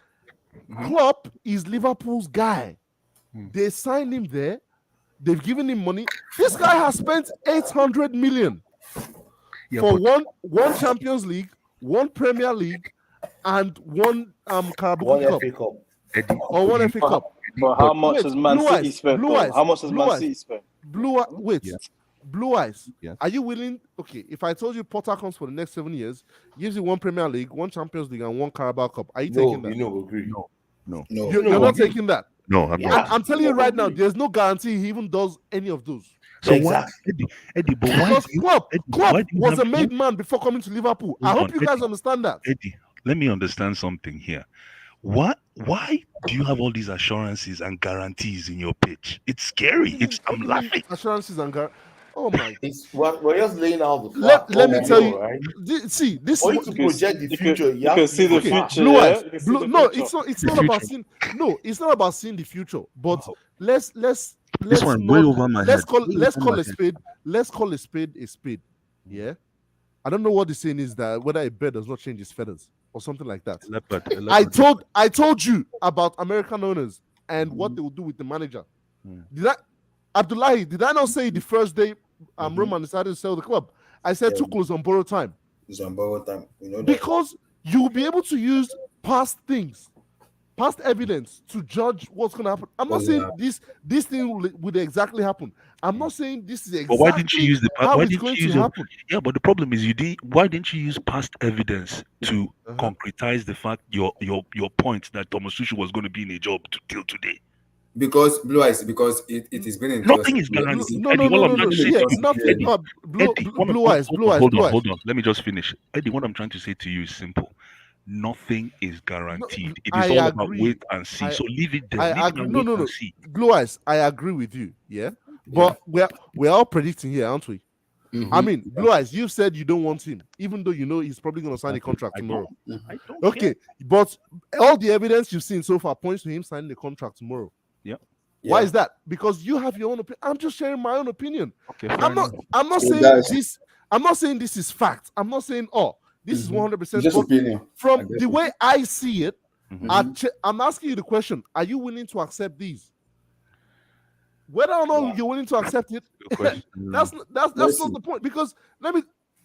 Klopp is Liverpool's guy. They signed him there. They've given him money. This guy has spent 800 million for one Champions League, one Premier League, and one Carabao Cup. Or one FA Cup. But how much has Man City spent? How much has Man City spent? Blue Eyes. Yes. Are you willing? Okay, if I told you Potter comes for the next 7 years, gives you one Premier League, one Champions League, and one Carabao Cup, are you taking that? Agree. No. You're not taking that. No, I'm not. I'm telling you right now, there's no guarantee he even does any of those. So exactly. Eddie, but why? Klopp was a made man before coming to Liverpool. I hope you guys understand that. Eddie, let me understand something here. Why do you have all these assurances and guarantees in your pitch? It's scary. I'm laughing. Assurances and guarantees. Oh my! We're just laying out the fact. Let me tell you. Right? See, this is to project the future. You can see the future. Blue Eyes. No, it's not about seeing. No, it's not about seeing the future. But let's this one way over my head. Let's call a spade. Let's call a spade a spade. Yeah. I don't know what the saying is that whether a bird does not change its feathers or something like that. Leopard. I told you about American owners and what they will do with the manager. Abdullahi, did I not say the first day Roman decided to sell the club? I said Tuchel is on borrowed time. It's on borrowed time. We know that. Because you will be able to use past things, past evidence to judge what's going to happen. I'm not saying this thing would exactly happen. I'm not saying this is exactly but why didn't you use the how it's going to happen. Yeah, but the problem is why didn't you use past evidence to concretize the fact your point that Thomas Tuchel was going to be in a job till today? Because Blue Eyes, because it is been nothing is guaranteed. No. Blue Eyes. Hold on. Let me just finish. Eddie, what I'm trying to say to you is simple. nothing is guaranteed. It I is all about agree. wait and see. So leave it there. I Leave it agree. and No, wait no, and no. see. Blue Eyes, I agree with you. Yeah, but we're all predicting here, aren't we? I mean, Blue Eyes, you said you don't want him, even though you know he's probably going to sign a contract tomorrow. I don't Okay, but all the evidence you've seen so far points to him signing the contract tomorrow. Yeah. Why is that? Because you have your own opinion. I'm just sharing my own opinion. Okay, I'm not So saying guys- this. I'm not saying this is fact. I'm not saying this is 100%. Just opinion. From the way I see it, Mhm. I'm asking you the question: are you willing to accept these? Whether or not you're willing to accept it, that's not the point. Because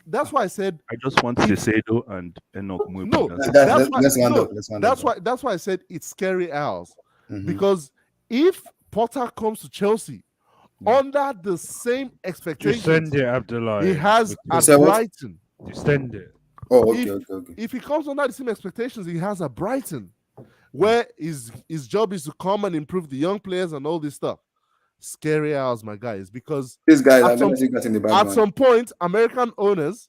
that's why I said I just want Caicedo and Enoch Mwepu. no. That's why I said it's scary hours. Because if Potter comes to Chelsea under the same expectations Defend it, Abdullah. he has at say what? Brighton, Defend it. Oh, okay. if he comes under the same expectations he has at Brighton, where his job is to come and improve the young players and all this stuff, scary hours, my guys. Because This guy, at some point, American owners